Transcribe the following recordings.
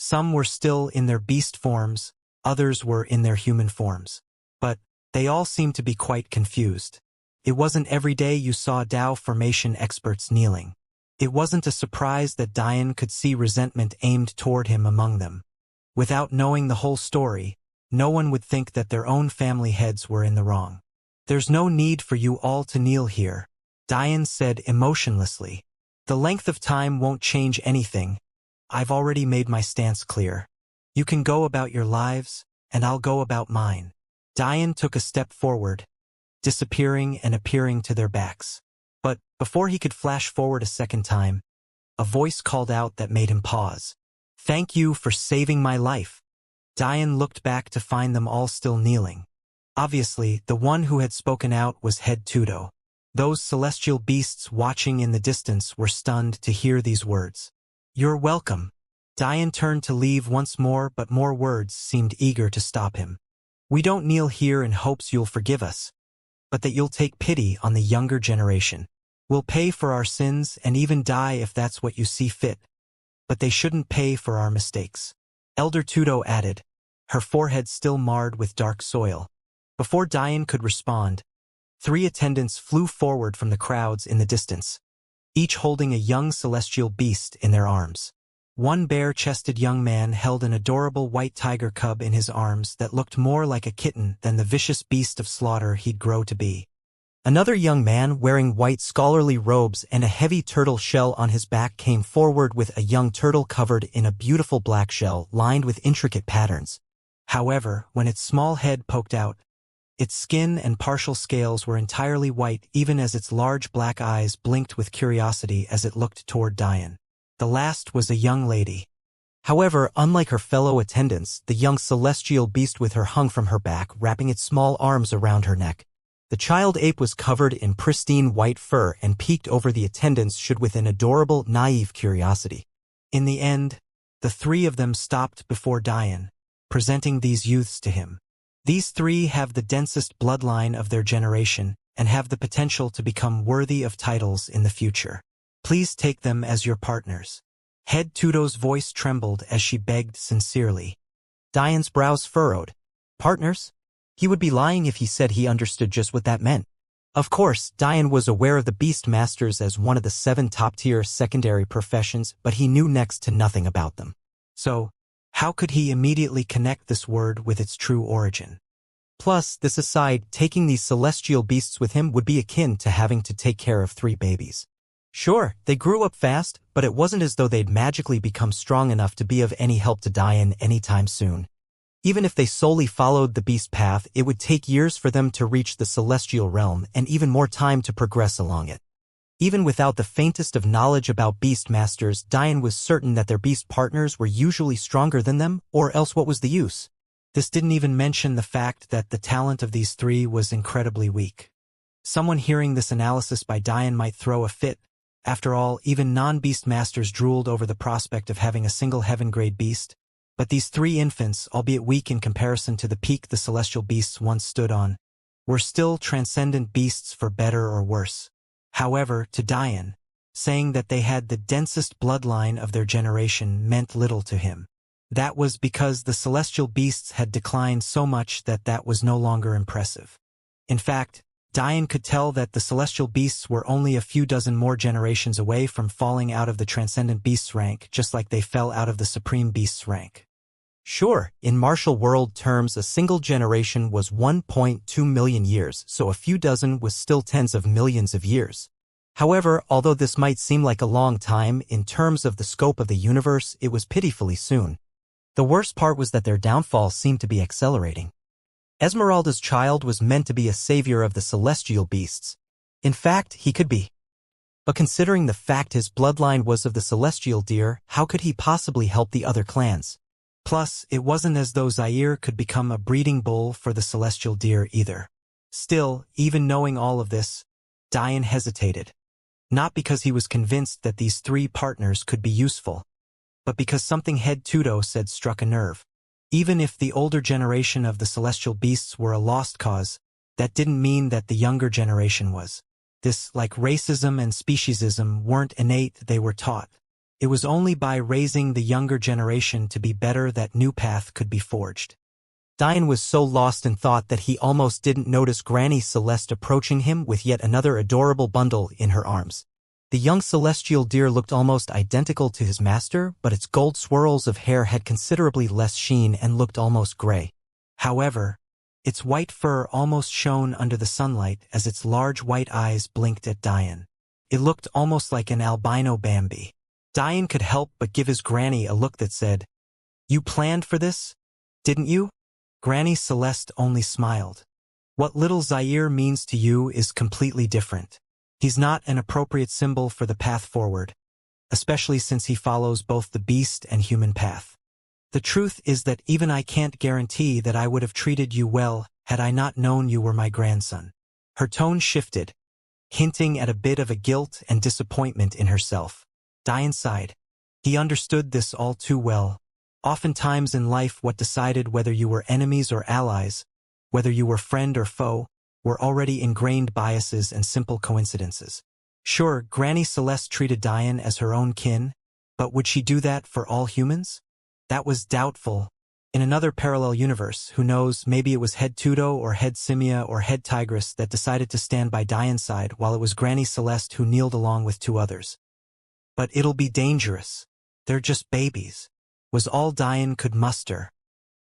Some were still in their beast forms, others were in their human forms. But they all seemed to be quite confused. It wasn't every day you saw Dao formation experts kneeling. It wasn't a surprise that Dian could see resentment aimed toward him among them. Without knowing the whole story, no one would think that their own family heads were in the wrong. "There's no need for you all to kneel here," Dian said emotionlessly. "The length of time won't change anything. I've already made my stance clear. You can go about your lives, and I'll go about mine." Dian took a step forward, disappearing and appearing to their backs. But before he could flash forward a second time, a voice called out that made him pause. "Thank you for saving my life." Dian looked back to find them all still kneeling. Obviously, the one who had spoken out was Head Tudo. Those celestial beasts watching in the distance were stunned to hear these words. "You're welcome." Dian turned to leave once more, but more words seemed eager to stop him. "We don't kneel here in hopes you'll forgive us, but that you'll take pity on the younger generation. We'll pay for our sins and even die if that's what you see fit, but they shouldn't pay for our mistakes." Elder Tudo added, her forehead still marred with dark soil. Before Dian could respond, 3 attendants flew forward from the crowds in the distance, each holding a young celestial beast in their arms. One bare-chested young man held an adorable white tiger cub in his arms that looked more like a kitten than the vicious beast of slaughter he'd grow to be. Another young man wearing white scholarly robes and a heavy turtle shell on his back came forward with a young turtle covered in a beautiful black shell lined with intricate patterns. However, when its small head poked out, its skin and partial scales were entirely white, even as its large black eyes blinked with curiosity as it looked toward Dian. The last was a young lady. However, unlike her fellow attendants, the young celestial beast with her hung from her back, wrapping its small arms around her neck. The child ape was covered in pristine white fur and peeked over the attendants with an adorable, naive curiosity. In the end, the 3 of them stopped before Dian, presenting these youths to him. "These 3 have the densest bloodline of their generation and have the potential to become worthy of titles in the future. Please take them as your partners." Head Tudo's voice trembled as she begged sincerely. Dian's brows furrowed. Partners? He would be lying if he said he understood just what that meant. Of course, Dian was aware of the Beast Masters as one of the 7 top-tier secondary professions, but he knew next to nothing about them. So, how could he immediately connect this word with its true origin? Plus, this aside, taking these celestial beasts with him would be akin to having to take care of 3 babies. Sure, they grew up fast, but it wasn't as though they'd magically become strong enough to be of any help to Dian anytime soon. Even if they solely followed the beast path, it would take years for them to reach the celestial realm and even more time to progress along it. Even without the faintest of knowledge about beast masters, Dian was certain that their beast partners were usually stronger than them, or else what was the use? This didn't even mention the fact that the talent of these 3 was incredibly weak. Someone hearing this analysis by Dian might throw a fit. After all, even non-beast masters drooled over the prospect of having a single heaven-grade beast. But these 3 infants, albeit weak in comparison to the peak the celestial beasts once stood on, were still transcendent beasts for better or worse. However, to Dian, saying that they had the densest bloodline of their generation meant little to him. That was because the celestial beasts had declined so much that was no longer impressive. In fact, Dian could tell that the celestial beasts were only a few dozen more generations away from falling out of the transcendent beasts rank, just like they fell out of the supreme beasts rank. Sure, in martial world terms, a single generation was 1.2 million years, so a few dozen was still tens of millions of years. However, although this might seem like a long time, in terms of the scope of the universe, it was pitifully soon. The worst part was that their downfall seemed to be accelerating. Esmeralda's child was meant to be a savior of the celestial beasts. In fact, he could be. But considering the fact his bloodline was of the celestial deer, how could he possibly help the other clans? Plus, it wasn't as though Zaire could become a breeding bull for the celestial deer either. Still, even knowing all of this, Dian hesitated. Not because he was convinced that these 3 partners could be useful, but because something Head Tudo said struck a nerve. Even if the older generation of the celestial beasts were a lost cause, that didn't mean that the younger generation was. This, like racism and speciesism, weren't innate, they were taught. It was only by raising the younger generation to be better that new path could be forged. Dian was so lost in thought that he almost didn't notice Granny Celeste approaching him with yet another adorable bundle in her arms. The young celestial deer looked almost identical to his master, but its gold swirls of hair had considerably less sheen and looked almost gray. However, its white fur almost shone under the sunlight as its large white eyes blinked at Dian. It looked almost like an albino Bambi. Dian could help but give his granny a look that said, "You planned for this, didn't you?" Granny Celeste only smiled. "What little Zaire means to you is completely different. He's not an appropriate symbol for the path forward, especially since he follows both the beast and human path. The truth is that even I can't guarantee that I would have treated you well had I not known you were my grandson." Her tone shifted, hinting at a bit of a guilt and disappointment in herself. Dian sighed. He understood this all too well. Oftentimes in life what decided whether you were enemies or allies, whether you were friend or foe, were already ingrained biases and simple coincidences. Sure, Granny Celeste treated Dian as her own kin, but would she do that for all humans? That was doubtful. In another parallel universe, who knows, maybe it was Head Tudo or Head Simia or Head Tigress that decided to stand by Dian's side while it was Granny Celeste who kneeled along with two others. But it'll be dangerous. They're just babies, was all Dian could muster.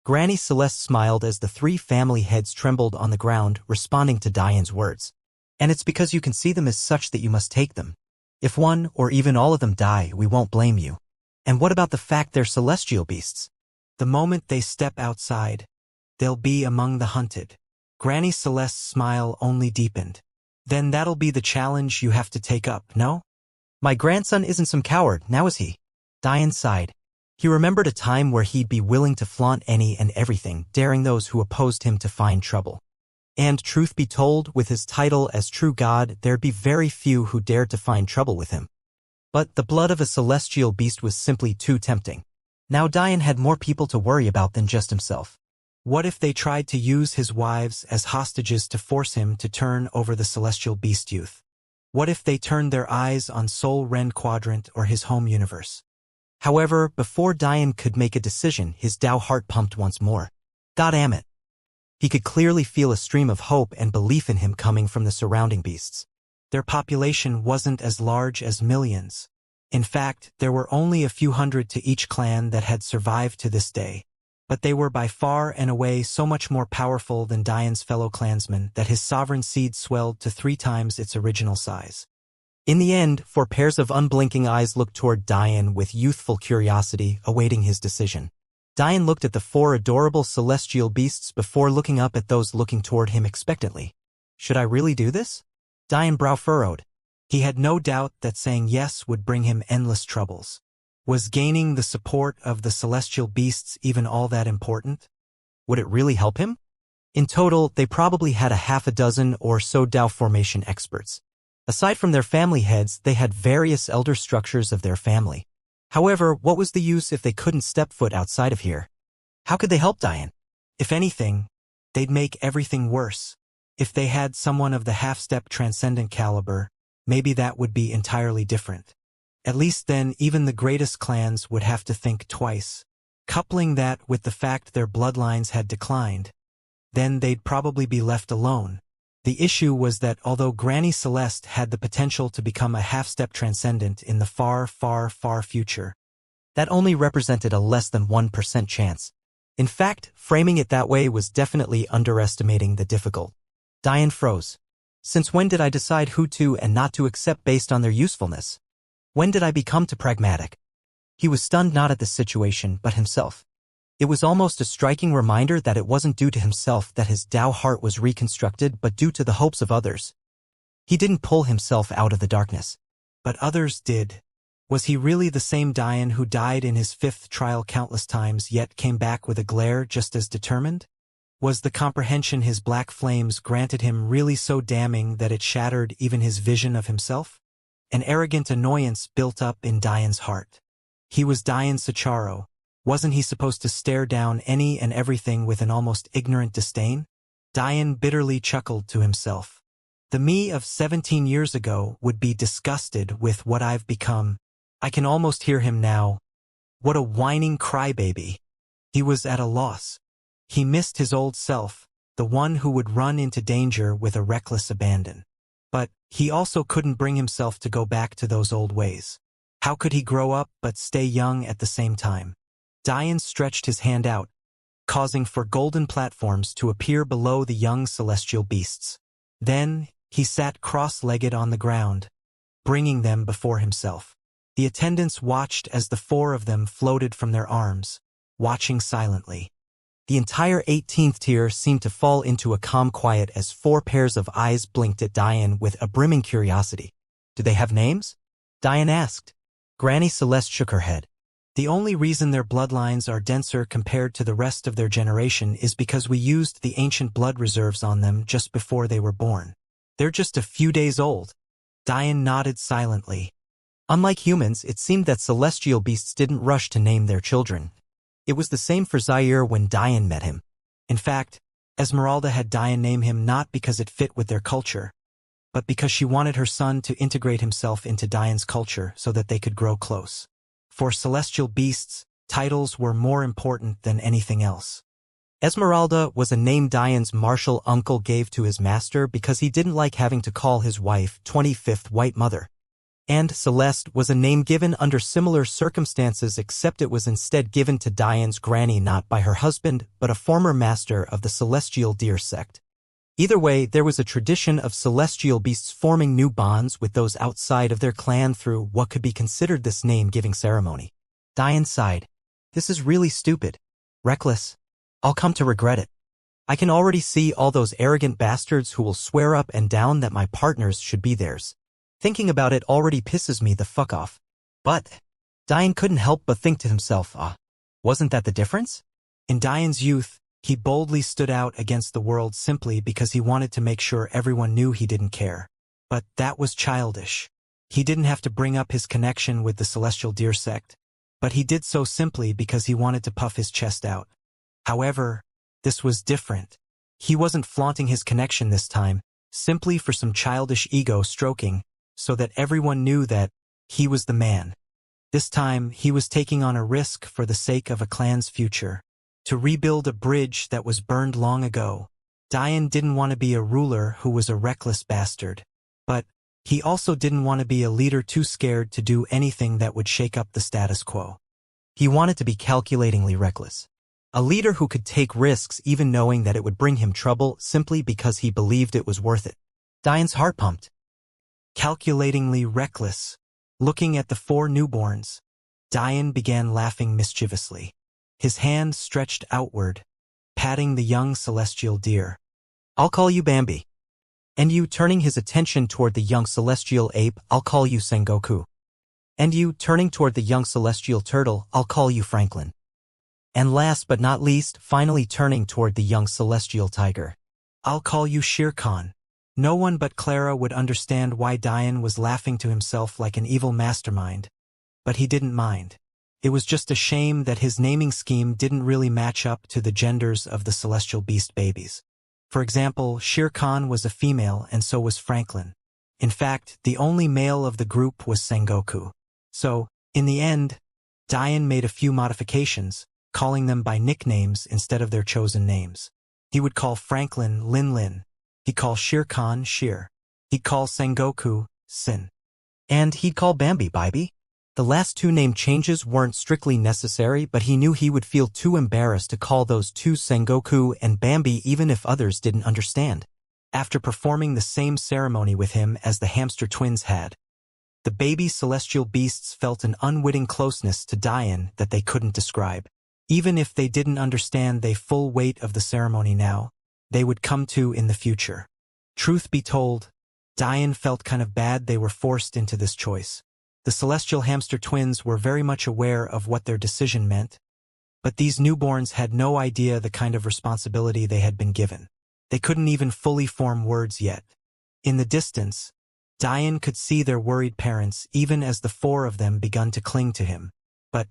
Granny Celeste smiled as the three family heads trembled on the ground, responding to Dian's words. "And it's because you can see them as such that you must take them. If one, or even all of them die, we won't blame you. And what about the fact they're celestial beasts? The moment they step outside, they'll be among the hunted." Granny Celeste's smile only deepened. "Then that'll be the challenge you have to take up, no?" "My grandson isn't some coward, now is he?" Dian sighed. He remembered a time where he'd be willing to flaunt any and everything, daring those who opposed him to find trouble. And truth be told, with his title as true god, there'd be very few who dared to find trouble with him. But the blood of a celestial beast was simply too tempting. Now Dian had more people to worry about than just himself. What if they tried to use his wives as hostages to force him to turn over the celestial beast youth? What if they turned their eyes on Sol Ren Quadrant or his home universe? However, before Dian could make a decision, his Tao heart pumped once more. God damn it. He could clearly feel a stream of hope and belief in him coming from the surrounding beasts. Their population wasn't as large as millions. In fact, there were only a few hundred to each clan that had survived to this day. But they were by far and away so much more powerful than Dian's fellow clansmen that his sovereign seed swelled to 3 times its original size. In the end, 4 pairs of unblinking eyes looked toward Dian with youthful curiosity, awaiting his decision. Dian looked at the 4 adorable celestial beasts before looking up at those looking toward him expectantly. Should I really do this? Dian brow furrowed. He had no doubt that saying yes would bring him endless troubles. Was gaining the support of the celestial beasts even all that important? Would it really help him? In total, they probably had a half a dozen or so Tao formation experts. Aside from their family heads, they had various elder structures of their family. However, what was the use if they couldn't step foot outside of here? How could they help Dian? If anything, they'd make everything worse. If they had someone of the half-step transcendent caliber, maybe that would be entirely different. At least then, even the greatest clans would have to think twice. Coupling that with the fact their bloodlines had declined, then they'd probably be left alone. The issue was that although Granny Celeste had the potential to become a half-step transcendent in the far, far, far future, that only represented a less than 1% chance. In fact, framing it that way was definitely underestimating the difficult. Dian froze. Since when did I decide who to and not to accept based on their usefulness? When did I become too pragmatic? He was stunned not at the situation, but himself. It was almost a striking reminder that it wasn't due to himself that his Tao heart was reconstructed, but due to the hopes of others. He didn't pull himself out of the darkness. But others did. Was he really the same Dian who died in his 5th trial countless times yet came back with a glare just as determined? Was the comprehension his black flames granted him really so damning that it shattered even his vision of himself? An arrogant annoyance built up in Dian's heart. He was Dian Sicharo. Wasn't he supposed to stare down any and everything with an almost ignorant disdain? Dian bitterly chuckled to himself. The me of 17 years ago would be disgusted with what I've become. I can almost hear him now. What a whining crybaby. He was at a loss. He missed his old self, the one who would run into danger with a reckless abandon. But he also couldn't bring himself to go back to those old ways. How could he grow up but stay young at the same time? Dian stretched his hand out, causing for golden platforms to appear below the young celestial beasts. Then he sat cross-legged on the ground, bringing them before himself. The attendants watched as the 4 of them floated from their arms, watching silently. The entire 18th tier seemed to fall into a calm quiet as 4 pairs of eyes blinked at Dian with a brimming curiosity. "Do they have names?" Dian asked. Granny Celeste shook her head. "The only reason their bloodlines are denser compared to the rest of their generation is because we used the ancient blood reserves on them just before they were born. They're just a few days old." Dian nodded silently. Unlike humans, it seemed that celestial beasts didn't rush to name their children. It was the same for Zaire when Dian met him. In fact, Esmeralda had Dian name him not because it fit with their culture, but because she wanted her son to integrate himself into Dian's culture so that they could grow close. For celestial beasts, titles were more important than anything else. Esmeralda was a name Dian's martial uncle gave to his master because he didn't like having to call his wife 25th White Mother. And Celeste was a name given under similar circumstances, except it was instead given to Dian's granny not by her husband, but a former master of the celestial deer sect. Either way, there was a tradition of celestial beasts forming new bonds with those outside of their clan through what could be considered this name-giving ceremony. Dian sighed. "This is really stupid. Reckless. I'll come to regret it. I can already see all those arrogant bastards who will swear up and down that my partners should be theirs. Thinking about it already pisses me the fuck off." But Dian couldn't help but think to himself, wasn't that the difference? In Dian's youth, he boldly stood out against the world simply because he wanted to make sure everyone knew he didn't care. But that was childish. He didn't have to bring up his connection with the celestial deer sect, but he did so simply because he wanted to puff his chest out. However, this was different. He wasn't flaunting his connection this time, simply for some childish ego stroking, so that everyone knew that he was the man. This time, he was taking on a risk for the sake of a clan's future. To rebuild a bridge that was burned long ago. Dian didn't want to be a ruler who was a reckless bastard. But he also didn't want to be a leader too scared to do anything that would shake up the status quo. He wanted to be calculatingly reckless. A leader who could take risks even knowing that it would bring him trouble simply because he believed it was worth it. Dian's heart pumped. Calculatingly reckless. Looking at the 4 newborns, Dian began laughing mischievously. His hand stretched outward, patting the young celestial deer. "I'll call you Bambi. And you," turning his attention toward the young celestial ape, "I'll call you Sengoku. And you," turning toward the young celestial turtle, "I'll call you Franklin. And last but not least, finally turning toward the young celestial tiger, "I'll call you Shere Khan." No one but Clara would understand why Dian was laughing to himself like an evil mastermind, but he didn't mind. It was just a shame that his naming scheme didn't really match up to the genders of the celestial beast babies. For example, Shere Khan was a female and so was Franklin. In fact, the only male of the group was Sengoku. So, in the end, Dian made a few modifications, calling them by nicknames instead of their chosen names. He would call Franklin Lin Lin. He'd call Shere Khan Shere. He'd call Sengoku Sin. And he'd call Bambi Bibi. The last 2 name changes weren't strictly necessary, but he knew he would feel too embarrassed to call those 2 Sengoku and Bambi even if others didn't understand. After performing the same ceremony with him as the hamster twins had, the baby celestial beasts felt an unwitting closeness to Dian that they couldn't describe. Even if they didn't understand the full weight of the ceremony now, they would come to in the future. Truth be told, Dian felt kind of bad they were forced into this choice. The celestial hamster twins were very much aware of what their decision meant, but these newborns had no idea the kind of responsibility they had been given. They couldn't even fully form words yet. In the distance, Dian could see their worried parents even as the 4 of them begun to cling to him. But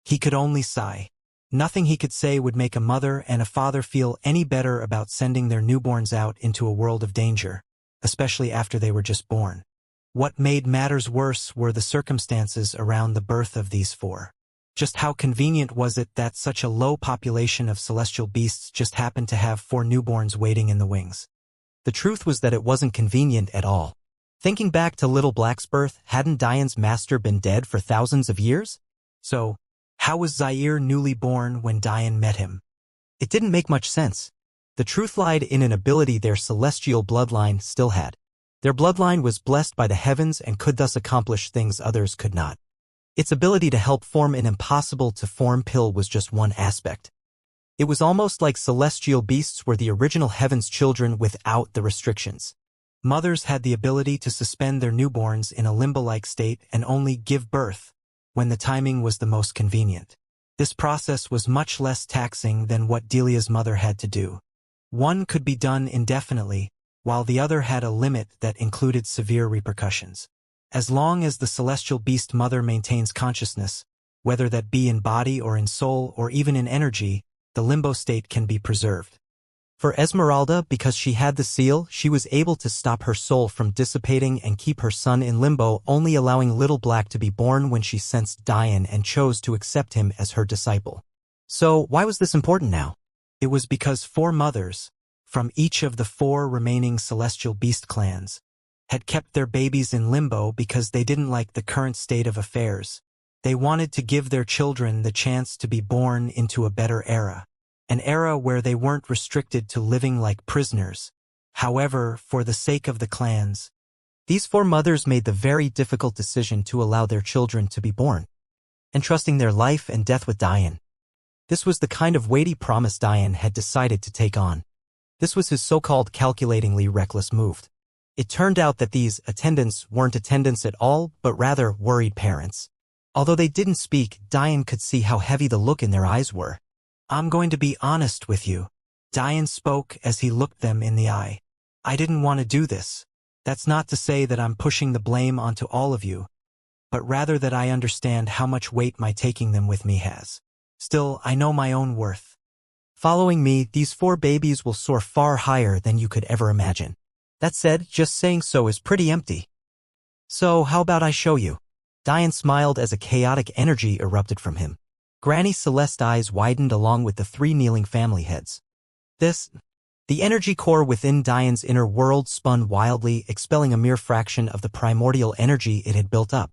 he could only sigh. Nothing he could say would make a mother and a father feel any better about sending their newborns out into a world of danger, especially after they were just born. What made matters worse were the circumstances around the birth of these four. Just how convenient was it that such a low population of celestial beasts just happened to have four newborns waiting in the wings? The truth was that it wasn't convenient at all. Thinking back to Little Black's birth, hadn't Diane's master been dead for thousands of years? So, how was Zaire newly born when Diane met him? It didn't make much sense. The truth lied in an ability their celestial bloodline still had. Their bloodline was blessed by the heavens and could thus accomplish things others could not. Its ability to help form an impossible-to-form pill was just one aspect. It was almost like celestial beasts were the original heaven's children without the restrictions. Mothers had the ability to suspend their newborns in a limbo-like state and only give birth when the timing was the most convenient. This process was much less taxing than what Delia's mother had to do. One could be done indefinitely, while the other had a limit that included severe repercussions. As long as the celestial beast mother maintains consciousness, whether that be in body or in soul or even in energy, the limbo state can be preserved. For Esmeralda, because she had the seal, she was able to stop her soul from dissipating and keep her son in limbo, only allowing Little Black to be born when she sensed Diane and chose to accept him as her disciple. So, why was this important now? It was because four mothers, from each of the four remaining celestial beast clans, had kept their babies in limbo because they didn't like the current state of affairs. They wanted to give their children the chance to be born into a better era. An era where they weren't restricted to living like prisoners. However, for the sake of the clans, these four mothers made the very difficult decision to allow their children to be born, entrusting their life and death with Diane. This was the kind of weighty promise Diane had decided to take on. This was his so-called calculatingly reckless move. It turned out that these attendants weren't attendants at all, but rather worried parents. Although they didn't speak, Diane could see how heavy the look in their eyes were. "I'm going to be honest with you," Diane spoke as he looked them in the eye. "I didn't want to do this. That's not to say that I'm pushing the blame onto all of you, but rather that I understand how much weight my taking them with me has. Still, I know my own worth. Following me, these four babies will soar far higher than you could ever imagine. That said, just saying so is pretty empty. So, how about I show you?" Diane smiled as a chaotic energy erupted from him. Granny Celeste's eyes widened along with the three kneeling family heads. The energy core within Diane's inner world spun wildly, expelling a mere fraction of the primordial energy it had built up.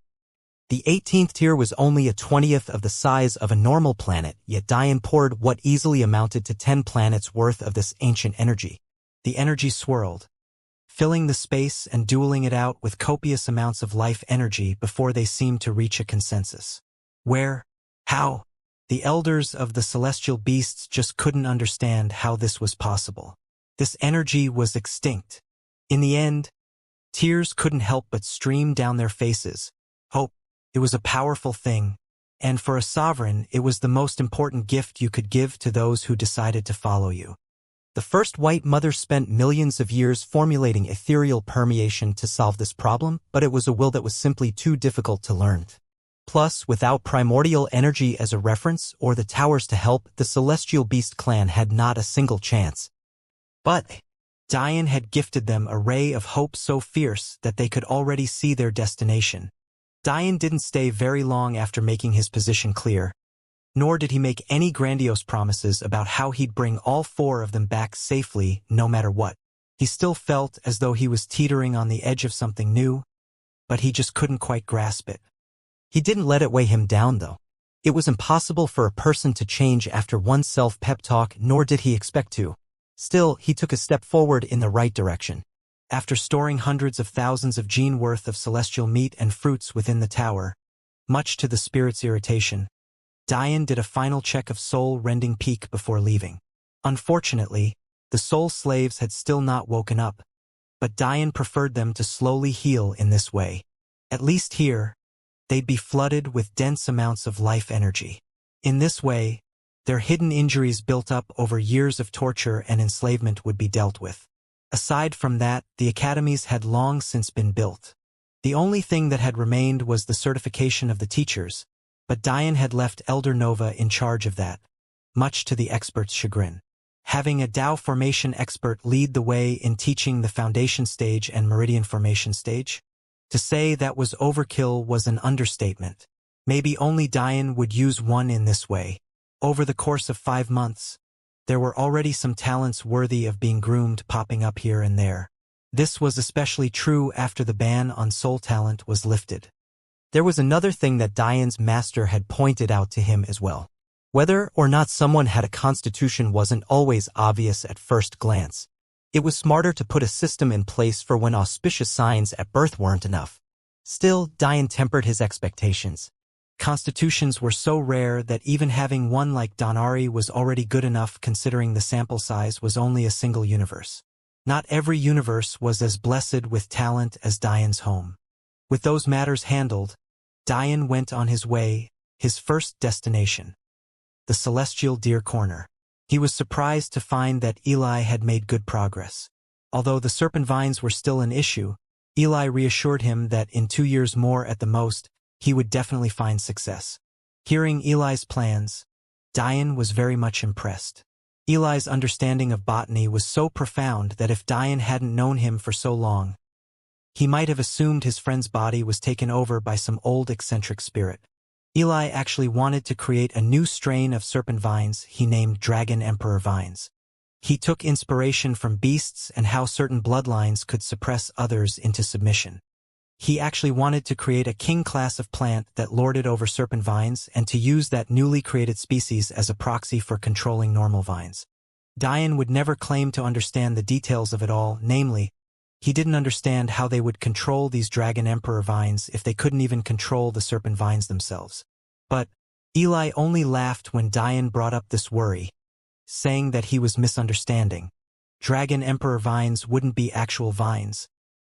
The 18th tier was only a 20th of the size of a normal planet, yet Diane poured what easily amounted to 10 planets' worth of this ancient energy. The energy swirled, filling the space and dueling it out with copious amounts of life energy before they seemed to reach a consensus. Where? How? The elders of the celestial beasts just couldn't understand how this was possible. This energy was extinct. In the end, tears couldn't help but stream down their faces. Hope. It was a powerful thing, and for a sovereign, it was the most important gift you could give to those who decided to follow you. The first white mother spent millions of years formulating ethereal permeation to solve this problem, but it was a will that was simply too difficult to learn. Plus, without primordial energy as a reference or the towers to help, the celestial beast clan had not a single chance. But Diane had gifted them a ray of hope so fierce that they could already see their destination. Diane didn't stay very long after making his position clear, nor did he make any grandiose promises about how he'd bring all four of them back safely no matter what. He still felt as though he was teetering on the edge of something new, but he just couldn't quite grasp it. He didn't let it weigh him down, though. It was impossible for a person to change after one self-pep talk, nor did he expect to. Still, he took a step forward in the right direction. After storing hundreds of thousands of gene worth of celestial meat and fruits within the tower, much to the spirit's irritation, Diane did a final check of soul-rending peak before leaving. Unfortunately, the soul slaves had still not woken up, but Diane preferred them to slowly heal in this way. At least here, they'd be flooded with dense amounts of life energy. In this way, their hidden injuries built up over years of torture and enslavement would be dealt with. Aside from that, the academies had long since been built. The only thing that had remained was the certification of the teachers, but Diane had left Elder Nova in charge of that, much to the expert's chagrin. Having a Tao formation expert lead the way in teaching the foundation stage and meridian formation stage, To say that was overkill was an understatement. Maybe only Diane would use one in this way. Over the course of 5 months, there were already some talents worthy of being groomed popping up here and there. This was especially true after the ban on soul talent was lifted. There was another thing that Diane's master had pointed out to him as well. Whether or not someone had a constitution wasn't always obvious at first glance. It was smarter to put a system in place for when auspicious signs at birth weren't enough. Still, Diane tempered his expectations. Constitutions were so rare that even having one like Donari was already good enough considering the sample size was only a single universe. Not every universe was as blessed with talent as Diane's home. With those matters handled, Diane went on his way, his first destination. The Celestial Deer Corner. He was surprised to find that Eli had made good progress. Although the serpent vines were still an issue, Eli reassured him that in 2 years more at the most, he would definitely find success. Hearing Eli's plans, Diane was very much impressed. Eli's understanding of botany was so profound that if Diane hadn't known him for so long, he might have assumed his friend's body was taken over by some old eccentric spirit. Eli actually wanted to create a new strain of serpent vines he named Dragon Emperor vines. He took inspiration from beasts and how certain bloodlines could suppress others into submission. He actually wanted to create a king class of plant that lorded over serpent vines and to use that newly created species as a proxy for controlling normal vines. Diane would never claim to understand the details of it all, namely, he didn't understand how they would control these Dragon Emperor vines if they couldn't even control the serpent vines themselves. But Eli only laughed when Diane brought up this worry, saying that he was misunderstanding. Dragon Emperor vines wouldn't be actual vines,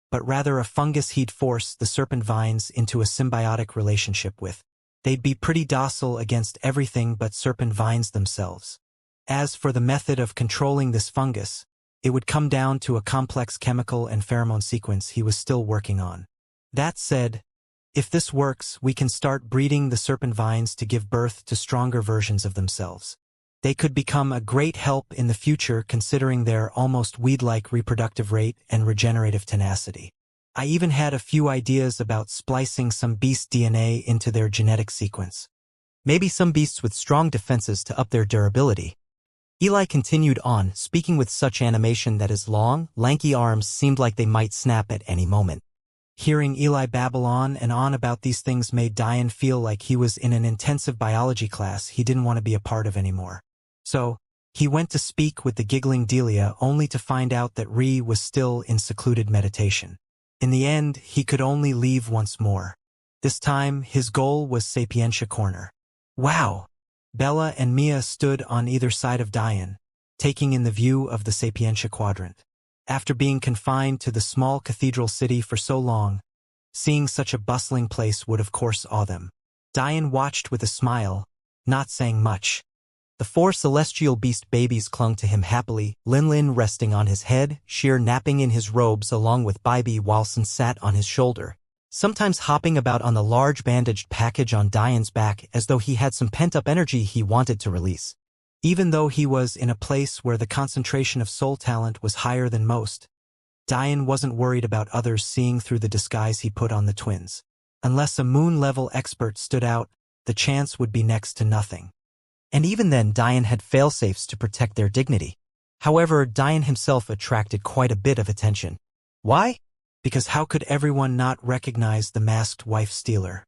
but rather a fungus he'd force the serpent vines into a symbiotic relationship with. They'd be pretty docile against everything but serpent vines themselves. As for the method of controlling this fungus, it would come down to a complex chemical and pheromone sequence he was still working on. That said, if this works, we can start breeding the serpent vines to give birth to stronger versions of themselves. They could become a great help in the future considering their almost weed-like reproductive rate and regenerative tenacity. I even had a few ideas about splicing some beast DNA into their genetic sequence. Maybe some beasts with strong defenses to up their durability. Eli continued on, speaking with such animation that his long, lanky arms seemed like they might snap at any moment. Hearing Eli babble on and on about these things made Diane feel like he was in an intensive biology class he didn't want to be a part of anymore. So, he went to speak with the giggling Delia only to find out that Ree was still in secluded meditation. In the end, he could only leave once more. This time, his goal was Sapientia Corner. Wow! Bella and Mia stood on either side of Diane, taking in the view of the Sapientia Quadrant. After being confined to the small cathedral city for so long, seeing such a bustling place would of course awe them. Diane watched with a smile, not saying much. The 4 celestial beast babies clung to him happily, Lin resting on his head, Sheer napping in his robes along with Bibi Walson sat on his shoulder, sometimes hopping about on the large bandaged package on Diane's back as though he had some pent-up energy he wanted to release. Even though he was in a place where the concentration of soul talent was higher than most, Diane wasn't worried about others seeing through the disguise he put on the twins. Unless a moon-level expert stood out, the chance would be next to nothing. And even then Diane had failsafes to protect their dignity. However, Diane himself attracted quite a bit of attention. Why? Because how could everyone not recognize the masked wife-stealer?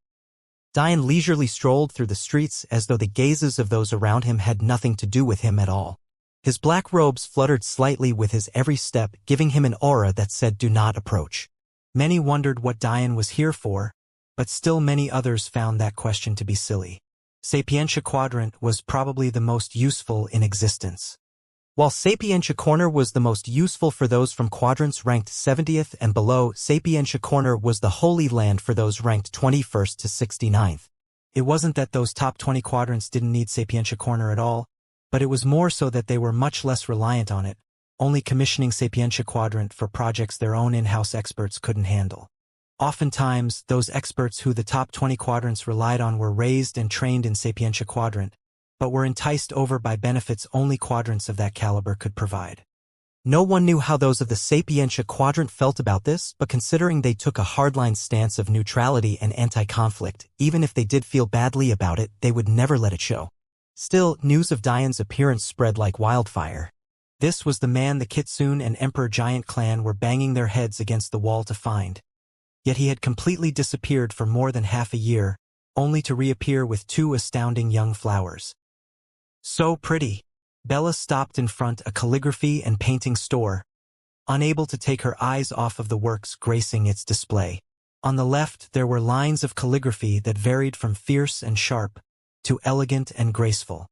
Diane leisurely strolled through the streets as though the gazes of those around him had nothing to do with him at all. His black robes fluttered slightly with his every step, giving him an aura that said do not approach. Many wondered what Diane was here for, but still many others found that question to be silly. Sapientia Quadrant was probably the most useful in existence. While Sapientia Corner was the most useful for those from quadrants ranked 70th and below, Sapientia Corner was the holy land for those ranked 21st to 69th. It wasn't that those top 20 quadrants didn't need Sapientia Corner at all, but it was more so that they were much less reliant on it, only commissioning Sapientia Quadrant for projects their own in-house experts couldn't handle. Oftentimes, those experts who the top 20 quadrants relied on were raised and trained in Sapientia Quadrant, but were enticed over by benefits only quadrants of that caliber could provide. No one knew how those of the Sapientia quadrant felt about this, but considering they took a hardline stance of neutrality and anti-conflict, even if they did feel badly about it, they would never let it show. Still, news of Dian's appearance spread like wildfire. This was the man the Kitsune and Emperor Giant clan were banging their heads against the wall to find. Yet he had completely disappeared for more than half a year, only to reappear with 2 astounding young flowers. So pretty. Bella stopped in front a calligraphy and painting store, unable to take her eyes off of the works gracing its display. On the left there were lines of calligraphy that varied from fierce and sharp to elegant and graceful.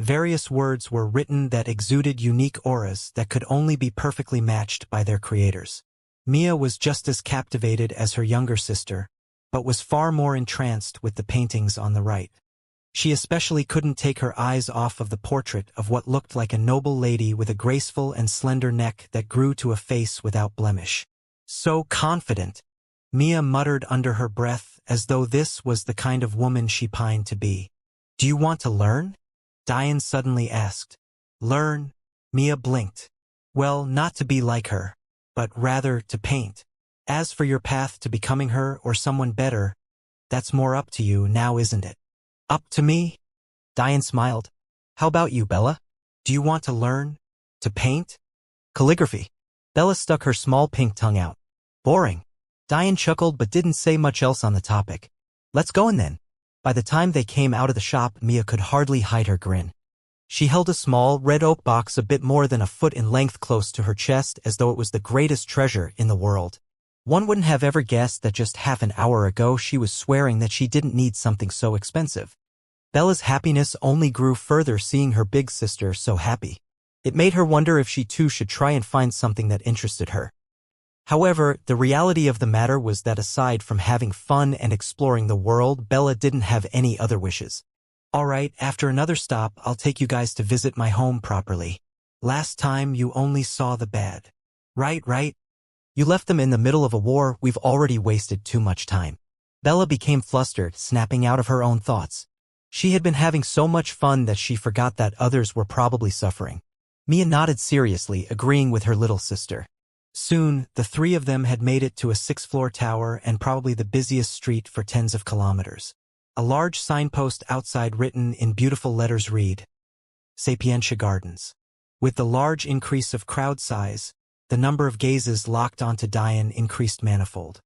Various words were written that exuded unique auras that could only be perfectly matched by their creators. Mia was just as captivated as her younger sister, but was far more entranced with the paintings on the right. She especially couldn't take her eyes off of the portrait of what looked like a noble lady with a graceful and slender neck that grew to a face without blemish. So confident, Mia muttered under her breath as though this was the kind of woman she pined to be. "Do you want to learn?" Dian suddenly asked. "Learn?" Mia blinked. "Well, not to be like her, but rather to paint. As for your path to becoming her or someone better, that's more up to you now, isn't it?" "Up to me?" Dian smiled. "How about you, Bella? Do you want to learn? To paint?" "Calligraphy." Bella stuck her small pink tongue out. "Boring." Dian chuckled but didn't say much else on the topic. "Let's go in then." By the time they came out of the shop, Mia could hardly hide her grin. She held a small, red oak box a bit more than a foot in length close to her chest as though it was the greatest treasure in the world. One wouldn't have ever guessed that just half an hour ago she was swearing that she didn't need something so expensive. Bella's happiness only grew further seeing her big sister so happy. It made her wonder if she too should try and find something that interested her. However, the reality of the matter was that aside from having fun and exploring the world, Bella didn't have any other wishes. "Alright, after another stop, I'll take you guys to visit my home properly. Last time you only saw the bad." Right. You left them in the middle of a war. We've already wasted too much time." Bella became flustered, snapping out of her own thoughts. She had been having so much fun that she forgot that others were probably suffering. Mia nodded seriously, agreeing with her little sister. Soon, the 3 of them had made it to a 6th-floor tower and probably the busiest street for tens of kilometers. A large signpost outside written in beautiful letters read, Sapientia Gardens. With the large increase of crowd size, the number of gazes locked onto Dian increased manifold.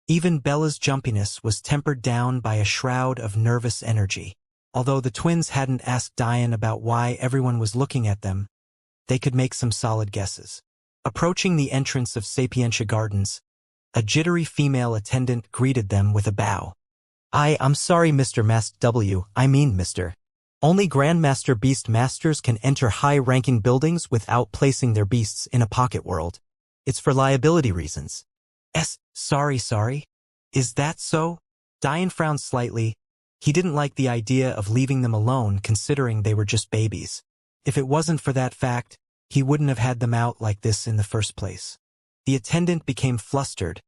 Even Bella's jumpiness was tempered down by a shroud of nervous energy. Although the twins hadn't asked Dian about why everyone was looking at them, they could make some solid guesses. Approaching the entrance of Sapientia Gardens, a jittery female attendant greeted them with a bow. I'm sorry, Mr. Masked W. I mean, Mr. Only Grandmaster Beast Masters can enter high-ranking buildings without placing their beasts in a pocket world. It's for liability reasons." Sorry. Is that so?" Dian frowned slightly. He didn't like the idea of leaving them alone considering they were just babies. If it wasn't for that fact, he wouldn't have had them out like this in the first place. The attendant became flustered,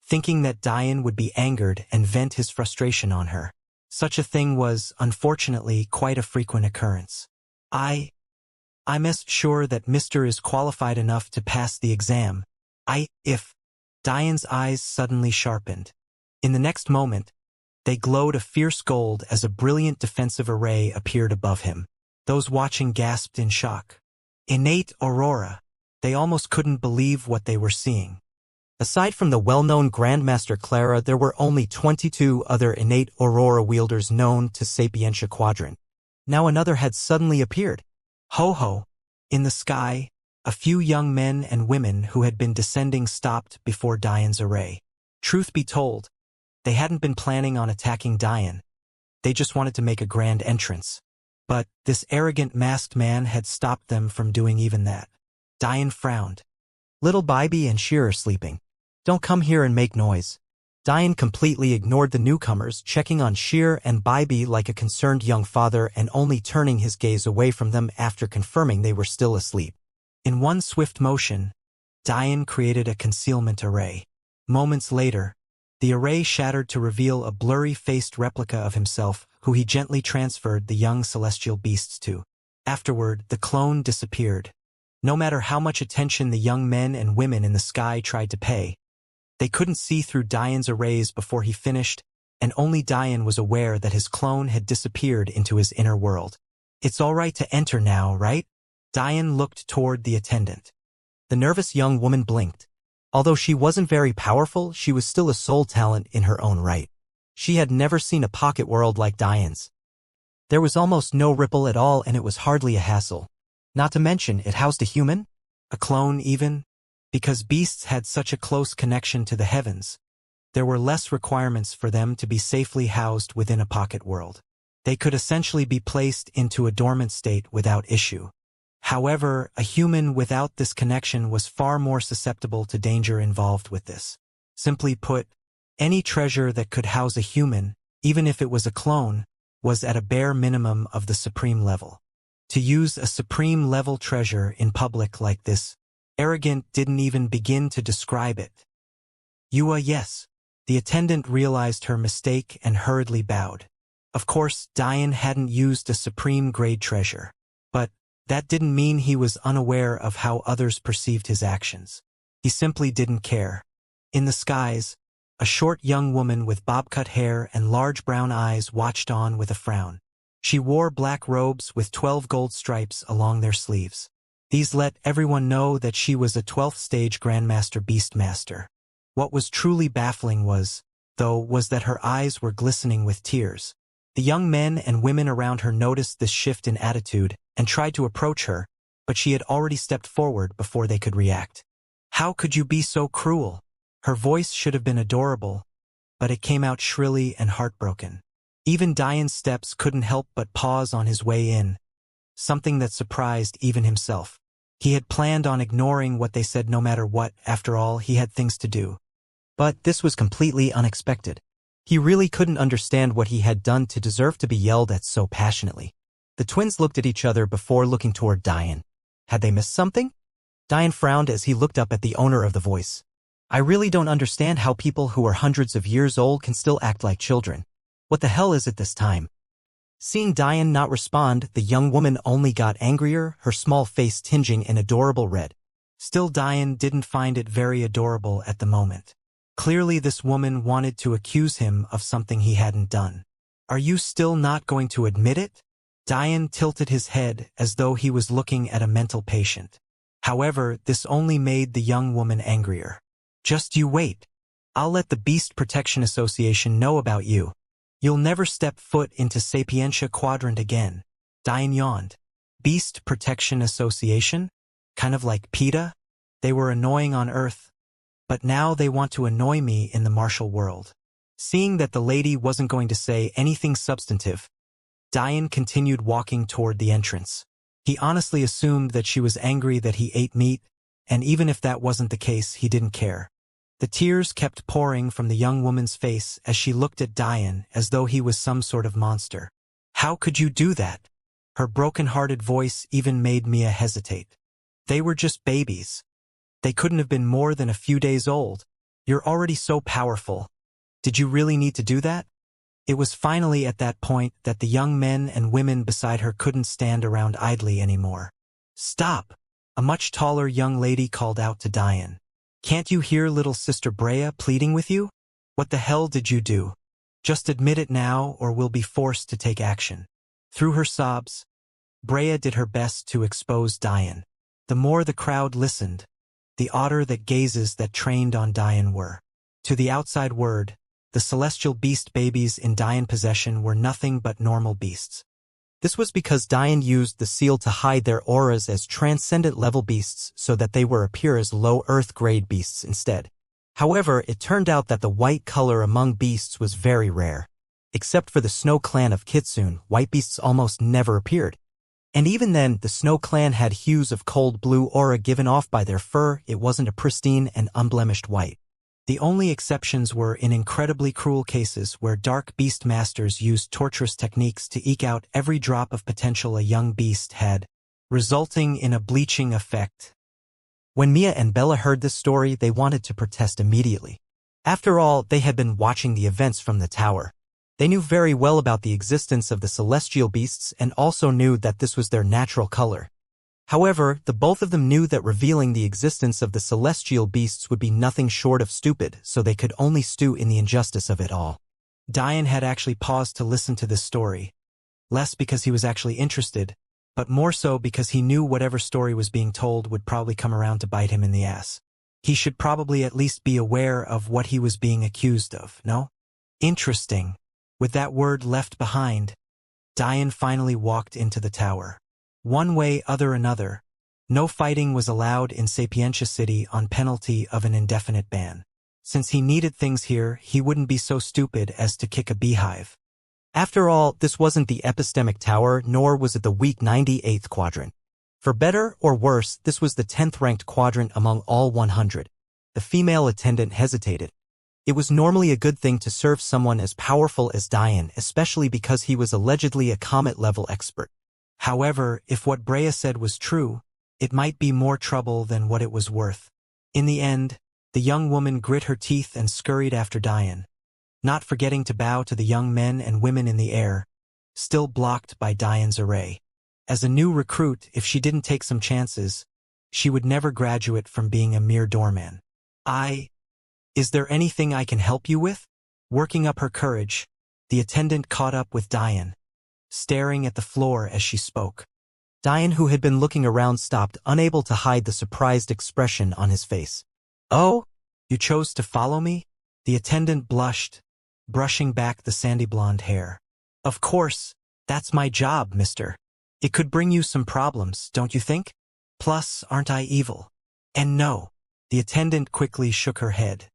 thinking that Dian would be angered and vent his frustration on her. Such a thing was, unfortunately, quite a frequent occurrence. I'm sure that Mr. is qualified enough to pass the exam. If Dian's eyes suddenly sharpened. In the next moment, they glowed a fierce gold as a brilliant defensive array appeared above him. Those watching gasped in shock. Innate aurora. They almost couldn't believe what they were seeing. Aside from the well-known Grandmaster Clara, there were only 22 other innate aurora wielders known to Sapientia Quadrant. Now another had suddenly appeared. Ho! In the sky, a few young men and women who had been descending stopped before Dian's array. Truth be told, they hadn't been planning on attacking Dian. They just wanted to make a grand entrance. But this arrogant masked man had stopped them from doing even that. Dian frowned. "Little Bybee and Sheer are sleeping. Don't come here and make noise." Dian completely ignored the newcomers, checking on Sheer and Bybee like a concerned young father and only turning his gaze away from them after confirming they were still asleep. In one swift motion, Dian created a concealment array. Moments later, the array shattered to reveal a blurry-faced replica of himself, who he gently transferred the young celestial beasts to. Afterward, the clone disappeared, No matter how much attention the young men and women in the sky tried to pay, they couldn't see through Diane's arrays before he finished, and only Diane was aware that his clone had disappeared into his inner world. It's all right to enter now, right? Diane looked toward the attendant. The nervous young woman blinked. Although she wasn't very powerful, she was still a soul talent in her own right. She had never seen a pocket world like Diane's. There was almost no ripple at all, and it was hardly a hassle. Not to mention, it housed a human, a clone even. Because beasts had such a close connection to the heavens, there were less requirements for them to be safely housed within a pocket world. They could essentially be placed into a dormant state without issue. However, a human without this connection was far more susceptible to danger involved with this. Simply put, any treasure that could house a human, even if it was a clone, was at a bare minimum of the supreme level. To use a supreme level treasure in public like this, Arrogant didn't even begin to describe it. Yes. The attendant realized her mistake and hurriedly bowed. Of course, Diane hadn't used a supreme-grade treasure. But that didn't mean he was unaware of how others perceived his actions. He simply didn't care. In the skies, a short young woman with bob-cut hair and large brown eyes watched on with a frown. She wore black robes with 12 gold stripes along their sleeves. These let everyone know that she was a 12th stage Grandmaster Beastmaster. What was truly baffling was that her eyes were glistening with tears. The young men and women around her noticed this shift in attitude and tried to approach her, but she had already stepped forward before they could react. How could you be so cruel? Her voice should have been adorable, but it came out shrilly and heartbroken. Even Diane's steps couldn't help but pause on his way in, something that surprised even himself. He had planned on ignoring what they said no matter what. After all, he had things to do. But this was completely unexpected. He really couldn't understand what he had done to deserve to be yelled at so passionately. The twins looked at each other before looking toward Diane. Had they missed something? Diane frowned as he looked up at the owner of the voice. I really don't understand how people who are hundreds of years old can still act like children. What the hell is it this time? Seeing Diane not respond, the young woman only got angrier, her small face tinging an adorable red. Still, Diane didn't find it very adorable at the moment. Clearly, this woman wanted to accuse him of something he hadn't done. Are you still not going to admit it? Diane tilted his head as though he was looking at a mental patient. However, this only made the young woman angrier. Just you wait. I'll let the Beast Protection Association know about you. You'll never step foot into Sapientia Quadrant again. Diane yawned. Beast Protection Association? Kind of like PETA? They were annoying on Earth, but now they want to annoy me in the martial world. Seeing that the lady wasn't going to say anything substantive, Diane continued walking toward the entrance. He honestly assumed that she was angry that he ate meat, and even if that wasn't the case, he didn't care. The tears kept pouring from the young woman's face as she looked at Diane as though he was some sort of monster. How could you do that? Her broken-hearted voice even made Mia hesitate. They were just babies. They couldn't have been more than a few days old. You're already so powerful. Did you really need to do that? It was finally at that point that the young men and women beside her couldn't stand around idly anymore. Stop! A much taller young lady called out to Diane. Can't you hear little Sister Brea pleading with you? What the hell did you do? Just admit it now or we'll be forced to take action. Through her sobs, Brea did her best to expose Diane. The more the crowd listened, the odder that gazes that trained on Diane were. To the outside world, the celestial beast babies in Diane possession were nothing but normal beasts. This was because Diane used the seal to hide their auras as transcendent-level beasts so that they would appear as low Earth-grade beasts instead. However, it turned out that the white color among beasts was very rare. Except for the Snow Clan of Kitsune, white beasts almost never appeared. And even then, the Snow Clan had hues of cold blue aura given off by their fur. It wasn't a pristine and unblemished white. The only exceptions were in incredibly cruel cases where dark beast masters used torturous techniques to eke out every drop of potential a young beast had, resulting in a bleaching effect. When Mia and Bella heard this story, they wanted to protest immediately. After all, they had been watching the events from the tower. They knew very well about the existence of the celestial beasts and also knew that this was their natural color. However, the both of them knew that revealing the existence of the celestial beasts would be nothing short of stupid, so they could only stew in the injustice of it all. Diane had actually paused to listen to this story, less because he was actually interested, but more so because he knew whatever story was being told would probably come around to bite him in the ass. He should probably at least be aware of what he was being accused of, no? Interesting. With that word left behind, Diane finally walked into the tower. One way, other another. No fighting was allowed in Sapientia City on penalty of an indefinite ban. Since he needed things here, he wouldn't be so stupid as to kick a beehive. After all, this wasn't the epistemic tower, nor was it the weak 98th quadrant. For better or worse, this was the 10th ranked quadrant among all 100. The female attendant hesitated. It was normally a good thing to serve someone as powerful as Diane, especially because he was allegedly a comet-level expert. However, if what Brea said was true, it might be more trouble than what it was worth. In the end, the young woman grit her teeth and scurried after Diane, not forgetting to bow to the young men and women in the air, still blocked by Diane's array. As a new recruit, if she didn't take some chances, she would never graduate from being a mere doorman. Is there anything I can help you with? Working up her courage, the attendant caught up with Diane, staring at the floor as she spoke. Diane, who had been looking around, stopped, unable to hide the surprised expression on his face. Oh, you chose to follow me? The attendant blushed, brushing back the sandy blonde hair. Of course, that's my job, mister. It could bring you some problems, don't you think? Plus, aren't I evil? And no. The attendant quickly shook her head.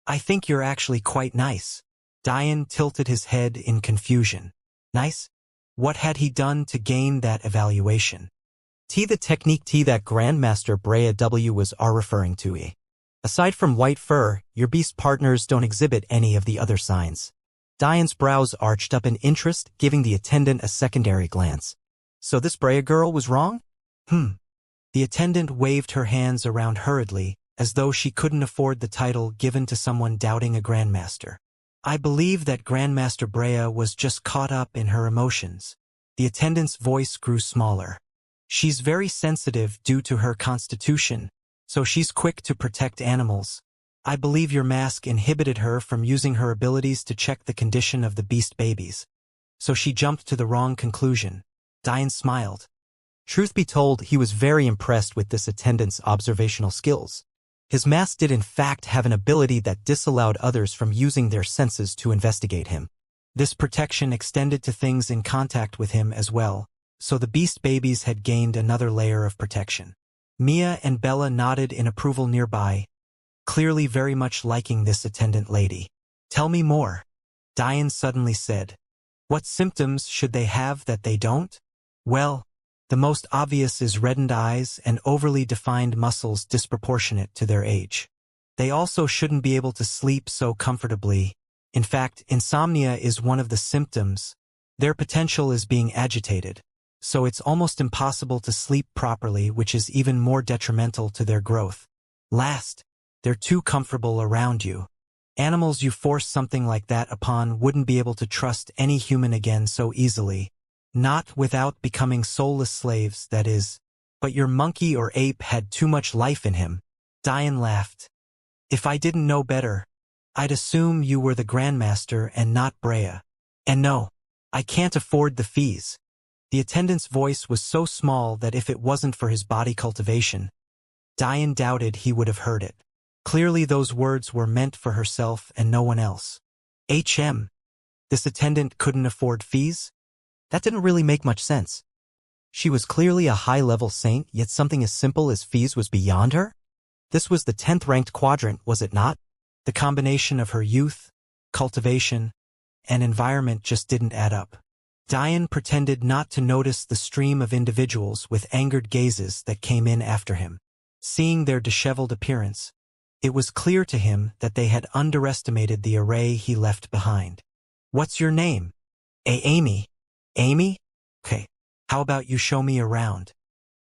I think you're actually quite nice. Diane tilted his head in confusion. Nice? What had he done to gain that evaluation? The technique that Grandmaster Brea W was referring to. Aside from white fur, your beast partners don't exhibit any of the other signs. Diane's brows arched up in interest, giving the attendant a secondary glance. So this Brea girl was wrong? The attendant waved her hands around hurriedly, as though she couldn't afford the title given to someone doubting a Grandmaster. I believe that Grandmaster Brea was just caught up in her emotions. The attendant's voice grew smaller. She's very sensitive due to her constitution, so she's quick to protect animals. I believe your mask inhibited her from using her abilities to check the condition of the beast babies. So she jumped to the wrong conclusion. Diane smiled. Truth be told, he was very impressed with this attendant's observational skills. His mask did in fact have an ability that disallowed others from using their senses to investigate him. This protection extended to things in contact with him as well, so the beast babies had gained another layer of protection. Mia and Bella nodded in approval nearby, clearly very much liking this attendant lady. Tell me more, Diane suddenly said. What symptoms should they have that they don't? Well, the most obvious is reddened eyes and overly defined muscles disproportionate to their age. They also shouldn't be able to sleep so comfortably. In fact, insomnia is one of the symptoms. Their potential is being agitated, so it's almost impossible to sleep properly, which is even more detrimental to their growth. Last, they're too comfortable around you. Animals you force something like that upon wouldn't be able to trust any human again so easily. Not without becoming soulless slaves, that is. But your monkey or ape had too much life in him. Diane laughed. If I didn't know better, I'd assume you were the Grandmaster and not Brea. And no, I can't afford the fees. The attendant's voice was so small that if it wasn't for his body cultivation, Diane doubted he would have heard it. Clearly those words were meant for herself and no one else. This attendant couldn't afford fees? That didn't really make much sense. She was clearly a high-level saint, yet something as simple as fees was beyond her? This was the 10th ranked quadrant, was it not? The combination of her youth, cultivation, and environment just didn't add up. Diane pretended not to notice the stream of individuals with angered gazes that came in after him. Seeing their disheveled appearance, it was clear to him that they had underestimated the array he left behind. What's your name? Amy. Amy? Okay, how about you show me around?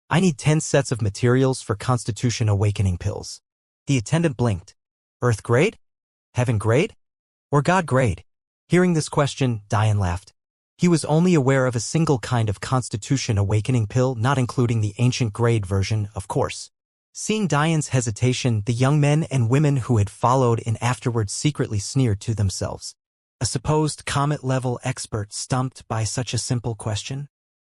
I need 10 sets of materials for Constitution Awakening pills. The attendant blinked. Earth grade? Heaven grade? Or God grade? Hearing this question, Diane laughed. He was only aware of a single kind of Constitution awakening pill, not including the ancient grade version, of course. Seeing Diane's hesitation, the young men and women who had followed in afterwards secretly sneered to themselves. A supposed comet-level expert stumped by such a simple question?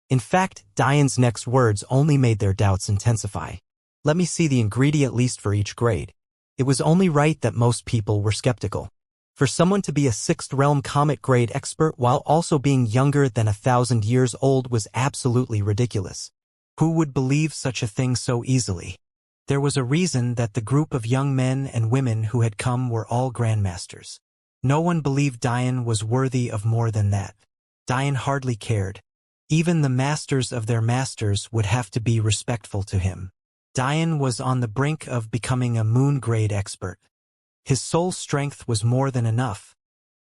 In fact, Diane's next words only made their doubts intensify. Let me see the ingredient list for each grade. It was only right that most people were skeptical. For someone to be a sixth-realm comet-grade expert while also being younger than 1,000 years old was absolutely ridiculous. Who would believe such a thing so easily? There was a reason that the group of young men and women who had come were all grandmasters. No one believed Diane was worthy of more than that. Diane hardly cared. Even the masters of their masters would have to be respectful to him. Diane was on the brink of becoming a moon-grade expert. His soul strength was more than enough.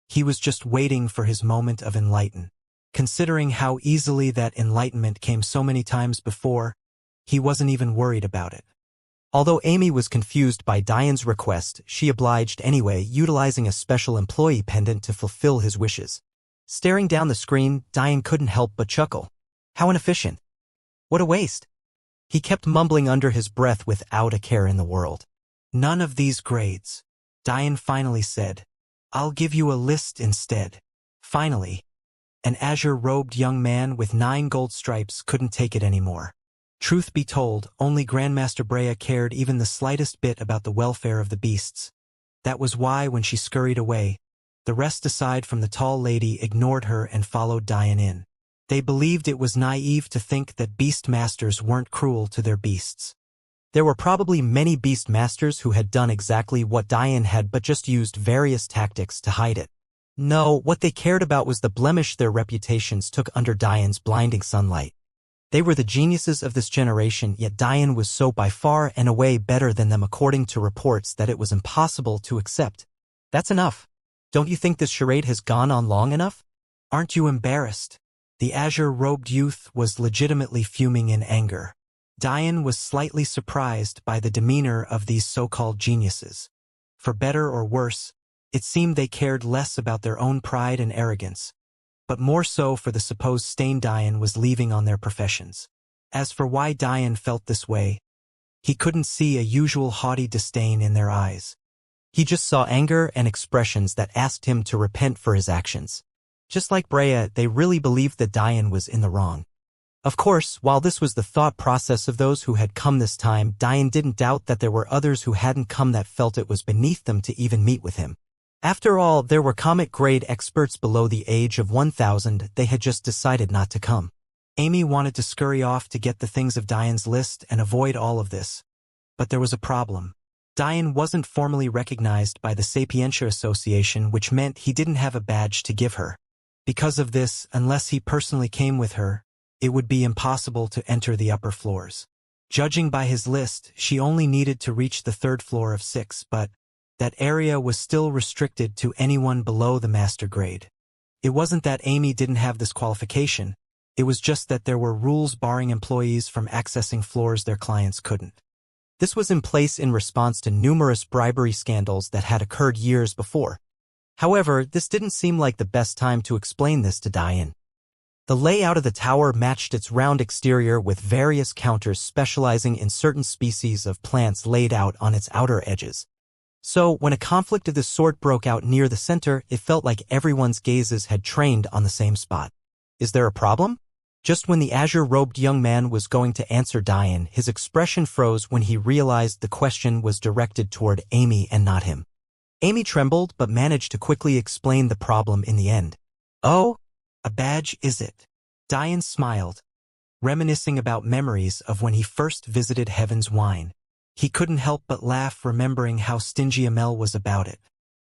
He was just waiting for his moment of enlightenment. Considering how easily that enlightenment came so many times before, he wasn't even worried about it. Although Amy was confused by Diane's request, she obliged anyway, utilizing a special employee pendant to fulfill his wishes. Staring down the screen, Diane couldn't help but chuckle. How inefficient. What a waste. He kept mumbling under his breath without a care in the world. None of these grades. Diane finally said, I'll give you a list instead. Finally. An azure-robed young man with 9 gold stripes couldn't take it anymore. Truth be told, only Grandmaster Brea cared even the slightest bit about the welfare of the beasts. That was why, when she scurried away, the rest aside from the tall lady ignored her and followed Diane in. They believed it was naive to think that beast masters weren't cruel to their beasts. There were probably many beast masters who had done exactly what Diane had but just used various tactics to hide it. No, what they cared about was the blemish their reputations took under Diane's blinding sunlight. They were the geniuses of this generation, yet Diane was so by far and away better than them according to reports that it was impossible to accept. That's enough. Don't you think this charade has gone on long enough? Aren't you embarrassed? The azure-robed youth was legitimately fuming in anger. Diane was slightly surprised by the demeanor of these so-called geniuses. For better or worse, it seemed they cared less about their own pride and arrogance, but more so for the supposed stain Diane was leaving on their professions. As for why Diane felt this way, he couldn't see a usual haughty disdain in their eyes. He just saw anger and expressions that asked him to repent for his actions. Just like Brea, they really believed that Diane was in the wrong. Of course, while this was the thought process of those who had come this time, Diane didn't doubt that there were others who hadn't come that felt it was beneath them to even meet with him. After all, there were comet-grade experts below the age of 1,000, they had just decided not to come. Amy wanted to scurry off to get the things of Diane's list and avoid all of this. But there was a problem. Diane wasn't formally recognized by the Sapientia Association, which meant he didn't have a badge to give her. Because of this, unless he personally came with her, it would be impossible to enter the upper floors. Judging by his list, she only needed to reach the 3rd floor of 6, but that area was still restricted to anyone below the master grade. It wasn't that Amy didn't have this qualification, it was just that there were rules barring employees from accessing floors their clients couldn't. This was in place in response to numerous bribery scandals that had occurred years before. However, this didn't seem like the best time to explain this to Diane. The layout of the tower matched its round exterior with various counters specializing in certain species of plants laid out on its outer edges. So, when a conflict of this sort broke out near the center, it felt like everyone's gazes had trained on the same spot. Is there a problem? Just when the azure-robed young man was going to answer Diane, his expression froze when he realized the question was directed toward Amy and not him. Amy trembled but managed to quickly explain the problem in the end. Oh, a badge, is it? Diane smiled, reminiscing about memories of when he first visited Heaven's Wine. He couldn't help but laugh, remembering how stingy Amel was about it.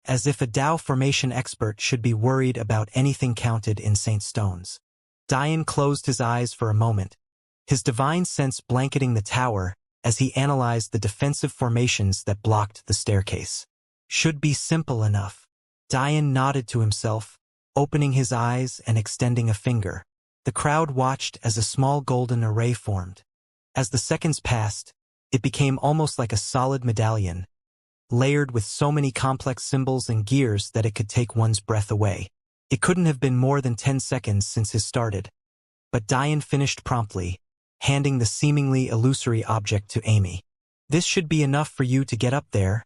As if a Tao formation expert should be worried about anything counted in Saint Stones. Diane closed his eyes for a moment, his divine sense blanketing the tower as he analyzed the defensive formations that blocked the staircase. Should be simple enough. Diane nodded to himself, opening his eyes and extending a finger. The crowd watched as a small golden array formed. As the seconds passed, it became almost like a solid medallion, layered with so many complex symbols and gears that it could take one's breath away. It couldn't have been more than 10 seconds since his started, but Diane finished promptly, handing the seemingly illusory object to Amy. This should be enough for you to get up there.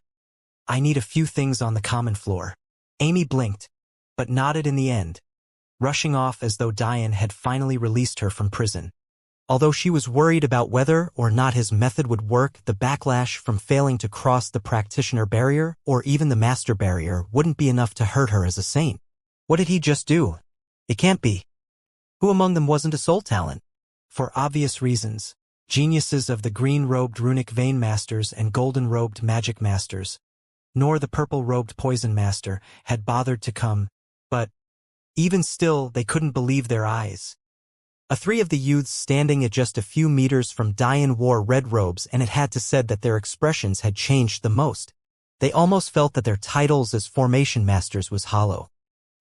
I need a few things on the common floor. Amy blinked, but nodded in the end, rushing off as though Diane had finally released her from prison. Although she was worried about whether or not his method would work, the backlash from failing to cross the practitioner barrier or even the master barrier wouldn't be enough to hurt her as a saint. What did he just do? It can't be. Who among them wasn't a soul talent? For obvious reasons, geniuses of the green-robed runic vein masters and golden-robed magic masters, nor the purple-robed poison master, had bothered to come, but even still they couldn't believe their eyes. Three of the youths standing at just a few meters from Diane wore red robes, and it had to said that their expressions had changed the most. They almost felt that their titles as formation masters was hollow.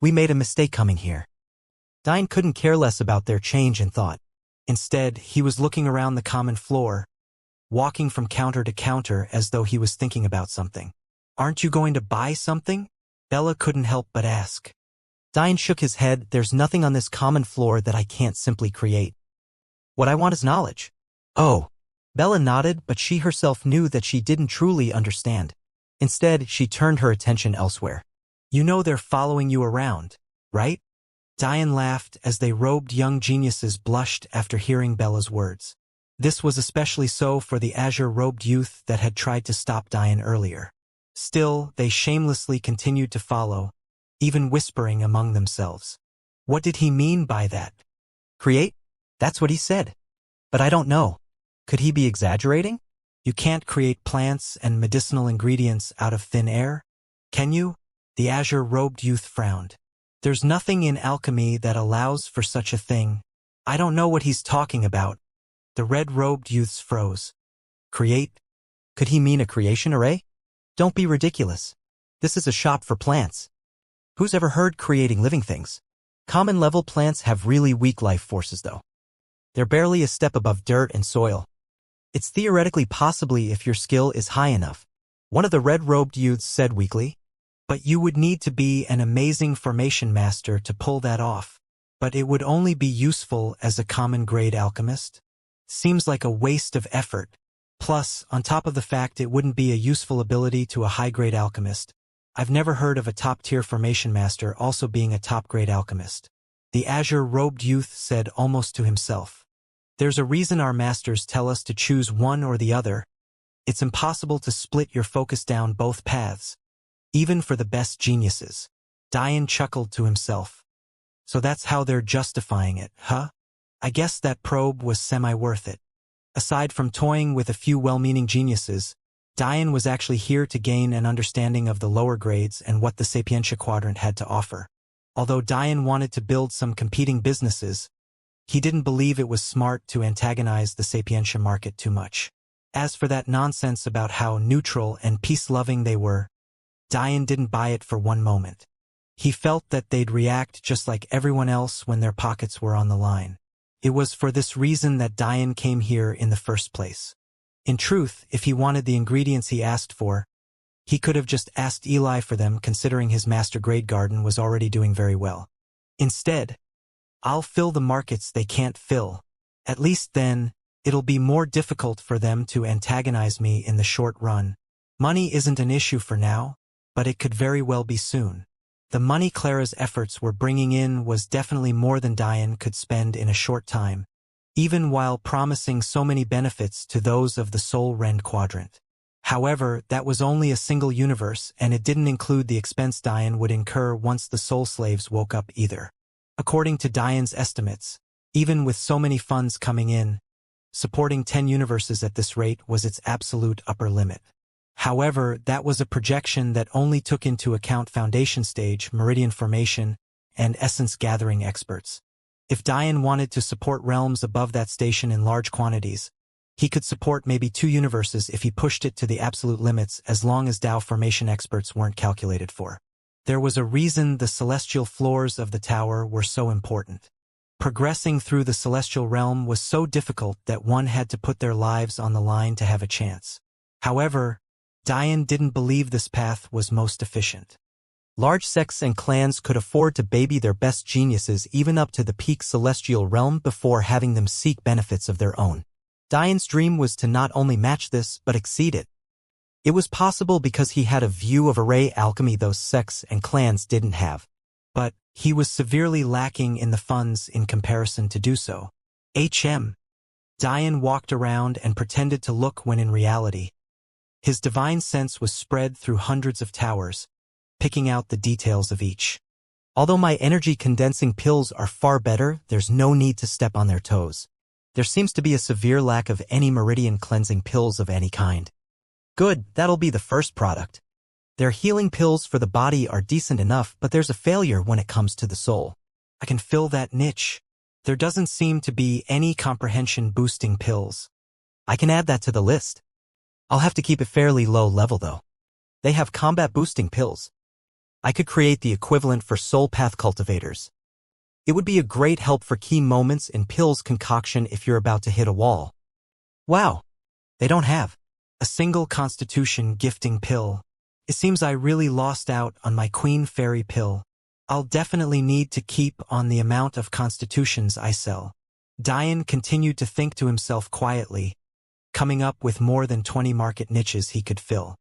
We made a mistake coming here. Diane couldn't care less about their change in thought. Instead, he was looking around the common floor, walking from counter to counter as though he was thinking about something. Aren't you going to buy something? Bella couldn't help but ask. Diane shook his head. There's nothing on this common floor that I can't simply create. What I want is knowledge. Oh. Bella nodded, but she herself knew that she didn't truly understand. Instead, she turned her attention elsewhere. You know they're following you around, right? Diane laughed as they robed young geniuses blushed after hearing Bella's words. This was especially so for the azure-robed youth that had tried to stop Diane earlier. Still, they shamelessly continued to follow, even whispering among themselves. What did he mean by that? Create? That's what he said. But I don't know. Could he be exaggerating? You can't create plants and medicinal ingredients out of thin air, can you? The azure-robed youth frowned. There's nothing in alchemy that allows for such a thing. I don't know what he's talking about. The red-robed youths froze. Create? Could he mean a creation array? Don't be ridiculous. This is a shop for plants. Who's ever heard creating living things? Common-level plants have really weak life forces, though. They're barely a step above dirt and soil. It's theoretically possibly if your skill is high enough. One of the red-robed youths said weakly. But you would need to be an amazing formation master to pull that off. But it would only be useful as a common-grade alchemist. Seems like a waste of effort. Plus, on top of the fact it wouldn't be a useful ability to a high-grade alchemist, I've never heard of a top-tier formation master also being a top-grade alchemist. The azure-robed youth said almost to himself. There's a reason our masters tell us to choose one or the other. It's impossible to split your focus down both paths, even for the best geniuses. Diane chuckled to himself. So that's how they're justifying it, huh? I guess that probe was semi-worth it. Aside from toying with a few well-meaning geniuses, Diane was actually here to gain an understanding of the lower grades and what the Sapientia quadrant had to offer. Although Diane wanted to build some competing businesses, he didn't believe it was smart to antagonize the Sapientia market too much. As for that nonsense about how neutral and peace-loving they were, Diane didn't buy it for one moment. He felt that they'd react just like everyone else when their pockets were on the line. It was for this reason that Diane came here in the first place. In truth, if he wanted the ingredients he asked for, he could have just asked Eli for them, considering his master-grade garden was already doing very well. Instead, I'll fill the markets they can't fill. At least then, it'll be more difficult for them to antagonize me in the short run. Money isn't an issue for now, but it could very well be soon. The money Clara's efforts were bringing in was definitely more than Diane could spend in a short time, even while promising so many benefits to those of the Soul Rend quadrant. However, that was only a single universe, and it didn't include the expense Diane would incur once the Soul Slaves woke up either. According to Diane's estimates, even with so many funds coming in, supporting 10 universes at this rate was its absolute upper limit. However, that was a projection that only took into account foundation stage, meridian formation, and essence gathering experts. If Diane wanted to support realms above that station in large quantities, he could support maybe 2 universes if he pushed it to the absolute limits, as long as Tao formation experts weren't calculated for. There was a reason the celestial floors of the tower were so important. Progressing through the celestial realm was so difficult that one had to put their lives on the line to have a chance. However, Diane didn't believe this path was most efficient. Large sects and clans could afford to baby their best geniuses even up to the peak celestial realm before having them seek benefits of their own. Dian's dream was to not only match this, but exceed it. It was possible because he had a view of array alchemy those sects and clans didn't have. But he was severely lacking in the funds in comparison to do so. Dian walked around and pretended to look when in reality, his divine sense was spread through hundreds of towers, picking out the details of each. Although my energy-condensing pills are far better, there's no need to step on their toes. There seems to be a severe lack of any meridian-cleansing pills of any kind. Good, that'll be the first product. Their healing pills for the body are decent enough, but there's a failure when it comes to the soul. I can fill that niche. There doesn't seem to be any comprehension-boosting pills. I can add that to the list. I'll have to keep it fairly low level though. They have combat-boosting pills. I could create the equivalent for soul path cultivators. It would be a great help for key moments in pills concoction if you're about to hit a wall. Wow, they don't have a single constitution gifting pill. It seems I really lost out on my Queen Fairy pill. I'll definitely need to keep on the amount of constitutions I sell. Dian continued to think to himself quietly, coming up with more than 20 market niches he could fill.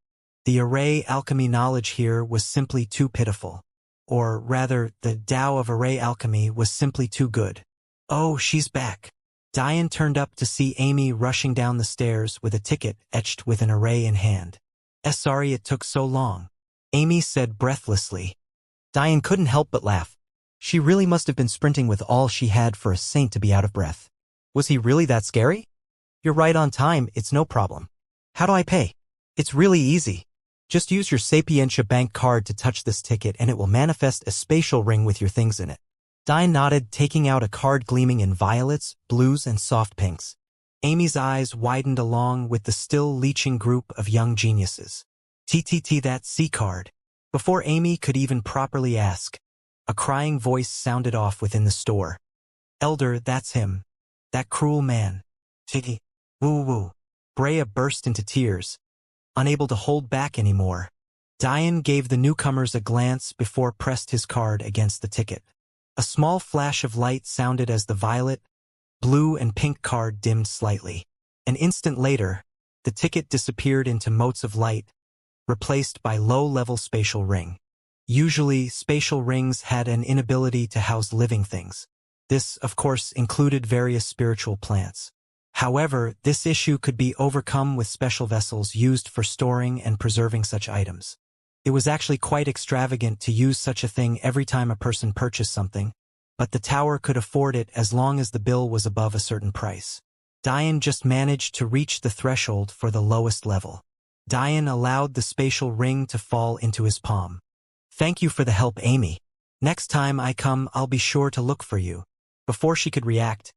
The array alchemy knowledge here was simply too pitiful. Or rather, the Tao of array alchemy was simply too good. Oh, she's back. Dian turned up to see Amy rushing down the stairs with a ticket etched with an array in hand. Sorry it took so long, Amy said breathlessly. Dian couldn't help but laugh. She really must have been sprinting with all she had for a saint to be out of breath. Was he really that scary? You're right on time, it's no problem. How do I pay? It's really easy. Just use your Sapientia bank card to touch this ticket and it will manifest a spatial ring with your things in it. Dian nodded, taking out a card gleaming in violets, blues, and soft pinks. Amy's eyes widened along with the still leeching group of young geniuses. That C card. Before Amy could even properly ask, a crying voice sounded off within the store. Elder, that's him. That cruel man. Titty. Woo-woo. Brea burst into tears, unable to hold back anymore. Dian gave the newcomers a glance before pressed his card against the ticket. A small flash of light sounded as the violet, blue, and pink card dimmed slightly. An instant later, the ticket disappeared into motes of light, replaced by low-level spatial ring. Usually, spatial rings had an inability to house living things. This, of course, included various spiritual plants. However, this issue could be overcome with special vessels used for storing and preserving such items. It was actually quite extravagant to use such a thing every time a person purchased something, but the tower could afford it as long as the bill was above a certain price. Dian just managed to reach the threshold for the lowest level. Dian allowed the spatial ring to fall into his palm. Thank you for the help, Amy. Next time I come, I'll be sure to look for you. Before she could react,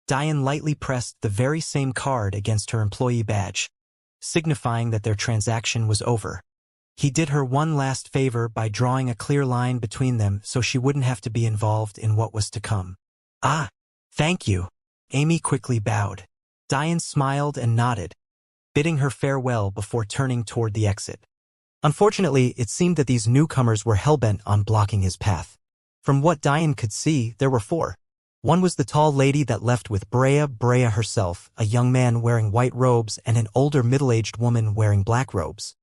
Dian lightly pressed the very same card against her employee badge, signifying that their transaction was over. He did her one last favor by drawing a clear line between them so she wouldn't have to be involved in what was to come. Ah, thank you. Amy quickly bowed. Dian smiled and nodded, bidding her farewell before turning toward the exit. Unfortunately, it seemed that these newcomers were hellbent on blocking his path. From what Dian could see, there were four. One was the tall lady that left with Brea herself, a young man wearing white robes and an older middle-aged woman wearing black robes.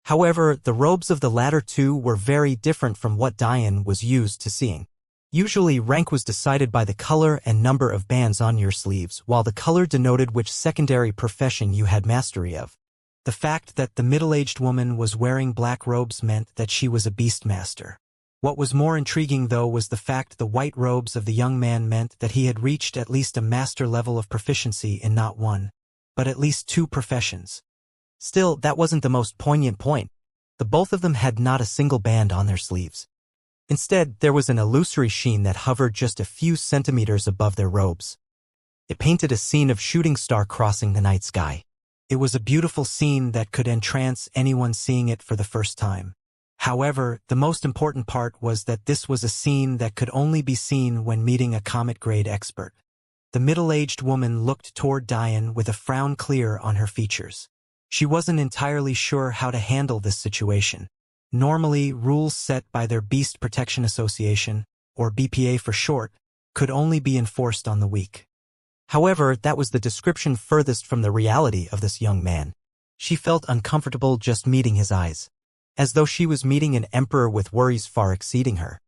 However, the robes of the latter two were very different from what Dian was used to seeing. Usually, rank was decided by the color and number of bands on your sleeves, while the color denoted which secondary profession you had mastery of. The fact that the middle-aged woman was wearing black robes meant that she was a beastmaster. What was more intriguing, though, was the fact the white robes of the young man meant that he had reached at least a master level of proficiency in not one, but at least two professions. Still, that wasn't the most poignant point. The both of them had not a single band on their sleeves. Instead, there was an illusory sheen that hovered just a few centimeters above their robes. It painted a scene of shooting star crossing the night sky. It was a beautiful scene that could entrance anyone seeing it for the first time. However, the most important part was that this was a scene that could only be seen when meeting a comet-grade expert. The middle-aged woman looked toward Dian with a frown clear on her features. She wasn't entirely sure how to handle this situation. Normally, rules set by their Beast Protection Association, or BPA for short, could only be enforced on the weak. However, that was the description furthest from the reality of this young man. She felt uncomfortable just meeting his eyes, as though she was meeting an emperor with worries far exceeding her.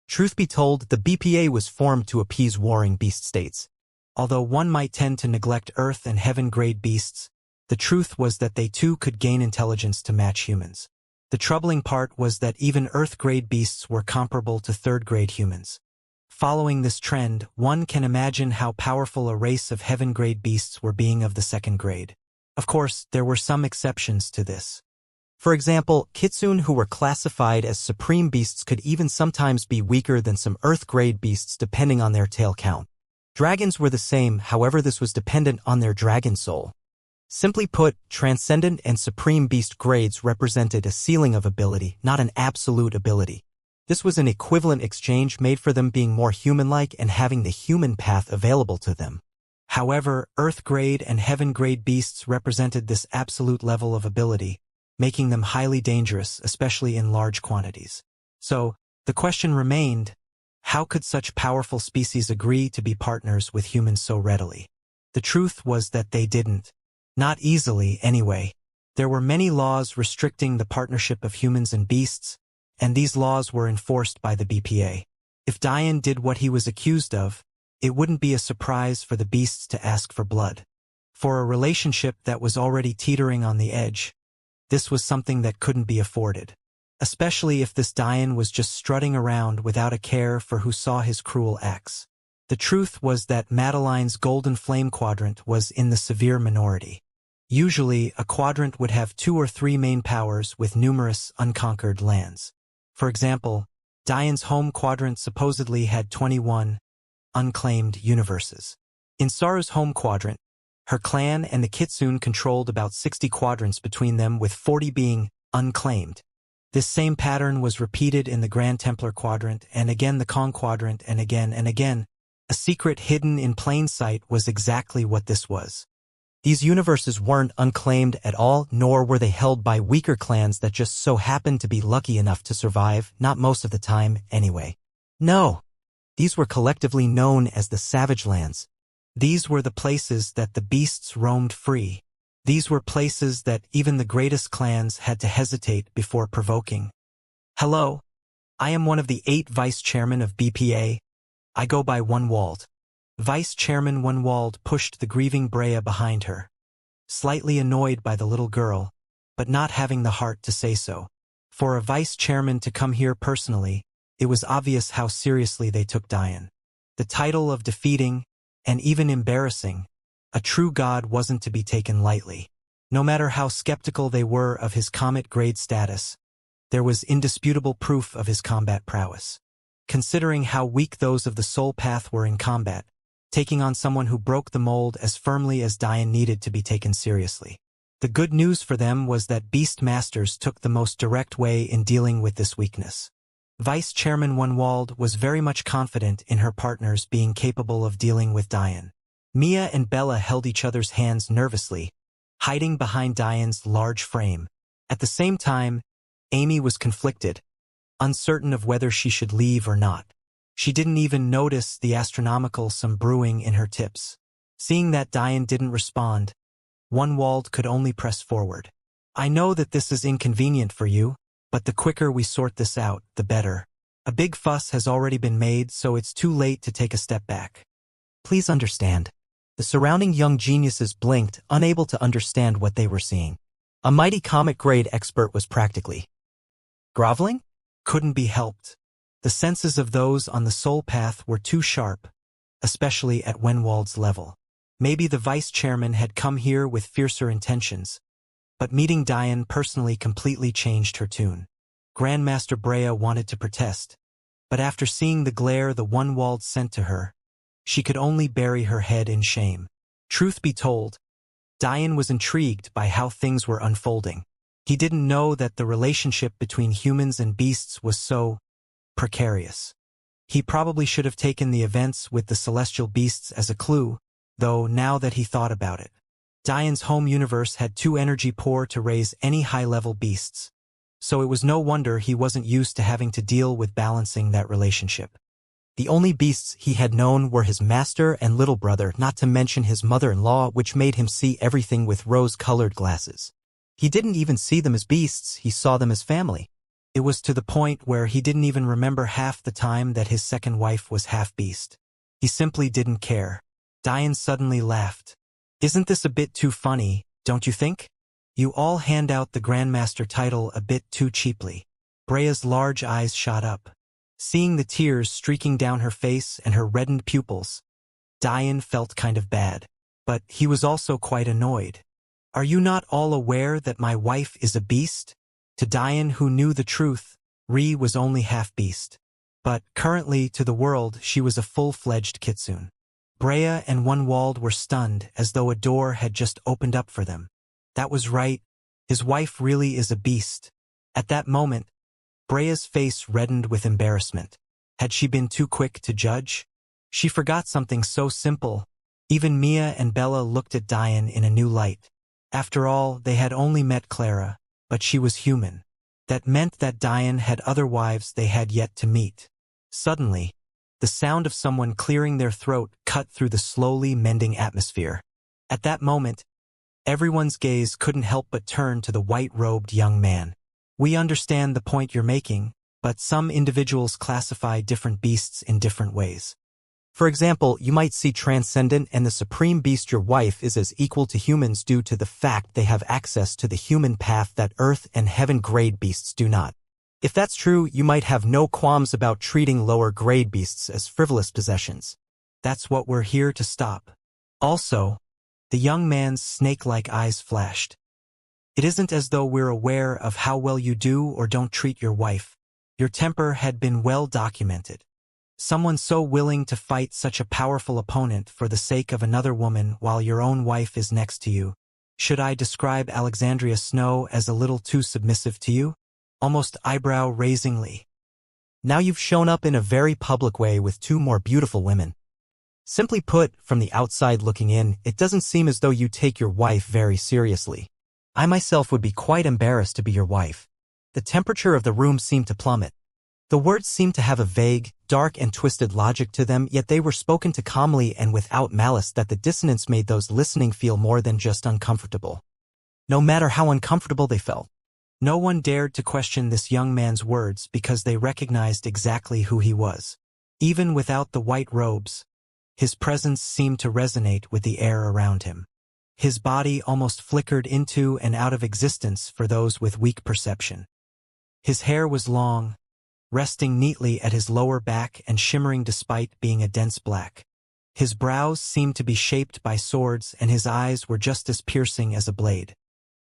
Truth be told, the BPA was formed to appease warring beast states. Although one might tend to neglect Earth and Heaven-grade beasts, the truth was that they too could gain intelligence to match humans. The troubling part was that even Earth-grade beasts were comparable to third-grade humans. Following this trend, one can imagine how powerful a race of Heaven-grade beasts were being of the second grade. Of course, there were some exceptions to this. For example, kitsune who were classified as supreme beasts could even sometimes be weaker than some Earth-grade beasts depending on their tail count. Dragons were the same, however this was dependent on their dragon soul. Simply put, transcendent and supreme beast grades represented a ceiling of ability, not an absolute ability. This was an equivalent exchange made for them being more human-like and having the human path available to them. However, Earth-grade and Heaven-grade beasts represented this absolute level of ability, making them highly dangerous, especially in large quantities. So, the question remained, how could such powerful species agree to be partners with humans so readily? The truth was that they didn't. Not easily, anyway. There were many laws restricting the partnership of humans and beasts, and these laws were enforced by the BPA. If Dian did what he was accused of, it wouldn't be a surprise for the beasts to ask for blood. For a relationship that was already teetering on the edge, this was something that couldn't be afforded. Especially if this Dian was just strutting around without a care for who saw his cruel acts. The truth was that Madeline's golden flame quadrant was in the severe minority. Usually, a quadrant would have 2 or 3 main powers with numerous unconquered lands. For example, Dian's home quadrant supposedly had 21 unclaimed universes. In Saru's home quadrant, her clan and the Kitsune controlled about 60 quadrants between them, with 40 being unclaimed. This same pattern was repeated in the Grand Templar quadrant, and again the Kong quadrant, and again and again. A secret hidden in plain sight was exactly what this was. These universes weren't unclaimed at all, nor were they held by weaker clans that just so happened to be lucky enough to survive, not most of the time, anyway. No. These were collectively known as the Savage Lands. These were the places that the beasts roamed free. These were places that even the greatest clans had to hesitate before provoking. Hello. I am one of the 8 vice-chairmen of BPA. I go by One-Walled. Vice-Chairman One-Walled pushed the grieving Brea behind her, slightly annoyed by the little girl, but not having the heart to say so. For a vice-chairman to come here personally, it was obvious how seriously they took Dian. The title of defeating, and even embarrassing, a true god wasn't to be taken lightly. No matter how skeptical they were of his comet-grade status, there was indisputable proof of his combat prowess. Considering how weak those of the Soul Path were in combat, taking on someone who broke the mold as firmly as Dian needed to be taken seriously. The good news for them was that Beast Masters took the most direct way in dealing with this weakness. Vice Chairman One-Walled was very much confident in her partners being capable of dealing with Dian. Mia and Bella held each other's hands nervously, hiding behind Dian's large frame. At the same time, Amy was conflicted, uncertain of whether she should leave or not. She didn't even notice the astronomical sum brewing in her tips. Seeing that Dian didn't respond, One-Walled could only press forward. I know that this is inconvenient for you, but the quicker we sort this out, the better. A big fuss has already been made, so it's too late to take a step back. Please understand. The surrounding young geniuses blinked, unable to understand what they were seeing. A mighty comet-grade expert was practically groveling? Couldn't be helped. The senses of those on the soul path were too sharp, especially at One-Walled's level. Maybe the vice-chairman had come here with fiercer intentions, but meeting Dian personally completely changed her tune. Grandmaster Brea wanted to protest, but after seeing the glare the One-Walled sent to her, she could only bury her head in shame. Truth be told, Dian was intrigued by how things were unfolding. He didn't know that the relationship between humans and beasts was so precarious. He probably should have taken the events with the celestial beasts as a clue, though now that he thought about it. Dian's home universe had too energy poor to raise any high-level beasts. so it was no wonder he wasn't used to having to deal with balancing that relationship. The only beasts he had known were his master and little brother, not to mention his mother-in-law, which made him see everything with rose-colored glasses. He didn't even see them as beasts, he saw them as family. It was to the point where he didn't even remember half the time that his second wife was half-beast. He simply didn't care. Diane suddenly laughed. Isn't this a bit too funny, don't you think? You all hand out the Grandmaster title a bit too cheaply. Brea's large eyes shot up. Seeing the tears streaking down her face and her reddened pupils, Diane felt kind of bad. But he was also quite annoyed. Are you not all aware that my wife is a beast? To Diane, who knew the truth, Ri was only half-beast. But, currently, to the world, she was a full-fledged kitsune. Brea and Wunwald were stunned, as though a door had just opened up for them. That was right. His wife really is a beast. At that moment, Brea's face reddened with embarrassment. Had she been too quick to judge? She forgot something so simple. Even Mia and Bella looked at Diane in a new light. After all, they had only met Clara, but she was human. That meant that Diane had other wives they had yet to meet. Suddenly, the sound of someone clearing their throat cut through the slowly mending atmosphere. At that moment, everyone's gaze couldn't help but turn to the white-robed young man. We understand the point you're making, but some individuals classify different beasts in different ways. For example, you might see Transcendent and the Supreme Beast your wife is as equal to humans due to the fact they have access to the human path that Earth and Heaven-grade beasts do not. If that's true, you might have no qualms about treating lower-grade beasts as frivolous possessions. That's what we're here to stop. Also, the young man's snake-like eyes flashed. It isn't as though we're aware of how well you do or don't treat your wife. Your temper had been well documented. Someone so willing to fight such a powerful opponent for the sake of another woman while your own wife is next to you. Should I describe Alexandria Snow as a little too submissive to you? Almost eyebrow-raisingly. Now you've shown up in a very public way with two more beautiful women. Simply put, from the outside looking in, it doesn't seem as though you take your wife very seriously. I myself would be quite embarrassed to be your wife. The temperature of the room seemed to plummet. The words seemed to have a vague, dark and twisted logic to them, yet they were spoken to calmly and without malice that the dissonance made those listening feel more than just uncomfortable. No matter how uncomfortable they felt. No one dared to question this young man's words because they recognized exactly who he was. Even without the white robes, his presence seemed to resonate with the air around him. His body almost flickered into and out of existence for those with weak perception. His hair was long, resting neatly at his lower back and shimmering despite being a dense black. His brows seemed to be shaped by swords and his eyes were just as piercing as a blade.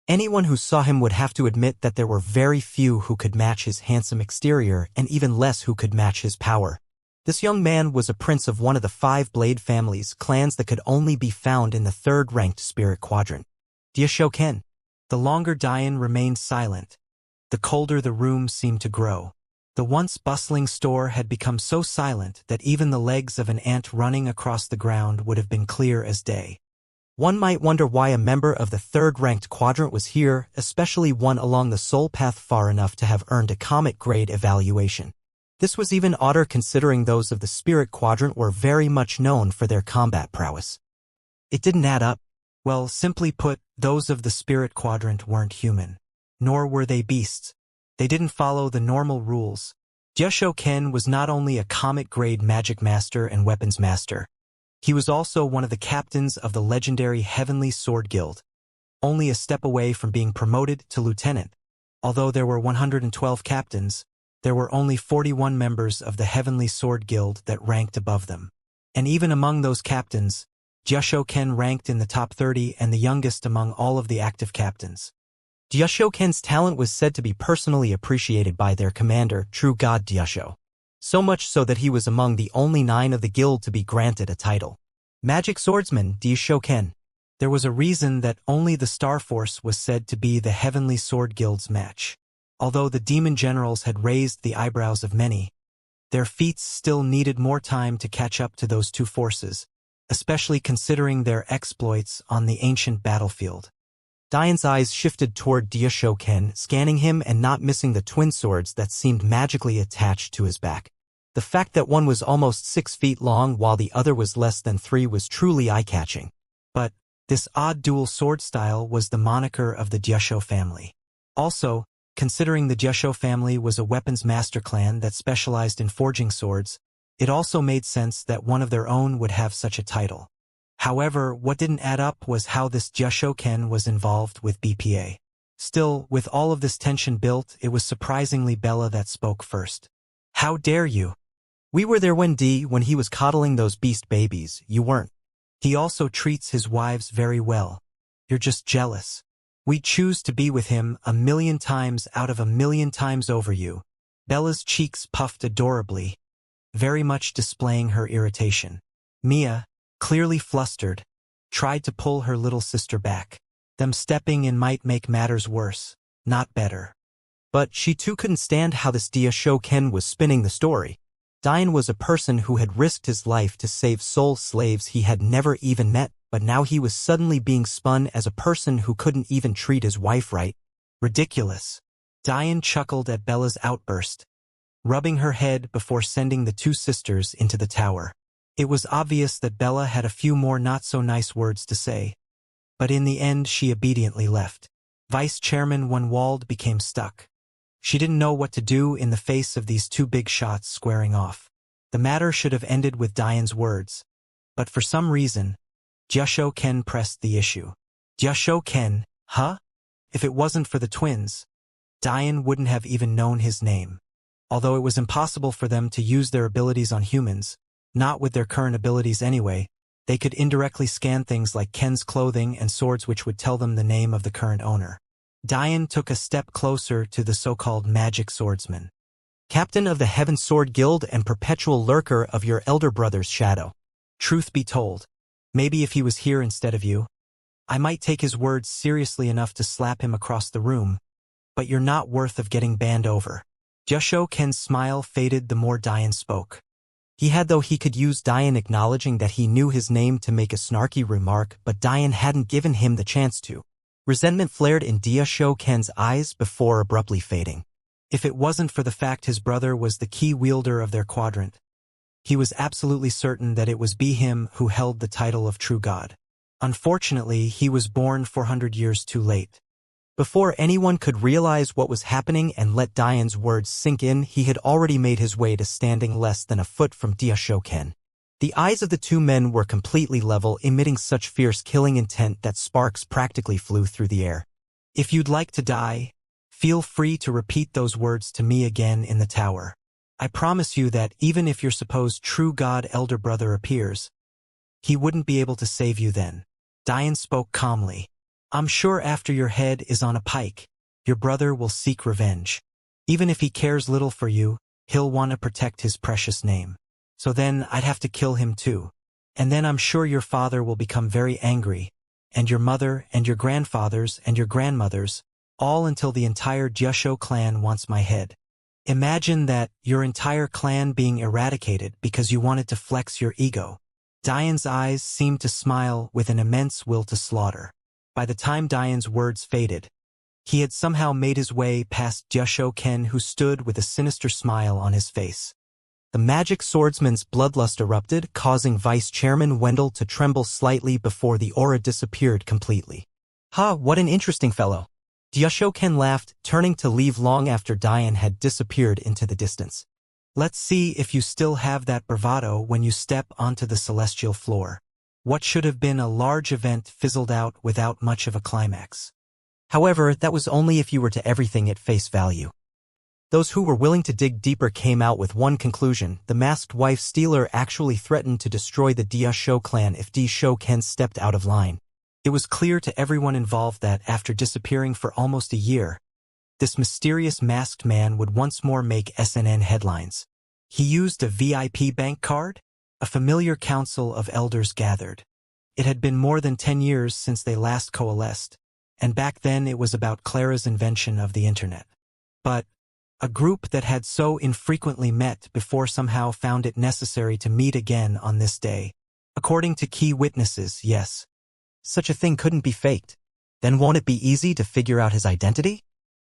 Anyone who saw him would have to admit that there were very few who could match his handsome exterior and even less who could match his power. This young man was a prince of one of the 5 blade families, clans that could only be found in the 3rd-ranked spirit quadrant. Diashoken. The longer Diane remained silent, the colder the room seemed to grow. The once bustling store had become so silent that even the legs of an ant running across the ground would have been clear as day. One might wonder why a member of the 3rd-ranked quadrant was here, especially one along the soul path far enough to have earned a comet-grade evaluation. This was even odder considering those of the spirit quadrant were very much known for their combat prowess. It didn't add up. Well, simply put, those of the spirit quadrant weren't human. Nor were they beasts. They didn't follow the normal rules. Diashoken was not only a comet-grade magic master and weapons master. He was also one of the captains of the legendary Heavenly Sword Guild, only a step away from being promoted to lieutenant. Although there were 112 captains, there were only 41 members of the Heavenly Sword Guild that ranked above them. And even among those captains, Diashoken ranked in the top 30 and the youngest among all of the active captains. Diashoken's talent was said to be personally appreciated by their commander, True God Diasho. So much so that he was among the only 9 of the guild to be granted a title. Magic Swordsman Diashoken. There was a reason that only the Star Force was said to be the Heavenly Sword Guild's match. Although the demon generals had raised the eyebrows of many, their feats still needed more time to catch up to those two forces, especially considering their exploits on the ancient battlefield. Diane's eyes shifted toward Diashoken, scanning him and not missing the twin swords that seemed magically attached to his back. The fact that one was almost 6 feet long while the other was less than 3 was truly eye-catching. But this odd dual sword style was the moniker of the Diasho family. Also, considering the Diasho family was a weapons master clan that specialized in forging swords, it also made sense that one of their own would have such a title. However, what didn't add up was how this Diashoken was involved with BPA. Still, with all of this tension built, it was surprisingly Bella that spoke first. "How dare you? We were there when he was coddling those beast babies, you weren't. He also treats his wives very well. You're just jealous. We choose to be with him 1,000,000 times out of 1,000,000 times over you." Bella's cheeks puffed adorably, very much displaying her irritation. Mia, clearly flustered, tried to pull her little sister back. Them stepping in might make matters worse, not better. But she too couldn't stand how this Diashoken was spinning the story. Diane was a person who had risked his life to save soul slaves he had never even met, but now he was suddenly being spun as a person who couldn't even treat his wife right. Ridiculous. Diane chuckled at Bella's outburst, rubbing her head before sending the two sisters into the tower. It was obvious that Bella had a few more not-so-nice words to say, but in the end she obediently left. Vice Chairman Wunwald became stuck. She didn't know what to do in the face of these two big shots squaring off. The matter should have ended with Diane's words, but for some reason, Diashoken pressed the issue. Diashoken, huh? If it wasn't for the twins, Diane wouldn't have even known his name. Although it was impossible for them to use their abilities on humans, not with their current abilities anyway, they could indirectly scan things like Ken's clothing and swords which would tell them the name of the current owner. Diane took a step closer to the so-called magic swordsman. "Captain of the Heaven Sword Guild and perpetual lurker of your elder brother's shadow. Truth be told, maybe if he was here instead of you, I might take his words seriously enough to slap him across the room, but you're not worth of getting banned over." Diashoken's smile faded the more Diane spoke. He could use Diane acknowledging that he knew his name to make a snarky remark, but Diane hadn't given him the chance to. Resentment flared in Diashoken's eyes before abruptly fading. If it wasn't for the fact his brother was the key wielder of their quadrant, he was absolutely certain that it was him who held the title of true god. Unfortunately, he was born 400 years too late. Before anyone could realize what was happening and let Diane's words sink in, he had already made his way to standing less than a foot from Diashoken. The eyes of the two men were completely level, emitting such fierce killing intent that sparks practically flew through the air. "If you'd like to die, feel free to repeat those words to me again in the tower. I promise you that even if your supposed true god elder brother appears, he wouldn't be able to save you then." Diane spoke calmly. "I'm sure after your head is on a pike, your brother will seek revenge. Even if he cares little for you, he'll want to protect his precious name. So then I'd have to kill him too. And then I'm sure your father will become very angry, and your mother and your grandfathers and your grandmothers, all until the entire Diasho clan wants my head. Imagine that, your entire clan being eradicated because you wanted to flex your ego." Diane's eyes seemed to smile with an immense will to slaughter. By the time Diane's words faded, he had somehow made his way past Diashoken, who stood with a sinister smile on his face. The magic swordsman's bloodlust erupted, causing Vice Chairman Wendell to tremble slightly before the aura disappeared completely. "Ha, what an interesting fellow." Diashoken laughed, turning to leave long after Diane had disappeared into the distance. "Let's see if you still have that bravado when you step onto the celestial floor." What should have been a large event fizzled out without much of a climax. However, that was only if you were to everything at face value. Those who were willing to dig deeper came out with one conclusion: the masked wife stealer actually threatened to destroy the Diasho clan if Diashoken stepped out of line. It was clear to everyone involved that, after disappearing for almost a year, this mysterious masked man would once more make SNN headlines. He used a VIP bank card? A familiar council of elders gathered. It had been more than 10 years since they last coalesced, and back then it was about Clara's invention of the internet. But a group that had so infrequently met before somehow found it necessary to meet again on this day. According to key witnesses, yes, such a thing couldn't be faked. then won't it be easy to figure out his identity?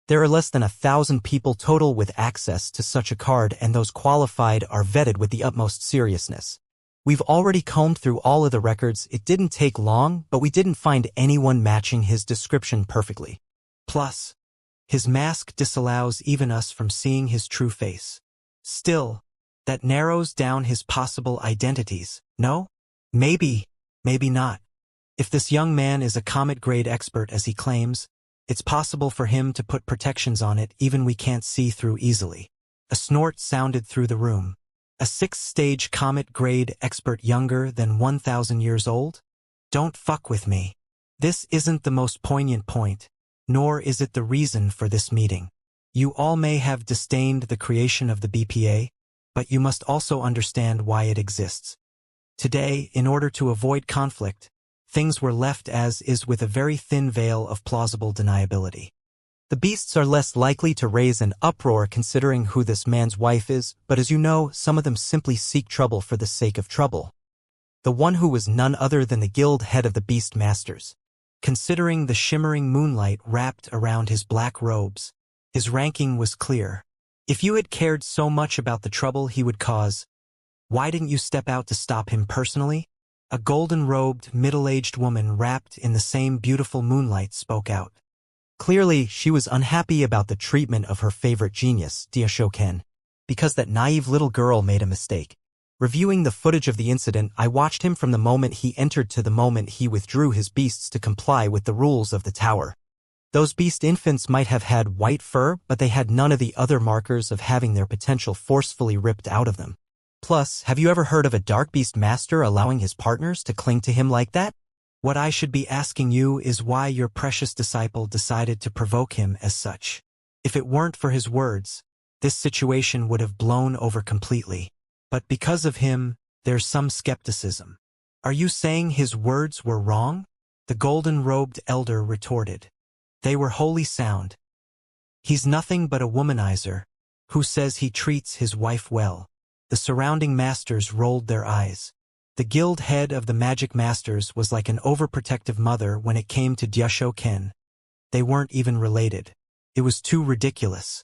There are less than 1,000 people total with access to such a card, and those qualified are vetted with the utmost seriousness. We've already combed through all of the records. It didn't take long, but we didn't find anyone matching his description perfectly. Plus, his mask disallows even us from seeing his true face. Still, that narrows down his possible identities, no? Maybe, maybe not. If this young man is a comet-grade expert as he claims, it's possible for him to put protections on it even we can't see through easily. A snort sounded through the room. A 6th-stage comet-grade expert younger than 1,000 years old? Don't fuck with me. This isn't the most poignant point, nor is it the reason for this meeting. You all may have disdained the creation of the BPA, but you must also understand why it exists. Today, in order to avoid conflict, things were left as is with a very thin veil of plausible deniability. The beasts are less likely to raise an uproar considering who this man's wife is, but as you know, some of them simply seek trouble for the sake of trouble. The one who was none other than the guild head of the Beast Masters. Considering the shimmering moonlight wrapped around his black robes, his ranking was clear. If you had cared so much about the trouble he would cause, why didn't you step out to stop him personally? A golden-robed, middle-aged woman wrapped in the same beautiful moonlight spoke out. Clearly, she was unhappy about the treatment of her favorite genius, Diashoken, because that naive little girl made a mistake. Reviewing the footage of the incident, I watched him from the moment he entered to the moment he withdrew his beasts to comply with the rules of the tower. Those beast infants might have had white fur, but they had none of the other markers of having their potential forcefully ripped out of them. Plus, have you ever heard of a dark beast master allowing his partners to cling to him like that? What I should be asking you is why your precious disciple decided to provoke him as such. If it weren't for his words, this situation would have blown over completely. But because of him, there's some skepticism. Are you saying his words were wrong? The golden-robed elder retorted. They were wholly sound. He's nothing but a womanizer who says he treats his wife well. The surrounding masters rolled their eyes. The guild head of the magic masters was like an overprotective mother when it came to Diashoken. They weren't even related. It was too ridiculous.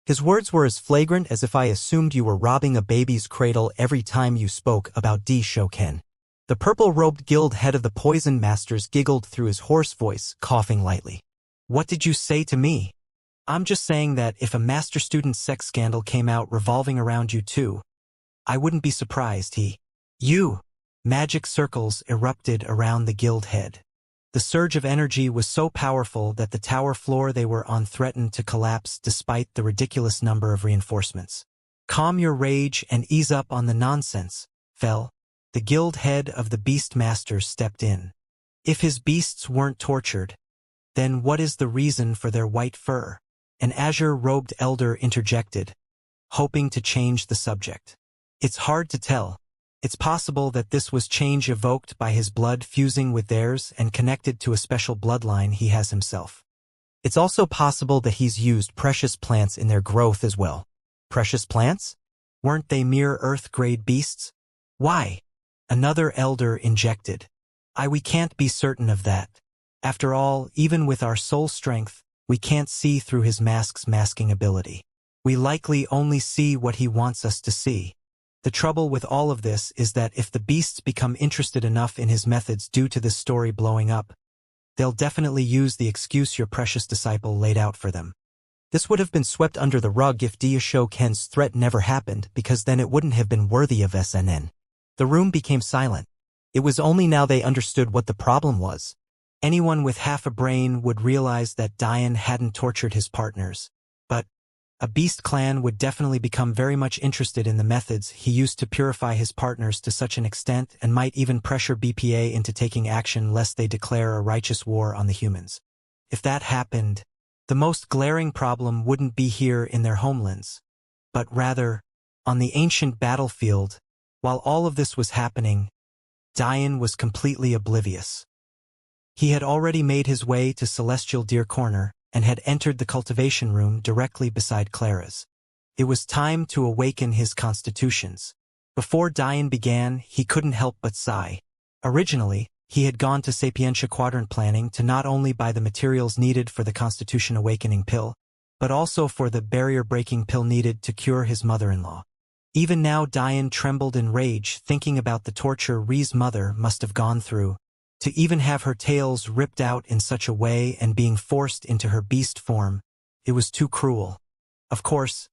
His words were as flagrant as if I assumed you were robbing a baby's cradle every time you spoke about Diashoken. The purple-robed guild head of the poison masters giggled through his hoarse voice, coughing lightly. What did you say to me? I'm just saying that if a master-student sex scandal came out revolving around you too, I wouldn't be surprised. Magic circles erupted around the guild head. The surge of energy was so powerful that the tower floor they were on threatened to collapse despite the ridiculous number of reinforcements. Calm your rage and ease up on the nonsense, Fel. The guild head of the beast masters stepped in. If his beasts weren't tortured, then what is the reason for their white fur? An azure-robed elder interjected, hoping to change the subject. It's hard to tell. It's possible that this was change evoked by his blood fusing with theirs and connected to a special bloodline he has himself. It's also possible that he's used precious plants in their growth as well. Precious plants? Weren't they mere earth-grade beasts? Why? Another elder injected. We can't be certain of that. After all, even with our soul strength, we can't see through his mask's masking ability. We likely only see what he wants us to see. The trouble with all of this is that if the beasts become interested enough in his methods due to this story blowing up, they'll definitely use the excuse your precious disciple laid out for them. This would have been swept under the rug if Diashoken's threat never happened, because then it wouldn't have been worthy of SNN. The room became silent. It was only now they understood what the problem was. Anyone with half a brain would realize that Dian hadn't tortured his partners, but a beast clan would definitely become very much interested in the methods he used to purify his partners to such an extent and might even pressure BPA into taking action lest they declare a righteous war on the humans. If that happened, the most glaring problem wouldn't be here in their homelands, but rather on the ancient battlefield. While all of this was happening, Dian was completely oblivious. He had already made his way to Celestial Deer Corner and had entered the cultivation room directly beside Clara's. It was time to awaken his constitutions. Before Dian began, he couldn't help but sigh. Originally, he had gone to Sapientia Quadrant Planning to not only buy the materials needed for the Constitution Awakening pill, but also for the barrier-breaking pill needed to cure his mother-in-law. Even now Diane trembled in rage thinking about the torture Ree's mother must have gone through, to even have her tails ripped out in such a way and being forced into her beast form. It was too cruel. Of course,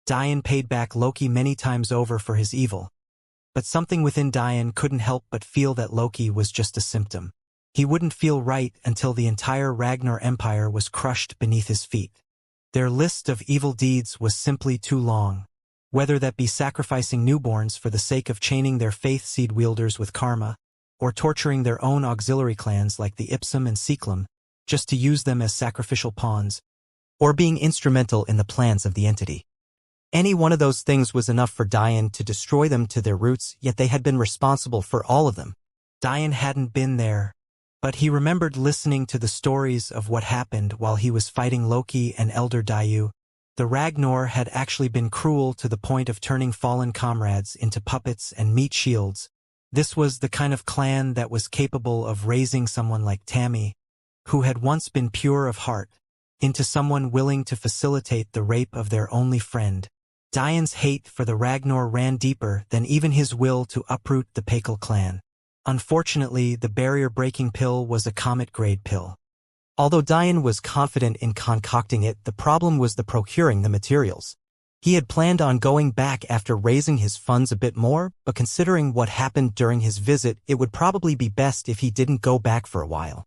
Diane paid back Loki many times over for his evil. But something within Diane couldn't help but feel that Loki was just a symptom. He wouldn't feel right until the entire Ragnar Empire was crushed beneath his feet. Their list of evil deeds was simply too long. Whether that be sacrificing newborns for the sake of chaining their faith seed wielders with karma, or torturing their own auxiliary clans like the Ipsum and Seeklum, just to use them as sacrificial pawns, or being instrumental in the plans of the entity. Any one of those things was enough for Diane to destroy them to their roots, yet they had been responsible for all of them. Diane hadn't been there, but he remembered listening to the stories of what happened while he was fighting Loki and Elder Daiyu. The Ragnar had actually been cruel to the point of turning fallen comrades into puppets and meat shields. This was the kind of clan that was capable of raising someone like Tammy, who had once been pure of heart, into someone willing to facilitate the rape of their only friend. Diane's hate for the Ragnar ran deeper than even his will to uproot the Pakal clan. Unfortunately, the barrier-breaking pill was a comet-grade pill. Although Diane was confident in concocting it, the problem was the procuring the materials. He had planned on going back after raising his funds a bit more, but considering what happened during his visit, it would probably be best if he didn't go back for a while.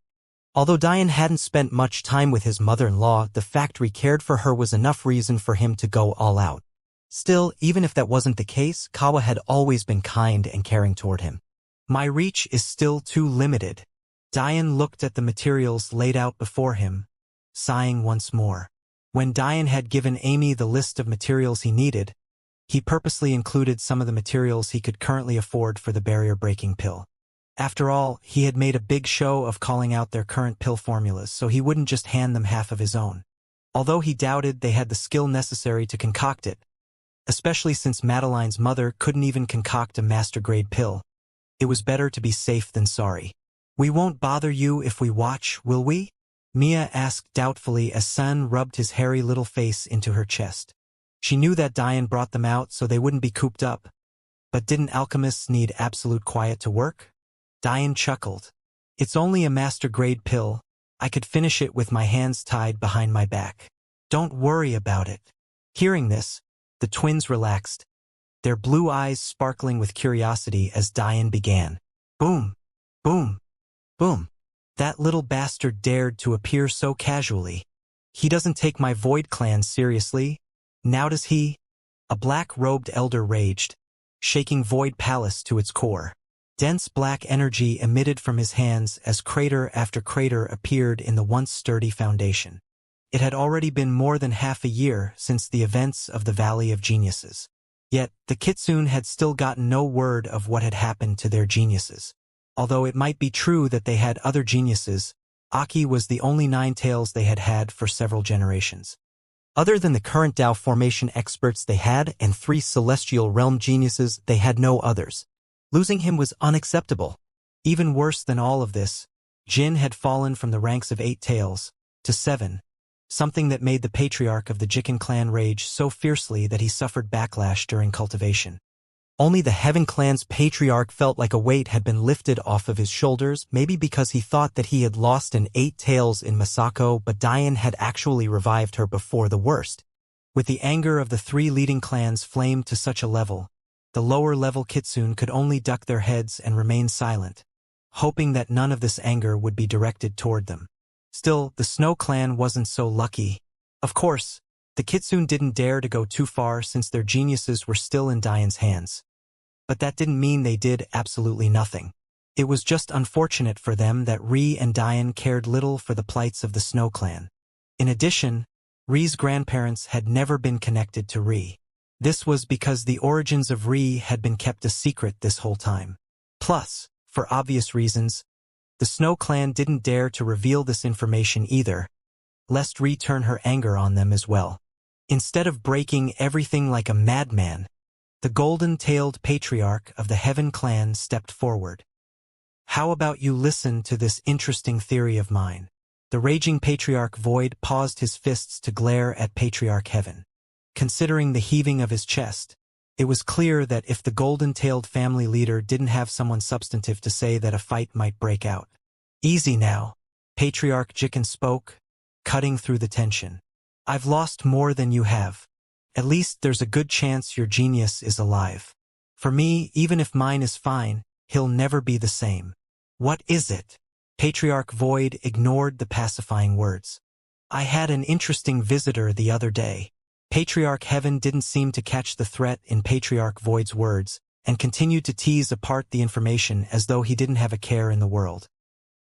Although Diane hadn't spent much time with his mother-in-law, the factory cared for her was enough reason for him to go all out. Still, even if that wasn't the case, Kawa had always been kind and caring toward him. My reach is still too limited. Diane looked at the materials laid out before him, sighing once more. When Diane had given Amy the list of materials he needed, he purposely included some of the materials he could currently afford for the barrier-breaking pill. After all, he had made a big show of calling out their current pill formulas, so he wouldn't just hand them half of his own. Although he doubted they had the skill necessary to concoct it, especially since Madeline's mother couldn't even concoct a master-grade pill, it was better to be safe than sorry. We won't bother you if we watch, will we? Mia asked doubtfully as Sun rubbed his hairy little face into her chest. She knew that Diane brought them out so they wouldn't be cooped up. But didn't alchemists need absolute quiet to work? Diane chuckled. It's only a master-grade pill. I could finish it with my hands tied behind my back. Don't worry about it. Hearing this, the twins relaxed, their blue eyes sparkling with curiosity as Diane began. Boom, boom, boom. That little bastard dared to appear so casually. He doesn't take my Void clan seriously. Now does he? A black-robed elder raged, shaking Void Palace to its core. Dense black energy emitted from his hands as crater after crater appeared in the once sturdy foundation. It had already been more than half a year since the events of the Valley of Geniuses. Yet, the Kitsune had still gotten no word of what had happened to their geniuses. Although it might be true that they had other geniuses, Aki was the only Nine-Tails they had had for several generations. Other than the current Tao formation experts they had and 3 celestial realm geniuses, they had no others. Losing him was unacceptable. Even worse than all of this, Jin had fallen from the ranks of 8 tails to 7, something that made the patriarch of the Jikin clan rage so fiercely that he suffered backlash during cultivation. Only the Heaven clan's patriarch felt like a weight had been lifted off of his shoulders, maybe because he thought that he had lost an 8 tails in Masako, but Diane had actually revived her before the worst. With the anger of the 3 leading clans flamed to such a level, the lower-level Kitsune could only duck their heads and remain silent, hoping that none of this anger would be directed toward them. Still, the Snow clan wasn't so lucky. Of course, the Kitsune didn't dare to go too far since their geniuses were still in Diane's hands. But that didn't mean they did absolutely nothing. It was just unfortunate for them that Ree and Diane cared little for the plights of the Snow clan. In addition, Ree's grandparents had never been connected to Ree. This was because the origins of Ree had been kept a secret this whole time. Plus, for obvious reasons, the Snow clan didn't dare to reveal this information either, lest Ree turn her anger on them as well. Instead of breaking everything like a madman, the golden-tailed patriarch of the Heaven clan stepped forward. How about you listen to this interesting theory of mine? The raging Patriarch Void paused his fists to glare at Patriarch Heaven. Considering the heaving of his chest, it was clear that if the golden-tailed family leader didn't have someone substantive to say that a fight might break out. Easy now, Patriarch Jikin spoke, cutting through the tension. I've lost more than you have. At least there's a good chance your genius is alive. For me, even if mine is fine, he'll never be the same. What is it? Patriarch Void ignored the pacifying words. I had an interesting visitor the other day. Patriarch Heaven didn't seem to catch the threat in Patriarch Void's words, and continued to tease apart the information as though he didn't have a care in the world.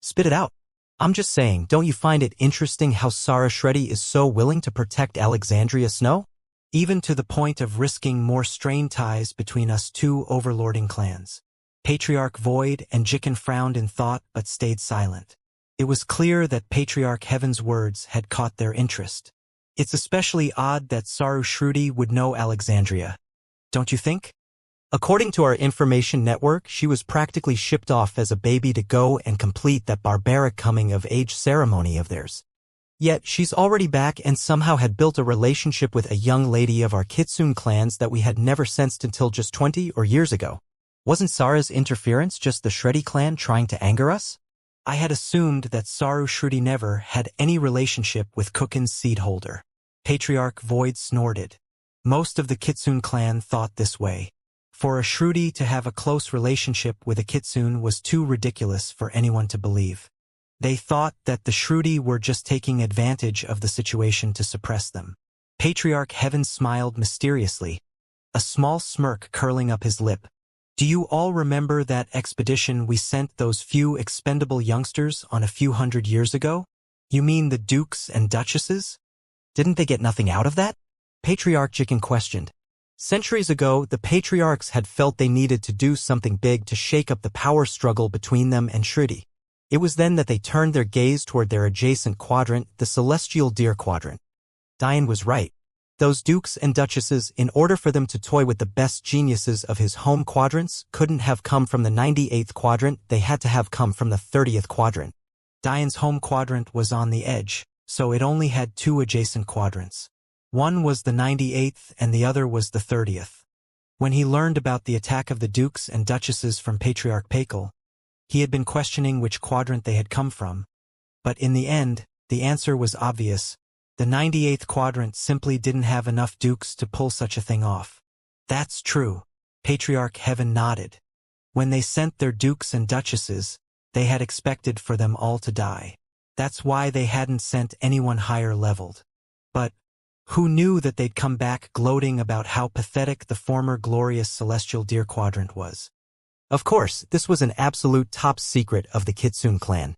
Spit it out. I'm just saying, don't you find it interesting how Sarah Shreddy is so willing to protect Alexandria Snow? Even to the point of risking more strained ties between us two overlording clans. Patriarch Void and Jikin frowned in thought but stayed silent. It was clear that Patriarch Heaven's words had caught their interest. It's especially odd that Saru Shruti would know Alexandria. Don't you think? According to our information network, she was practically shipped off as a baby to go and complete that barbaric coming-of-age ceremony of theirs. Yet she's already back and somehow had built a relationship with a young lady of our Kitsune clans that we had never sensed until just 20 or years ago. Wasn't Sarah's interference just the Shreddy clan trying to anger us? I had assumed that Saru Shruti never had any relationship with Kukin's seed holder. Patriarch Void snorted. Most of the Kitsune clan thought this way. For a Shruti to have a close relationship with a Kitsune was too ridiculous for anyone to believe. They thought that the Shruti were just taking advantage of the situation to suppress them. Patriarch Heaven smiled mysteriously, a small smirk curling up his lip. Do you all remember that expedition we sent those few expendable youngsters on a few hundred years ago? You mean the dukes and duchesses? Didn't they get nothing out of that? Patriarch Jikin questioned. Centuries ago, the patriarchs had felt they needed to do something big to shake up the power struggle between them and Shruti. It was then that they turned their gaze toward their adjacent quadrant, the Celestial Deer Quadrant. Diane was right. Those dukes and duchesses, in order for them to toy with the best geniuses of his home quadrants, couldn't have come from the 98th quadrant, they had to have come from the 30th quadrant. Diane's home quadrant was on the edge, so it only had two adjacent quadrants. One was the 98th and the other was the 30th. When he learned about the attack of the dukes and duchesses from Patriarch Pakal, he had been questioning which quadrant they had come from. But in the end, the answer was obvious. The 98th quadrant simply didn't have enough dukes to pull such a thing off. That's true. Patriarch Heaven nodded. When they sent their dukes and duchesses, they had expected for them all to die. That's why they hadn't sent anyone higher leveled. But who knew that they'd come back gloating about how pathetic the former glorious Celestial Deer Quadrant was? Of course, this was an absolute top secret of the Kitsune clan.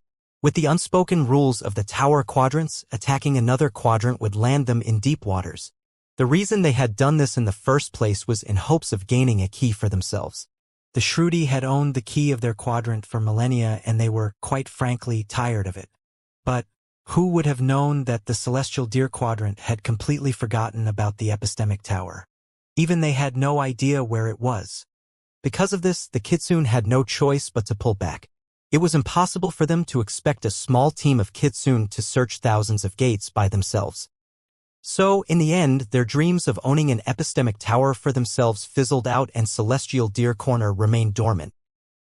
With the unspoken rules of the Tower Quadrants, attacking another quadrant would land them in deep waters. The reason they had done this in the first place was in hopes of gaining a key for themselves. The Shruti had owned the key of their quadrant for millennia and they were, quite frankly, tired of it. But who would have known that the Celestial Deer Quadrant had completely forgotten about the Epistemic Tower? Even they had no idea where it was. Because of this, the Kitsune had no choice but to pull back. It was impossible for them to expect a small team of Kitsune to search thousands of gates by themselves. So, in the end, their dreams of owning an epistemic tower for themselves fizzled out and Celestial Deer Corner remained dormant.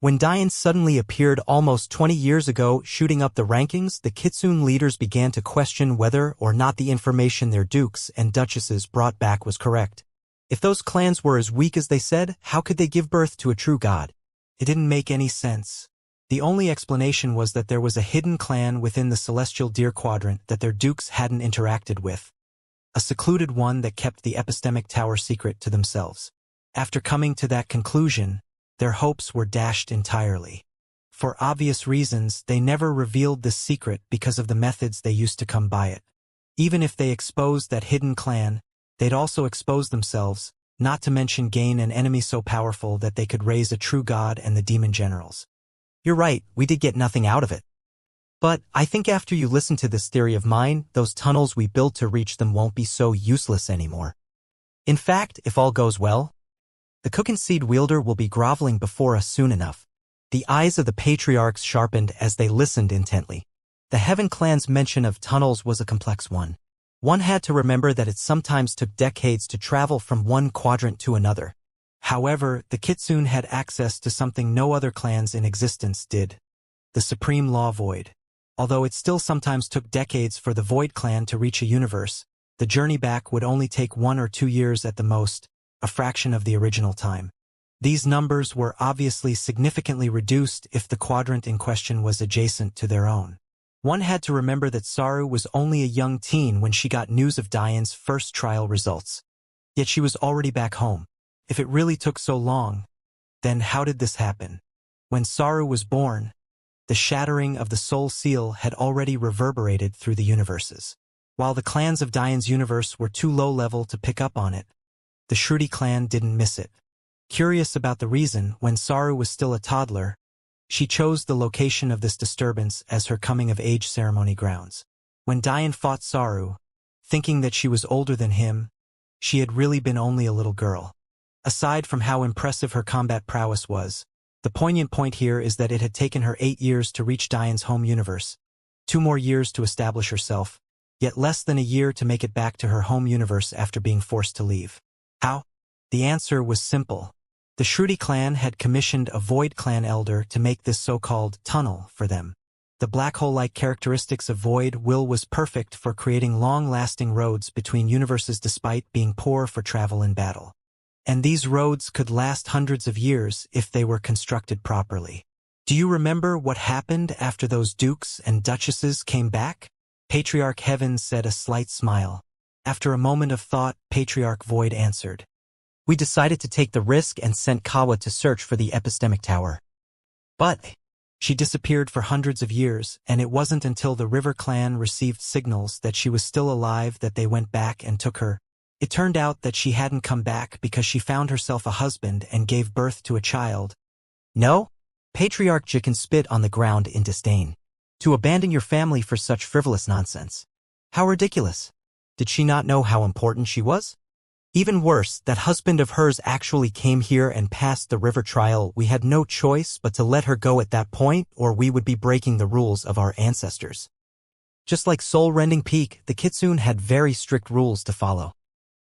When Diane suddenly appeared almost 20 years ago shooting up the rankings, the Kitsune leaders began to question whether or not the information their dukes and duchesses brought back was correct. If those clans were as weak as they said, how could they give birth to a true god? It didn't make any sense. The only explanation was that there was a hidden clan within the Celestial Deer Quadrant that their dukes hadn't interacted with. A secluded one that kept the Epistemic Tower secret to themselves. After coming to that conclusion, their hopes were dashed entirely. For obvious reasons, they never revealed this secret because of the methods they used to come by it. Even if they exposed that hidden clan, they'd also expose themselves, not to mention gain an enemy so powerful that they could raise a true god and the demon generals. You're right, we did get nothing out of it. But I think after you listen to this theory of mine, those tunnels we built to reach them won't be so useless anymore. In fact, if all goes well, the Kukin Seed Wielder will be groveling before us soon enough. The eyes of the patriarchs sharpened as they listened intently. The Heaven clan's mention of tunnels was a complex one. One had to remember that it sometimes took decades to travel from one quadrant to another. However, the Kitsune had access to something no other clans in existence did: the supreme law void. Although it still sometimes took decades for the Void clan to reach a universe, the journey back would only take 1 or 2 years at the most, a fraction of the original time. These numbers were obviously significantly reduced if the quadrant in question was adjacent to their own. One had to remember that Saru was only a young teen when she got news of Diane's first trial results. Yet she was already back home. If it really took so long, then how did this happen? When Saru was born, the shattering of the soul seal had already reverberated through the universes. While the clans of Diane's universe were too low level to pick up on it, the Shruti clan didn't miss it. Curious about the reason, when Saru was still a toddler, she chose the location of this disturbance as her coming-of-age ceremony grounds. When Diane fought Saru, thinking that she was older than him, she had really been only a little girl. Aside from how impressive her combat prowess was, the poignant point here is that it had taken her 8 years to reach Diane's home universe, 2 more years to establish herself, yet less than a year to make it back to her home universe after being forced to leave. How? The answer was simple. The Shruti clan had commissioned a Void clan elder to make this so-called tunnel for them. The black hole-like characteristics of Void will was perfect for creating long-lasting roads between universes despite being poor for travel and battle. And these roads could last hundreds of years if they were constructed properly. Do you remember what happened after those dukes and duchesses came back? Patriarch Heaven said, a slight smile. After a moment of thought, Patriarch Void answered. We decided to take the risk and sent Kawa to search for the epistemic tower. But she disappeared for hundreds of years, and it wasn't until the River clan received signals that she was still alive that they went back and took her. It turned out that she hadn't come back because she found herself a husband and gave birth to a child. No? Patriarch Jikan spit on the ground in disdain. To abandon your family for such frivolous nonsense. How ridiculous. Did she not know how important she was? Even worse, that husband of hers actually came here and passed the river trial. We had no choice but to let her go at that point, or we would be breaking the rules of our ancestors. Just like soul-rending Peak, the Kitsune had very strict rules to follow.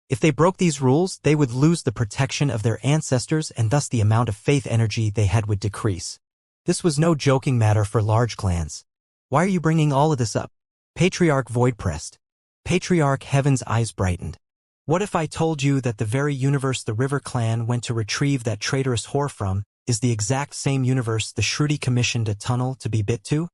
If they broke these rules, they would lose the protection of their ancestors, and thus the amount of faith energy they had would decrease. This was no joking matter for large clans. Why are you bringing all of this up? Patriarch Void pressed. Patriarch Heaven's eyes brightened. What if I told you that the very universe the River clan went to retrieve that traitorous whore from is the exact same universe the Shruti commissioned a tunnel to be bit to?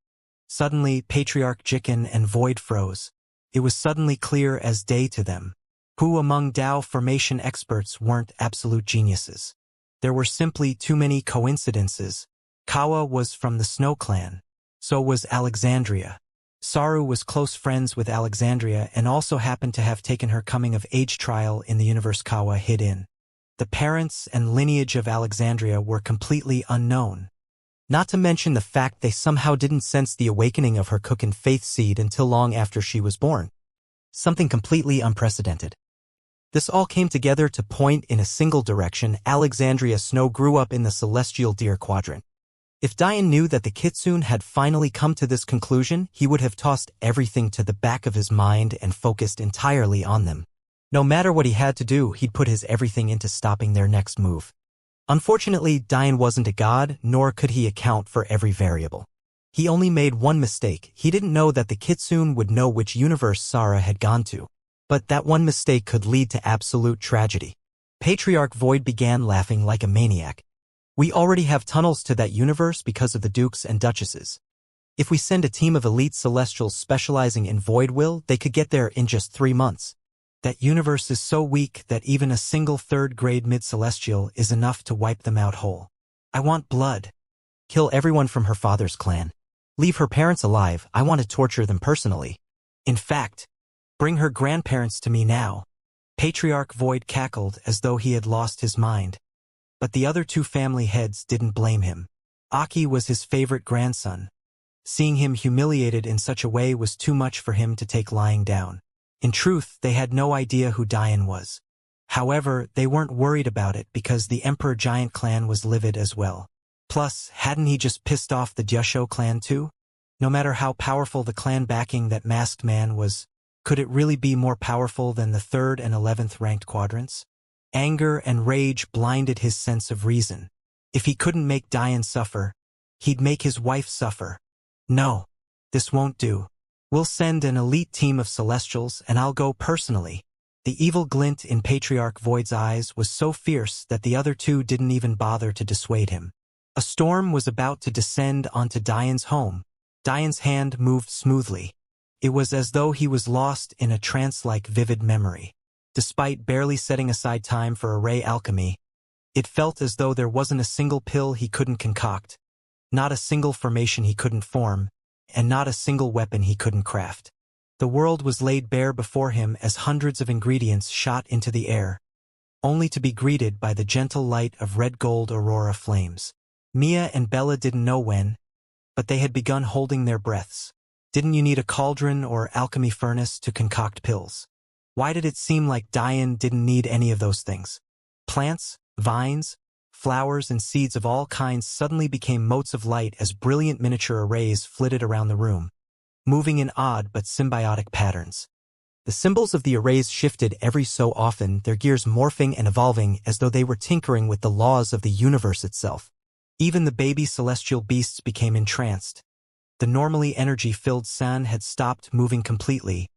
Suddenly, Patriarch Jikan and Void froze. It was suddenly clear as day to them. Who among Dao formation experts weren't absolute geniuses? There were simply too many coincidences. Kawa was from the Snow clan. So was Alexandria. Saru was close friends with Alexandria and also happened to have taken her coming-of-age trial in the universe Kawa hid in. The parents and lineage of Alexandria were completely unknown. Not to mention the fact they somehow didn't sense the awakening of her Cookin faith seed until long after she was born. Something completely unprecedented. This all came together to point in a single direction. Alexandria Snow grew up in the Celestial Deer Quadrant. If Diane knew that the Kitsune had finally come to this conclusion, he would have tossed everything to the back of his mind and focused entirely on them. No matter what he had to do, he'd put his everything into stopping their next move. Unfortunately, Diane wasn't a god, nor could he account for every variable. He only made one mistake. He didn't know that the Kitsune would know which universe Sara had gone to. But that one mistake could lead to absolute tragedy. Patriarch Void began laughing like a maniac. We already have tunnels to that universe because of the dukes and duchesses. If we send a team of elite celestials specializing in void will, they could get there in just 3 months. That universe is so weak that even a single third-grade mid-celestial is enough to wipe them out whole. I want blood. Kill everyone from her father's clan. Leave her parents alive. I want to torture them personally. In fact, bring her grandparents to me now. Patriarch Void cackled as though he had lost his mind. But the other 2 family heads didn't blame him. Aki was his favorite grandson. Seeing him humiliated in such a way was too much for him to take lying down. In truth, they had no idea who Diane was. However, they weren't worried about it because the Emperor Giant clan was livid as well. Plus, hadn't he just pissed off the Dyusho clan too? No matter how powerful the clan backing that masked man was, could it really be more powerful than the 3rd and 11th ranked quadrants? Anger and rage blinded his sense of reason. If he couldn't make Diane suffer, he'd make his wife suffer. No, this won't do. We'll send an elite team of Celestials and I'll go personally. The evil glint in Patriarch Void's eyes was so fierce that the other two didn't even bother to dissuade him. A storm was about to descend onto Diane's home. Diane's hand moved smoothly. It was as though he was lost in a trance-like vivid memory. Despite barely setting aside time for array alchemy, it felt as though there wasn't a single pill he couldn't concoct, not a single formation he couldn't form, and not a single weapon he couldn't craft. The world was laid bare before him as hundreds of ingredients shot into the air, only to be greeted by the gentle light of red-gold aurora flames. Mia and Bella didn't know when, but they had begun holding their breaths. Didn't you need a cauldron or alchemy furnace to concoct pills? Why did it seem like Diane didn't need any of those things? Plants, vines, flowers, and seeds of all kinds suddenly became motes of light as brilliant miniature arrays flitted around the room, moving in odd but symbiotic patterns. The symbols of the arrays shifted every so often, their gears morphing and evolving as though they were tinkering with the laws of the universe itself. Even the baby celestial beasts became entranced. The normally energy-filled San had stopped moving completely,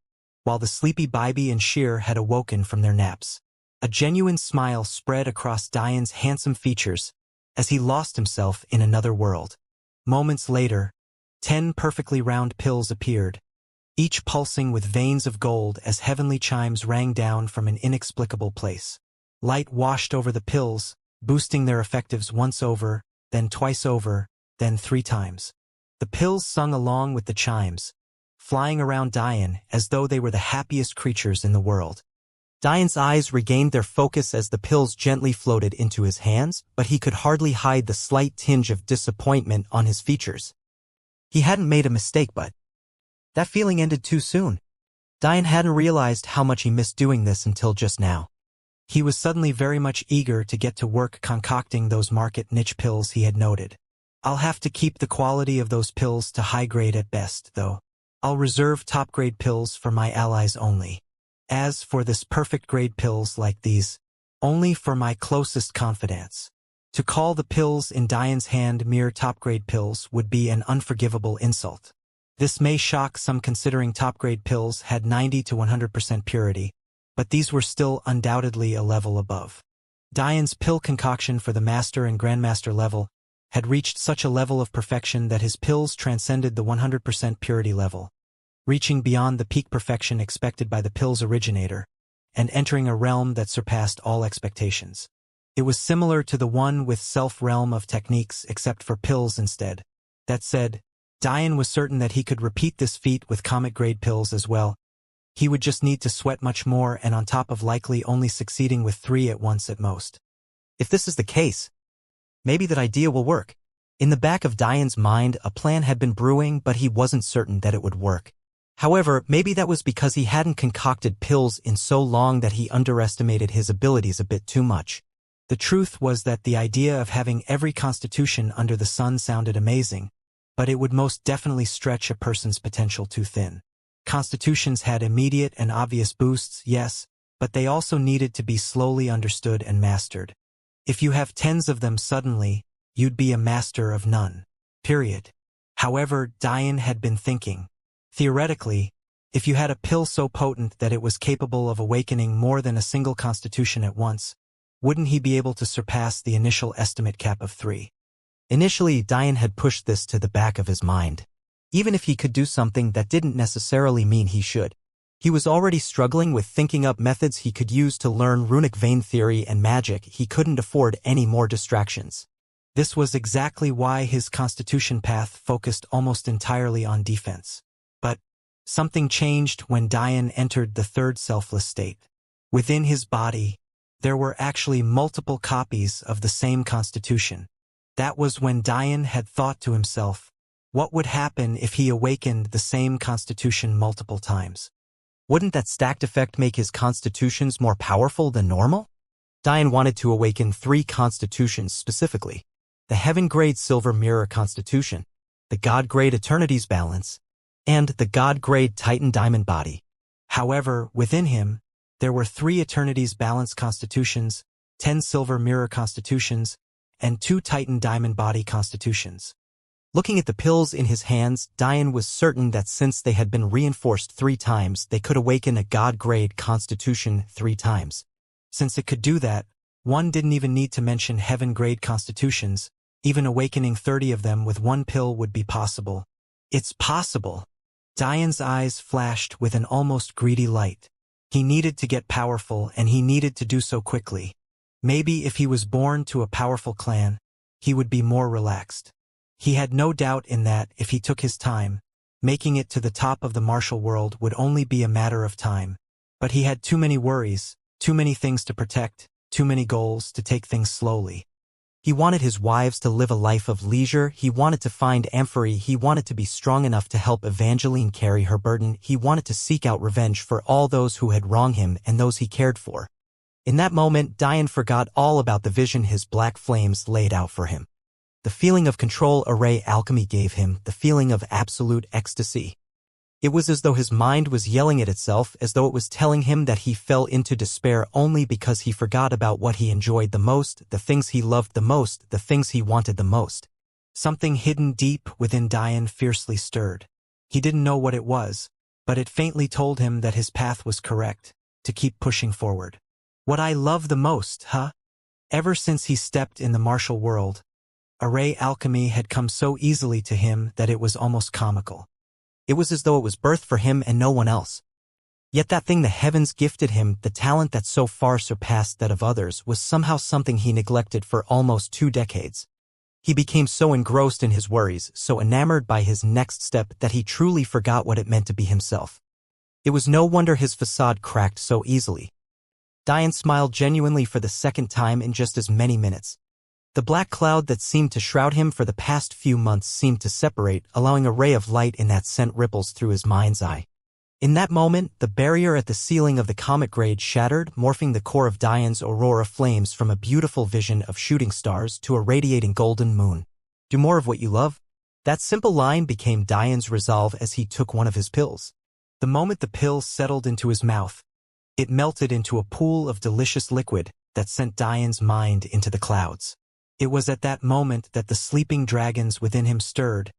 while the sleepy Bibi and Sheer had awoken from their naps. A genuine smile spread across Diane's handsome features as he lost himself in another world. Moments later, 10 perfectly round pills appeared, each pulsing with veins of gold as heavenly chimes rang down from an inexplicable place. Light washed over the pills, boosting their effectives once over, then twice over, then 3 times. The pills sung along with the chimes, flying around Diane as though they were the happiest creatures in the world. Diane's eyes regained their focus as the pills gently floated into his hands, but he could hardly hide the slight tinge of disappointment on his features. He hadn't made a mistake, but that feeling ended too soon. Diane hadn't realized how much he missed doing this until just now. He was suddenly very much eager to get to work concocting those market niche pills he had noted. I'll have to keep the quality of those pills to high grade at best, though. I'll reserve top grade pills for my allies only. As for this perfect grade pills like these, only for my closest confidants. To call the pills in Diane's hand mere top grade pills would be an unforgivable insult. This may shock some considering top grade pills had 90 to 100% purity, but these were still undoubtedly a level above. Diane's pill concoction for the Master and Grandmaster level had reached such a level of perfection that his pills transcended the 100% purity level, reaching beyond the peak perfection expected by the pill's originator, and entering a realm that surpassed all expectations. It was similar to the one with self-realm of techniques except for pills instead. That said, Diane was certain that he could repeat this feat with comet-grade pills as well. He would just need to sweat much more and on top of likely only succeeding with 3 at once at most. If this is the case, maybe that idea will work. In the back of Diane's mind, a plan had been brewing, but he wasn't certain that it would work. However, maybe that was because he hadn't concocted pills in so long that he underestimated his abilities a bit too much. The truth was that the idea of having every constitution under the sun sounded amazing, but it would most definitely stretch a person's potential too thin. Constitutions had immediate and obvious boosts, yes, but they also needed to be slowly understood and mastered. If you have 10s of them suddenly, you'd be a master of none. Period. However, Diane had been thinking. Theoretically, if you had a pill so potent that it was capable of awakening more than a single constitution at once, wouldn't he be able to surpass the initial estimate cap of 3? Initially, Diane had pushed this to the back of his mind. Even if he could do something, that didn't necessarily mean he should. He was already struggling with thinking up methods he could use to learn runic vein theory and magic. He couldn't afford any more distractions. This was exactly why his constitution path focused almost entirely on defense. But something changed when Diane entered the 3rd selfless state. Within his body, there were actually multiple copies of the same constitution. That was when Diane had thought to himself, what would happen if he awakened the same constitution multiple times? Wouldn't that stacked effect make his constitutions more powerful than normal? Diane wanted to awaken 3 constitutions specifically. the heaven-grade silver mirror constitution, the god-grade eternity's balance, and the god-grade titan diamond body. However, within him, there were 3 eternity's balance constitutions, 10 silver mirror constitutions, and 2 titan diamond body constitutions. Looking at the pills in his hands, Diane was certain that since they had been reinforced 3 times, they could awaken a god-grade constitution 3 times. Since it could do that, one didn't even need to mention heaven-grade constitutions. Even awakening 30 of them with 1 pill would be possible. It's possible! Diane's eyes flashed with an almost greedy light. He needed to get powerful, and he needed to do so quickly. Maybe if he was born to a powerful clan, he would be more relaxed. He had no doubt in that if he took his time, making it to the top of the martial world would only be a matter of time. But he had too many worries, too many things to protect, too many goals to take things slowly. He wanted his wives to live a life of leisure, he wanted to find Amphory, he wanted to be strong enough to help Evangeline carry her burden, he wanted to seek out revenge for all those who had wronged him and those he cared for. In that moment, Diane forgot all about the vision his black flames laid out for him. The feeling of control array alchemy gave him, the feeling of absolute ecstasy. It was as though his mind was yelling at itself, as though it was telling him that he fell into despair only because he forgot about what he enjoyed the most, the things he loved the most, the things he wanted the most. Something hidden deep within Diane fiercely stirred. He didn't know what it was, but it faintly told him that his path was correct, to keep pushing forward. What I love the most, huh? Ever since he stepped in the martial world, array alchemy had come so easily to him that it was almost comical. It was as though it was birthed for him and no one else. Yet that thing the heavens gifted him, the talent that so far surpassed that of others, was somehow something he neglected for almost 2 decades. He became so engrossed in his worries, so enamored by his next step that he truly forgot what it meant to be himself. It was no wonder his facade cracked so easily. Diane smiled genuinely for the 2nd time in just as many minutes. The black cloud that seemed to shroud him for the past few months seemed to separate, allowing a ray of light in that sent ripples through his mind's eye. In that moment, the barrier at the ceiling of the comet grade shattered, morphing the core of Diane's aurora flames from a beautiful vision of shooting stars to a radiating golden moon. Do more of what you love? That simple line became Diane's resolve as he took one of his pills. The moment the pill settled into his mouth, it melted into a pool of delicious liquid that sent Diane's mind into the clouds. It was at that moment that the sleeping dragons within him stirred.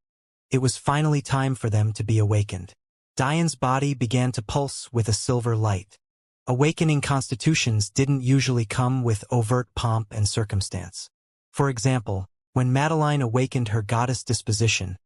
It was finally time for them to be awakened. Diane's body began to pulse with a silver light. Awakening constitutions didn't usually come with overt pomp and circumstance. For example, when Madeline awakened her goddess disposition,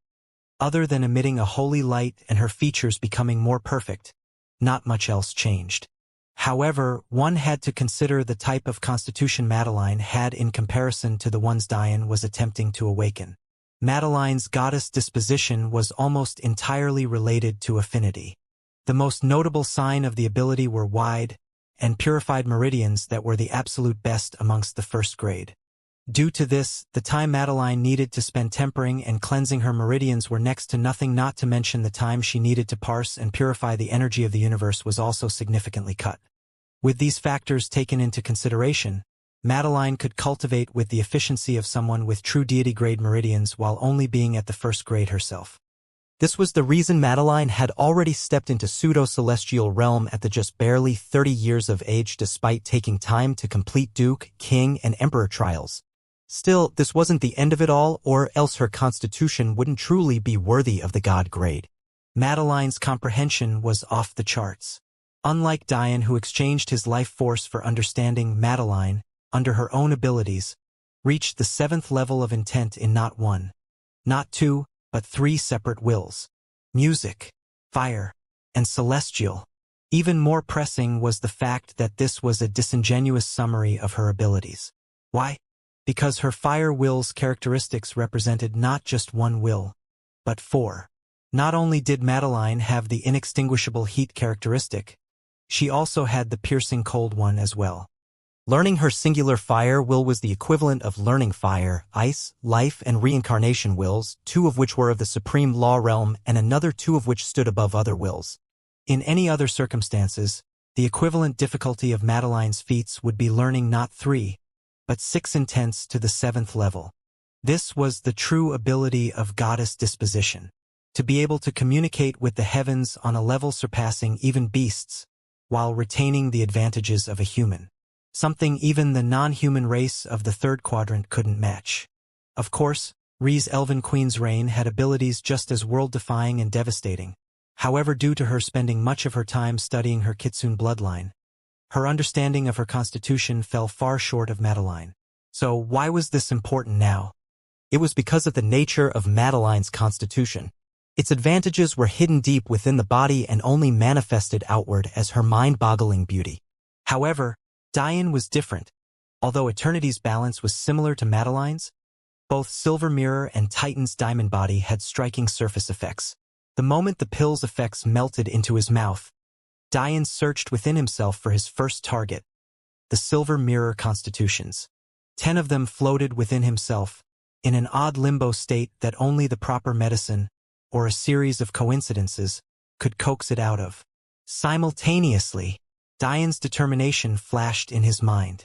other than emitting a holy light and her features becoming more perfect, not much else changed. However, one had to consider the type of constitution Madeline had in comparison to the ones Diane was attempting to awaken. Madeline's goddess disposition was almost entirely related to affinity. The most notable sign of the ability were wide and purified meridians that were the absolute best amongst the 1st grade. Due to this, the time Madeline needed to spend tempering and cleansing her meridians were next to nothing, not to mention the time she needed to parse and purify the energy of the universe was also significantly cut. With these factors taken into consideration, Madeline could cultivate with the efficiency of someone with true deity-grade meridians while only being at the 1st grade herself. This was the reason Madeline had already stepped into pseudo-celestial realm at the just barely 30 years of age despite taking time to complete Duke, King, and Emperor trials. Still, this wasn't the end of it all, or else her constitution wouldn't truly be worthy of the god grade. Madeline's comprehension was off the charts. Unlike Diane, who exchanged his life force for understanding, Madeline, under her own abilities, reached the 7th level of intent in not 1, not 2, but 3 separate wills. Music, fire, and celestial. Even more pressing was the fact that this was a disingenuous summary of her abilities. Why? Because her fire will's characteristics represented not just 1 will, but 4. Not only did Madeline have the inextinguishable heat characteristic, she also had the piercing cold one as well. Learning her singular fire will was the equivalent of learning fire, ice, life, and reincarnation wills, 2 of which were of the supreme law realm and another 2 of which stood above other wills. In any other circumstances, the equivalent difficulty of Madeline's feats would be learning not 3, but 6 intents to the 7th level. This was the true ability of goddess disposition, to be able to communicate with the heavens on a level surpassing even beasts, while retaining the advantages of a human. Something even the non-human race of the third quadrant couldn't match. Of course, Ri's Elven Queen's reign had abilities just as world-defying and devastating. However, due to her spending much of her time studying her Kitsune bloodline, her understanding of her constitution fell far short of Madeline. So why was this important now? It was because of the nature of Madeline's constitution. Its advantages were hidden deep within the body and only manifested outward as her mind-boggling beauty. However, Diane was different. Although Eternity's balance was similar to Madeline's, both Silver Mirror and Titan's diamond body had striking surface effects. The moment the pill's effects melted into his mouth, Diane searched within himself for his first target, the Silver Mirror constitutions. 10 of them floated within himself, in an odd limbo state that only the proper medicine, or a series of coincidences, could coax it out of. Simultaneously, Diane's determination flashed in his mind.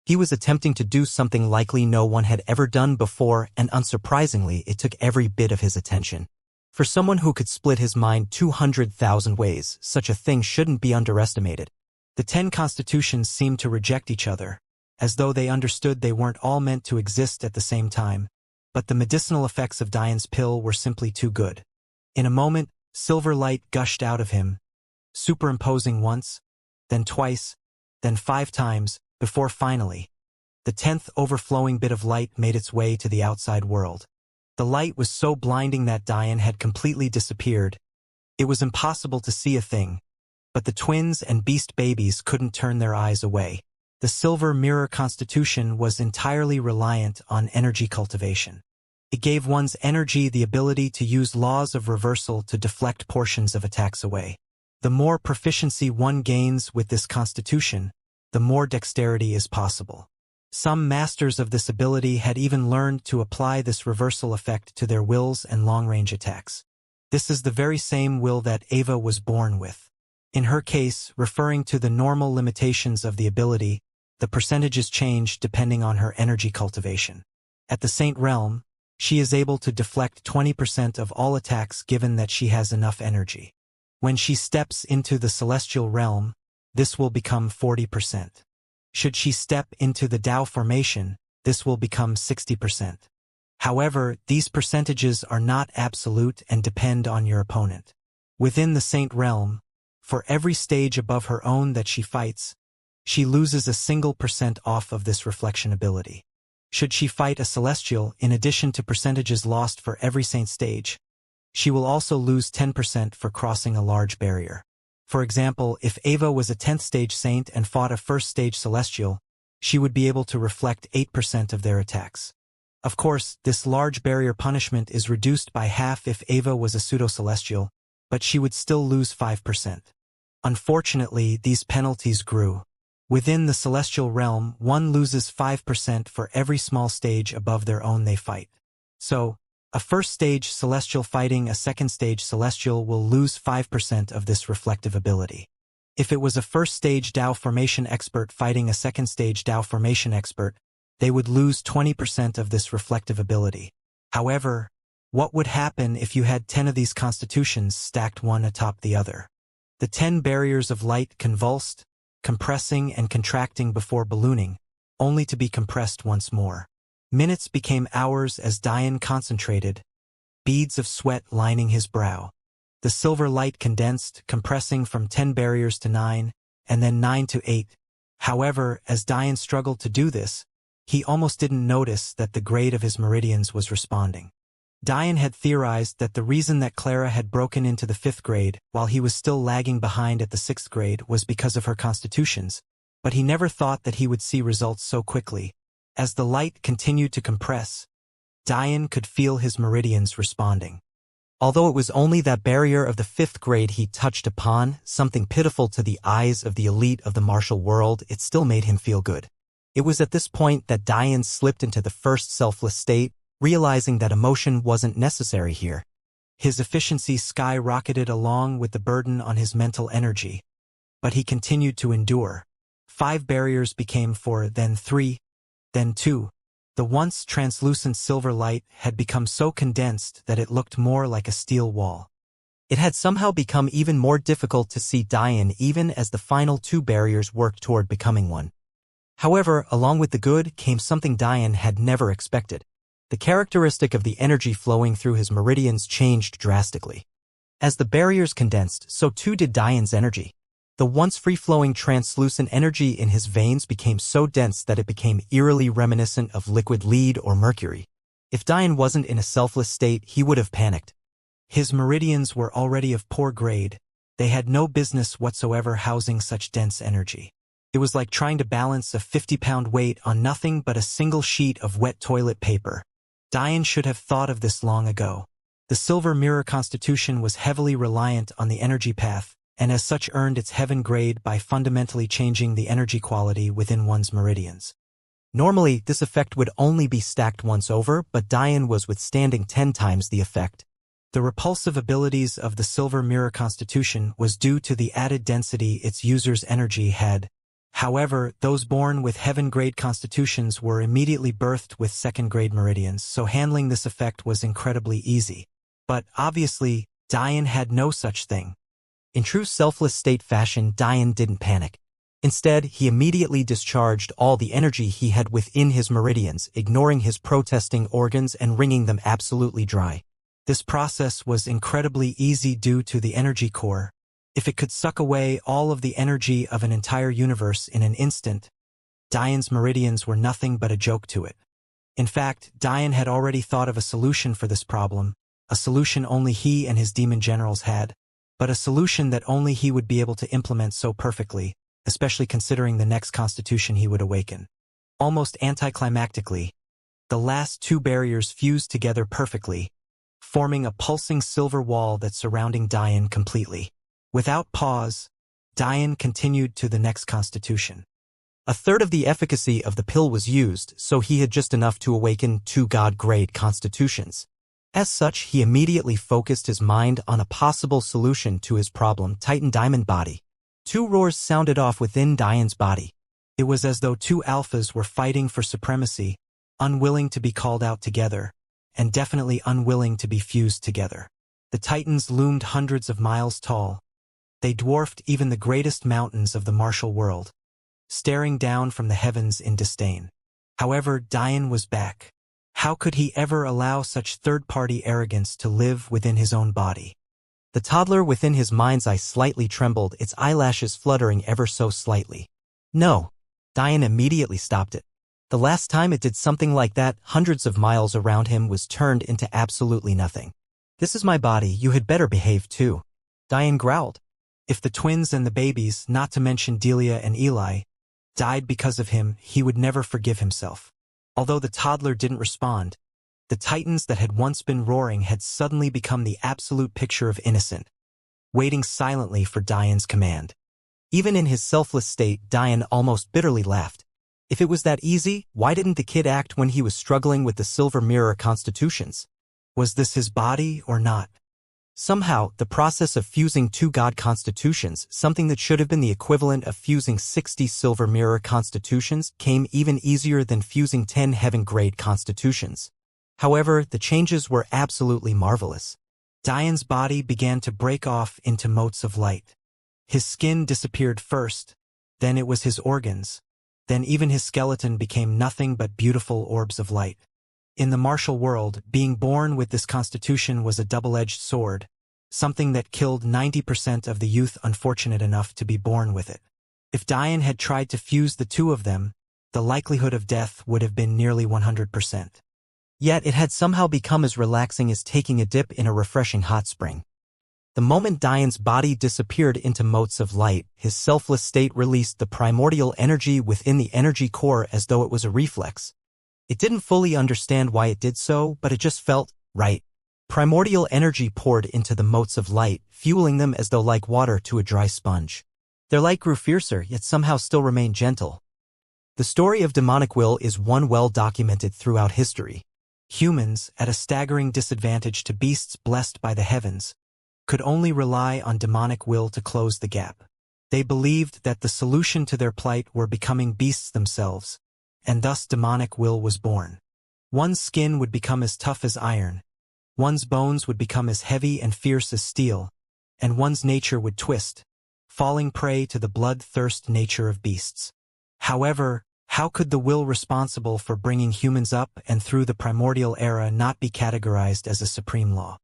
He was attempting to do something likely no one had ever done before, and unsurprisingly, it took every bit of his attention. For someone who could split his mind 200,000 ways, such a thing shouldn't be underestimated. The 10 constitutions seemed to reject each other, as though they understood they weren't all meant to exist at the same time. But the medicinal effects of Diane's pill were simply too good. In a moment, silver light gushed out of him, superimposing once, then twice, then 5 times, before finally, the 10th overflowing bit of light made its way to the outside world. The light was so blinding that Diane had completely disappeared. It was impossible to see a thing, but the twins and beast babies couldn't turn their eyes away. The Silver Mirror constitution was entirely reliant on energy cultivation. It gave one's energy the ability to use laws of reversal to deflect portions of attacks away. The more proficiency one gains with this constitution, the more dexterity is possible. Some masters of this ability had even learned to apply this reversal effect to their wills and long-range attacks. This is the very same will that Ava was born with. In her case, referring to the normal limitations of the ability, the percentages change depending on her energy cultivation. At the Saint Realm, she is able to deflect 20% of all attacks given that she has enough energy. When she steps into the Celestial Realm, this will become 40%. Should she step into the Tao formation, this will become 60%. However, these percentages are not absolute and depend on your opponent. Within the Saint Realm, for every stage above her own that she fights, she loses a single % off of this reflection ability. Should she fight a Celestial, in addition to percentages lost for every Saint stage, she will also lose 10% for crossing a large barrier. For example, if Ava was a 10th stage Saint and fought a 1st stage Celestial, she would be able to reflect 8% of their attacks. Of course, this large barrier punishment is reduced by half if Ava was a pseudo-Celestial, but she would still lose 5%. Unfortunately, these penalties grew. Within the Celestial Realm, one loses 5% for every small stage above their own they fight. So, a 1st stage Celestial fighting a 2nd stage Celestial will lose 5% of this reflective ability. If it was a 1st stage Tao formation expert fighting a 2nd stage Tao formation expert, they would lose 20% of this reflective ability. However, what would happen if you had 10 of these constitutions stacked one atop the other? The 10 barriers of light convulsed, compressing and contracting before ballooning, only to be compressed once more. Minutes became hours as Diane concentrated, beads of sweat lining his brow. The silver light condensed, compressing from 10 barriers to 9, and then 9 to 8. However, as Diane struggled to do this, he almost didn't notice that the grade of his meridians was responding. Diane had theorized that the reason that Clara had broken into the 5th grade while he was still lagging behind at the 6th grade was because of her constitutions, but he never thought that he would see results so quickly. As the light continued to compress, Diane could feel his meridians responding. Although it was only that barrier of the 5th grade he touched upon, something pitiful to the eyes of the elite of the martial world, it still made him feel good. It was at this point that Diane slipped into the first selfless state, realizing that emotion wasn't necessary here. His efficiency skyrocketed along with the burden on his mental energy, but he continued to endure. 5 barriers became 4, then 3, then 2, The once translucent silver light had become so condensed that it looked more like a steel wall. It had somehow become even more difficult to see Dian even as the final two barriers worked toward becoming one. However, along with the good came something Dian had never expected. The characteristic of the energy flowing through his meridians changed drastically. As the barriers condensed, so too did Dian's energy. The once free-flowing translucent energy in his veins became so dense that it became eerily reminiscent of liquid lead or mercury. If Dian wasn't in a selfless state, he would have panicked. His meridians were already of poor grade. They had no business whatsoever housing such dense energy. It was like trying to balance a 50-pound weight on nothing but a single sheet of wet toilet paper. Dian should have thought of this long ago. The silver mirror constitution was heavily reliant on the energy path, and as such earned its heaven grade by fundamentally changing the energy quality within one's meridians. Normally, this effect would only be stacked once over, but Dian was withstanding 10 times the effect. The repulsive abilities of the silver mirror constitution was due to the added density its user's energy had. However, those born with heaven-grade constitutions were immediately birthed with second-grade meridians, so handling this effect was incredibly easy. But, obviously, Dian had no such thing. In true selfless state fashion, Dian didn't panic. Instead, he immediately discharged all the energy he had within his meridians, ignoring his protesting organs and wringing them absolutely dry. This process was incredibly easy due to the energy core. If it could suck away all of the energy of an entire universe in an instant, Dian's meridians were nothing but a joke to it. In fact, Dian had already thought of a solution for this problem, a solution only he and his demon generals had, but a solution that only he would be able to implement so perfectly, especially considering the next constitution he would awaken. Almost anticlimactically, the last two barriers fused together perfectly, forming a pulsing silver wall that surrounding Dian completely. Without pause, Dian continued to the next constitution. A third of the efficacy of the pill was used, so he had just enough to awaken 2 god-grade constitutions. As such, he immediately focused his mind on a possible solution to his problem: Titan Diamond Body. 2 roars sounded off within Dian's body. It was as though 2 alphas were fighting for supremacy, unwilling to be called out together, and definitely unwilling to be fused together. The Titans loomed hundreds of miles tall. They dwarfed even the greatest mountains of the martial world, staring down from the heavens in disdain. However, Dian was back. How could he ever allow such third-party arrogance to live within his own body? The toddler within his mind's eye slightly trembled, its eyelashes fluttering ever so slightly. No! Dian immediately stopped it. The last time it did something like that, hundreds of miles around him was turned into absolutely nothing. This is my body, you had better behave too. Dian growled. If the twins and the babies, not to mention Delia and Eli, died because of him, he would never forgive himself. Although the toddler didn't respond, the Titans that had once been roaring had suddenly become the absolute picture of innocent, waiting silently for Dian's command. Even in his selfless state, Dian almost bitterly laughed. If it was that easy, why didn't the kid act when he was struggling with the silver mirror constitutions? Was this his body or not? Somehow, the process of fusing 2 god constitutions, something that should have been the equivalent of fusing 60 silver mirror constitutions, came even easier than fusing 10 heaven-grade constitutions. However, the changes were absolutely marvelous. Dian's body began to break off into motes of light. His skin disappeared first, then it was his organs, then even his skeleton became nothing but beautiful orbs of light. In the martial world, being born with this constitution was a double-edged sword, something that killed 90% of the youth unfortunate enough to be born with it. If Dian had tried to fuse the 2 of them, the likelihood of death would have been nearly 100%. Yet it had somehow become as relaxing as taking a dip in a refreshing hot spring. The moment Dian's body disappeared into motes of light, his selfless state released the primordial energy within the energy core as though it was a reflex. It didn't fully understand why it did so, but it just felt right. Primordial energy poured into the motes of light, fueling them as though like water to a dry sponge. Their light grew fiercer, yet somehow still remained gentle. The story of demonic will is one well documented throughout history. Humans, at a staggering disadvantage to beasts blessed by the heavens, could only rely on demonic will to close the gap. They believed that the solution to their plight were becoming beasts themselves, and thus demonic will was born. One's skin would become as tough as iron, one's bones would become as heavy and fierce as steel, and one's nature would twist, falling prey to the bloodthirst nature of beasts. However, how could the will responsible for bringing humans up and through the primordial era not be categorized as a supreme law?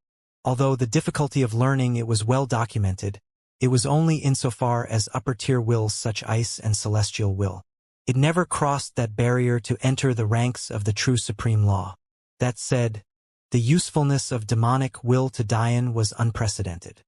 Although the difficulty of learning it was well documented, it was only insofar as upper-tier wills such ice and celestial will. It never crossed that barrier to enter the ranks of the true supreme law. That said, the usefulness of demonic will to Dian was unprecedented.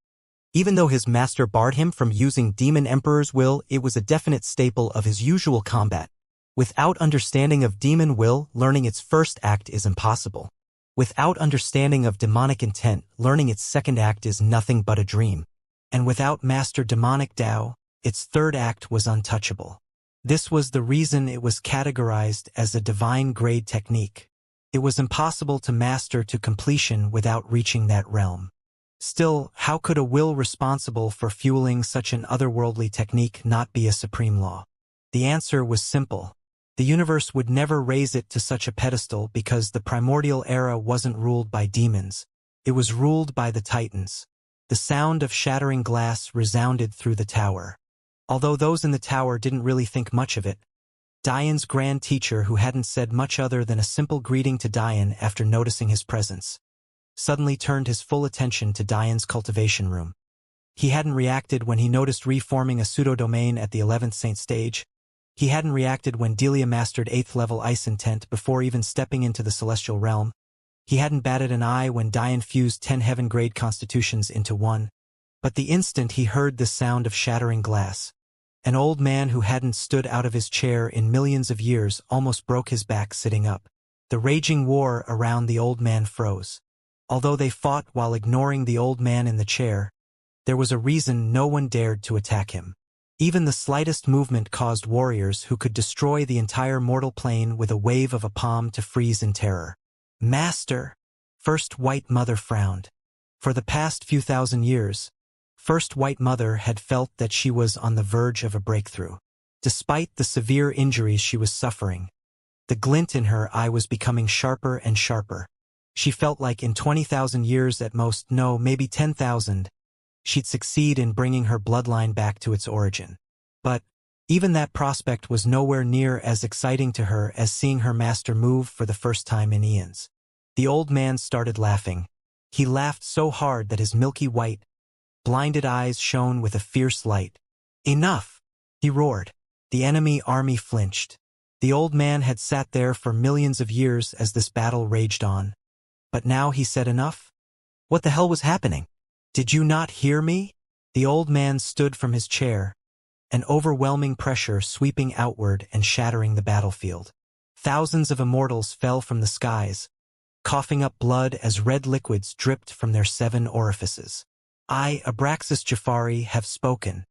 Even though his master barred him from using Demon Emperor's will, it was a definite staple of his usual combat. Without understanding of demon will, learning its first act is impossible. Without understanding of demonic intent, learning its second act is nothing but a dream. And without master demonic Tao, its third act was untouchable. This was the reason it was categorized as a divine grade technique. It was impossible to master to completion without reaching that realm. Still, how could a will responsible for fueling such an otherworldly technique not be a supreme law? The answer was simple. The universe would never raise it to such a pedestal because the primordial era wasn't ruled by demons. It was ruled by the Titans. The sound of shattering glass resounded through the tower. Although those in the tower didn't really think much of it, Dian's grand teacher, who hadn't said much other than a simple greeting to Dian after noticing his presence, suddenly turned his full attention to Dian's cultivation room. He hadn't reacted when he noticed reforming a pseudo-domain at the 11th Saint stage. He hadn't reacted when Delia mastered 8th level ice intent before even stepping into the celestial realm. He hadn't batted an eye when Dian fused 10 heaven-grade constitutions into one. But the instant he heard the sound of shattering glass, an old man who hadn't stood out of his chair in millions of years almost broke his back sitting up. The raging war around the old man froze. Although they fought while ignoring the old man in the chair, there was a reason no one dared to attack him. Even the slightest movement caused warriors who could destroy the entire mortal plane with a wave of a palm to freeze in terror. Master! First White Mother frowned. For the past few thousand years, First White Mother had felt that she was on the verge of a breakthrough. Despite the severe injuries she was suffering, the glint in her eye was becoming sharper and sharper. She felt like in 20,000 years at most, no, maybe 10,000, she'd succeed in bringing her bloodline back to its origin. But even that prospect was nowhere near as exciting to her as seeing her master move for the first time in eons. The old man started laughing. He laughed so hard that his milky white, blinded eyes shone with a fierce light. "Enough!" he roared. The enemy army flinched. The old man had sat there for millions of years as this battle raged on. But now he said, "Enough? What the hell was happening? Did you not hear me?" The old man stood from his chair, an overwhelming pressure sweeping outward and shattering the battlefield. Thousands of immortals fell from the skies, coughing up blood as red liquids dripped from their 7 orifices. "I, Abraxas Jafari, have spoken.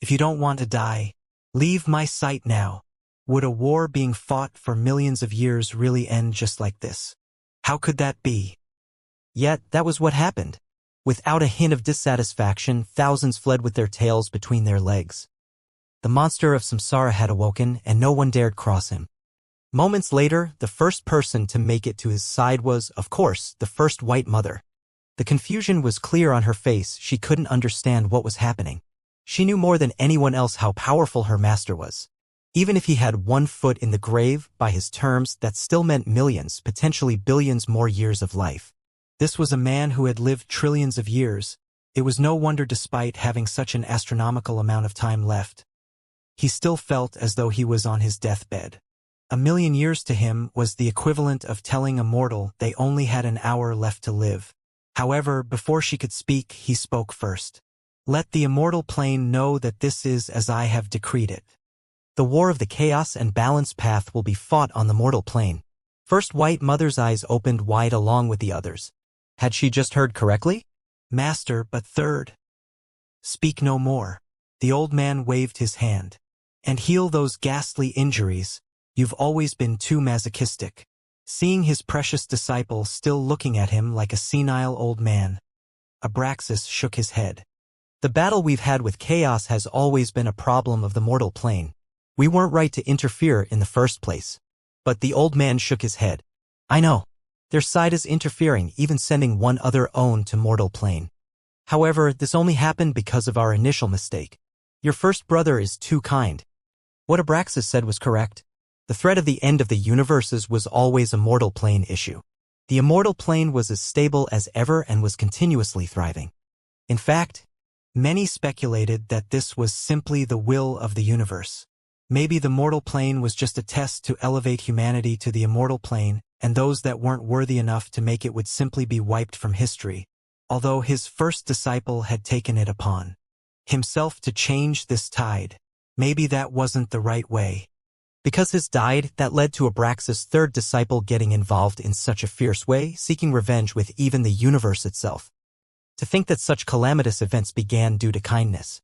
If you don't want to die, leave my sight now." Would a war being fought for millions of years really end just like this? How could that be? Yet, that was what happened. Without a hint of dissatisfaction, thousands fled with their tails between their legs. The monster of samsara had awoken, and no one dared cross him. Moments later, the first person to make it to his side was, of course, the First White Mother. The confusion was clear on her face. She couldn't understand what was happening. She knew more than anyone else how powerful her master was. Even if he had 1 foot in the grave, by his terms, that still meant millions, potentially billions more years of life. This was a man who had lived trillions of years. It was no wonder, despite having such an astronomical amount of time left, he still felt as though he was on his deathbed. 1,000,000 years to him was the equivalent of telling a mortal they only had an hour left to live. However, before she could speak, he spoke first. "Let the immortal plane know that this is as I have decreed it. The war of the chaos and balance path will be fought on the mortal plane." First White Mother's eyes opened wide along with the others. Had she just heard correctly? "Master, but third." "Speak no more." The old man waved his hand. "And heal those ghastly injuries. You've always been too masochistic." Seeing his precious disciple still looking at him like a senile old man, Abraxas shook his head. "The battle we've had with chaos has always been a problem of the mortal plane. We weren't right to interfere in the first place." But the old man shook his head. I know. Their side is interfering, even sending one other own to mortal plane. However, this only happened because of our initial mistake. Your first brother is too kind. What Abraxas said was correct. The threat of the end of the universes was always a mortal plane issue. The immortal plane was as stable as ever and was continuously thriving. In fact, many speculated that this was simply the will of the universe. Maybe the mortal plane was just a test to elevate humanity to the immortal plane, and those that weren't worthy enough to make it would simply be wiped from history, although his first disciple had taken it upon himself to change this tide. Maybe that wasn't the right way. Because his died, that led to Abraxas' third disciple getting involved in such a fierce way, seeking revenge with even the universe itself. To think that such calamitous events began due to kindness.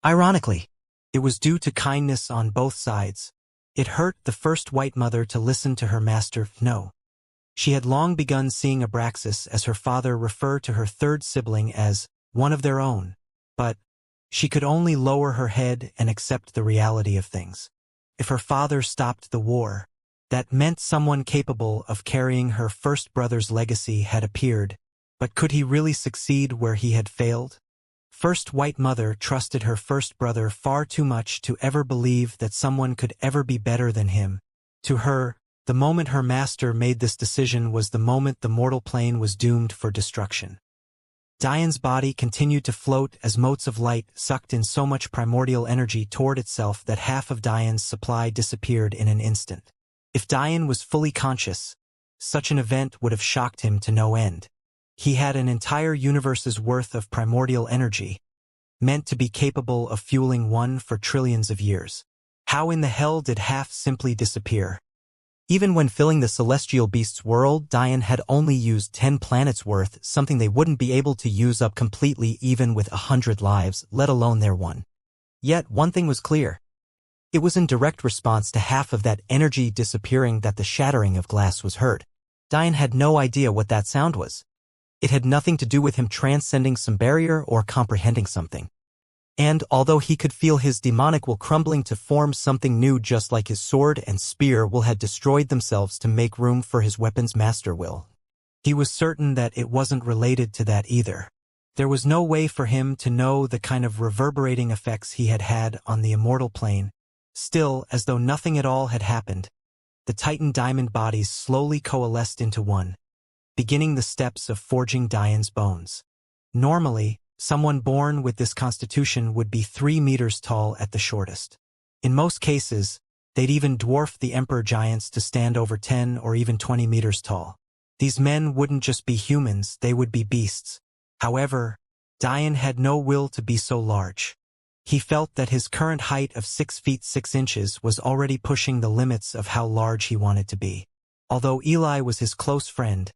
Ironically, it was due to kindness on both sides. It hurt the first white mother to listen to her master, no. She had long begun seeing Abraxas as her father refer to her third sibling as one of their own, but she could only lower her head and accept the reality of things. If her father stopped the war, that meant someone capable of carrying her first brother's legacy had appeared, but could he really succeed where he had failed? First white mother trusted her first brother far too much to ever believe that someone could ever be better than him. To her, the moment her master made this decision was the moment the mortal plane was doomed for destruction. Diane's body continued to float as motes of light sucked in so much primordial energy toward itself that half of Diane's supply disappeared in an instant. If Diane was fully conscious, such an event would have shocked him to no end. He had an entire universe's worth of primordial energy, meant to be capable of fueling one for trillions of years. How in the hell did half simply disappear? Even when filling the celestial beast's world, Diane had only used 10 planets worth, something they wouldn't be able to use up completely even with 100 lives, let alone their one. Yet one thing was clear. It was in direct response to half of that energy disappearing that the shattering of glass was heard. Diane had no idea what that sound was. It had nothing to do with him transcending some barrier or comprehending something. And although he could feel his demonic will crumbling to form something new just like his sword and spear will had destroyed themselves to make room for his weapon's master will, he was certain that it wasn't related to that either. There was no way for him to know the kind of reverberating effects he had had on the immortal plane. Still, as though nothing at all had happened, the Titan diamond bodies slowly coalesced into one, beginning the steps of forging Diane's bones. Normally, someone born with this constitution would be 3 meters tall at the shortest. In most cases, they'd even dwarf the emperor giants to stand over 10 or even 20 meters tall. These men wouldn't just be humans, they would be beasts. However, Diane had no will to be so large. He felt that his current height of 6 feet 6 inches was already pushing the limits of how large he wanted to be. Although Eli was his close friend,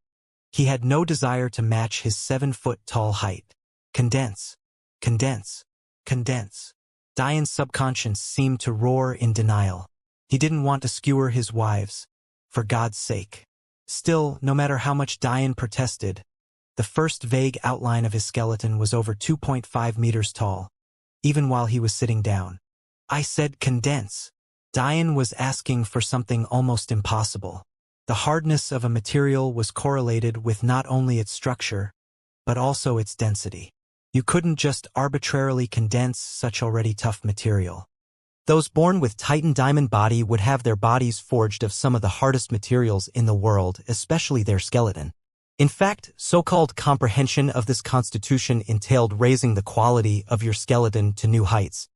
he had no desire to match his 7-foot-tall height. Condense, condense, condense. Diane's subconscious seemed to roar in denial. He didn't want to skewer his wives, for God's sake. Still, no matter how much Diane protested, the first vague outline of his skeleton was over 2.5 meters tall, even while he was sitting down. I said condense. Diane was asking for something almost impossible. The hardness of a material was correlated with not only its structure, but also its density. You couldn't just arbitrarily condense such already tough material. Those born with Titan diamond body would have their bodies forged of some of the hardest materials in the world, especially their skeleton. In fact, so-called comprehension of this constitution entailed raising the quality of your skeleton to new heights.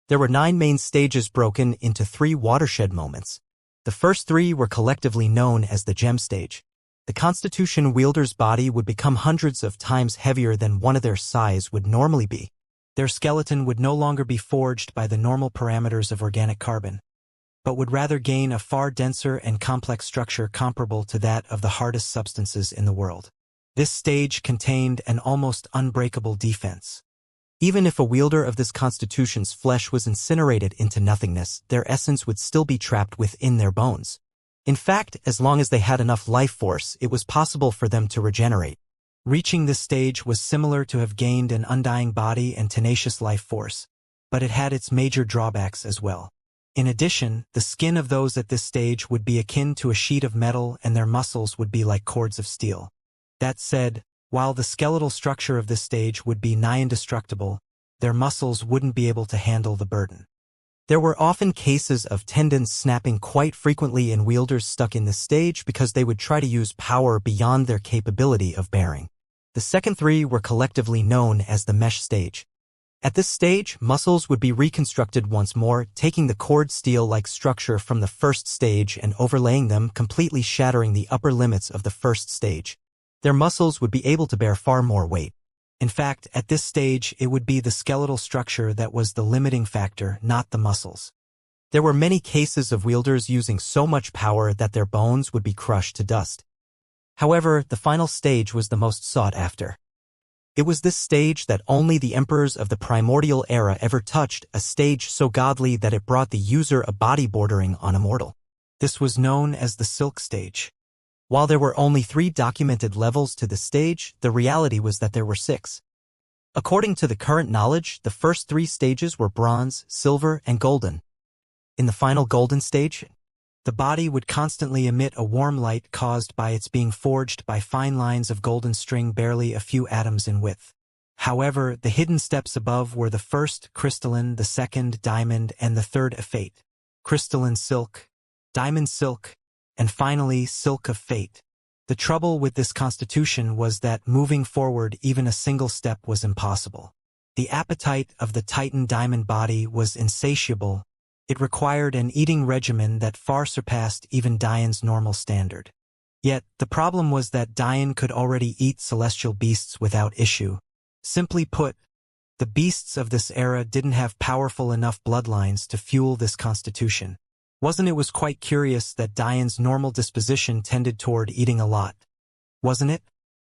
There were 9 main stages broken into 3 watershed moments. The first 3 were collectively known as the gem stage. The Constitution wielder's body would become hundreds of times heavier than one of their size would normally be. Their skeleton would no longer be forged by the normal parameters of organic carbon, but would rather gain a far denser and complex structure comparable to that of the hardest substances in the world. This stage contained an almost unbreakable defense. Even if a wielder of this Constitution's flesh was incinerated into nothingness, their essence would still be trapped within their bones. In fact, as long as they had enough life force, it was possible for them to regenerate. Reaching this stage was similar to have gained an undying body and tenacious life force, but it had its major drawbacks as well. In addition, the skin of those at this stage would be akin to a sheet of metal and their muscles would be like cords of steel. That said, while the skeletal structure of this stage would be nigh indestructible, their muscles wouldn't be able to handle the burden. There were often cases of tendons snapping quite frequently in wielders stuck in this stage because they would try to use power beyond their capability of bearing. The second three were collectively known as the mesh stage. At this stage, muscles would be reconstructed once more, taking the cord steel-like structure from the first stage and overlaying them, completely shattering the upper limits of the first stage. Their muscles would be able to bear far more weight. In fact, at this stage, it would be the skeletal structure that was the limiting factor, not the muscles. There were many cases of wielders using so much power that their bones would be crushed to dust. However, the final stage was the most sought after. It was this stage that only the emperors of the primordial era ever touched, a stage so godly that it brought the user a body bordering on Immortal. This was known as the Silk stage. While there were only 3 documented levels to the stage, the reality was that there were 6. According to the current knowledge, the first 3 stages were bronze, silver, and golden. In the final golden stage, the body would constantly emit a warm light caused by its being forged by fine lines of golden string barely a few atoms in width. However, the hidden steps above were the first crystalline, the second diamond, and the third inflate. Crystalline silk, diamond silk, and finally silk of fate. The trouble with this constitution was that moving forward even a single step was impossible. The appetite of the Titan diamond body was insatiable. It required an eating regimen that far surpassed even Dian's normal standard. Yet, the problem was that Dian could already eat celestial beasts without issue. Simply put, the beasts of this era didn't have powerful enough bloodlines to fuel this constitution. Wasn't it quite curious that Dian's normal disposition tended toward eating a lot? Wasn't it?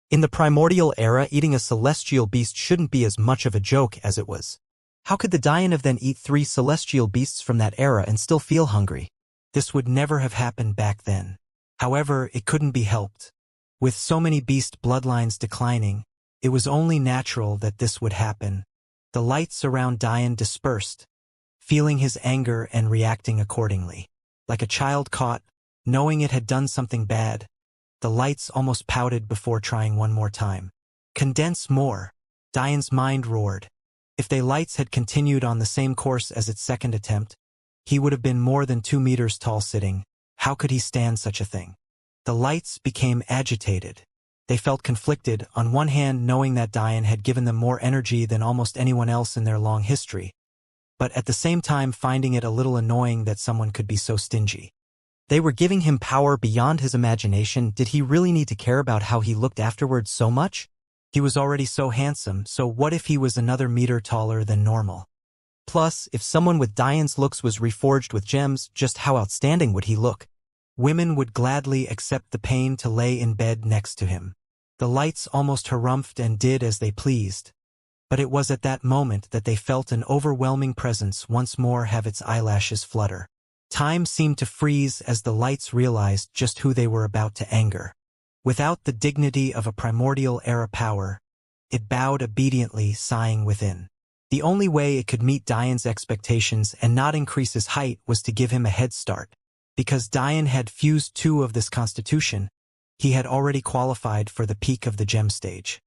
In the primordial era, eating a celestial beast shouldn't be as much of a joke as it was. How could the Dian of then eat 3 celestial beasts from that era and still feel hungry? This would never have happened back then. However, it couldn't be helped. With so many beast bloodlines declining, it was only natural that this would happen. The lights around Dian dispersed, feeling his anger and reacting accordingly. Like a child caught, knowing it had done something bad, the lights almost pouted before trying one more time. Condense more. Dian's mind roared. If the lights had continued on the same course as its second attempt, he would have been more than 2 meters tall sitting. How could he stand such a thing? The lights became agitated. They felt conflicted, on one hand knowing that Dian had given them more energy than almost anyone else in their long history, but at the same time finding it a little annoying that someone could be so stingy. They were giving him power beyond his imagination. Did he really need to care about how he looked afterwards so much? He was already so handsome, so what if he was another meter taller than normal? Plus, if someone with Dian's looks was reforged with gems, just how outstanding would he look? Women would gladly accept the pain to lay in bed next to him. The lights almost harumphed and did as they pleased. But it was at that moment that they felt an overwhelming presence once more have its eyelashes flutter. Time seemed to freeze as the lights realized just who they were about to anger. Without the dignity of a primordial era power, it bowed obediently, sighing within. The only way it could meet Dian's expectations and not increase his height was to give him a head start. Because Dian had fused 2 of this constitution, he had already qualified for the peak of the gem stage.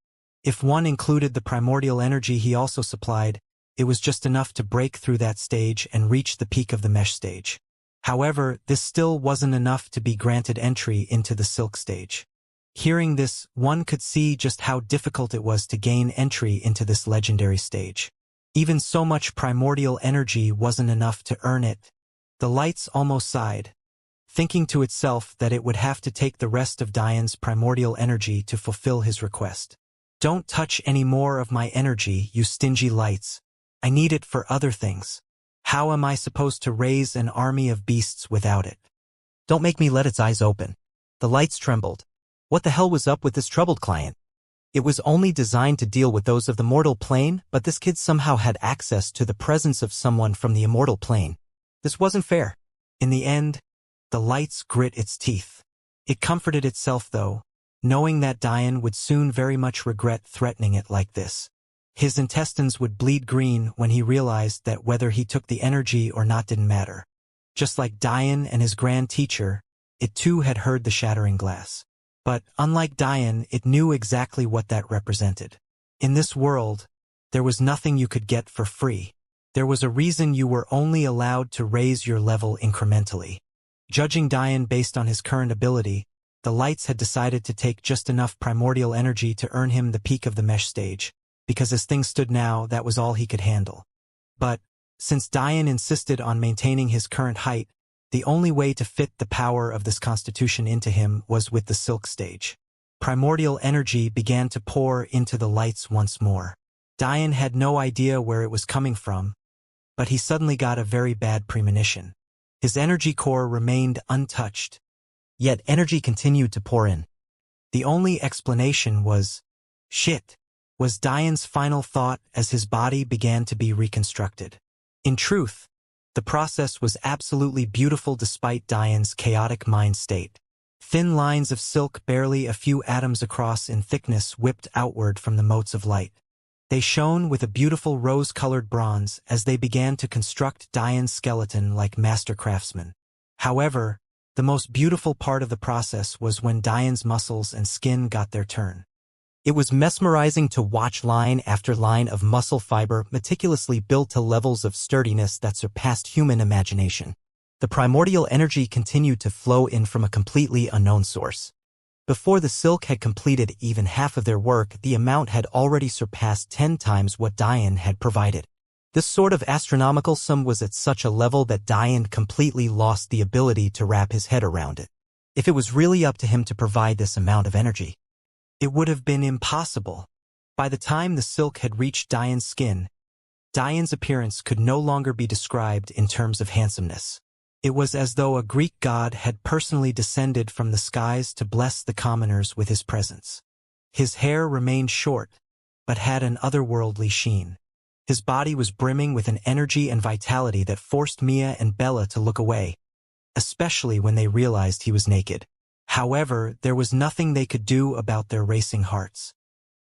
If one included the primordial energy he also supplied, it was just enough to break through that stage and reach the peak of the mesh stage. However, this still wasn't enough to be granted entry into the silk stage. Hearing this, one could see just how difficult it was to gain entry into this legendary stage. Even so much primordial energy wasn't enough to earn it. The lights almost sighed, thinking to itself that it would have to take the rest of Dian's primordial energy to fulfill his request. Don't touch any more of my energy, you stingy lights. I need it for other things. How am I supposed to raise an army of beasts without it? Don't make me let its eyes open. The lights trembled. What the hell was up with this troubled client? It was only designed to deal with those of the mortal plane, but this kid somehow had access to the presence of someone from the immortal plane. This wasn't fair. In the end, the lights grit its teeth. It comforted itself, though, knowing that Dian would soon very much regret threatening it like this. His intestines would bleed green when he realized that whether he took the energy or not didn't matter. Just like Dian and his grand teacher, it too had heard the shattering glass. But, unlike Dian, it knew exactly what that represented. In this world, there was nothing you could get for free. There was a reason you were only allowed to raise your level incrementally. Judging Dian based on his current ability, the lights had decided to take just enough primordial energy to earn him the peak of the mesh stage, because as things stood now, that was all he could handle. But, since Dian insisted on maintaining his current height, the only way to fit the power of this constitution into him was with the silk stage. Primordial energy began to pour into the lights once more. Dian had no idea where it was coming from, but he suddenly got a very bad premonition. His energy core remained untouched, yet energy continued to pour in. The only explanation was, shit, was Dian's final thought as his body began to be reconstructed. In truth, the process was absolutely beautiful despite Dian's chaotic mind state. Thin lines of silk barely a few atoms across in thickness whipped outward from the motes of light. They shone with a beautiful rose-colored bronze as they began to construct Dian's skeleton like master craftsmen. However, the most beautiful part of the process was when Dian's muscles and skin got their turn. It was mesmerizing to watch line after line of muscle fiber meticulously built to levels of sturdiness that surpassed human imagination. The primordial energy continued to flow in from a completely unknown source. Before the silk had completed even half of their work, the amount had already surpassed 10 times what Dian had provided. This sort of astronomical sum was at such a level that Dian completely lost the ability to wrap his head around it. If it was really up to him to provide this amount of energy, it would have been impossible. By the time the silk had reached Dian's skin, Dian's appearance could no longer be described in terms of handsomeness. It was as though a Greek god had personally descended from the skies to bless the commoners with his presence. His hair remained short, but had an otherworldly sheen. His body was brimming with an energy and vitality that forced Mia and Bella to look away, especially when they realized he was naked. However, there was nothing they could do about their racing hearts.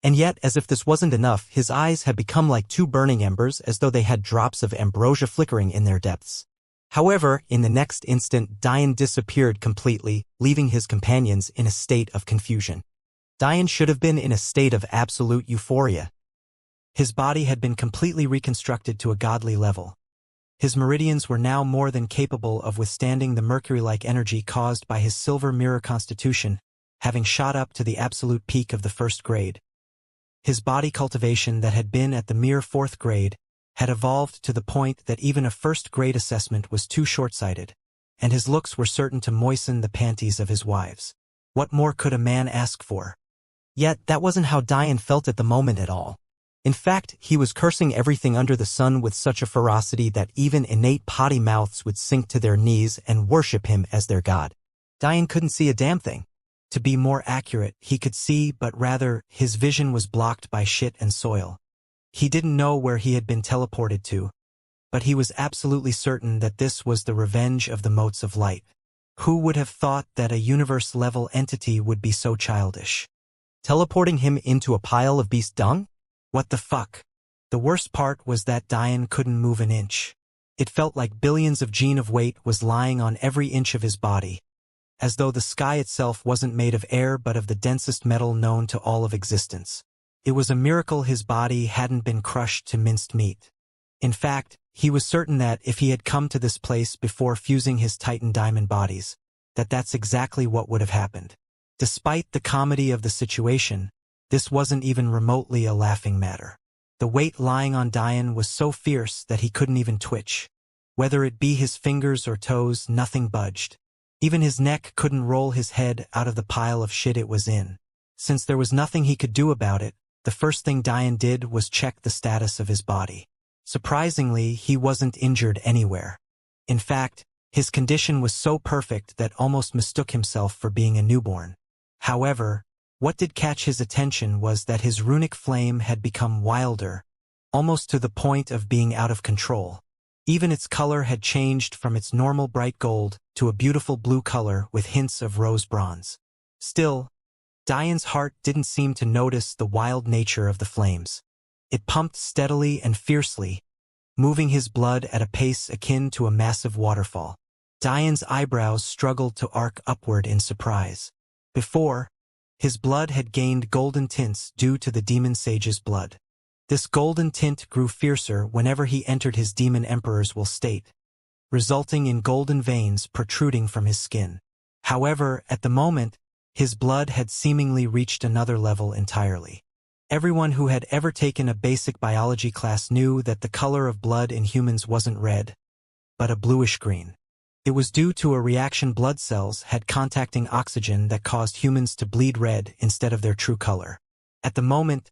And yet, as if this wasn't enough, his eyes had become like two burning embers, as though they had drops of ambrosia flickering in their depths. However, in the next instant, Dian disappeared completely, leaving his companions in a state of confusion. Dian should have been in a state of absolute euphoria. His body had been completely reconstructed to a godly level. His meridians were now more than capable of withstanding the mercury-like energy caused by his silver mirror constitution, having shot up to the absolute peak of the 1st grade. His body cultivation that had been at the mere 4th grade had evolved to the point that even a 1st grade assessment was too short-sighted, and his looks were certain to moisten the panties of his wives. What more could a man ask for? Yet that wasn't how Dian felt at the moment at all. In fact, he was cursing everything under the sun with such a ferocity that even innate potty mouths would sink to their knees and worship him as their god. Dian couldn't see a damn thing. To be more accurate, he could see, but rather, his vision was blocked by shit and soil. He didn't know where he had been teleported to, but he was absolutely certain that this was the revenge of the motes of light. Who would have thought that a universe-level entity would be so childish? Teleporting him into a pile of beast dung? What the fuck? The worst part was that Dian couldn't move an inch. It felt like billions of Gene of weight was lying on every inch of his body, as though the sky itself wasn't made of air but of the densest metal known to all of existence. It was a miracle his body hadn't been crushed to minced meat. In fact, he was certain that if he had come to this place before fusing his Titan diamond bodies, that's exactly what would have happened. Despite the comedy of the situation, this wasn't even remotely a laughing matter. The weight lying on Dian was so fierce that he couldn't even twitch. Whether it be his fingers or toes, nothing budged. Even his neck couldn't roll his head out of the pile of shit it was in. Since there was nothing he could do about it, the first thing Dian did was check the status of his body. Surprisingly, he wasn't injured anywhere. In fact, his condition was so perfect that almost mistook himself for being a newborn. However, what did catch his attention was that his runic flame had become wilder, almost to the point of being out of control. Even its color had changed from its normal bright gold to a beautiful blue color with hints of rose bronze. Still, Dian's heart didn't seem to notice the wild nature of the flames. It pumped steadily and fiercely, moving his blood at a pace akin to a massive waterfall. Diane's eyebrows struggled to arc upward in surprise. Before, his blood had gained golden tints due to the demon sage's blood. This golden tint grew fiercer whenever he entered his demon emperor's will state, resulting in golden veins protruding from his skin. However, at the moment, his blood had seemingly reached another level entirely. Everyone who had ever taken a basic biology class knew that the color of blood in humans wasn't red, but a bluish-green. It was due to a reaction blood cells had contacting oxygen that caused humans to bleed red instead of their true color. At the moment,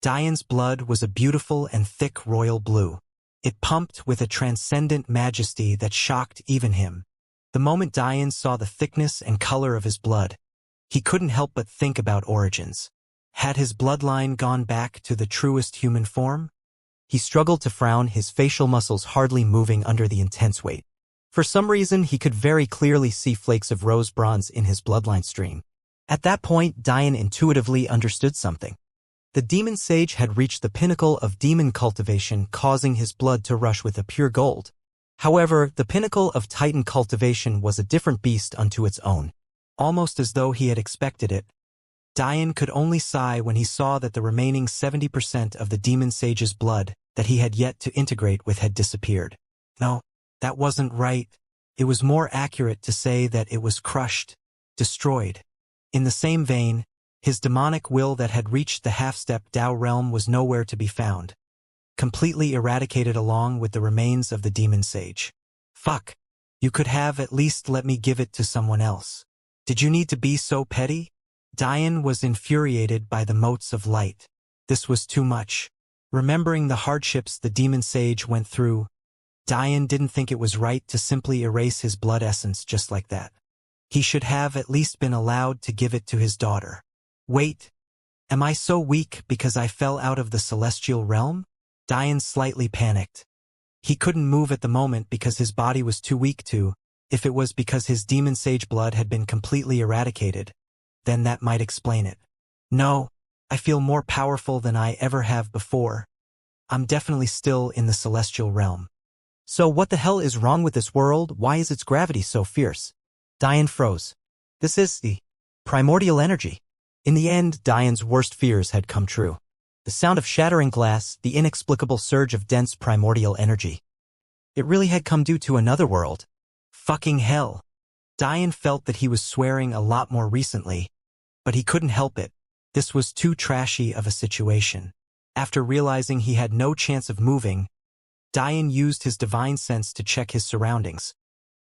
Diane's blood was a beautiful and thick royal blue. It pumped with a transcendent majesty that shocked even him. The moment Diane saw the thickness and color of his blood, he couldn't help but think about origins. Had his bloodline gone back to the truest human form? He struggled to frown, his facial muscles hardly moving under the intense weight. For some reason, he could very clearly see flakes of rose bronze in his bloodline stream. At that point, Diane intuitively understood something. The demon sage had reached the pinnacle of demon cultivation, causing his blood to rush with a pure gold. However, the pinnacle of Titan cultivation was a different beast unto its own. Almost as though he had expected it, Diane could only sigh when he saw that the remaining 70% of the demon sage's blood that he had yet to integrate with had disappeared. No, that wasn't right. It was more accurate to say that it was crushed, destroyed. In the same vein, his demonic will that had reached the half-step Tao realm was nowhere to be found, completely eradicated along with the remains of the demon sage. Fuck, you could have at least let me give it to someone else. Did you need to be so petty? Diane was infuriated by the motes of light. This was too much. Remembering the hardships the demon sage went through, Diane didn't think it was right to simply erase his blood essence just like that. He should have at least been allowed to give it to his daughter. Wait, am I so weak because I fell out of the celestial realm? Diane slightly panicked. He couldn't move at the moment because his body was too weak to. If it was because his demon sage blood had been completely eradicated, then that might explain it. No, I feel more powerful than I ever have before. I'm definitely still in the celestial realm. So what the hell is wrong with this world? Why is its gravity so fierce? Diane froze. This is the primordial energy. In the end, Diane's worst fears had come true. The sound of shattering glass, the inexplicable surge of dense primordial energy. It really had come due to another world. Fucking hell. Diane felt that he was swearing a lot more recently, but he couldn't help it. This was too trashy of a situation. After realizing he had no chance of moving, Diane used his divine sense to check his surroundings,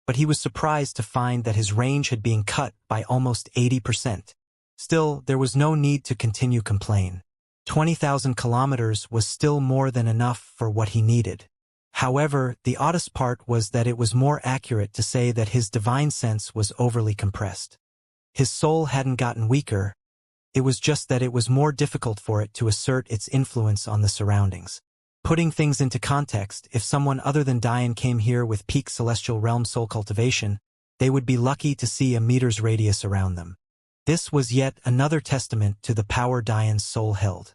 but he was surprised to find that his range had been cut by almost 80%. Still, there was no need to continue complain. 20,000 kilometers was still more than enough for what he needed. However, the oddest part was that it was more accurate to say that his divine sense was overly compressed. His soul hadn't gotten weaker, it was just that it was more difficult for it to assert its influence on the surroundings. Putting things into context, if someone other than Diane came here with peak celestial realm soul cultivation, they would be lucky to see a meter's radius around them. This was yet another testament to the power Diane's soul held.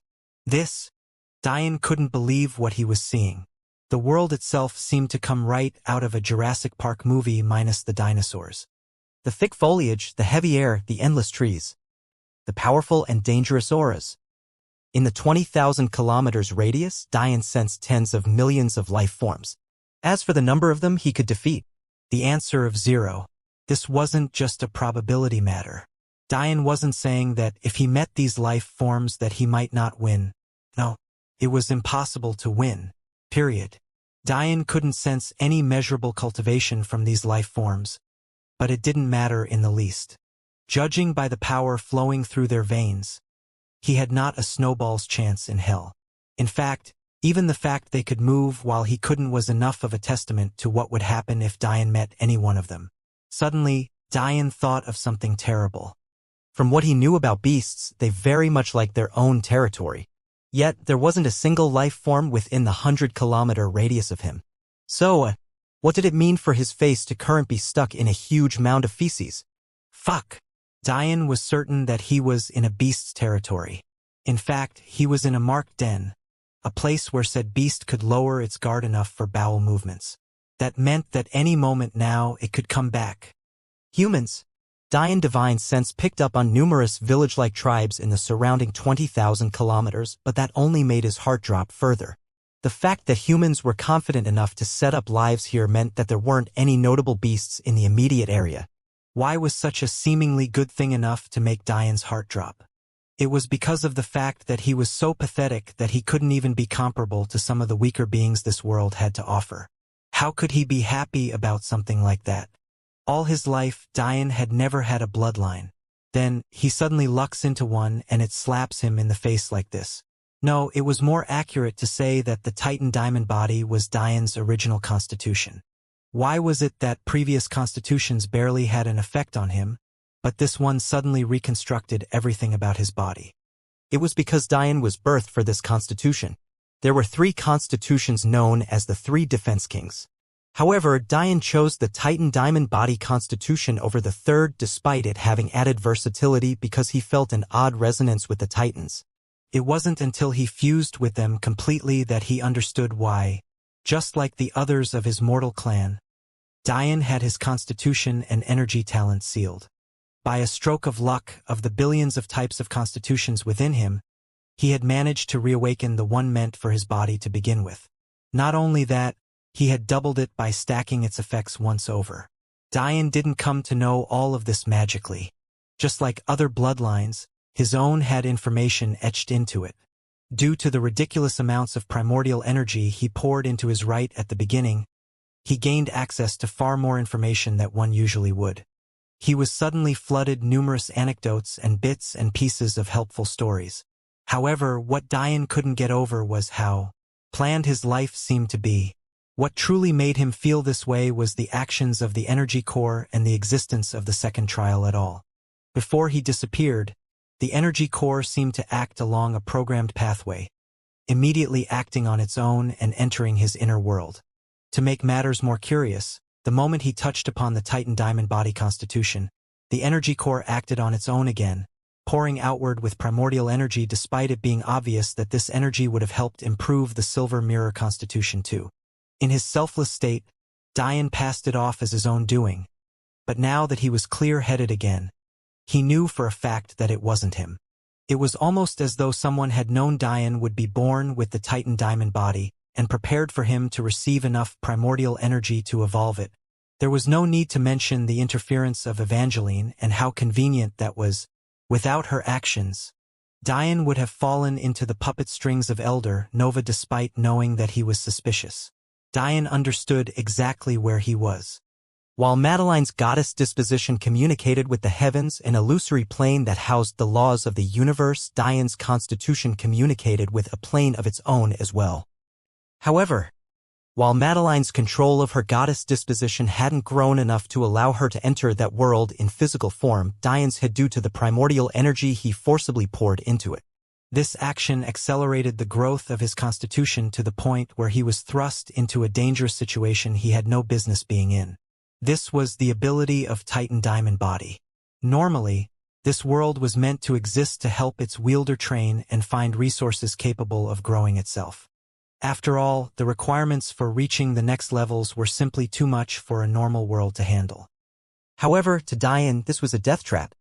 Diane couldn't believe what he was seeing. The world itself seemed to come right out of a Jurassic Park movie minus the dinosaurs. The thick foliage, the heavy air, the endless trees. The powerful and dangerous auras. In the 20,000 kilometers radius, Diane sensed tens of millions of life forms. As for the number of them he could defeat, the answer of 0. This wasn't just a probability matter. Diane wasn't saying that if he met these life forms that he might not win. No, it was impossible to win. Period. Diane couldn't sense any measurable cultivation from these life forms, but it didn't matter in the least. Judging by the power flowing through their veins, he had not a snowball's chance in hell. In fact, even the fact they could move while he couldn't was enough of a testament to what would happen if Diane met any one of them. Suddenly, Diane thought of something terrible. From what he knew about beasts, they very much liked their own territory. Yet, there wasn't a single life form within the 100-kilometer radius of him. So, what did it mean for his face to currently be stuck in a huge mound of feces? Fuck. Diane was certain that he was in a beast's territory. In fact, he was in a marked den, a place where said beast could lower its guard enough for bowel movements. That meant that any moment now it could come back. Humans. Diane Divine's sense picked up on numerous village-like tribes in the surrounding 20,000 kilometers, but that only made his heart drop further. The fact that humans were confident enough to set up lives here meant that there weren't any notable beasts in the immediate area. Why was such a seemingly good thing enough to make Diane's heart drop? It was because of the fact that he was so pathetic that he couldn't even be comparable to some of the weaker beings this world had to offer. How could he be happy about something like that? All his life, Diane had never had a bloodline. Then, he suddenly lucks into one and it slaps him in the face like this. No, it was more accurate to say that the Titan diamond body was Diane's original constitution. Why was it that previous constitutions barely had an effect on him, but this one suddenly reconstructed everything about his body? It was because Diane was birthed for this constitution. There were 3 constitutions known as the 3 Defense Kings. However, Diane chose the Titan Diamond Body Constitution over the 3rd despite it having added versatility because he felt an odd resonance with the Titans. It wasn't until he fused with them completely that he understood why. Just like the others of his mortal clan, Diane had his constitution and energy talent sealed. By a stroke of luck of the billions of types of constitutions within him, he had managed to reawaken the one meant for his body to begin with. Not only that, he had doubled it by stacking its effects once over. Diane didn't come to know all of this magically. Just like other bloodlines, his own had information etched into it. Due to the ridiculous amounts of primordial energy he poured into his right at the beginning, he gained access to far more information than one usually would. He was suddenly flooded numerous anecdotes and bits and pieces of helpful stories. However, what Diane couldn't get over was how planned his life seemed to be. What truly made him feel this way was the actions of the energy core and the existence of the second trial at all. Before he disappeared, the energy core seemed to act along a programmed pathway, immediately acting on its own and entering his inner world. To make matters more curious, the moment he touched upon the Titan Diamond Body Constitution, the energy core acted on its own again, pouring outward with primordial energy despite it being obvious that this energy would have helped improve the Silver Mirror Constitution too. In his selfless state, Diane passed it off as his own doing. But now that he was clear-headed again, he knew for a fact that it wasn't him. It was almost as though someone had known Diane would be born with the Titan Diamond body and prepared for him to receive enough primordial energy to evolve it. There was no need to mention the interference of Evangeline and how convenient that was. Without her actions, Diane would have fallen into the puppet strings of Elder Nova despite knowing that he was suspicious. Diane understood exactly where he was. While Madeline's goddess disposition communicated with the heavens, an illusory plane that housed the laws of the universe, Diane's constitution communicated with a plane of its own as well. However, while Madeline's control of her goddess disposition hadn't grown enough to allow her to enter that world in physical form, Diane's had due to the primordial energy he forcibly poured into it. This action accelerated the growth of his constitution to the point where he was thrust into a dangerous situation he had no business being in. This was the ability of Titan Diamond Body. Normally, this world was meant to exist to help its wielder train and find resources capable of growing itself. After all, the requirements for reaching the next levels were simply too much for a normal world to handle. However, to Diane, this was a death trap.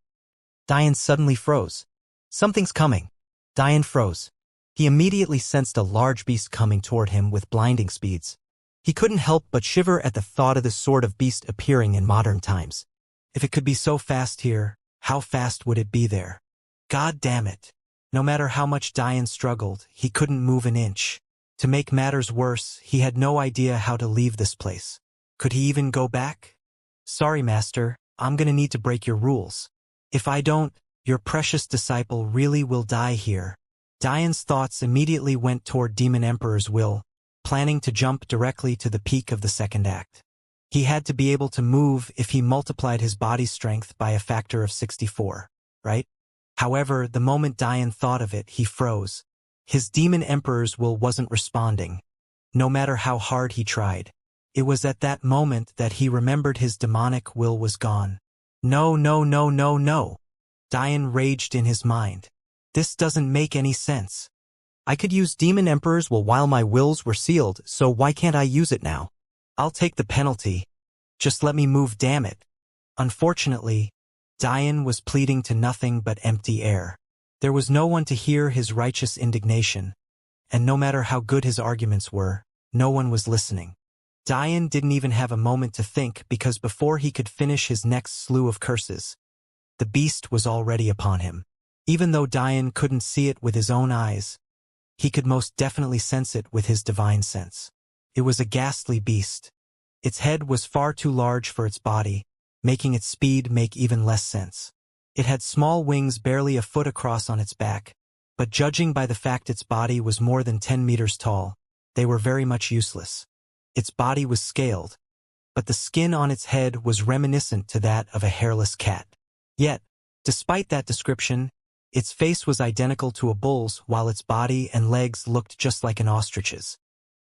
Diane suddenly froze. Something's coming. Diane froze. He immediately sensed a large beast coming toward him with blinding speeds. He couldn't help but shiver at the thought of this sort of beast appearing in modern times. If it could be so fast here, how fast would it be there? God damn it. No matter how much Diane struggled, he couldn't move an inch. To make matters worse, he had no idea how to leave this place. Could he even go back? Sorry, Master, I'm gonna need to break your rules. If I don't, your precious disciple really will die here. Diane's thoughts immediately went toward Demon Emperor's will, planning to jump directly to the peak of the second act. He had to be able to move if he multiplied his body's strength by a factor of 64, right? However, the moment Diane thought of it, he froze. His Demon Emperor's will wasn't responding, no matter how hard he tried. It was at that moment that he remembered his demonic will was gone. No, no, no, no, no. Diane raged in his mind. This doesn't make any sense. I could use Demon Emperor's will while my wills were sealed, so why can't I use it now? I'll take the penalty. Just let me move, damn it. Unfortunately, Dian was pleading to nothing but empty air. There was no one to hear his righteous indignation, and no matter how good his arguments were, no one was listening. Dian didn't even have a moment to think because before he could finish his next slew of curses, the beast was already upon him. Even though Dian couldn't see it with his own eyes, he could most definitely sense it with his divine sense. It was a ghastly beast. Its head was far too large for its body, making its speed make even less sense. It had small wings barely a foot across on its back, but judging by the fact its body was more than 10 meters tall, they were very much useless. Its body was scaled, but the skin on its head was reminiscent to that of a hairless cat. Yet, despite that description, its face was identical to a bull's while its body and legs looked just like an ostrich's.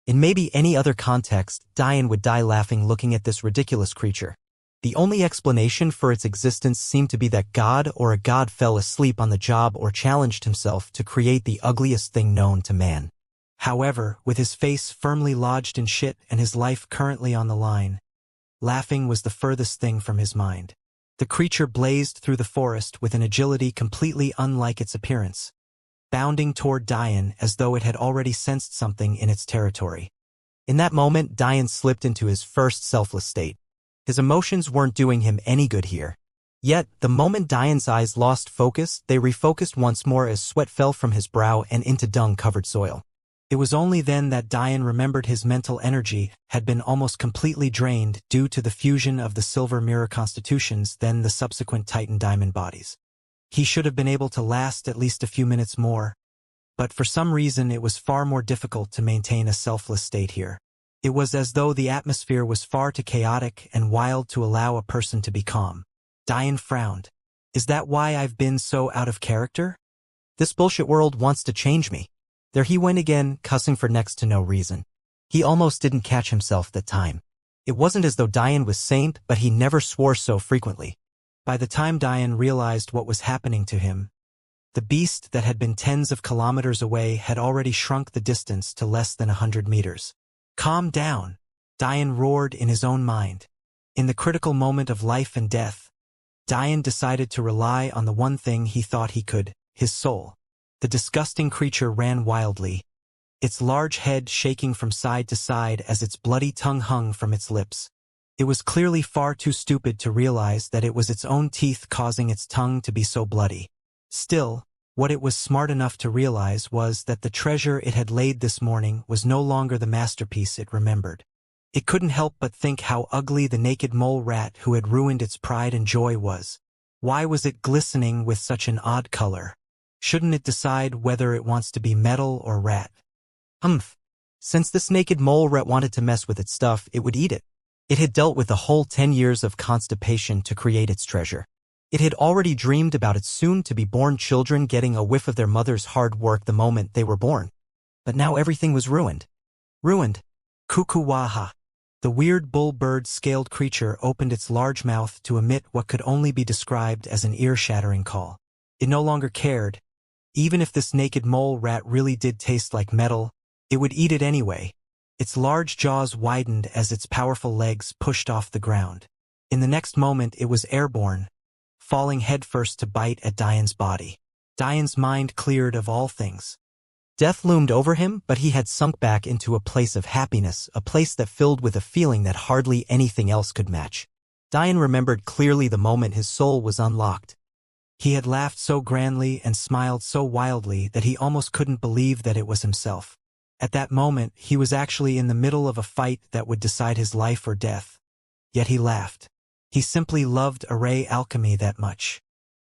In maybe any other context, Dian would die laughing looking at this ridiculous creature. The only explanation for its existence seemed to be that God or a god fell asleep on the job or challenged himself to create the ugliest thing known to man. However, with his face firmly lodged in shit and his life currently on the line, laughing was the furthest thing from his mind. The creature blazed through the forest with an agility completely unlike its appearance, bounding toward Dian as though it had already sensed something in its territory. In that moment, Dian slipped into his first selfless state. His emotions weren't doing him any good here. Yet, the moment Dian's eyes lost focus, they refocused once more as sweat fell from his brow and into dung-covered soil. It was only then that Dian remembered his mental energy had been almost completely drained due to the fusion of the silver mirror constitutions, then the subsequent Titan diamond bodies. He should have been able to last at least a few minutes more, but for some reason it was far more difficult to maintain a selfless state here. It was as though the atmosphere was far too chaotic and wild to allow a person to be calm. Dian frowned. Is that why I've been so out of character? This bullshit world wants to change me. There he went again, cussing for next to no reason. He almost didn't catch himself that time. It wasn't as though Dian was sane, but he never swore so frequently. By the time Dian realized what was happening to him, the beast that had been tens of kilometers away had already shrunk the distance to less than 100 meters. Calm down, Dian roared in his own mind. In the critical moment of life and death, Dian decided to rely on the one thing he thought he could, his soul. The disgusting creature ran wildly, its large head shaking from side to side as its bloody tongue hung from its lips. It was clearly far too stupid to realize that it was its own teeth causing its tongue to be so bloody. Still, what it was smart enough to realize was that the treasure it had laid this morning was no longer the masterpiece it remembered. It couldn't help but think how ugly the naked mole rat who had ruined its pride and joy was. Why was it glistening with such an odd color? Shouldn't it decide whether it wants to be metal or rat? Humph. Since this naked mole rat wanted to mess with its stuff, it would eat it. It had dealt with a whole 10 years of constipation to create its treasure. It had already dreamed about its soon-to-be-born children getting a whiff of their mother's hard work the moment they were born. But now everything was ruined. Ruined. Kukuwaha. The weird bull-bird scaled creature opened its large mouth to emit what could only be described as an ear-shattering call. It no longer cared. Even if this naked mole rat really did taste like metal, it would eat it anyway. Its large jaws widened as its powerful legs pushed off the ground. In the next moment it was airborne, falling headfirst to bite at Dian's body. Dian's mind cleared of all things. Death loomed over him, but he had sunk back into a place of happiness, a place that filled with a feeling that hardly anything else could match. Dian remembered clearly the moment his soul was unlocked. He had laughed so grandly and smiled so wildly that he almost couldn't believe that it was himself. At that moment, he was actually in the middle of a fight that would decide his life or death. Yet he laughed. He simply loved array alchemy that much.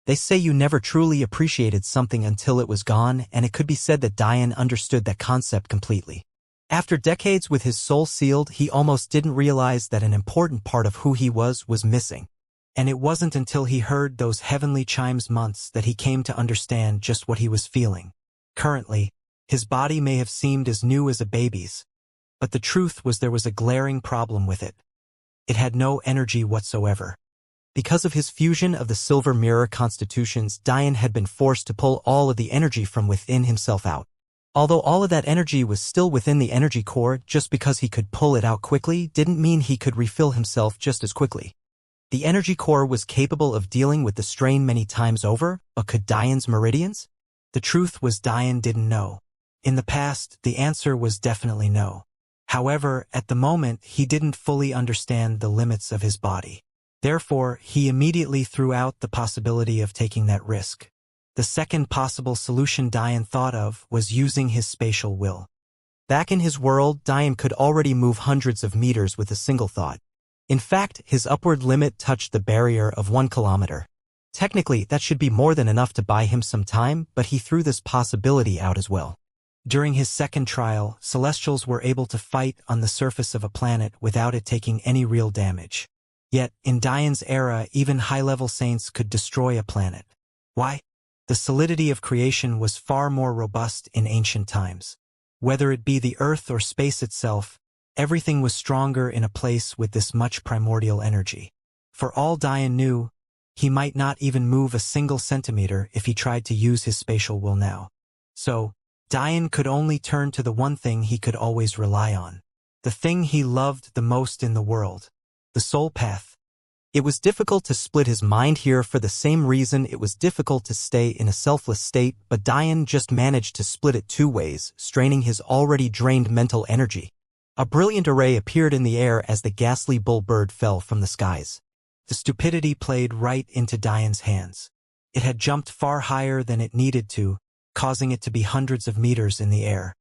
They say you never truly appreciated something until it was gone, and it could be said that Dian understood that concept completely. After decades with his soul sealed, he almost didn't realize that an important part of who he was missing. And it wasn't until he heard those heavenly chimes months that he came to understand just what he was feeling. Currently, his body may have seemed as new as a baby's, but the truth was there was a glaring problem with it. It had no energy whatsoever. Because of his fusion of the silver mirror constitutions, Dian had been forced to pull all of the energy from within himself out. Although all of that energy was still within the energy core, just because he could pull it out quickly didn't mean he could refill himself just as quickly. The energy core was capable of dealing with the strain many times over, but could Diane's meridians? The truth was Diane didn't know. In the past, the answer was definitely no. However, at the moment, he didn't fully understand the limits of his body. Therefore, he immediately threw out the possibility of taking that risk. The second possible solution Diane thought of was using his spatial will. Back in his world, Diane could already move hundreds of meters with a single thought. In fact, his upward limit touched the barrier of 1 kilometer. Technically, that should be more than enough to buy him some time, but he threw this possibility out as well. During his second trial, Celestials were able to fight on the surface of a planet without it taking any real damage. Yet, in Diane's era, even high-level saints could destroy a planet. Why? The solidity of creation was far more robust in ancient times. Whether it be the Earth or space itself, everything was stronger in a place with this much primordial energy. For all Diane knew, he might not even move a single centimeter if he tried to use his spatial will now. So, Diane could only turn to the one thing he could always rely on. The thing he loved the most in the world. The soul path. It was difficult to split his mind here for the same reason it was difficult to stay in a selfless state, but Diane just managed to split it 2 ways, straining his already drained mental energy. A brilliant array appeared in the air as the ghastly bullbird fell from the skies. The stupidity played right into Diane's hands. It had jumped far higher than it needed to, causing it to be hundreds of meters in the air.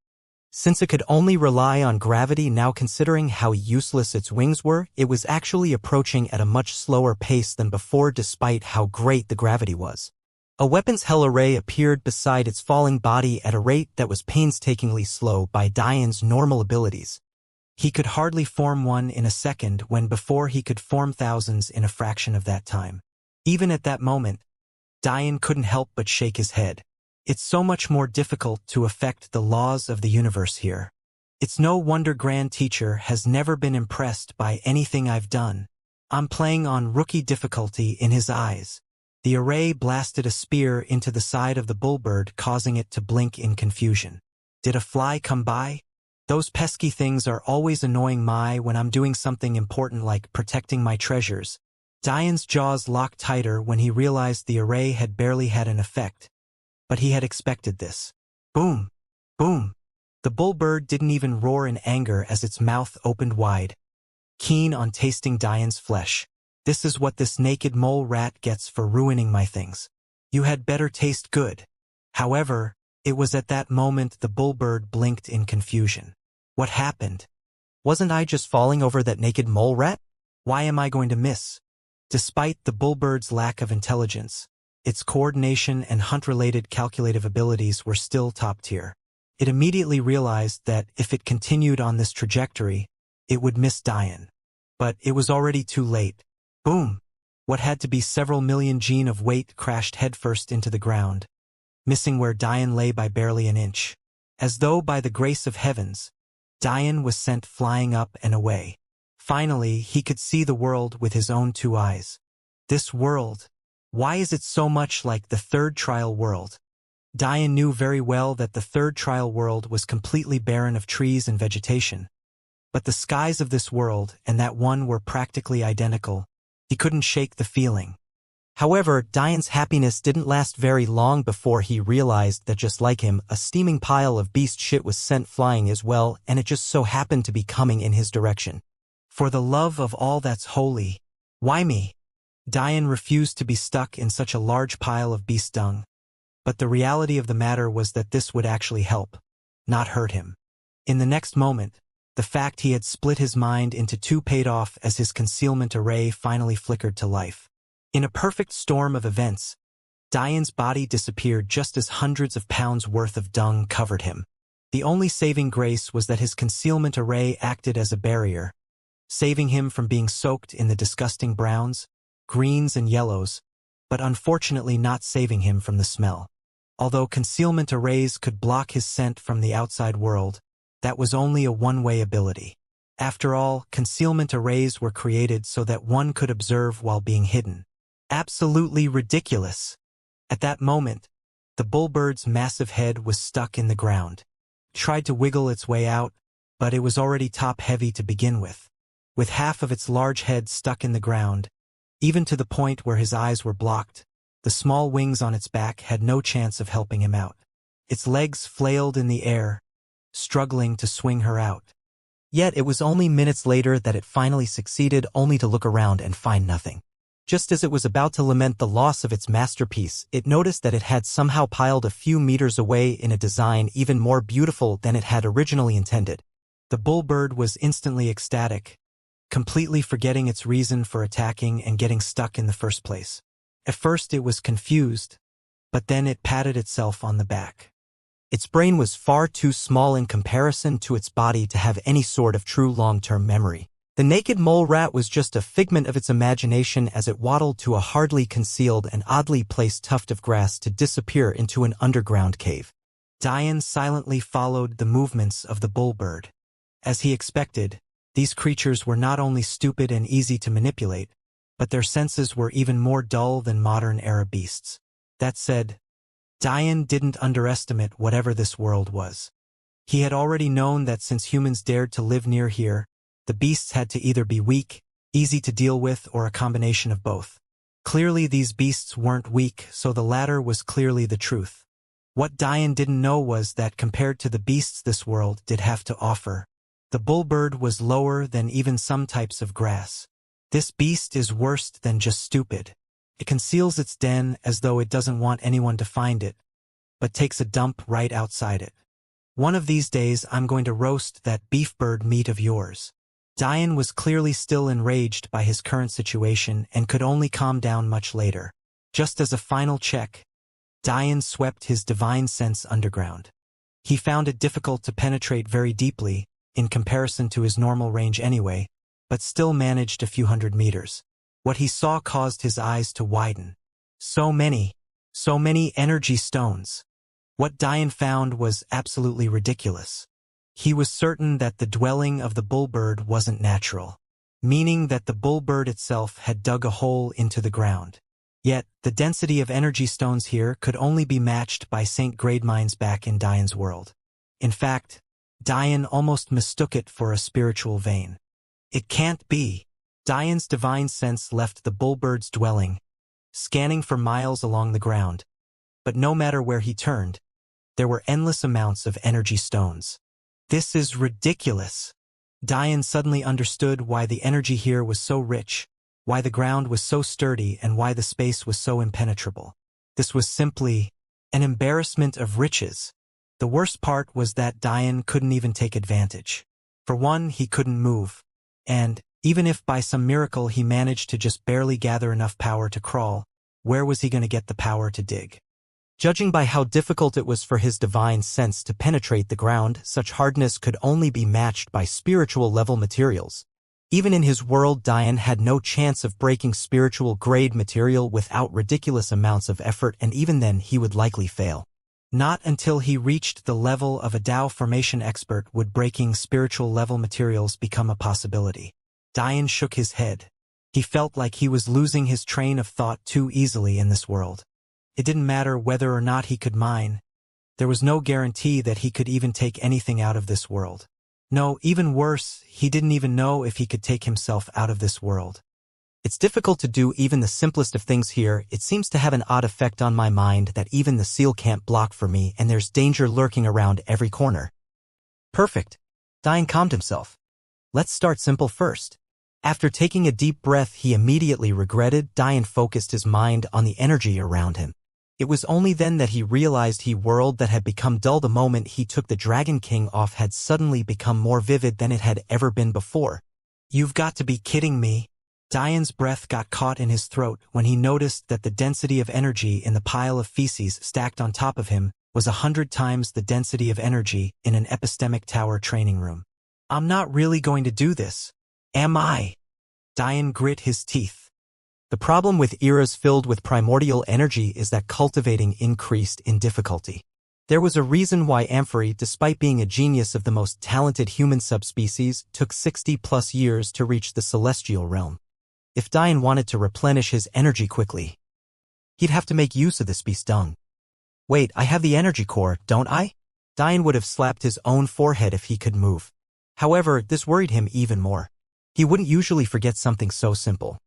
Since it could only rely on gravity, now considering how useless its wings were, it was actually approaching at a much slower pace than before despite how great the gravity was. A weapons hell array appeared beside its falling body at a rate that was painstakingly slow by Diane's normal abilities. He could hardly form one in a second when before he could form thousands in a fraction of that time. Even at that moment, Diane couldn't help but shake his head. It's so much more difficult to affect the laws of the universe here. It's no wonder Grand Teacher has never been impressed by anything I've done. I'm playing on rookie difficulty in his eyes. The array blasted a spear into the side of the bullbird, causing it to blink in confusion. Did a fly come by? Those pesky things are always annoying me when I'm doing something important like protecting my treasures. Diane's jaws locked tighter when he realized the array had barely had an effect. But he had expected this. Boom! Boom! The bullbird didn't even roar in anger as its mouth opened wide, keen on tasting Diane's flesh. This is what this naked mole rat gets for ruining my things. You had better taste good. However, it was at that moment the bullbird blinked in confusion. What happened? Wasn't I just falling over that naked mole rat? Why am I going to miss? Despite the bullbird's lack of intelligence, its coordination and hunt-related calculative abilities were still top tier. It immediately realized that if it continued on this trajectory, it would miss Diane. But it was already too late. Boom! What had to be several million G of weight crashed headfirst into the ground, missing where Diane lay by barely an inch. As though by the grace of heavens, Diane was sent flying up and away. Finally, he could see the world with his own 2 eyes. This world. Why is it so much like the third trial world? Diane knew very well that the third trial world was completely barren of trees and vegetation. But the skies of this world and that one were practically identical. He couldn't shake the feeling. However, Diane's happiness didn't last very long before he realized that just like him, a steaming pile of beast shit was sent flying as well, and it just so happened to be coming in his direction. For the love of all that's holy, why me? Diane refused to be stuck in such a large pile of beast dung. But the reality of the matter was that this would actually help, not hurt him. In the next moment, the fact he had split his mind into 2 paid off as his concealment array finally flickered to life. In a perfect storm of events, Diane's body disappeared just as hundreds of pounds worth of dung covered him. The only saving grace was that his concealment array acted as a barrier, saving him from being soaked in the disgusting browns, greens and yellows, but unfortunately not saving him from the smell. Although concealment arrays could block his scent from the outside world, that was only a one-way ability. After all, concealment arrays were created so that one could observe while being hidden. Absolutely ridiculous. At that moment, the bullbird's massive head was stuck in the ground. tried to wiggle its way out, but it was already top-heavy to begin with half of its large head stuck in the ground, even to the point where his eyes were blocked. The small wings on its back had no chance of helping him out. Its legs flailed in the air, struggling to swing her out. Yet it was only minutes later that it finally succeeded, only to look around and find nothing. Just as it was about to lament the loss of its masterpiece, it noticed that it had somehow piled a few meters away in a design even more beautiful than it had originally intended. The bullbird was instantly ecstatic, completely forgetting its reason for attacking and getting stuck in the first place. At first it was confused, but then it patted itself on the back. Its brain was far too small in comparison to its body to have any sort of true long-term memory. The naked mole rat was just a figment of its imagination as it waddled to a hardly concealed and oddly placed tuft of grass to disappear into an underground cave. Dian silently followed the movements of the bullbird. As he expected, these creatures were not only stupid and easy to manipulate, but their senses were even more dull than modern-era beasts. That said, Dian didn't underestimate whatever this world was. He had already known that since humans dared to live near here, the beasts had to either be weak, easy to deal with, or a combination of both. Clearly these beasts weren't weak, so the latter was clearly the truth. What Dian didn't know was that compared to the beasts this world did have to offer, the bullbird was lower than even some types of grass. This beast is worse than just stupid. It conceals its den as though it doesn't want anyone to find it, but takes a dump right outside it. One of these days I'm going to roast that beef bird meat of yours. Dian was clearly still enraged by his current situation and could only calm down much later. Just as a final check, Dian swept his divine sense underground. He found it difficult to penetrate very deeply, in comparison to his normal range anyway, but still managed a few hundred meters. What he saw caused his eyes to widen. So many energy stones. What Dian found was absolutely ridiculous. He was certain that the dwelling of the bullbird wasn't natural, meaning that the bullbird itself had dug a hole into the ground. Yet, the density of energy stones here could only be matched by Saint-grade mines back in Dian's world. In fact, Dian almost mistook it for a spiritual vein. It can't be. Dian's divine sense left the bullbird's dwelling, scanning for miles along the ground. But no matter where he turned, there were endless amounts of energy stones. This is ridiculous. Dian suddenly understood why the energy here was so rich, why the ground was so sturdy, and why the space was so impenetrable. This was simply an embarrassment of riches. The worst part was that Dian couldn't even take advantage. For one, he couldn't move, and even if by some miracle he managed to just barely gather enough power to crawl, where was he going to get the power to dig? Judging by how difficult it was for his divine sense to penetrate the ground, such hardness could only be matched by spiritual-level materials. Even in his world, Dian had no chance of breaking spiritual-grade material without ridiculous amounts of effort, and even then he would likely fail. Not until he reached the level of a Dao formation expert would breaking spiritual-level materials become a possibility. Dian shook his head. He felt like he was losing his train of thought too easily in this world. It didn't matter whether or not he could mine. There was no guarantee that he could even take anything out of this world. No, even worse, he didn't even know if he could take himself out of this world. It's difficult to do even the simplest of things here. It seems to have an odd effect on my mind that even the seal can't block for me, and there's danger lurking around every corner. Perfect. Dian calmed himself. Let's start simple first. After taking a deep breath he immediately regretted, Dian focused his mind on the energy around him. It was only then that he realized the world that had become dull the moment he took the Dragon King off had suddenly become more vivid than it had ever been before. You've got to be kidding me. Dian's breath got caught in his throat when he noticed that the density of energy in the pile of feces stacked on top of him was 100 times the density of energy in an epistemic tower training room. I'm not really going to do this, am I? Dian grit his teeth. The problem with eras filled with primordial energy is that cultivating increased in difficulty. There was a reason why Amphory, despite being a genius of the most talented human subspecies, took 60+ years to reach the celestial realm. If Dian wanted to replenish his energy quickly, he'd have to make use of this beast dung. Wait, I have the energy core, don't I? Dian would have slapped his own forehead if he could move. However, this worried him even more. He wouldn't usually forget something so simple.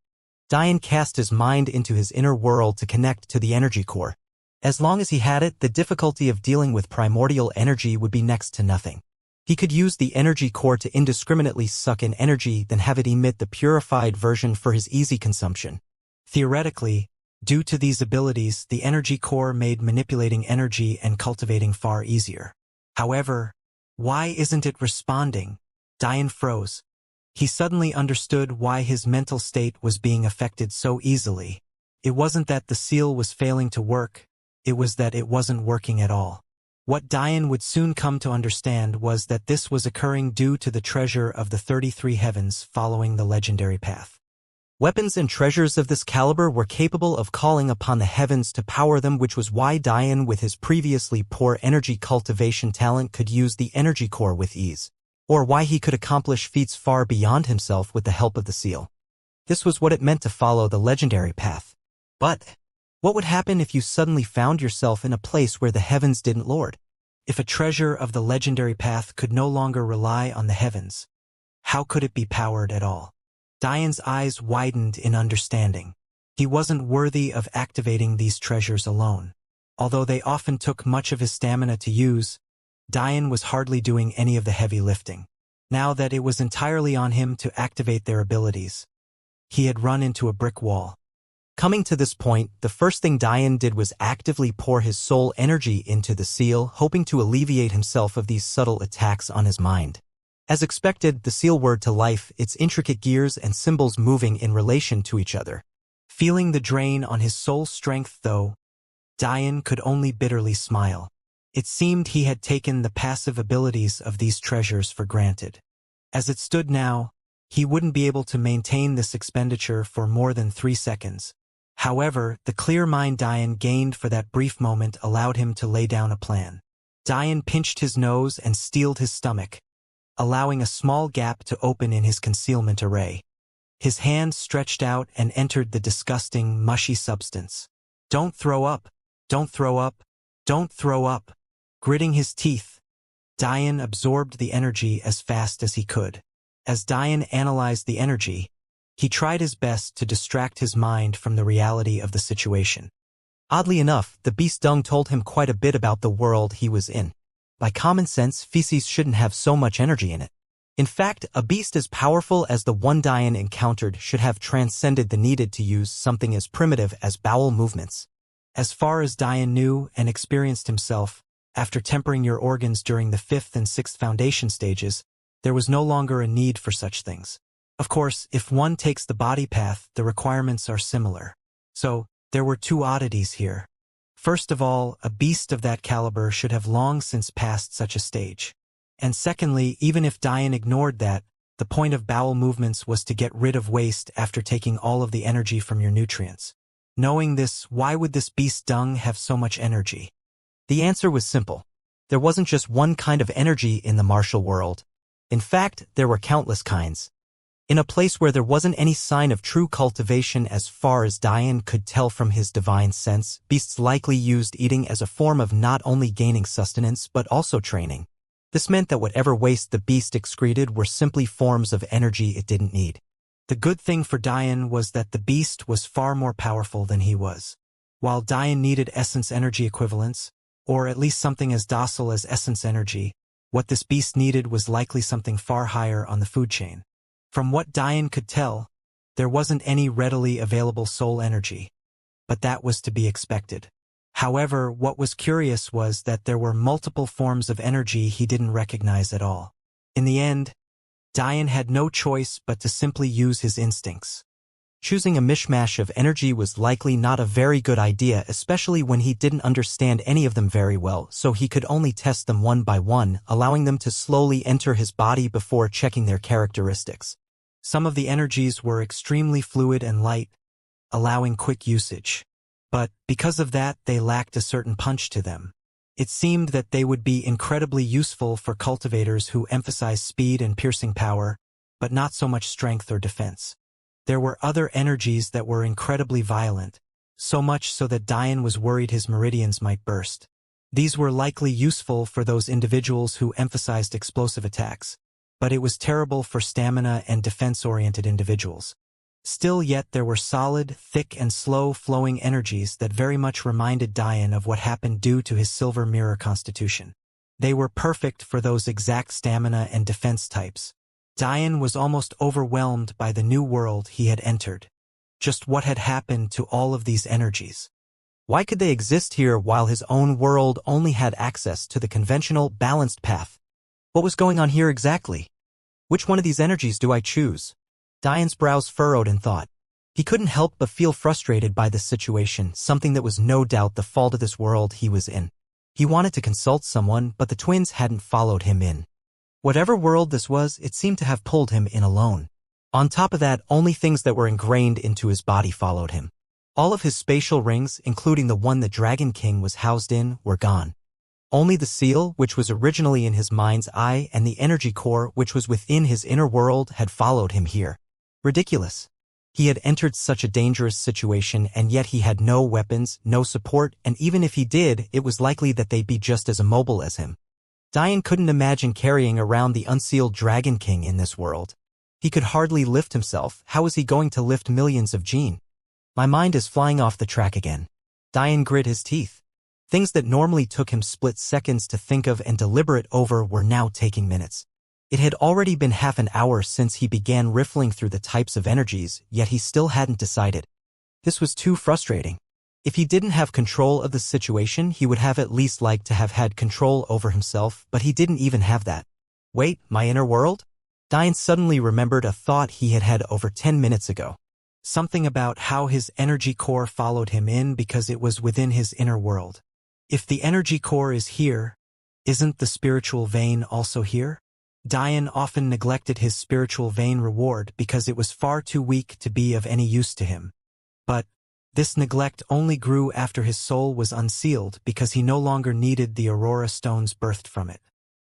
Dian cast his mind into his inner world to connect to the energy core. As long as he had it, the difficulty of dealing with primordial energy would be next to nothing. He could use the energy core to indiscriminately suck in energy, then have it emit the purified version for his easy consumption. Theoretically, due to these abilities, the energy core made manipulating energy and cultivating far easier. However, why isn't it responding? Dian froze. He suddenly understood why his mental state was being affected so easily. It wasn't that the seal was failing to work, it was that it wasn't working at all. What Dian would soon come to understand was that this was occurring due to the treasure of the 33 heavens following the legendary path. Weapons and treasures of this caliber were capable of calling upon the heavens to power them, which was why Dian, with his previously poor energy cultivation talent, could use the energy core with ease, or why he could accomplish feats far beyond himself with the help of the seal. This was what it meant to follow the legendary path. But what would happen if you suddenly found yourself in a place where the heavens didn't lord? If a treasure of the legendary path could no longer rely on the heavens, how could it be powered at all? Dian's eyes widened in understanding. He wasn't worthy of activating these treasures alone. Although they often took much of his stamina to use, Dian was hardly doing any of the heavy lifting. Now that it was entirely on him to activate their abilities, he had run into a brick wall. Coming to this point, the first thing Dian did was actively pour his soul energy into the seal, hoping to alleviate himself of these subtle attacks on his mind. As expected, the seal whirred to life, its intricate gears and symbols moving in relation to each other. Feeling the drain on his soul strength, though, Dian could only bitterly smile. It seemed he had taken the passive abilities of these treasures for granted. As it stood now, he wouldn't be able to maintain this expenditure for more than 3 seconds. However, the clear mind Dian gained for that brief moment allowed him to lay down a plan. Dian pinched his nose and steeled his stomach, allowing a small gap to open in his concealment array. His hand stretched out and entered the disgusting, mushy substance. "Don't throw up! Don't throw up! Don't throw up!" Gritting his teeth, Dian absorbed the energy as fast as he could. As Dian analyzed the energy, he tried his best to distract his mind from the reality of the situation. Oddly enough, the beast dung told him quite a bit about the world he was in. By common sense, feces shouldn't have so much energy in it. In fact, a beast as powerful as the one Dian encountered should have transcended the needed to use something as primitive as bowel movements. As far as Dian knew and experienced himself, after tempering your organs during the 5th and 6th foundation stages, there was no longer a need for such things. Of course, if one takes the body path, the requirements are similar. So, there were 2 oddities here. First of all, a beast of that caliber should have long since passed such a stage. And secondly, even if Dian ignored that, the point of bowel movements was to get rid of waste after taking all of the energy from your nutrients. Knowing this, why would this beast dung have so much energy? The answer was simple. There wasn't just one kind of energy in the martial world. In fact, there were countless kinds. In a place where there wasn't any sign of true cultivation as far as Dian could tell from his divine sense, beasts likely used eating as a form of not only gaining sustenance but also training. This meant that whatever waste the beast excreted were simply forms of energy it didn't need. The good thing for Dian was that the beast was far more powerful than he was. While Dian needed essence energy equivalents, or at least something as docile as essence energy, what this beast needed was likely something far higher on the food chain. From what Dian could tell, there wasn't any readily available soul energy, but that was to be expected. However, what was curious was that there were multiple forms of energy he didn't recognize at all. In the end, Dian had no choice but to simply use his instincts. Choosing a mishmash of energy was likely not a very good idea, especially when he didn't understand any of them very well, so he could only test them one by one, allowing them to slowly enter his body before checking their characteristics. Some of the energies were extremely fluid and light, allowing quick usage. But because of that, they lacked a certain punch to them. It seemed that they would be incredibly useful for cultivators who emphasize speed and piercing power, but not so much strength or defense. There were other energies that were incredibly violent, so much so that Dian was worried his meridians might burst. These were likely useful for those individuals who emphasized explosive attacks, but it was terrible for stamina and defense-oriented individuals. Still yet there were solid, thick and slow-flowing energies that very much reminded Dian of what happened due to his silver mirror constitution. They were perfect for those exact stamina and defense types. Dian was almost overwhelmed by the new world he had entered. Just what had happened to all of these energies? Why could they exist here while his own world only had access to the conventional, balanced path? What was going on here exactly? Which one of these energies do I choose? Dian's brows furrowed in thought. He couldn't help but feel frustrated by this situation, something that was no doubt the fault of this world he was in. He wanted to consult someone, but the twins hadn't followed him in. Whatever world this was, it seemed to have pulled him in alone. On top of that, only things that were ingrained into his body followed him. All of his spatial rings, including the one the Dragon King was housed in, were gone. Only the seal, which was originally in his mind's eye, and the energy core, which was within his inner world, had followed him here. Ridiculous. He had entered such a dangerous situation, and yet he had no weapons, no support, and even if he did, it was likely that they'd be just as immobile as him. Dian couldn't imagine carrying around the unsealed Dragon King in this world. He could hardly lift himself. How was he going to lift millions of gene? My mind is flying off the track again. Dian grit his teeth. Things that normally took him split seconds to think of and deliberate over were now taking minutes. It had already been half an hour since he began riffling through the types of energies, yet he still hadn't decided. This was too frustrating. If he didn't have control of the situation, he would have at least liked to have had control over himself, but he didn't even have that. Wait, my inner world? Dian suddenly remembered a thought he had had over 10 minutes ago. Something about how his energy core followed him in because it was within his inner world. If the energy core is here, isn't the spiritual vein also here? Dian often neglected his spiritual vein reward because it was far too weak to be of any use to him. But this neglect only grew after his soul was unsealed because he no longer needed the aurora stones birthed from it.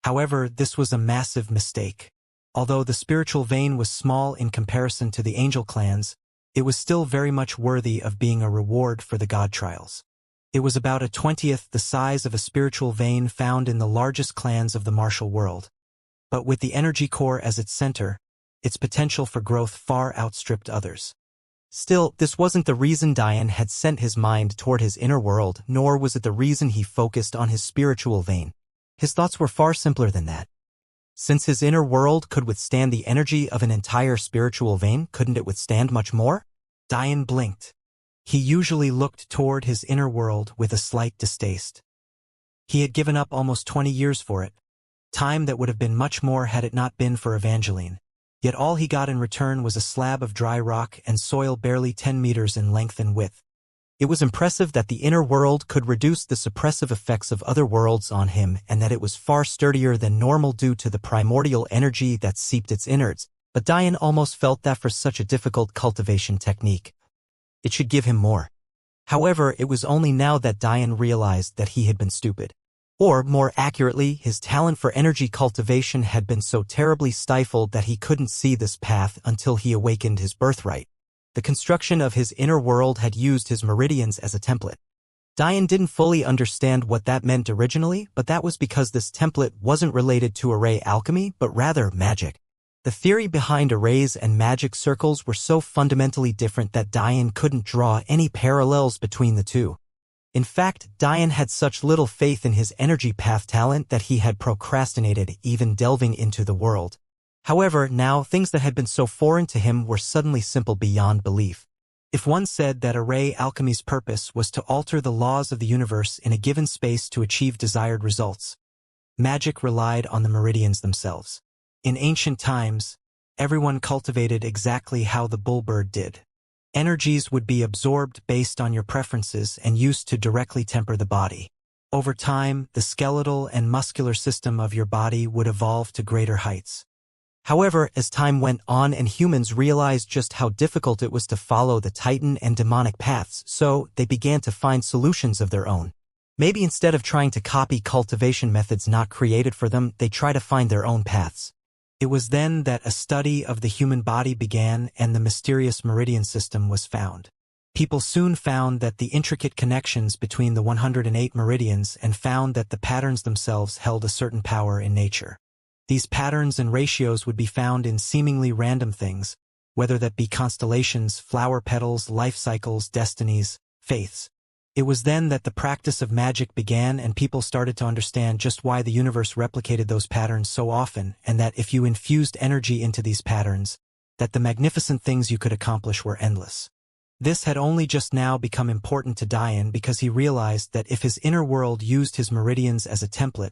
However, this was a massive mistake. Although the spiritual vein was small in comparison to the angel clans, it was still very much worthy of being a reward for the god trials. It was about 1/20th the size of a spiritual vein found in the largest clans of the martial world. But with the energy core as its center, its potential for growth far outstripped others. Still, this wasn't the reason Dian had sent his mind toward his inner world, nor was it the reason he focused on his spiritual vein. His thoughts were far simpler than that. Since his inner world could withstand the energy of an entire spiritual vein, couldn't it withstand much more? Dian blinked. He usually looked toward his inner world with a slight distaste. He had given up almost 20 years for it, time that would have been much more had it not been for Evangeline. Yet all he got in return was a slab of dry rock and soil barely 10 meters in length and width. It was impressive that the inner world could reduce the suppressive effects of other worlds on him and that it was far sturdier than normal due to the primordial energy that seeped its innards, but Dian almost felt that for such a difficult cultivation technique, it should give him more. However, it was only now that Dian realized that he had been stupid. Or, more accurately, his talent for energy cultivation had been so terribly stifled that he couldn't see this path until he awakened his birthright. The construction of his inner world had used his meridians as a template. Dian didn't fully understand what that meant originally, but that was because this template wasn't related to array alchemy, but rather magic. The theory behind arrays and magic circles were so fundamentally different that Dian couldn't draw any parallels between the two. In fact, Dian had such little faith in his energy path talent that he had procrastinated even delving into the world. However, now things that had been so foreign to him were suddenly simple beyond belief. If one said that array alchemy's purpose was to alter the laws of the universe in a given space to achieve desired results, magic relied on the meridians themselves. In ancient times, everyone cultivated exactly how the bullbird did. Energies would be absorbed based on your preferences and used to directly temper the body. Over time, the skeletal and muscular system of your body would evolve to greater heights. However, as time went on and humans realized just how difficult it was to follow the Titan and demonic paths, so they began to find solutions of their own. Maybe instead of trying to copy cultivation methods not created for them, they try to find their own paths. It was then that a study of the human body began and the mysterious meridian system was found. People soon found that the intricate connections between the 108 meridians and found that the patterns themselves held a certain power in nature. These patterns and ratios would be found in seemingly random things, whether that be constellations, flower petals, life cycles, destinies, faiths. It was then that the practice of magic began and people started to understand just why the universe replicated those patterns so often, and that if you infused energy into these patterns, that the magnificent things you could accomplish were endless. This had only just now become important to Dian because he realized that if his inner world used his meridians as a template,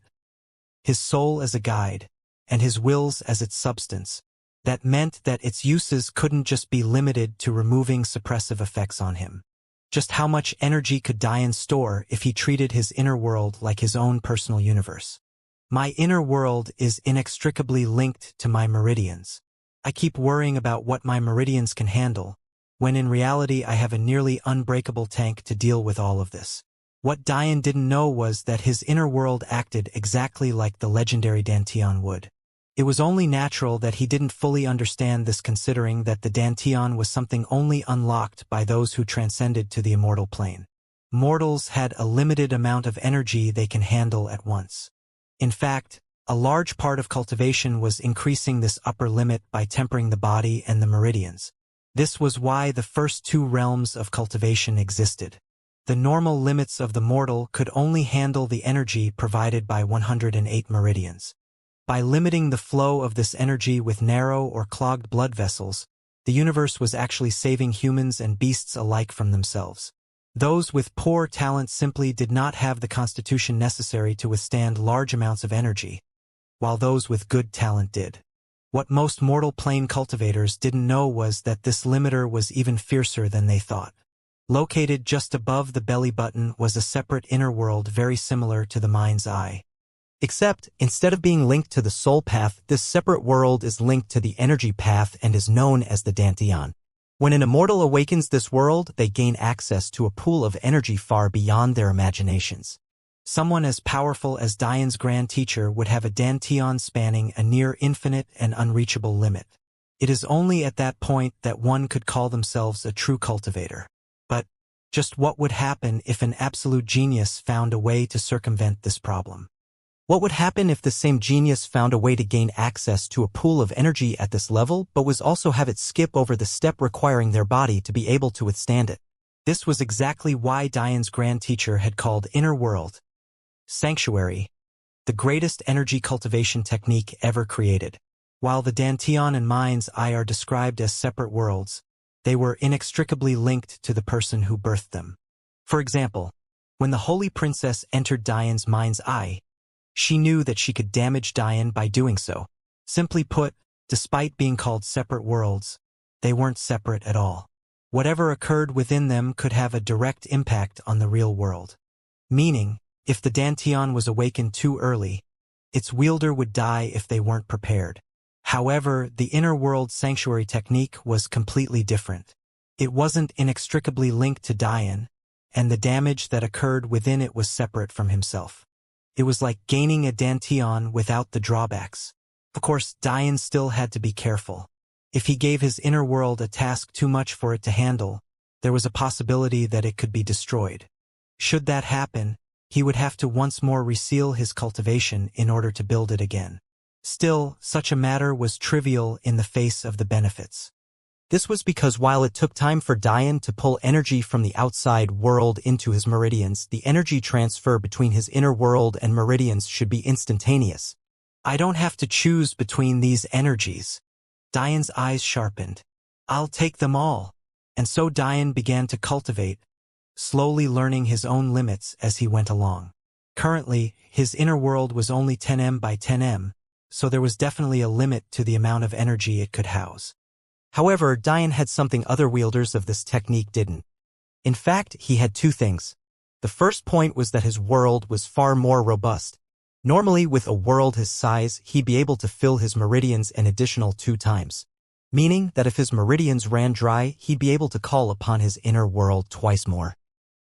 his soul as a guide, and his wills as its substance, that meant that its uses couldn't just be limited to removing suppressive effects on him. Just how much energy could Dian store if he treated his inner world like his own personal universe? My inner world is inextricably linked to my meridians. I keep worrying about what my meridians can handle, when in reality I have a nearly unbreakable tank to deal with all of this. What Dian didn't know was that his inner world acted exactly like the legendary Dantian would. It was only natural that he didn't fully understand this, considering that the Dantian was something only unlocked by those who transcended to the immortal plane. Mortals had a limited amount of energy they can handle at once. In fact, a large part of cultivation was increasing this upper limit by tempering the body and the meridians. This was why the first two realms of cultivation existed. The normal limits of the mortal could only handle the energy provided by 108 meridians. By limiting the flow of this energy with narrow or clogged blood vessels, the universe was actually saving humans and beasts alike from themselves. Those with poor talent simply did not have the constitution necessary to withstand large amounts of energy, while those with good talent did. What most mortal plane cultivators didn't know was that this limiter was even fiercer than they thought. Located just above the belly button was a separate inner world very similar to the mind's eye. Except, instead of being linked to the soul path, this separate world is linked to the energy path and is known as the Dantian. When an immortal awakens this world, they gain access to a pool of energy far beyond their imaginations. Someone as powerful as Dian's grand teacher would have a Dantian spanning a near infinite and unreachable limit. It is only at that point that one could call themselves a true cultivator. But just what would happen if an absolute genius found a way to circumvent this problem? What would happen if the same genius found a way to gain access to a pool of energy at this level, but was also have it skip over the step requiring their body to be able to withstand it? This was exactly why Dian's grand teacher had called Inner World Sanctuary the greatest energy cultivation technique ever created. While the Dantian and mind's eye are described as separate worlds, they were inextricably linked to the person who birthed them. For example, when the Holy Princess entered Dian's mind's eye, she knew that she could damage Dian by doing so. Simply put, despite being called separate worlds, they weren't separate at all. Whatever occurred within them could have a direct impact on the real world. Meaning, if the Dantian was awakened too early, its wielder would die if they weren't prepared. However, the inner world sanctuary technique was completely different. It wasn't inextricably linked to Dian, and the damage that occurred within it was separate from himself. It was like gaining a Dantian without the drawbacks. Of course, Dian still had to be careful. If he gave his inner world a task too much for it to handle, there was a possibility that it could be destroyed. Should that happen, he would have to once more reseal his cultivation in order to build it again. Still, such a matter was trivial in the face of the benefits. This was because while it took time for Dian to pull energy from the outside world into his meridians, the energy transfer between his inner world and meridians should be instantaneous. I don't have to choose between these energies. Dian's eyes sharpened. I'll take them all. And so Dian began to cultivate, slowly learning his own limits as he went along. Currently, his inner world was only 10m by 10m, so there was definitely a limit to the amount of energy it could house. However, Dian had something other wielders of this technique didn't. In fact, he had two things. The first point was that his world was far more robust. Normally, with a world his size, he'd be able to fill his meridians an additional 2 times. Meaning that if his meridians ran dry, he'd be able to call upon his inner world twice more.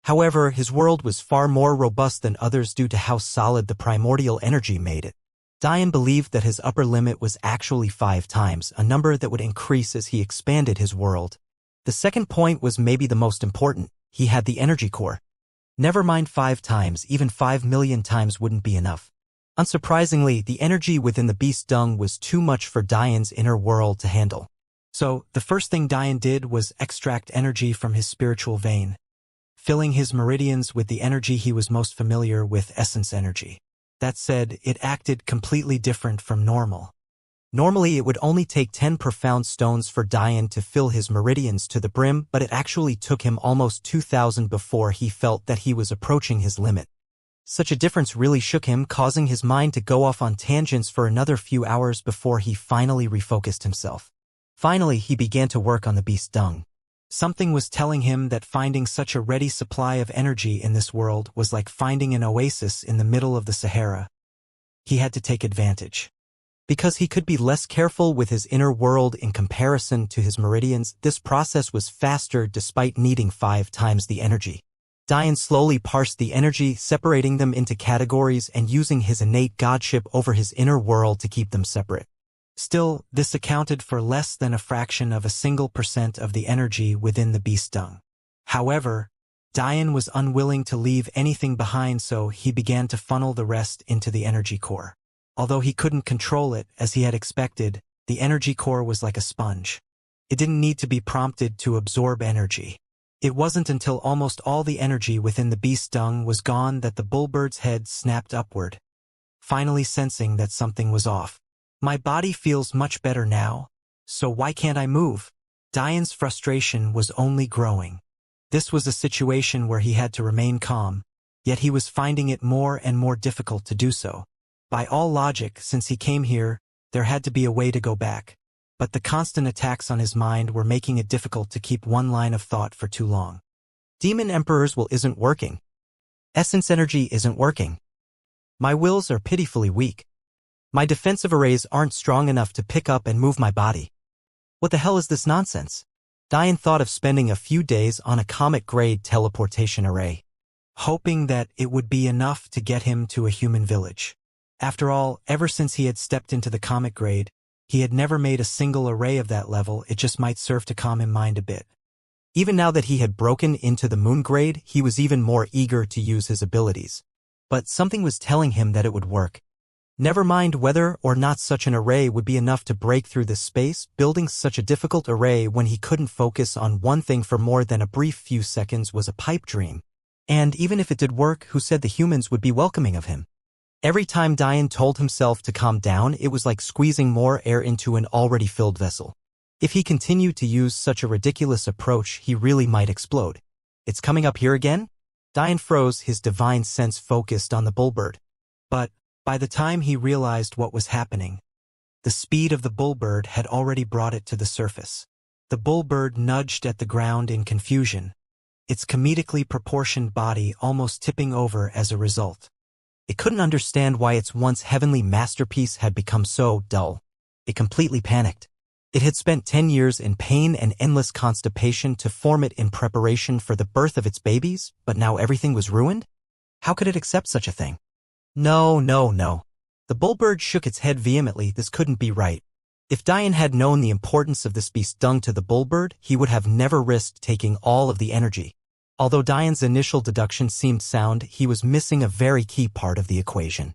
However, his world was far more robust than others due to how solid the primordial energy made it. Dian believed that his upper limit was actually 5 times, a number that would increase as he expanded his world. The second point was maybe the most important. He had the energy core. Never mind 5 times, even 5 million times wouldn't be enough. Unsurprisingly, the energy within the beast dung was too much for Diane's inner world to handle. So, the first thing Diane did was extract energy from his spiritual vein, filling his meridians with the energy he was most familiar with, essence energy. That said, it acted completely different from normal. Normally, it would only take 10 profound stones for Diane to fill his meridians to the brim, but it actually took him almost 2,000 before he felt that he was approaching his limit. Such a difference really shook him, causing his mind to go off on tangents for another few hours before he finally refocused himself. Finally, he began to work on the beast dung. Something was telling him that finding such a ready supply of energy in this world was like finding an oasis in the middle of the Sahara. He had to take advantage. Because he could be less careful with his inner world in comparison to his meridians, this process was faster despite needing 5 times the energy. Diane slowly parsed the energy, separating them into categories and using his innate godship over his inner world to keep them separate. Still, this accounted for less than a fraction of a single % of the energy within the beast dung. However, Diane was unwilling to leave anything behind, so he began to funnel the rest into the energy core. Although he couldn't control it, as he had expected, the energy core was like a sponge. It didn't need to be prompted to absorb energy. It wasn't until almost all the energy within the beast dung was gone that the bullbird's head snapped upward, finally sensing that something was off. My body feels much better now, so why can't I move? Diane's frustration was only growing. This was a situation where he had to remain calm, yet he was finding it more and more difficult to do so. By all logic, since he came here, there had to be a way to go back. But the constant attacks on his mind were making it difficult to keep one line of thought for too long. Demon Emperor's will isn't working. Essence energy isn't working. My wills are pitifully weak. My defensive arrays aren't strong enough to pick up and move my body. What the hell is this nonsense? Diane thought of spending a few days on a comet-grade teleportation array, hoping that it would be enough to get him to a human village. After all, ever since he had stepped into the comet grade, he had never made a single array of that level. It just might serve to calm him mind a bit. Even now that he had broken into the moon grade, he was even more eager to use his abilities. But something was telling him that it would work. Never mind whether or not such an array would be enough to break through this space, building such a difficult array when he couldn't focus on one thing for more than a brief few seconds was a pipe dream. And even if it did work, who said the humans would be welcoming of him? Every time Diane told himself to calm down, it was like squeezing more air into an already filled vessel. If he continued to use such a ridiculous approach, he really might explode. It's coming up here again? Diane froze, his divine sense focused on the bullbird. But by the time he realized what was happening, the speed of the bullbird had already brought it to the surface. The bullbird nudged at the ground in confusion, its comedically proportioned body almost tipping over as a result. It couldn't understand why its once heavenly masterpiece had become so dull. It completely panicked. It had spent 10 years in pain and endless constipation to form it in preparation for the birth of its babies, but now everything was ruined? How could it accept such a thing? No. The bullbird shook its head vehemently. This couldn't be right. If Diane had known the importance of this beast dung to the bullbird, he would have never risked taking all of the energy. Although Diane's initial deduction seemed sound, he was missing a very key part of the equation.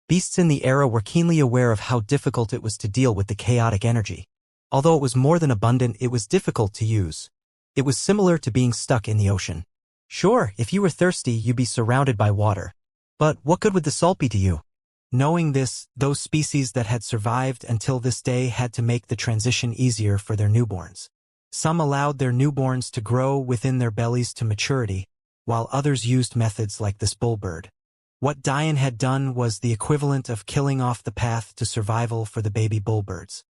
Beasts in the era were keenly aware of how difficult it was to deal with the chaotic energy. Although it was more than abundant, it was difficult to use. It was similar to being stuck in the ocean. Sure, if you were thirsty, you'd be surrounded by water. But what good would the salt be to you? Knowing this, those species that had survived until this day had to make the transition easier for their newborns. Some allowed their newborns to grow within their bellies to maturity, while others used methods like this bullbird. What Diane had done was the equivalent of killing off the path to survival for the baby bullbirds.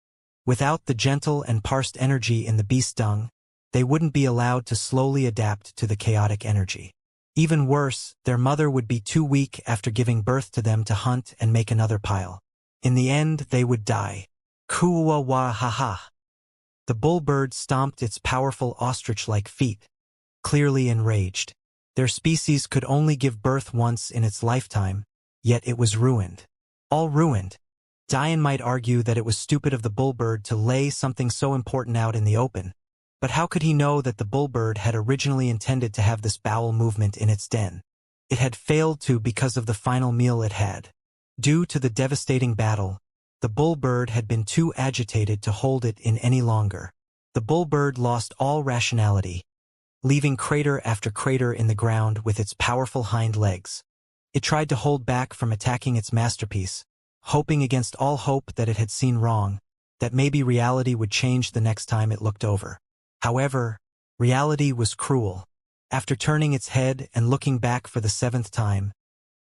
Without the gentle and parsed energy in the beast dung, they wouldn't be allowed to slowly adapt to the chaotic energy. Even worse, their mother would be too weak after giving birth to them to hunt and make another pile. In the end, they would die. Kuwa-wa-ha-ha. The bullbird stomped its powerful ostrich-like feet, clearly enraged. Their species could only give birth once in its lifetime, yet it was ruined. All ruined. Diane might argue that it was stupid of the bullbird to lay something so important out in the open, But how could he know that the bullbird had originally intended to have this bowel movement in its den? It had failed to because of the final meal it had. Due to the devastating battle, the bullbird had been too agitated to hold it in any longer. The bullbird lost all rationality, leaving crater after crater in the ground with its powerful hind legs. It tried to hold back from attacking its masterpiece, hoping against all hope that it had seen wrong, that maybe reality would change the next time it looked over. However, reality was cruel. After turning its head and looking back for the 7th time,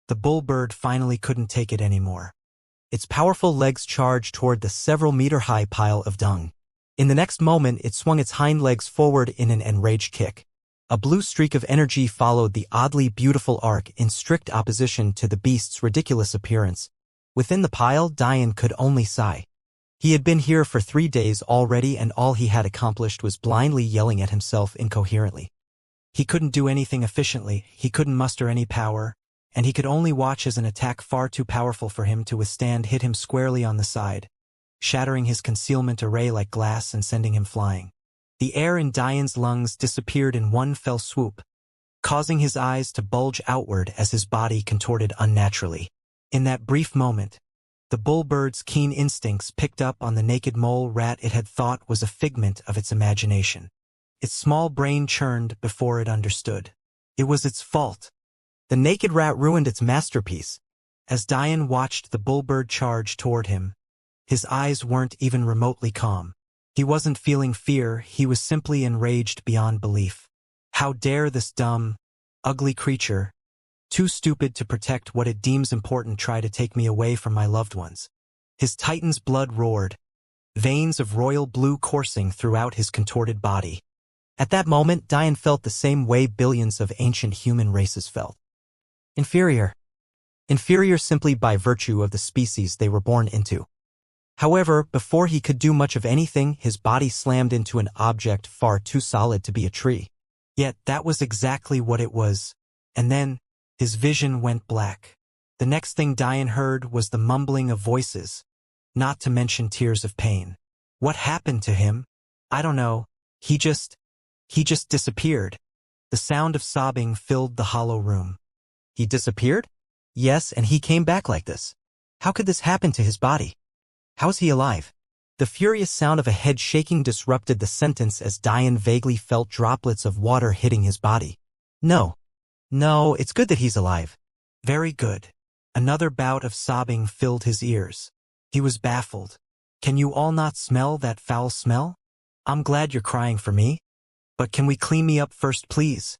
the bullbird finally couldn't take it anymore. Its powerful legs charged toward the several-meter-high pile of dung. In the next moment, it swung its hind legs forward in an enraged kick. A blue streak of energy followed the oddly beautiful arc in strict opposition to the beast's ridiculous appearance. Within the pile, Dian could only sigh. He had been here for 3 days already, and all he had accomplished was blindly yelling at himself incoherently. He couldn't do anything efficiently, he couldn't muster any power, and he could only watch as an attack far too powerful for him to withstand hit him squarely on the side, shattering his concealment array like glass and sending him flying. The air in Dian's lungs disappeared in one fell swoop, causing his eyes to bulge outward as his body contorted unnaturally. In that brief moment, the bullbird's keen instincts picked up on the naked mole rat it had thought was a figment of its imagination. Its small brain churned before it understood. It was its fault. The naked rat ruined its masterpiece. As Dian watched the bullbird charge toward him, his eyes weren't even remotely calm. He wasn't feeling fear, he was simply enraged beyond belief. How dare this dumb, ugly creature, too stupid to protect what it deems important, try to take me away from my loved ones. His titan's blood roared, veins of royal blue coursing throughout his contorted body. At that moment, Dian felt the same way billions of ancient human races felt. Inferior. Inferior simply by virtue of the species they were born into. However, before he could do much of anything, his body slammed into an object far too solid to be a tree. Yet that was exactly what it was. And then, his vision went black. The next thing Dian heard was the mumbling of voices, not to mention tears of pain. What happened to him? I don't know. He just disappeared. The sound of sobbing filled the hollow room. He disappeared? Yes, and he came back like this. How could this happen to his body? How is he alive? The furious sound of a head shaking disrupted the sentence as Dian vaguely felt droplets of water hitting his body. No, it's good that he's alive. Very good. Another bout of sobbing filled his ears. He was baffled. Can you all not smell that foul smell? I'm glad you're crying for me. But can we clean me up first, please?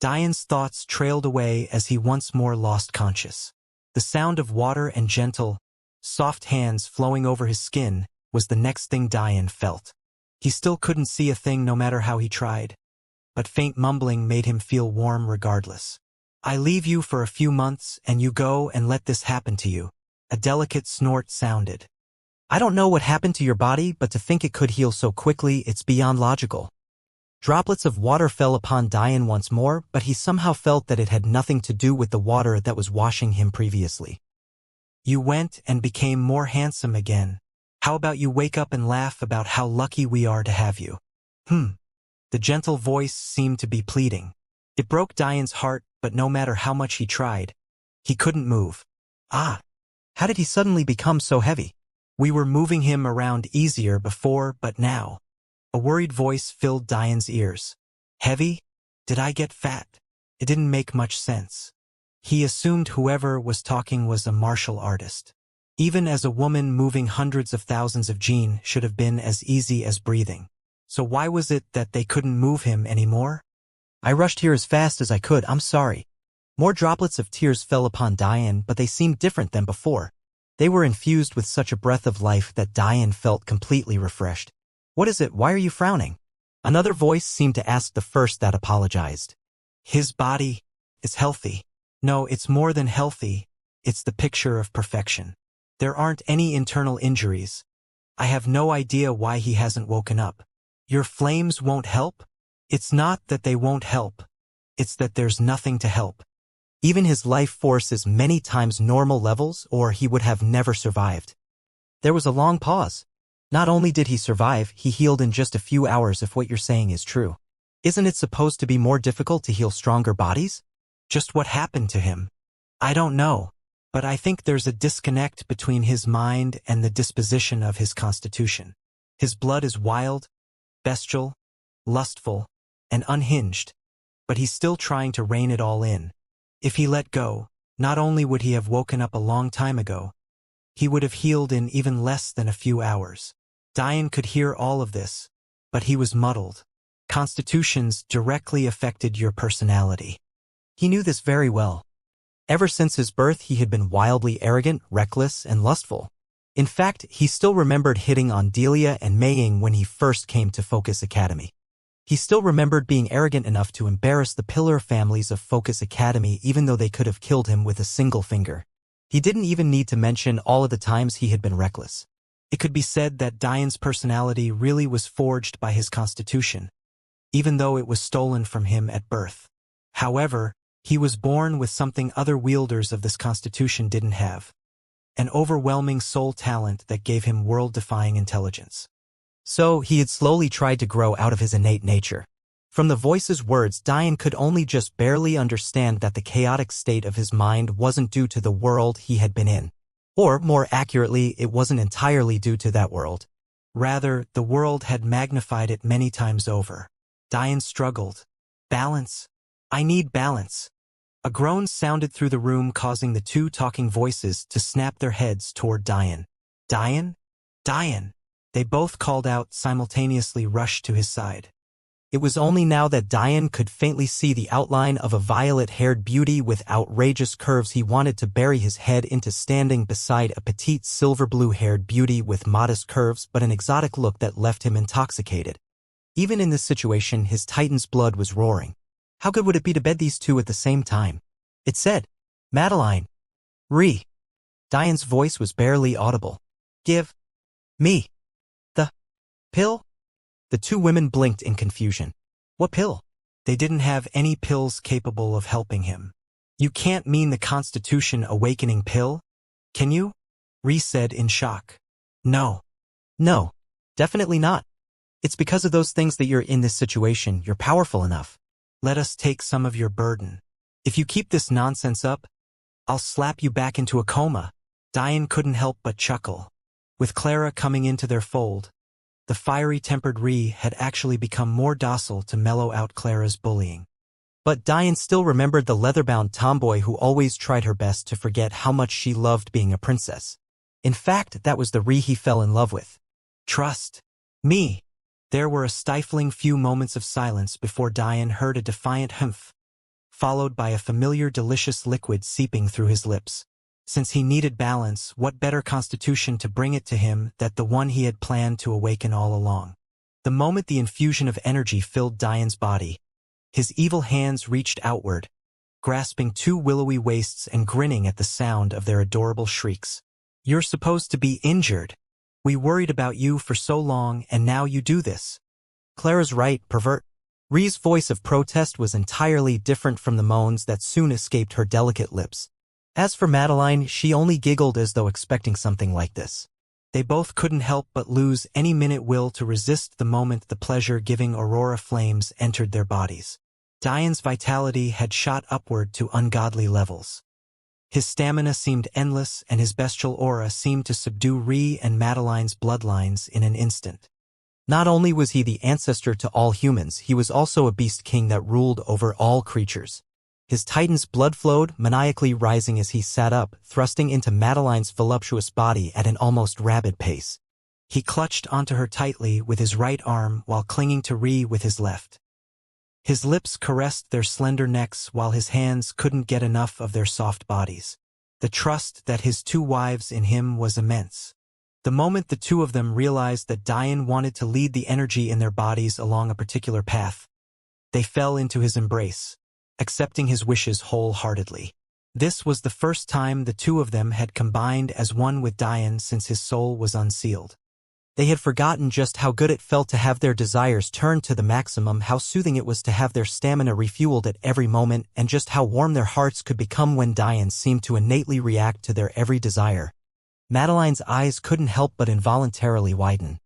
Dian's thoughts trailed away as he once more lost conscious. The sound of water and gentle, soft hands flowing over his skin was the next thing Dian felt. He still couldn't see a thing no matter how he tried, but faint mumbling made him feel warm regardless. I leave you for a few months and you go and let this happen to you. A delicate snort sounded. I don't know what happened to your body, but to think it could heal so quickly, it's beyond logical. Droplets of water fell upon Dian once more, but he somehow felt that it had nothing to do with the water that was washing him previously. You went and became more handsome again. How about you wake up and laugh about how lucky we are to have you? The gentle voice seemed to be pleading. It broke Dian's heart, but no matter how much he tried, he couldn't move. How did he suddenly become so heavy? We were moving him around easier before, but now. A worried voice filled Dian's ears. Heavy? Did I get fat? It didn't make much sense. He assumed whoever was talking was a martial artist. Even as a woman moving hundreds of thousands of gene should have been as easy as breathing. So why was it that they couldn't move him anymore? I rushed here as fast as I could, I'm sorry. More droplets of tears fell upon Dian, but they seemed different than before. They were infused with such a breath of life that Dian felt completely refreshed. What is it? Why are you frowning? Another voice seemed to ask the first that apologized. His body is healthy. No, it's more than healthy. It's the picture of perfection. There aren't any internal injuries. I have no idea why he hasn't woken up. Your flames won't help? It's not that they won't help. It's that there's nothing to help. Even his life force is many times normal levels, or he would have never survived. There was a long pause. Not only did he survive, he healed in just a few hours if what you're saying is true. Isn't it supposed to be more difficult to heal stronger bodies? Just what happened to him? I don't know, but I think there's a disconnect between his mind and the disposition of his constitution. His blood is wild, bestial, lustful, and unhinged, but he's still trying to rein it all in. If he let go, not only would he have woken up a long time ago, he would have healed in even less than a few hours. Diane could hear all of this, but he was muddled. Constitutions directly affected your personality. He knew this very well. Ever since his birth, he had been wildly arrogant, reckless, and lustful. In fact, he still remembered hitting on Delia and Mei Ying when he first came to Focus Academy. He still remembered being arrogant enough to embarrass the pillar families of Focus Academy even though they could have killed him with a single finger. He didn't even need to mention all of the times he had been reckless. It could be said that Diane's personality really was forged by his constitution, even though it was stolen from him at birth. However, he was born with something other wielders of this constitution didn't have. An overwhelming soul talent that gave him world-defying intelligence. So, he had slowly tried to grow out of his innate nature. From the voice's words, Diane could only just barely understand that the chaotic state of his mind wasn't due to the world he had been in. Or, more accurately, it wasn't entirely due to that world. Rather, the world had magnified it many times over. Diane struggled. Balance. I need balance. A groan sounded through the room, causing the two talking voices to snap their heads toward Diane. Diane? Diane! They both called out, simultaneously rushed to his side. It was only now that Diane could faintly see the outline of a violet-haired beauty with outrageous curves he wanted to bury his head into, standing beside a petite silver-blue-haired beauty with modest curves but an exotic look that left him intoxicated. Even in this situation, his Titan's blood was roaring. How good would it be to bed these two at the same time? It said, Madeline. Diane's voice was barely audible. Give me the pill? The two women blinked in confusion. What pill? They didn't have any pills capable of helping him. You can't mean the Constitution Awakening pill, can you? Ree said in shock. No, definitely not. It's because of those things that you're in this situation. You're powerful enough. Let us take some of your burden. If you keep this nonsense up, I'll slap you back into a coma. Diane couldn't help but chuckle. With Clara coming into their fold, the fiery-tempered Ree had actually become more docile to mellow out Clara's bullying. But Diane still remembered the leather-bound tomboy who always tried her best to forget how much she loved being a princess. In fact, that was the Ree he fell in love with. Trust me. There were a stifling few moments of silence before Diane heard a defiant humph, followed by a familiar delicious liquid seeping through his lips. Since he needed balance, what better constitution to bring it to him than the one he had planned to awaken all along? The moment the infusion of energy filled Diane's body, his evil hands reached outward, grasping two willowy waists and grinning at the sound of their adorable shrieks. You're supposed to be injured. We worried about you for so long, and now you do this. Clara's right, pervert. Ree's voice of protest was entirely different from the moans that soon escaped her delicate lips. As for Madeline, she only giggled as though expecting something like this. They both couldn't help but lose any minute will to resist the moment the pleasure-giving aurora flames entered their bodies. Diane's vitality had shot upward to ungodly levels. His stamina seemed endless, and his bestial aura seemed to subdue Ree and Madeline's bloodlines in an instant. Not only was he the ancestor to all humans, he was also a beast king that ruled over all creatures. His Titan's blood flowed, maniacally rising as he sat up, thrusting into Madeline's voluptuous body at an almost rabid pace. He clutched onto her tightly with his right arm while clinging to Ree with his left. His lips caressed their slender necks while his hands couldn't get enough of their soft bodies. The trust that his two wives in him was immense. The moment the two of them realized that Diane wanted to lead the energy in their bodies along a particular path, they fell into his embrace, accepting his wishes wholeheartedly. This was the first time the two of them had combined as one with Diane since his soul was unsealed. They had forgotten just how good it felt to have their desires turned to the maximum, how soothing it was to have their stamina refueled at every moment, and just how warm their hearts could become when Diane seemed to innately react to their every desire. Madeline's eyes couldn't help but involuntarily widen.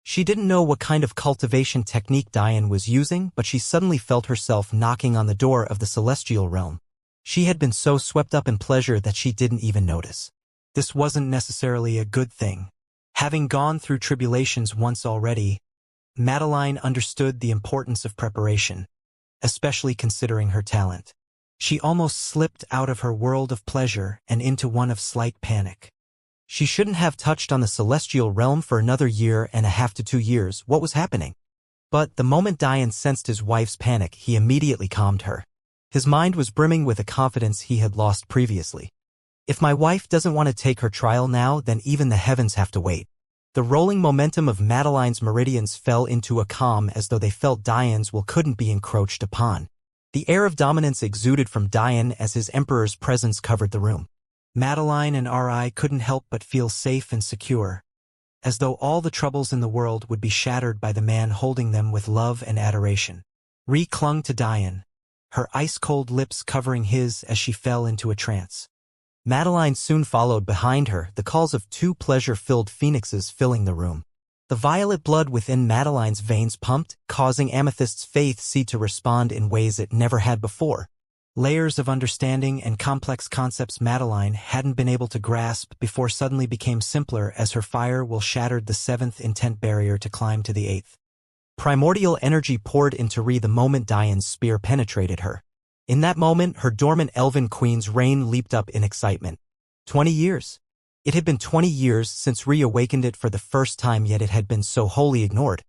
She didn't know what kind of cultivation technique Diane was using, but she suddenly felt herself knocking on the door of the celestial realm. She had been so swept up in pleasure that she didn't even notice. This wasn't necessarily a good thing. Having gone through tribulations once already, Madeline understood the importance of preparation, especially considering her talent. She almost slipped out of her world of pleasure and into one of slight panic. She shouldn't have touched on the celestial realm for another 1.5 to 2 years. What was happening? But the moment Diane sensed his wife's panic, he immediately calmed her. His mind was brimming with a confidence he had lost previously. If my wife doesn't want to take her trial now, then even the heavens have to wait. The rolling momentum of Madeline's meridians fell into a calm as though they felt Diane's will couldn't be encroached upon. The air of dominance exuded from Diane as his emperor's presence covered the room. Madeline and Ri couldn't help but feel safe and secure, as though all the troubles in the world would be shattered by the man holding them with love and adoration. Ri clung to Diane, her ice-cold lips covering his as she fell into a trance. Madeline soon followed behind her, the calls of 2 pleasure-filled phoenixes filling the room. The violet blood within Madeline's veins pumped, causing Amethyst's faith seed to respond in ways it never had before. Layers of understanding and complex concepts Madeline hadn't been able to grasp before suddenly became simpler as her fire will shattered the 7th intent barrier to climb to the 8th. Primordial energy poured into Ri the moment Diane's spear penetrated her. In that moment, her dormant elven queen's reign leaped up in excitement. 20 years. It had been 20 years since Ri awakened it for the first time, yet it had been so wholly ignored.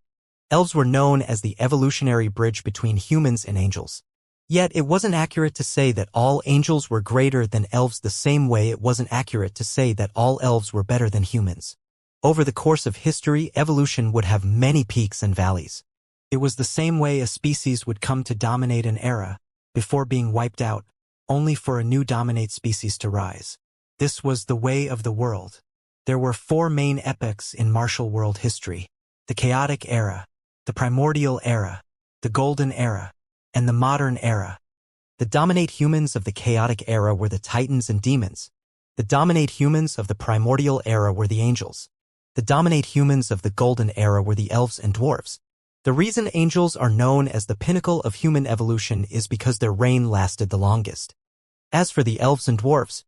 Elves were known as the evolutionary bridge between humans and angels. Yet it wasn't accurate to say that all angels were greater than elves the same way it wasn't accurate to say that all elves were better than humans. Over the course of history, evolution would have many peaks and valleys. It was the same way a species would come to dominate an era, before being wiped out, only for a new dominate species to rise. This was the way of the world. There were 4 main epochs in martial world history: the chaotic era, the primordial era, the golden era, and the modern era. The dominate humans of the chaotic era were the titans and demons. The dominate humans of the primordial era were the angels. The dominate humans of the golden era were the elves and dwarves. The reason angels are known as the pinnacle of human evolution is because their reign lasted the longest. As for the elves and dwarves,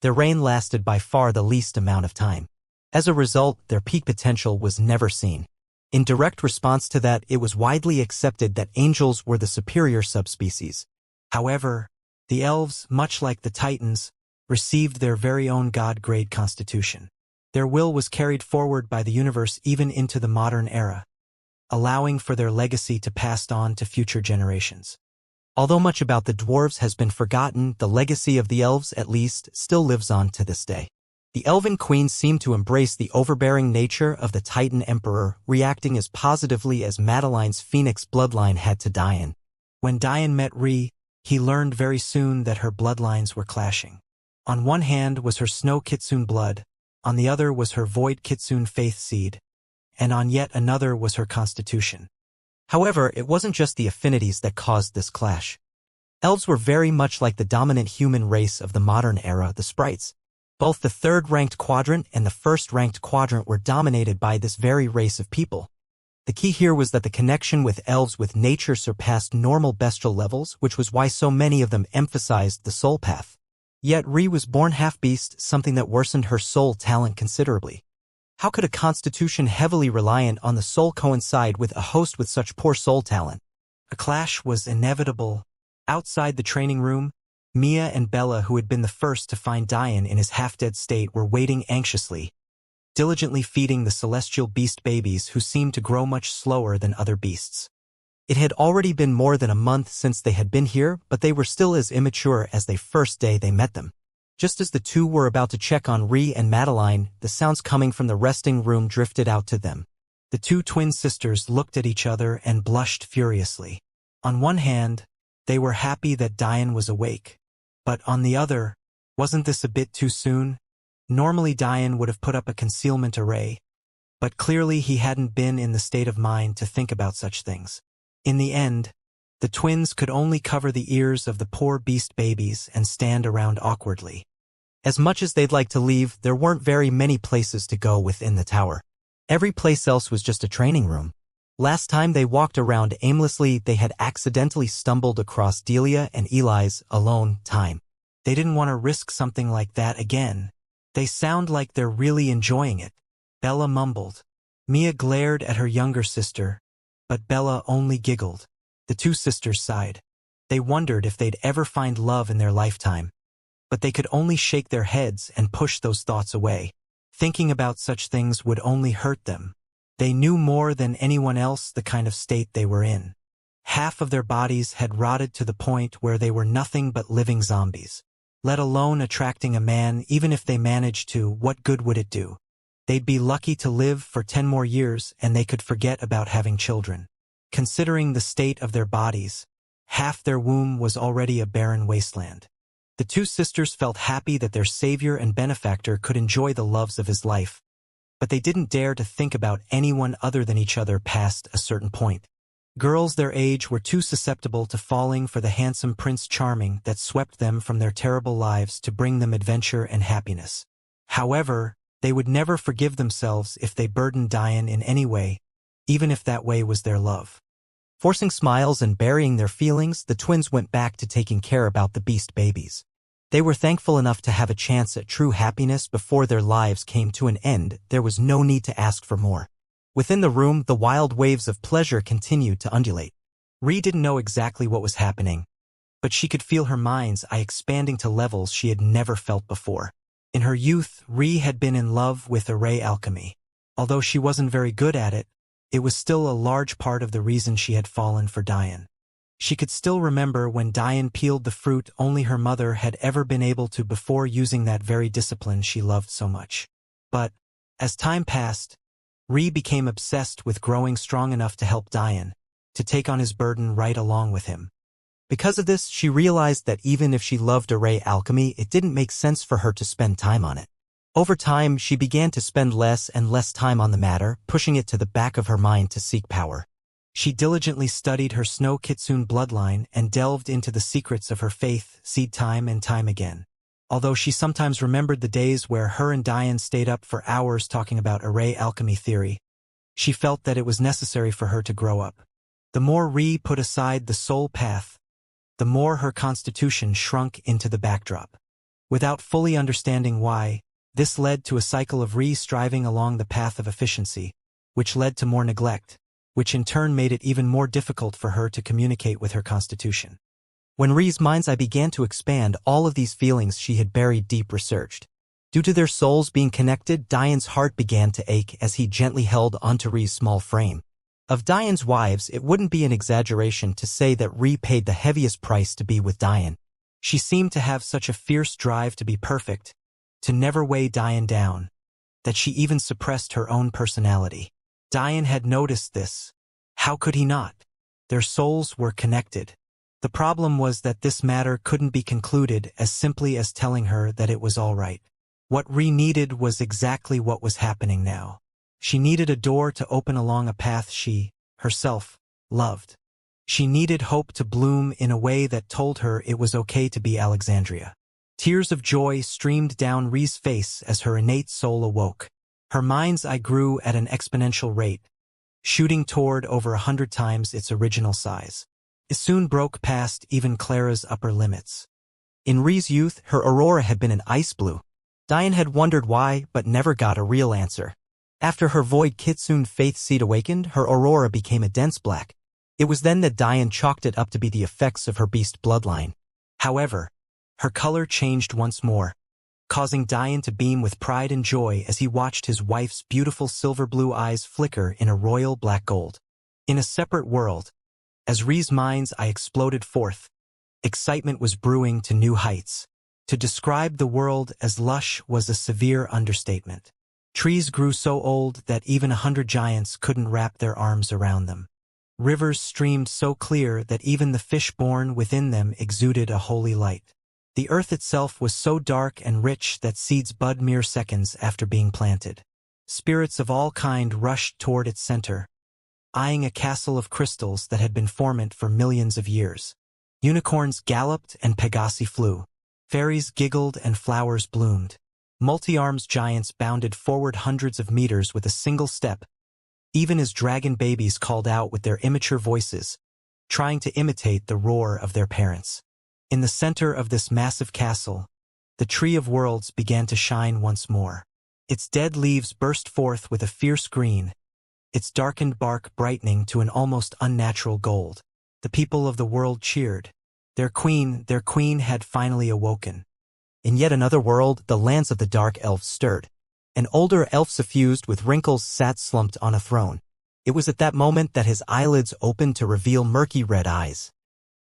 their reign lasted by far the least amount of time. As a result, their peak potential was never seen. In direct response to that, it was widely accepted that angels were the superior subspecies. However, the elves, much like the titans, received their very own god-grade constitution. Their will was carried forward by the universe even into the modern era, allowing for their legacy to pass on to future generations. Although much about the dwarves has been forgotten, the legacy of the elves, at least, still lives on to this day. The elven queen seemed to embrace the overbearing nature of the Titan Emperor, reacting as positively as Madeline's phoenix bloodline had to Diane. When Diane met Ri, he learned very soon that her bloodlines were clashing. On one hand was her Snow Kitsune blood, on the other was her Void Kitsune faith seed, and on yet another was her constitution. However, it wasn't just the affinities that caused this clash. Elves were very much like the dominant human race of the modern era, the sprites. Both the 3rd-ranked quadrant and the 1st-ranked quadrant were dominated by this very race of people. The key here was that the connection with elves with nature surpassed normal bestial levels, which was why so many of them emphasized the soul path. Yet Ri was born half-beast, something that worsened her soul talent considerably. How could a constitution heavily reliant on the soul coincide with a host with such poor soul talent? A clash was inevitable. Outside the training room, Mia and Bella, who had been the first to find Diane in his half-dead state, were waiting anxiously, diligently feeding the celestial beast babies who seemed to grow much slower than other beasts. It had already been more than a month since they had been here, but they were still as immature as the first day they met them. Just as the two were about to check on Ri and Madeline, the sounds coming from the resting room drifted out to them. The 2 twin sisters looked at each other and blushed furiously. On one hand, they were happy that Diane was awake. But on the other, wasn't this a bit too soon? Normally Diane would have put up a concealment array, but clearly he hadn't been in the state of mind to think about such things. In the end, the twins could only cover the ears of the poor beast babies and stand around awkwardly. As much as they'd like to leave, there weren't very many places to go within the tower. Every place else was just a training room. Last time they walked around aimlessly, they had accidentally stumbled across Delia and Eli's alone time. They didn't want to risk something like that again. They sound like they're really enjoying it, Bella mumbled. Mia glared at her younger sister, but Bella only giggled. The two sisters sighed. They wondered if they'd ever find love in their lifetime. But they could only shake their heads and push those thoughts away. Thinking about such things would only hurt them. They knew more than anyone else the kind of state they were in. Half of their bodies had rotted to the point where they were nothing but living zombies. Let alone attracting a man, even if they managed to, what good would it do? They'd be lucky to live for 10 more years and they could forget about having children. Considering the state of their bodies, half their womb was already a barren wasteland. The two sisters felt happy that their savior and benefactor could enjoy the loves of his life. But they didn't dare to think about anyone other than each other past a certain point. Girls their age were too susceptible to falling for the handsome Prince Charming that swept them from their terrible lives to bring them adventure and happiness. However, they would never forgive themselves if they burdened Diane in any way, even if that way was their love. Forcing smiles and burying their feelings, the twins went back to taking care about the beast babies. They were thankful enough to have a chance at true happiness before their lives came to an end. There was no need to ask for more. Within the room, the wild waves of pleasure continued to undulate. Ree didn't know exactly what was happening, but she could feel her mind's eye expanding to levels she had never felt before. In her youth, Ree had been in love with array alchemy. Although she wasn't very good at it, it was still a large part of the reason she had fallen for Diane. She could still remember when Diane peeled the fruit only her mother had ever been able to before, using that very discipline she loved so much. But, as time passed, Ree became obsessed with growing strong enough to help Diane, to take on his burden right along with him. Because of this, she realized that even if she loved array alchemy, it didn't make sense for her to spend time on it. Over time, she began to spend less and less time on the matter, pushing it to the back of her mind to seek power. She diligently studied her Snow Kitsune bloodline and delved into the secrets of her faith, seed time and time again. Although she sometimes remembered the days where her and Diane stayed up for hours talking about array alchemy theory, she felt that it was necessary for her to grow up. The more Ree put aside the soul path, the more her constitution shrunk into the backdrop. Without fully understanding why, this led to a cycle of Ree striving along the path of efficiency, which led to more neglect, which in turn made it even more difficult for her to communicate with her constitution. When Ree's mind's eye began to expand, all of these feelings she had buried deep resurged. Due to their souls being connected, Diane's heart began to ache as he gently held onto Ree's small frame. Of Diane's wives, it wouldn't be an exaggeration to say that Ree paid the heaviest price to be with Diane. She seemed to have such a fierce drive to be perfect, to never weigh Diane down, that she even suppressed her own personality. Diane had noticed this. How could he not? Their souls were connected. The problem was that this matter couldn't be concluded as simply as telling her that it was all right. What Ree needed was exactly what was happening now. She needed a door to open along a path she, herself, loved. She needed hope to bloom in a way that told her it was okay to be Alexandria. Tears of joy streamed down Ree's face as her innate soul awoke. Her mind's eye grew at an exponential rate, shooting toward over 100 times its original size. It soon broke past even Clara's upper limits. In Ree's youth, her aurora had been an ice blue. Diane had wondered why, but never got a real answer. After her void kitsune faith seed awakened, her aurora became a dense black. It was then that Diane chalked it up to be the effects of her beast bloodline. However, her color changed once more, causing Diane to beam with pride and joy as he watched his wife's beautiful silver blue eyes flicker in a royal black gold. In a separate world, as Ree's mind's eye exploded forth, excitement was brewing to new heights. To describe the world as lush was a severe understatement. Trees grew so old that even 100 giants couldn't wrap their arms around them. Rivers streamed so clear that even the fish born within them exuded a holy light. The earth itself was so dark and rich that seeds bud mere seconds after being planted. Spirits of all kind rushed toward its center, eyeing a castle of crystals that had been dormant for millions of years. Unicorns galloped and Pegasi flew. Fairies giggled and flowers bloomed. Multi-arms giants bounded forward hundreds of meters with a single step, even as dragon babies called out with their immature voices, trying to imitate the roar of their parents. In the center of this massive castle, the Tree of Worlds began to shine once more. Its dead leaves burst forth with a fierce green, its darkened bark brightening to an almost unnatural gold. The people of the world cheered. Their queen had finally awoken. In yet another world, the lands of the dark elves stirred. An older elf suffused with wrinkles sat slumped on a throne. It was at that moment that his eyelids opened to reveal murky red eyes.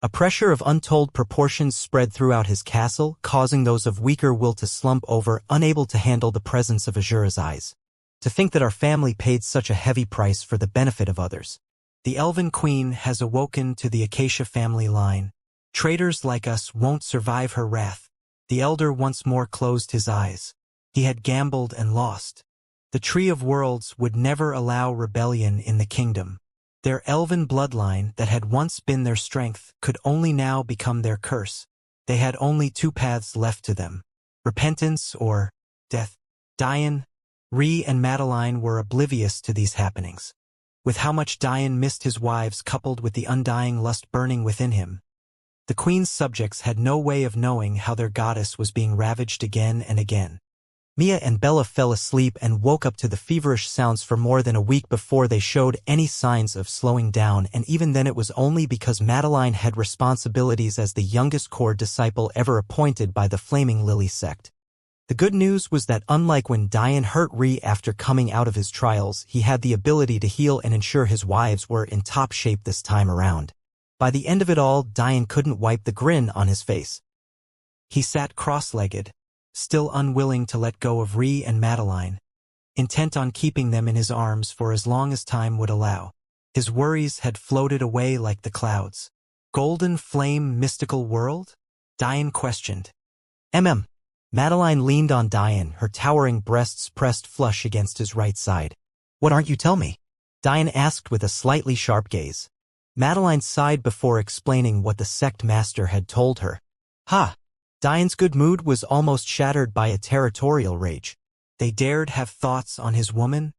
A pressure of untold proportions spread throughout his castle, causing those of weaker will to slump over, unable to handle the presence of Azura's eyes. To think that our family paid such a heavy price for the benefit of others. The Elven Queen has awoken to the Acacia family line. Traitors like us won't survive her wrath. The elder once more closed his eyes. He had gambled and lost. The Tree of Worlds would never allow rebellion in the kingdom. Their elven bloodline that had once been their strength could only now become their curse. They had only two paths left to them: repentance or death. Diane, Ree, and Madeline were oblivious to these happenings. With how much Diane missed his wives coupled with the undying lust burning within him, the queen's subjects had no way of knowing how their goddess was being ravaged again and again. Mia and Bella fell asleep and woke up to the feverish sounds for more than a week before they showed any signs of slowing down, and even then it was only because Madeline had responsibilities as the youngest core disciple ever appointed by the Flaming Lily sect. The good news was that unlike when Diane hurt Ree after coming out of his trials, he had the ability to heal and ensure his wives were in top shape this time around. By the end of it all, Diane couldn't wipe the grin on his face. He sat cross-legged, still unwilling to let go of Ree and Madeline, intent on keeping them in his arms for as long as time would allow. His worries had floated away like the clouds. Golden flame mystical world? Diane questioned. Madeline leaned on Diane, her towering breasts pressed flush against his right side. What aren't you tell me? Diane asked with a slightly sharp gaze. Madeline sighed before explaining what the sect master had told her. Diane's good mood was almost shattered by a territorial rage. They dared have thoughts on his woman?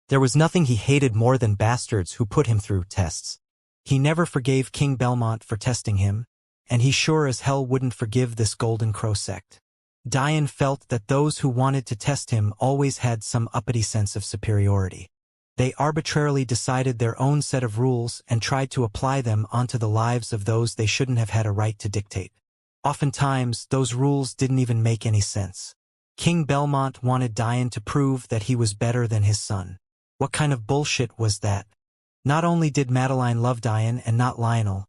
There was nothing he hated more than bastards who put him through tests. He never forgave King Belmont for testing him, and he sure as hell wouldn't forgive this Golden Crow sect. Diane felt that those who wanted to test him always had some uppity sense of superiority. They arbitrarily decided their own set of rules and tried to apply them onto the lives of those they shouldn't have had a right to dictate. Oftentimes, those rules didn't even make any sense. King Belmont wanted Diane to prove that he was better than his son. What kind of bullshit was that? Not only did Madeline love Diane and not Lionel,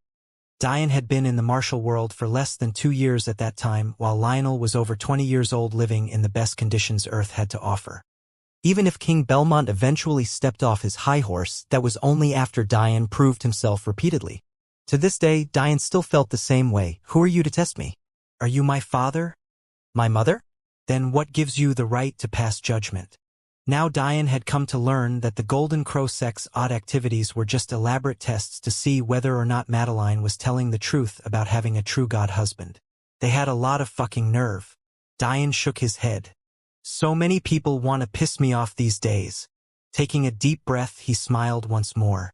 Diane had been in the martial world for less than 2 years at that time, while Lionel was over 20 years old living in the best conditions Earth had to offer. Even if King Belmont eventually stepped off his high horse, that was only after Diane proved himself repeatedly. To this day, Diane still felt the same way. Who are you to test me? Are you my father? My mother? Then what gives you the right to pass judgment? Now Diane had come to learn that the Golden Crow sect's odd activities were just elaborate tests to see whether or not Madeline was telling the truth about having a true god husband. They had a lot of fucking nerve. Diane shook his head. So many people want to piss me off these days. Taking a deep breath, he smiled once more.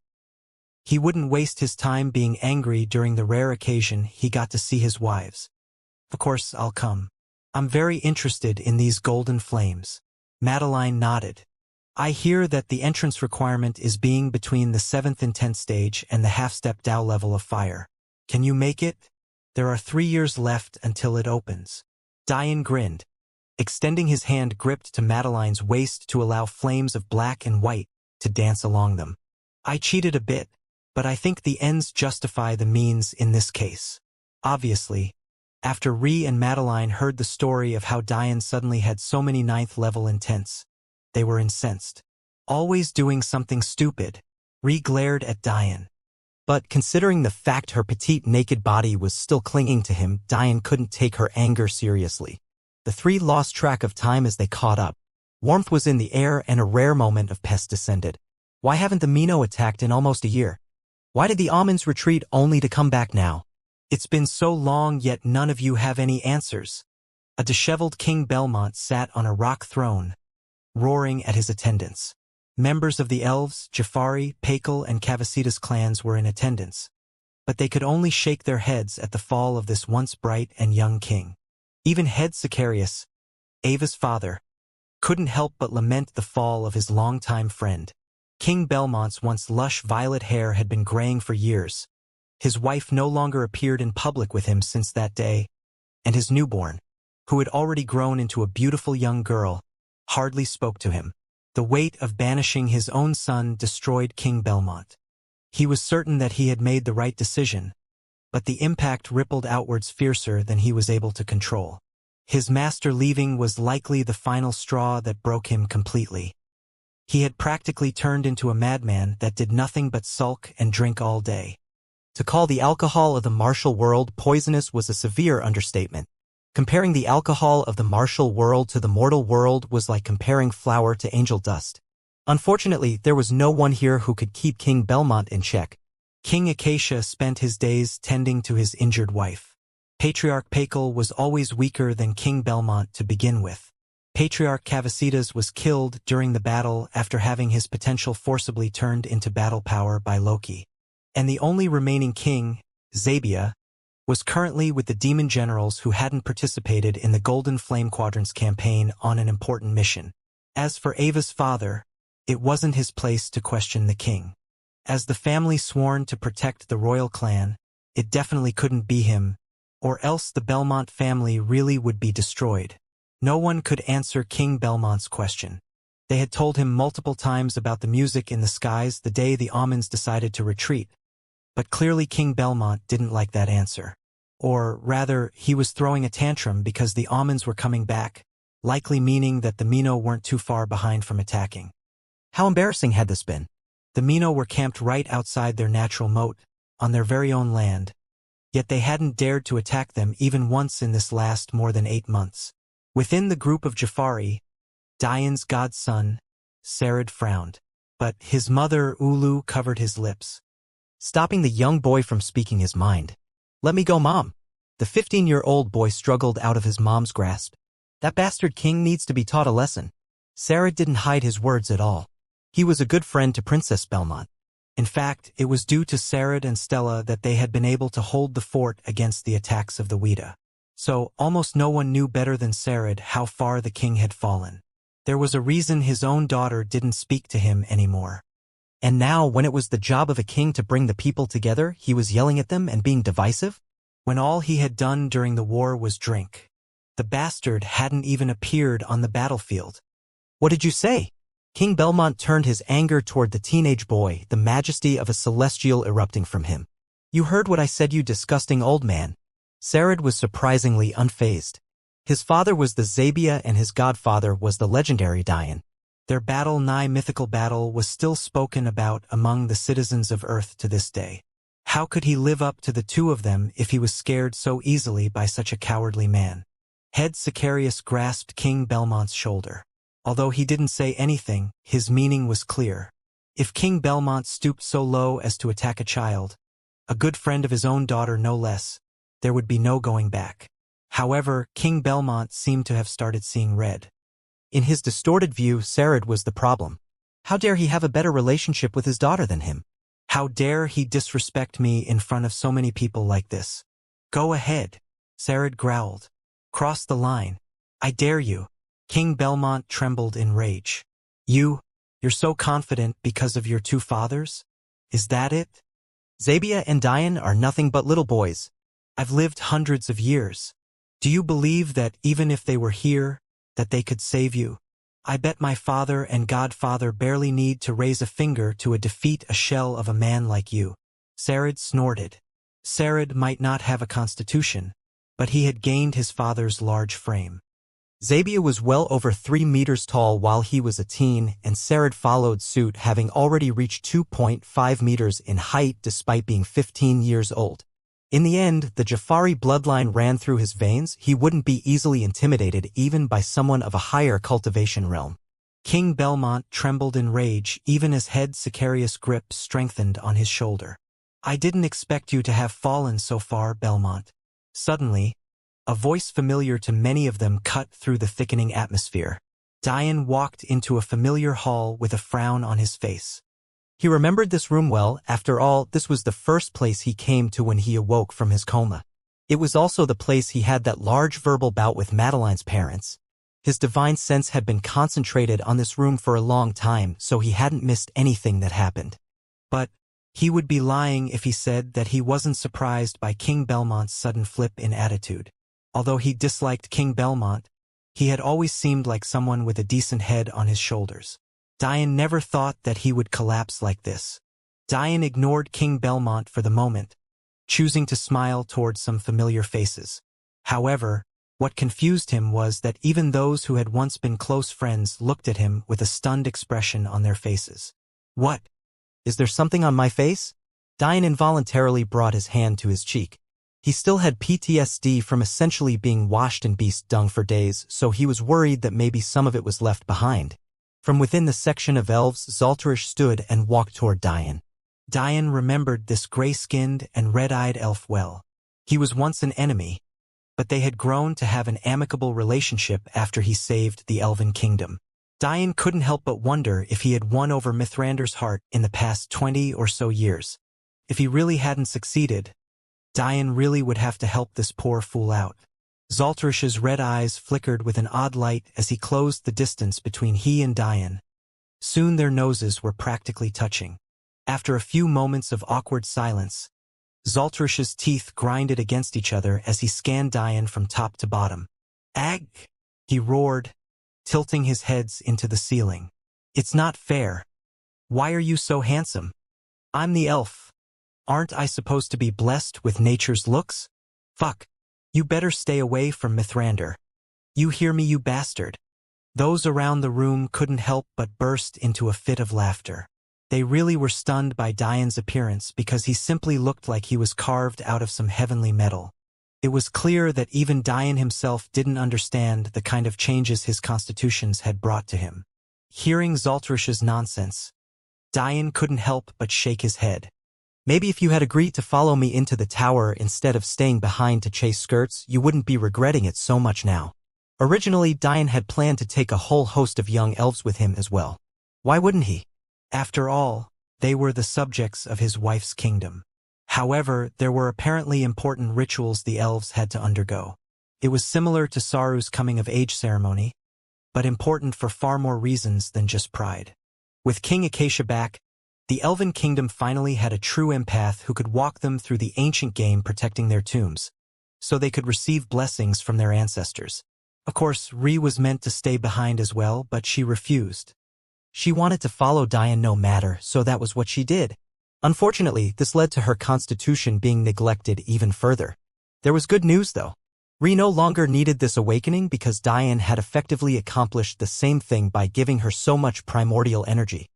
He wouldn't waste his time being angry during the rare occasion he got to see his wives. Of course, I'll come. I'm very interested in these golden flames. Madeline nodded. I hear that the entrance requirement is being between the 7th and 10th stage and the half-step Tao level of fire. Can you make it? There are 3 years left until it opens. Diane grinned, extending his hand gripped to Madeline's waist to allow flames of black and white to dance along them. I cheated a bit, but I think the ends justify the means in this case. Obviously, after Ree and Madeline heard the story of how Diane suddenly had so many 9th-level intents, they were incensed. Always doing something stupid, Ree glared at Diane. But considering the fact her petite naked body was still clinging to him, Diane couldn't take her anger seriously. The three lost track of time as they caught up. Warmth was in the air and a rare moment of pest descended. Why haven't the Mino attacked in almost a year? Why did the almonds retreat only to come back now? It's been so long, yet none of you have any answers. A disheveled King Belmont sat on a rock throne, roaring at his attendants. Members of the Elves, Jafari, Pakal, and Cavasitas clans were in attendance, but they could only shake their heads at the fall of this once bright and young king. Even Head Sicarius, Ava's father, couldn't help but lament the fall of his longtime friend. King Belmont's once lush violet hair had been graying for years. His wife no longer appeared in public with him since that day, and his newborn, who had already grown into a beautiful young girl, hardly spoke to him. The weight of banishing his own son destroyed King Belmont. He was certain that he had made the right decision, but the impact rippled outwards fiercer than he was able to control. His master leaving was likely the final straw that broke him completely. He had practically turned into a madman that did nothing but sulk and drink all day. To call the alcohol of the martial world poisonous was a severe understatement. Comparing the alcohol of the martial world to the mortal world was like comparing flour to angel dust. Unfortunately, there was no one here who could keep King Belmont in check. King Acacia spent his days tending to his injured wife. Patriarch Pakal was always weaker than King Belmont to begin with. Patriarch Cavasitas was killed during the battle after having his potential forcibly turned into battle power by Loki. And the only remaining king, Zabia, was currently with the demon generals who hadn't participated in the Golden Flame Quadrant's campaign on an important mission. As for Ava's father, it wasn't his place to question the king. As the family sworn to protect the royal clan, it definitely couldn't be him, or else the Belmont family really would be destroyed. No one could answer King Belmont's question. They had told him multiple times about the music in the skies the day the Omens decided to retreat, but clearly King Belmont didn't like that answer. Or rather, he was throwing a tantrum because the Omens were coming back, likely meaning that the Mino weren't too far behind from attacking. How embarrassing had this been? The Mino were camped right outside their natural moat, on their very own land, yet they hadn't dared to attack them even once in this last more than 8 months. Within the group of Jafari, Dian's godson, Sarid frowned, but his mother Ulu covered his lips, stopping the young boy from speaking his mind. "Let me go, Mom." The 15-year-old boy struggled out of his mom's grasp. "That bastard king needs to be taught a lesson." Sarid didn't hide his words at all. He was a good friend to Princess Belmont. In fact, it was due to Sarid and Stella that they had been able to hold the fort against the attacks of the Weta. So, almost no one knew better than Sarid how far the king had fallen. There was a reason his own daughter didn't speak to him anymore. And now, when it was the job of a king to bring the people together, he was yelling at them and being divisive? When all he had done during the war was drink. The bastard hadn't even appeared on the battlefield. "What did you say?" King Belmont turned his anger toward the teenage boy, the majesty of a celestial erupting from him. "You heard what I said, you disgusting old man." Sarid was surprisingly unfazed. His father was the Zabia and his godfather was the legendary Dian. Their battle, nigh mythical battle, was still spoken about among the citizens of Earth to this day. How could he live up to the two of them if he was scared so easily by such a cowardly man? Head Sicarius grasped King Belmont's shoulder. Although he didn't say anything, his meaning was clear. If King Belmont stooped so low as to attack a child, a good friend of his own daughter no less, there would be no going back. However, King Belmont seemed to have started seeing red. In his distorted view, Sarid was the problem. How dare he have a better relationship with his daughter than him? How dare he disrespect me in front of so many people like this? "Go ahead," Sarid growled. "Cross the line. I dare you." King Belmont trembled in rage. You're so confident because of your two fathers? Is that it?" "Zabia and Dian are nothing but little boys. I've lived hundreds of years. Do you believe that even if they were here, that they could save you? I bet my father and godfather barely need to raise a finger to defeat a shell of a man like you." Sarid snorted. Sarid might not have a constitution, but he had gained his father's large frame. Zabia was well over 3 meters tall while he was a teen, and Sarid followed suit, having already reached 2.5 meters in height despite being 15 years old. In the end, the Jafari bloodline ran through his veins. He wouldn't be easily intimidated even by someone of a higher cultivation realm. King Belmont trembled in rage even as Head Sicarius' grip strengthened on his shoulder. "I didn't expect you to have fallen so far, Belmont." Suddenly, A voice familiar to many of them cut through the thickening atmosphere. Dian walked into a familiar hall with a frown on his face. He remembered this room well. After all, this was the first place he came to when he awoke from his coma. It was also the place he had that large verbal bout with Madeline's parents. His divine sense had been concentrated on this room for a long time, so he hadn't missed anything that happened. But he would be lying if he said that he wasn't surprised by King Belmont's sudden flip in attitude. Although he disliked King Belmont, he had always seemed like someone with a decent head on his shoulders. Dian never thought that he would collapse like this. Dian ignored King Belmont for the moment, choosing to smile towards some familiar faces. However, what confused him was that even those who had once been close friends looked at him with a stunned expression on their faces. What? Is there something on my face? Dian involuntarily brought his hand to his cheek. He still had PTSD from essentially being washed in beast dung for days, so he was worried that maybe some of it was left behind. From within the section of elves, Zaltarish stood and walked toward Dian. Dian remembered this gray-skinned and red-eyed elf well. He was once an enemy, but they had grown to have an amicable relationship after he saved the Elven Kingdom. Dian couldn't help but wonder if he had won over Mithrander's heart in the past 20 or so years. If he really hadn't succeeded, Dian really would have to help this poor fool out. Zaltarish's red eyes flickered with an odd light as he closed the distance between he and Dian. Soon their noses were practically touching. After a few moments of awkward silence, Zaltarish's teeth grinded against each other as he scanned Dian from top to bottom. "Ag!" he roared, tilting his heads into the ceiling. "It's not fair. Why are you so handsome? I'm the elf. Aren't I supposed to be blessed with nature's looks? Fuck. You better stay away from Mithrander. You hear me, you bastard?" Those around the room couldn't help but burst into a fit of laughter. They really were stunned by Dian's appearance because he simply looked like he was carved out of some heavenly metal. It was clear that even Dian himself didn't understand the kind of changes his constitutions had brought to him. Hearing Zaltarish's nonsense, Dian couldn't help but shake his head. "Maybe if you had agreed to follow me into the tower instead of staying behind to chase skirts, you wouldn't be regretting it so much now." Originally, Dian had planned to take a whole host of young elves with him as well. Why wouldn't he? After all, they were the subjects of his wife's kingdom. However, there were apparently important rituals the elves had to undergo. It was similar to Saru's coming-of-age ceremony, but important for far more reasons than just pride. With King Acacia back, the Elven Kingdom finally had a true empath who could walk them through the ancient game protecting their tombs, so they could receive blessings from their ancestors. Of course, Rhi was meant to stay behind as well, but she refused. She wanted to follow Dian no matter, so that was what she did. Unfortunately, this led to her constitution being neglected even further. There was good news, though. Rhi no longer needed this awakening because Dian had effectively accomplished the same thing by giving her so much primordial energy.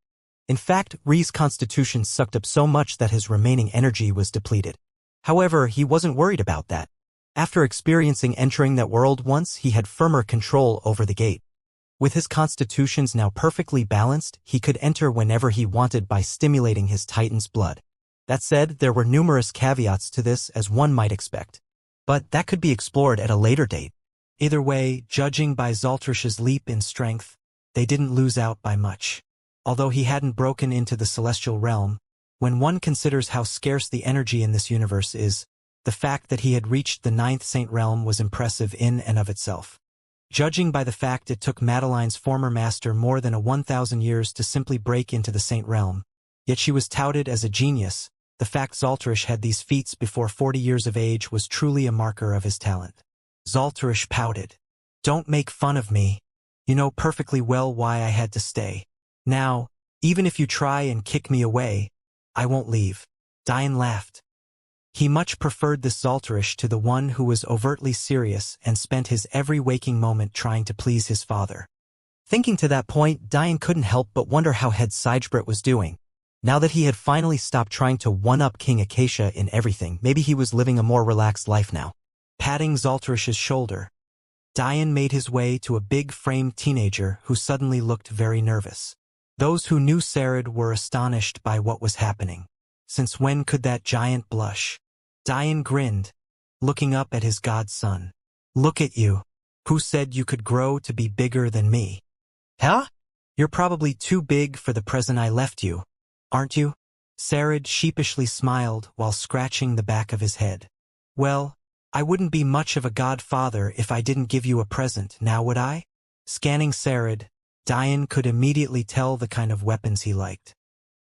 In fact, Rhi's constitution sucked up so much that his remaining energy was depleted. However, he wasn't worried about that. After experiencing entering that world once, he had firmer control over the gate. With his constitutions now perfectly balanced, he could enter whenever he wanted by stimulating his Titan's blood. That said, there were numerous caveats to this, as one might expect. But that could be explored at a later date. Either way, judging by Zaltarish's leap in strength, they didn't lose out by much. Although he hadn't broken into the celestial realm, when one considers how scarce the energy in this universe is, the fact that he had reached the 9th Saint Realm was impressive in and of itself. Judging by the fact it took Madeline's former master more than 1,000 years to simply break into the Saint Realm, yet she was touted as a genius, the fact Zaltarish had these feats before 40 years of age was truly a marker of his talent. Zaltarish pouted. "Don't make fun of me. You know perfectly well why I had to stay. Now, even if you try and kick me away, I won't leave." Dian laughed. He much preferred this Zaltarish to the one who was overtly serious and spent his every waking moment trying to please his father. Thinking to that point, Dian couldn't help but wonder how Head Sidebrit was doing. Now that he had finally stopped trying to one-up King Acacia in everything, maybe he was living a more relaxed life now. Patting Zaltarish's shoulder, Dian made his way to a big-framed teenager who suddenly looked very nervous. Those who knew Sarid were astonished by what was happening. Since when could that giant blush? Dian grinned, looking up at his godson. Look at you. Who said you could grow to be bigger than me? Huh? You're probably too big for the present I left you, aren't you? Sarid sheepishly smiled while scratching the back of his head. Well, I wouldn't be much of a godfather if I didn't give you a present, now would I? Scanning Sarid, Diane could immediately tell the kind of weapons he liked.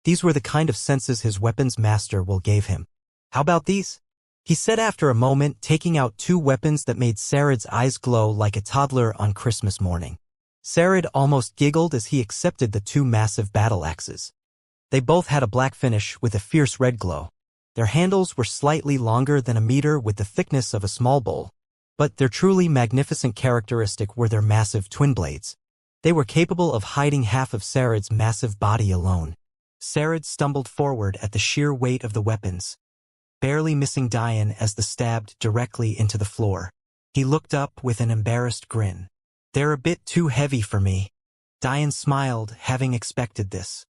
These were the kind of senses his weapons master will gave him. How about these? He said after a moment, taking out two weapons that made Sarid's eyes glow like a toddler on Christmas morning. Sarid almost giggled as he accepted the two massive battle axes. They both had a black finish with a fierce red glow. Their handles were slightly longer than a meter with the thickness of a small bowl. But their truly magnificent characteristic were their massive twin blades. They were capable of hiding half of Sarid's massive body alone. Sarid stumbled forward at the sheer weight of the weapons, barely missing Diane as the stabbed directly into the floor. He looked up with an embarrassed grin. They're a bit too heavy for me. Diane smiled, having expected this.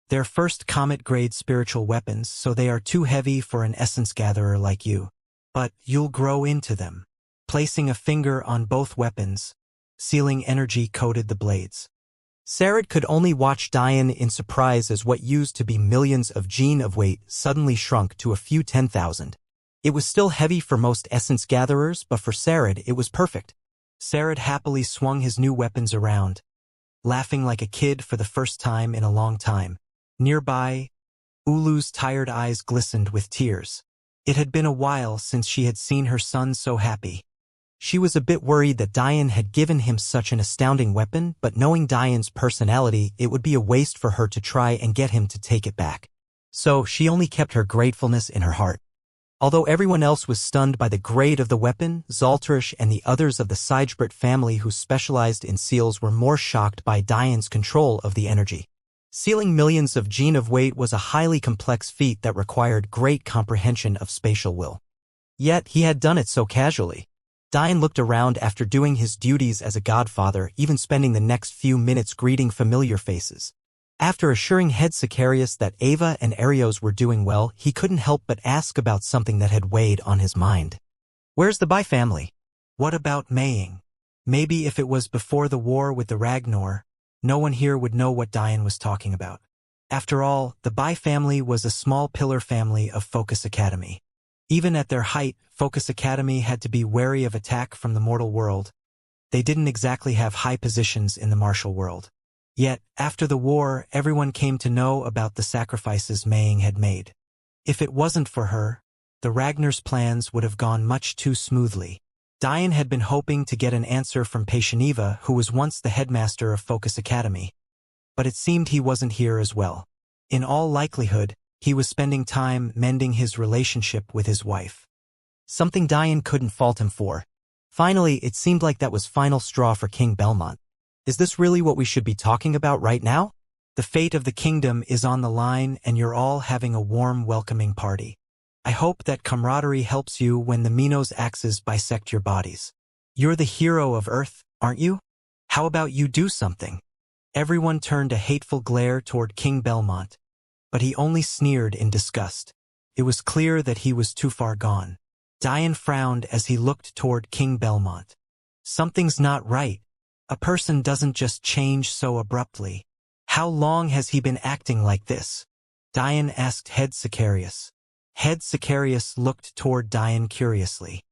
They're first comet-grade spiritual weapons, so they are too heavy for an essence gatherer like you. But you'll grow into them. Placing a finger on both weapons, sealing energy coated the blades. Sarid could only watch Diane in surprise as what used to be millions of gene of weight suddenly shrunk to a few 10,000. It was still heavy for most essence gatherers, but for Sarid it was perfect. Sarid happily swung his new weapons around, laughing like a kid for the first time in a long time. Nearby, Ulu's tired eyes glistened with tears. It had been a while since she had seen her son so happy. She was a bit worried that Diane had given him such an astounding weapon, but knowing Diane's personality, it would be a waste for her to try and get him to take it back. So she only kept her gratefulness in her heart. Although everyone else was stunned by the grade of the weapon, Zalterish and the others of the Sijbert family who specialized in seals were more shocked by Diane's control of the energy. Sealing millions of gene of weight was a highly complex feat that required great comprehension of spatial will. Yet he had done it so casually. Diane looked around after doing his duties as a godfather, even spending the next few minutes greeting familiar faces. After assuring Head Sicarius that Ava and Arios were doing well, he couldn't help but ask about something that had weighed on his mind. Where's the Bai family? What about Maying? Maybe if it was before the war with the Ragnar, no one here would know what Diane was talking about. After all, the Bai family was a small pillar family of Focus Academy. Even at their height, Focus Academy had to be wary of attack from the mortal world. They didn't exactly have high positions in the martial world. Yet, after the war, everyone came to know about the sacrifices Maying had made. If it wasn't for her, the Ragnar's plans would have gone much too smoothly. Diane had been hoping to get an answer from Patieniva, who was once the headmaster of Focus Academy. But it seemed he wasn't here as well. In all likelihood, he was spending time mending his relationship with his wife. Something Diane couldn't fault him for. Finally, it seemed like that was final straw for King Belmont. Is this really what we should be talking about right now? The fate of the kingdom is on the line and you're all having a warm welcoming party. I hope that camaraderie helps you when the Minos axes bisect your bodies. You're the hero of Earth, aren't you? How about you do something? Everyone turned a hateful glare toward King Belmont, but he only sneered in disgust. It was clear that he was too far gone. Diane frowned as he looked toward King Belmont. Something's not right. A person doesn't just change so abruptly. How long has he been acting like this? Diane asked Head Sicarius. Head Sicarius looked toward Diane curiously.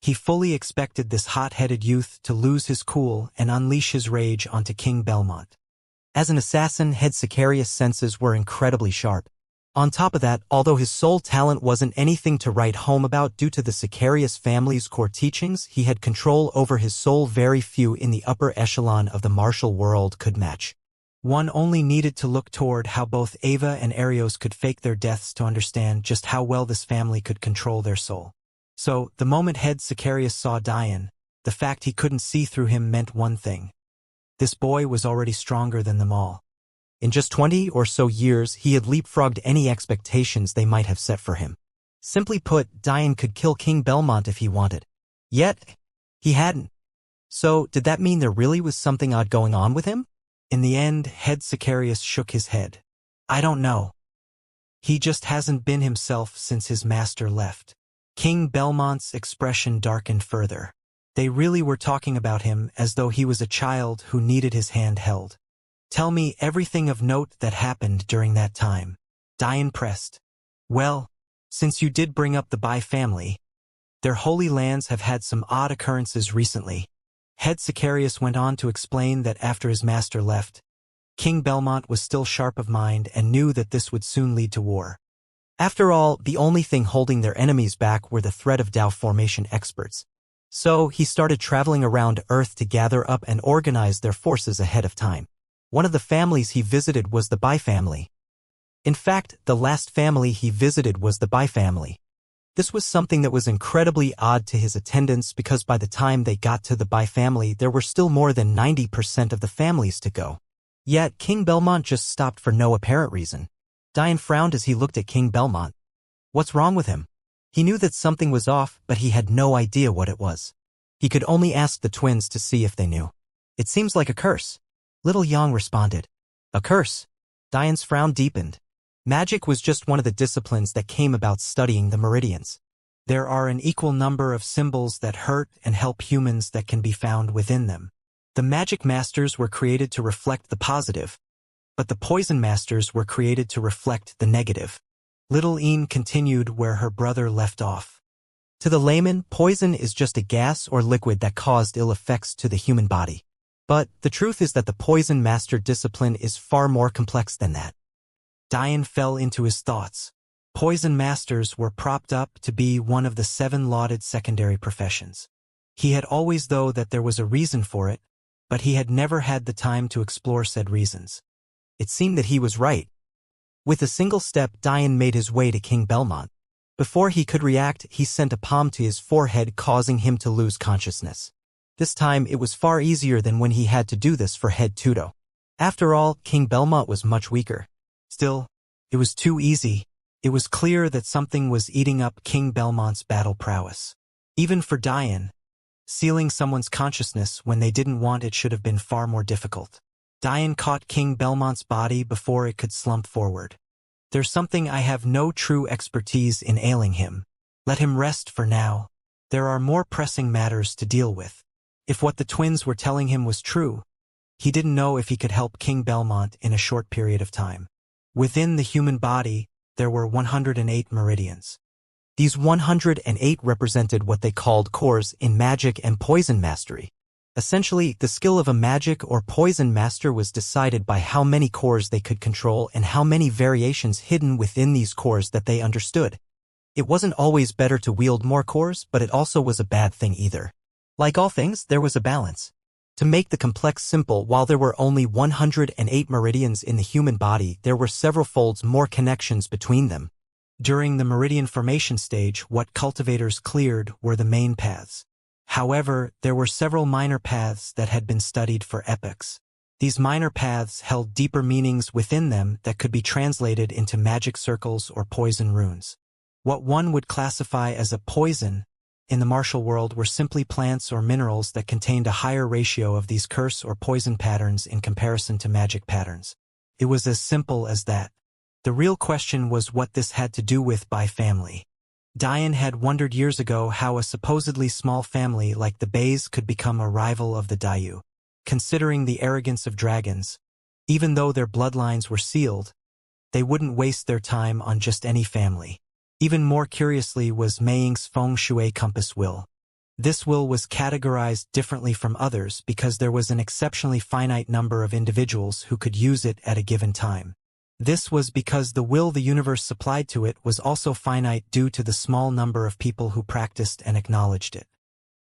He fully expected this hot-headed youth to lose his cool and unleash his rage onto King Belmont. As an assassin, Head Sicarius' senses were incredibly sharp. On top of that, although his sole talent wasn't anything to write home about due to the Sicarius family's core teachings, he had control over his soul very few in the upper echelon of the martial world could match. One only needed to look toward how both Ava and Arios could fake their deaths to understand just how well this family could control their soul. So, the moment Head Sicarius saw Diane, the fact he couldn't see through him meant one thing. This boy was already stronger than them all. In just 20 or so years, he had leapfrogged any expectations they might have set for him. Simply put, Diane could kill King Belmont if he wanted. Yet, he hadn't. So, did that mean there really was something odd going on with him? In the end, Head Sicarius shook his head. I don't know. He just hasn't been himself since his master left. King Belmont's expression darkened further. They really were talking about him as though he was a child who needed his hand held. Tell me everything of note that happened during that time. Diane pressed. Well, since you did bring up the Bai family, their holy lands have had some odd occurrences recently. Head Sicarius went on to explain that after his master left, King Belmont was still sharp of mind and knew that this would soon lead to war. After all, the only thing holding their enemies back were the threat of Dao formation experts. So he started traveling around Earth to gather up and organize their forces ahead of time. One of the families he visited was the Bai family. In fact, the last family he visited was the Bai family. This was something that was incredibly odd to his attendants because by the time they got to the Bai family, there were still more than 90% of the families to go. Yet, King Belmont just stopped for no apparent reason. Diane frowned as he looked at King Belmont. What's wrong with him? He knew that something was off, but he had no idea what it was. He could only ask the twins to see if they knew. It seems like a curse. Little Yang responded. A curse? Diane's frown deepened. Magic was just one of the disciplines that came about studying the meridians. There are an equal number of symbols that hurt and help humans that can be found within them. The magic masters were created to reflect the positive, but the poison masters were created to reflect the negative. Little Een continued where her brother left off. To the layman, poison is just a gas or liquid that caused ill effects to the human body. But the truth is that the poison master discipline is far more complex than that. Diane fell into his thoughts. Poison masters were propped up to be one of the 7 lauded secondary professions. He had always thought that there was a reason for it, but he had never had the time to explore said reasons. It seemed that he was right. With a single step, Diane made his way to King Belmont. Before he could react, he sent a palm to his forehead, causing him to lose consciousness. This time, it was far easier than when he had to do this for Head Tudo. After all, King Belmont was much weaker. Still, it was too easy. It was clear that something was eating up King Belmont's battle prowess. Even for Diane, sealing someone's consciousness when they didn't want it should have been far more difficult. Diane caught King Belmont's body before it could slump forward. There's something I have no true expertise in ailing him. Let him rest for now. There are more pressing matters to deal with. If what the twins were telling him was true, he didn't know if he could help King Belmont in a short period of time. Within the human body, there were 108 meridians. These 108 represented what they called cores in magic and poison mastery. Essentially, the skill of a magic or poison master was decided by how many cores they could control and how many variations hidden within these cores that they understood. It wasn't always better to wield more cores, but it also was a bad thing either. Like all things, there was a balance. To make the complex simple, while there were only 108 meridians in the human body, there were several folds more connections between them. During the meridian formation stage, what cultivators cleared were the main paths. However, there were several minor paths that had been studied for epochs. These minor paths held deeper meanings within them that could be translated into magic circles or poison runes. What one would classify as a poison in the martial world were simply plants or minerals that contained a higher ratio of these curse or poison patterns in comparison to magic patterns. It was as simple as that. The real question was what this had to do with Bai family. Diane had wondered years ago how a supposedly small family like the Bays could become a rival of the Dayu. Considering the arrogance of dragons, even though their bloodlines were sealed, they wouldn't waste their time on just any family. Even more curiously was Mei Ying's feng shui compass will. This will was categorized differently from others because there was an exceptionally finite number of individuals who could use it at a given time. This was because the will the universe supplied to it was also finite due to the small number of people who practiced and acknowledged it.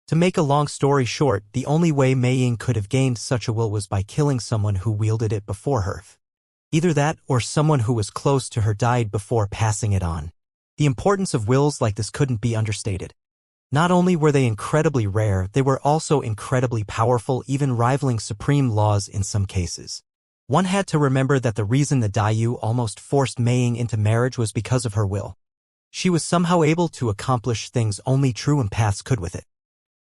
To make a long story short, the only way Mei Ying could have gained such a will was by killing someone who wielded it before her. Either that or someone who was close to her died before passing it on. The importance of wills like this couldn't be understated. Not only were they incredibly rare, they were also incredibly powerful, even rivaling supreme laws in some cases. One had to remember that the reason the Dayu almost forced Mei Ying into marriage was because of her will. She was somehow able to accomplish things only true empaths could with it.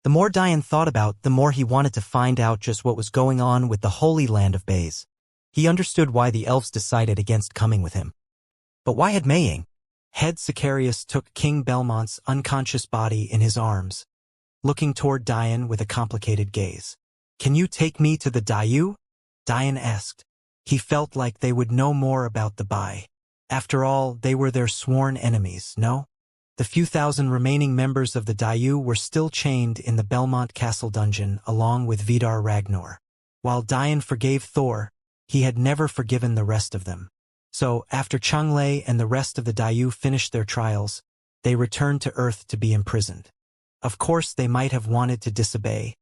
The more Diane thought about, the more he wanted to find out just what was going on with the Holy Land of Bays. He understood why the elves decided against coming with him. But why had Mei Ying? Head Sicarius took King Belmont's unconscious body in his arms. looking toward Dian with a complicated gaze. "Can you take me to the Dayu?" Dian asked. He felt like they would know more about the Bai. After all, they were their sworn enemies, no? The few thousand remaining members of the Dayu were still chained in the Belmont Castle dungeon along with Vidar Ragnar. While Dian forgave Thor, he had never forgiven the rest of them. So, after Changlei and the rest of the Dayu finished their trials, they returned to Earth to be imprisoned. Of course, they might have wanted to disobey,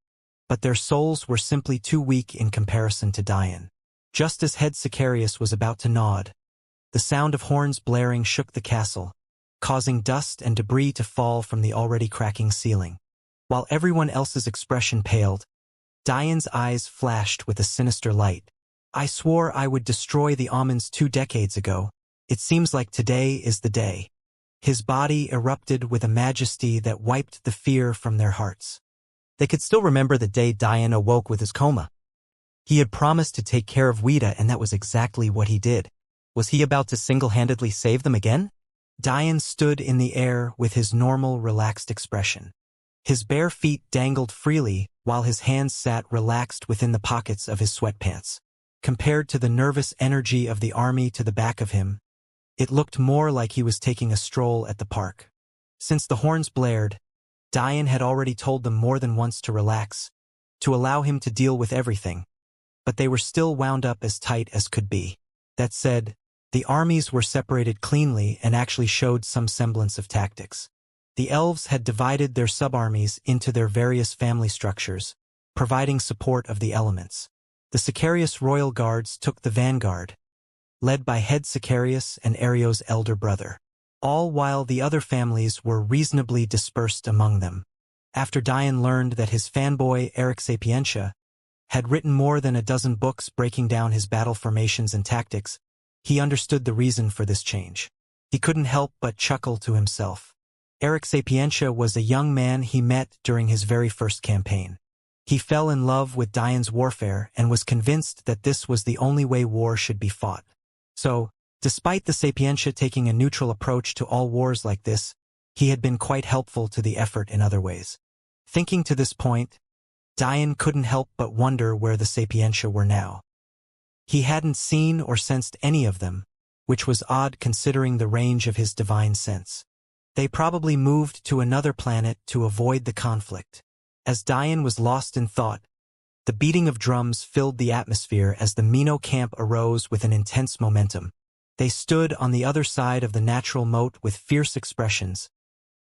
but their souls were simply too weak in comparison to Dian. Just as head Sicarius was about to nod, the sound of horns blaring shook the castle, causing dust and debris to fall from the already cracking ceiling. While everyone else's expression paled, Dian's eyes flashed with a sinister light. "I swore I would destroy the Amens 2 decades ago. It seems like today is the day." His body erupted with a majesty that wiped the fear from their hearts. They could still remember the day Dian awoke with his coma. He had promised to take care of Wida, and that was exactly what he did. Was he about to single-handedly save them again? Dian stood in the air with his normal, relaxed expression. His bare feet dangled freely while his hands sat relaxed within the pockets of his sweatpants. Compared to the nervous energy of the army to the back of him, it looked more like he was taking a stroll at the park. Since the horns blared, Dian had already told them more than once to relax, to allow him to deal with everything, but they were still wound up as tight as could be. That said, the armies were separated cleanly and actually showed some semblance of tactics. The elves had divided their subarmies into their various family structures, providing support of the elements. The Sicarius royal guards took the vanguard, led by head Sicarius and Ario's elder brother, all while the other families were reasonably dispersed among them. After Dian learned that his fanboy Eric Sapientia had written more than a dozen books breaking down his battle formations and tactics, he understood the reason for this change. He couldn't help but chuckle to himself. Eric Sapientia was a young man he met during his very first campaign. He fell in love with Dian's warfare and was convinced that this was the only way war should be fought. So, despite the Sapientia taking a neutral approach to all wars like this, he had been quite helpful to the effort in other ways. Thinking to this point, Dian couldn't help but wonder where the Sapientia were now. He hadn't seen or sensed any of them, which was odd considering the range of his divine sense. They probably moved to another planet to avoid the conflict. As Dian was lost in thought, the beating of drums filled the atmosphere as the Mino camp arose with an intense momentum. They stood on the other side of the natural moat with fierce expressions,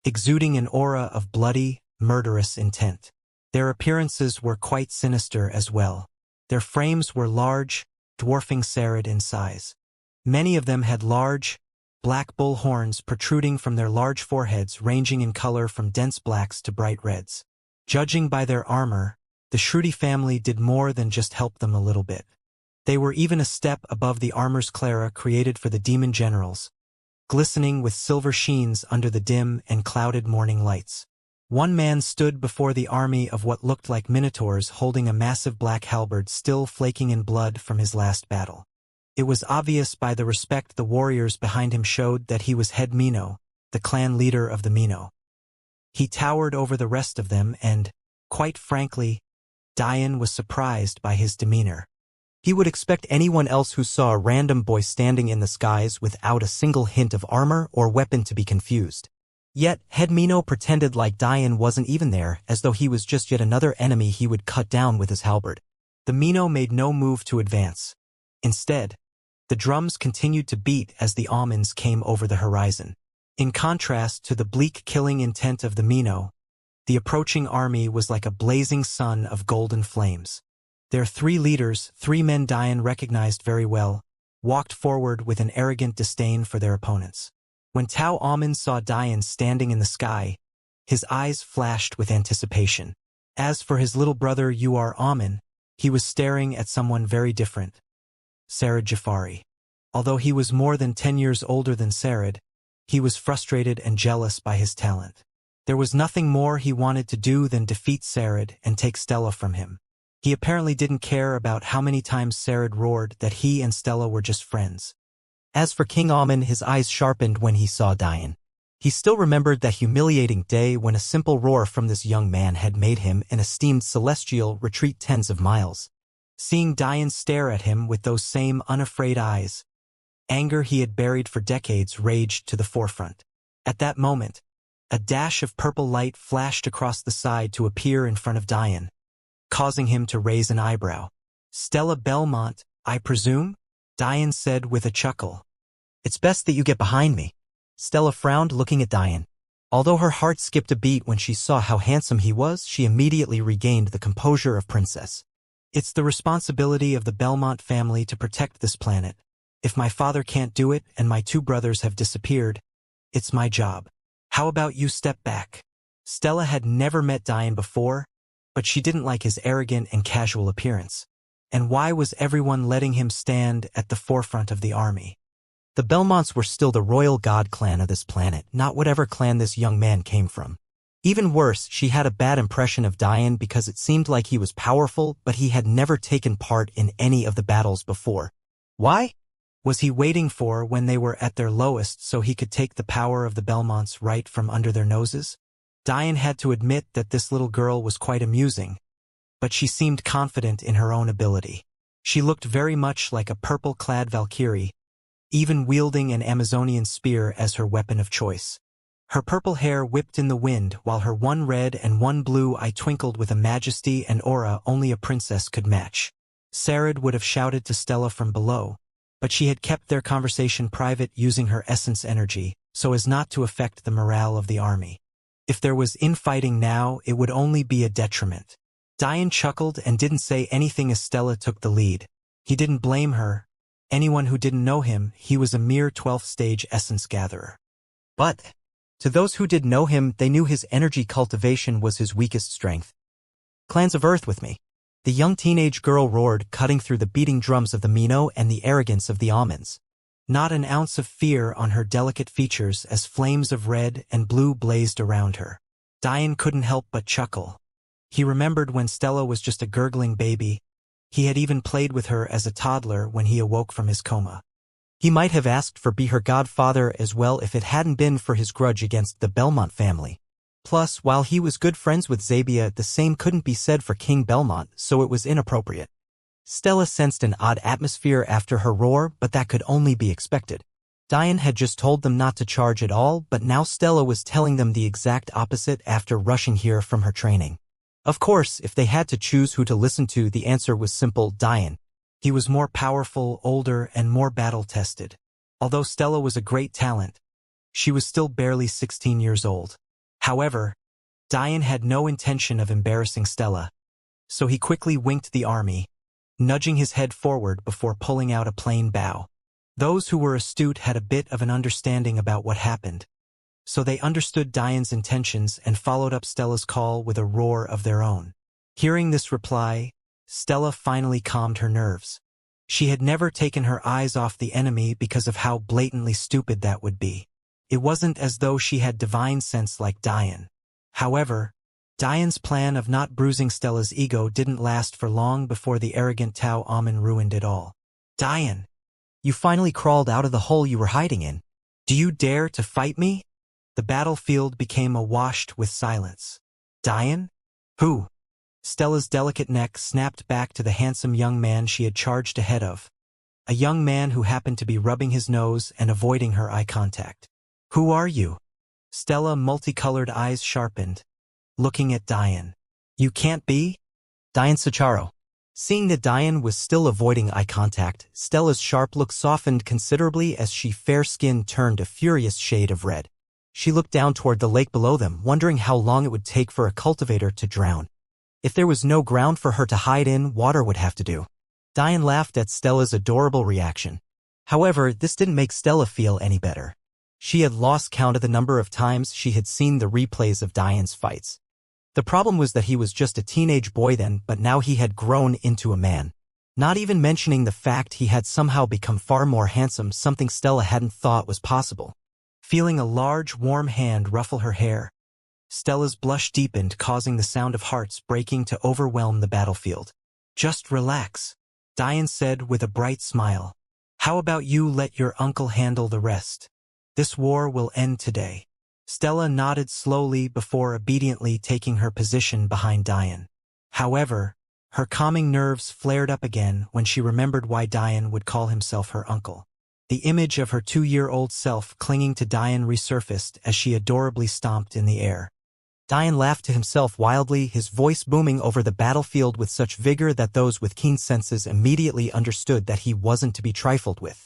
exuding an aura of bloody, murderous intent. Their appearances were quite sinister as well. Their frames were large, dwarfing Sarid in size. Many of them had large, black bull horns protruding from their large foreheads, ranging in color from dense blacks to bright reds. Judging by their armor, the Shruti family did more than just help them a little bit. They were even a step above the armors Clara created for the demon generals, glistening with silver sheens under the dim and clouded morning lights. One man stood before the army of what looked like minotaurs holding a massive black halberd still flaking in blood from his last battle. It was obvious by the respect the warriors behind him showed that he was head Mino, the clan leader of the Mino. He towered over the rest of them and, quite frankly, Dian was surprised by his demeanor. He would expect anyone else who saw a random boy standing in the skies without a single hint of armor or weapon to be confused. Yet, head Mino pretended like Dian wasn't even there, as though he was just yet another enemy he would cut down with his halberd. The Mino made no move to advance. Instead, the drums continued to beat as the Amens came over the horizon. In contrast to the bleak killing intent of the Mino, the approaching army was like a blazing sun of golden flames. Their 3 leaders, 3 men Dian recognized very well, walked forward with an arrogant disdain for their opponents. When Tao Amen saw Dian standing in the sky, his eyes flashed with anticipation. As for his little brother Uar Amen, he was staring at someone very different. Sarid Jafari. Although he was more than 10 years older than Sarid, he was frustrated and jealous by his talent. There was nothing more he wanted to do than defeat Sarid and take Stella from him. He apparently didn't care about how many times Sarid roared that he and Stella were just friends. As for King Amen, his eyes sharpened when he saw Dian. He still remembered that humiliating day when a simple roar from this young man had made him an esteemed celestial retreat tens of miles. Seeing Diane stare at him with those same unafraid eyes, anger he had buried for decades raged to the forefront. At that moment, a dash of purple light flashed across the side to appear in front of Diane, causing him to raise an eyebrow. "Stella Belmont, I presume?" Diane said with a chuckle. "It's best that you get behind me." Stella frowned, looking at Diane. Although her heart skipped a beat when she saw how handsome he was, she immediately regained the composure of princess. "It's the responsibility of the Belmont family to protect this planet. If my father can't do it and my two brothers have disappeared, it's my job. How about you step back?" Stella had never met Diane before, but she didn't like his arrogant and casual appearance. And why was everyone letting him stand at the forefront of the army? The Belmonts were still the royal god clan of this planet, not whatever clan this young man came from. Even worse, she had a bad impression of Diane because it seemed like he was powerful, but he had never taken part in any of the battles before. Why? Was he waiting for when they were at their lowest so he could take the power of the Belmonts right from under their noses? Diane had to admit that this little girl was quite amusing, but she seemed confident in her own ability. She looked very much like a purple-clad Valkyrie, even wielding an Amazonian spear as her weapon of choice. Her purple hair whipped in the wind while her one red and one blue eye twinkled with a majesty and aura only a princess could match. Sarad would have shouted to Stella from below, but she had kept their conversation private using her essence energy so as not to affect the morale of the army. If there was infighting now, it would only be a detriment. Diane chuckled and didn't say anything as Stella took the lead. He didn't blame her. Anyone who didn't know him, he was a mere 12th stage essence gatherer. But to those who did know him, they knew his energy cultivation was his weakest strength. "Clans of Earth with me," the young teenage girl roared, cutting through the beating drums of the Mino and the arrogance of the almonds. Not an ounce of fear on her delicate features as flames of red and blue blazed around her. Diane couldn't help but chuckle. He remembered when Stella was just a gurgling baby. He had even played with her as a toddler when he awoke from his coma. He might have asked for be her godfather as well if it hadn't been for his grudge against the Belmont family. Plus, while he was good friends with Zabia, the same couldn't be said for King Belmont, so it was inappropriate. Stella sensed an odd atmosphere after her roar, but that could only be expected. Diane had just told them not to charge at all, but now Stella was telling them the exact opposite after rushing here from her training. Of course, if they had to choose who to listen to, the answer was simple: Diane. He was more powerful, older, and more battle-tested. Although Stella was a great talent, she was still barely 16 years old. However, Diane had no intention of embarrassing Stella, so he quickly winked the army, nudging his head forward before pulling out a plain bow. Those who were astute had a bit of an understanding about what happened, so they understood Diane's intentions and followed up Stella's call with a roar of their own. Hearing this reply, Stella finally calmed her nerves. She had never taken her eyes off the enemy because of how blatantly stupid that would be. It wasn't as though she had divine sense like Diane. However, Diane's plan of not bruising Stella's ego didn't last for long before the arrogant Tao Amen ruined it all. "Diane, you finally crawled out of the hole you were hiding in. Do you dare to fight me?" The battlefield became awash with silence. "Diane? Who?" Stella's delicate neck snapped back to the handsome young man she had charged ahead of, a young man who happened to be rubbing his nose and avoiding her eye contact. "Who are you?" Stella's multicolored eyes sharpened, looking at Diane. "You can't be?" "Diane Sacharo." Seeing that Diane was still avoiding eye contact, Stella's sharp look softened considerably as she fair-skinned turned a furious shade of red. She looked down toward the lake below them, wondering how long it would take for a cultivator to drown. If there was no ground for her to hide in, water would have to do. Diane laughed at Stella's adorable reaction. However, this didn't make Stella feel any better. She had lost count of the number of times she had seen the replays of Diane's fights. The problem was that he was just a teenage boy then, but now he had grown into a man. Not even mentioning the fact he had somehow become far more handsome, something Stella hadn't thought was possible. Feeling a large, warm hand ruffle her hair, Stella's blush deepened, causing the sound of hearts breaking to overwhelm the battlefield. "Just relax," Diane said with a bright smile. "How about you let your uncle handle the rest? This war will end today." Stella nodded slowly before obediently taking her position behind Diane. However, her calming nerves flared up again when she remembered why Diane would call himself her uncle. The image of her 2-year-old self clinging to Diane resurfaced as she adorably stomped in the air. Diane laughed to himself wildly, his voice booming over the battlefield with such vigor that those with keen senses immediately understood that he wasn't to be trifled with.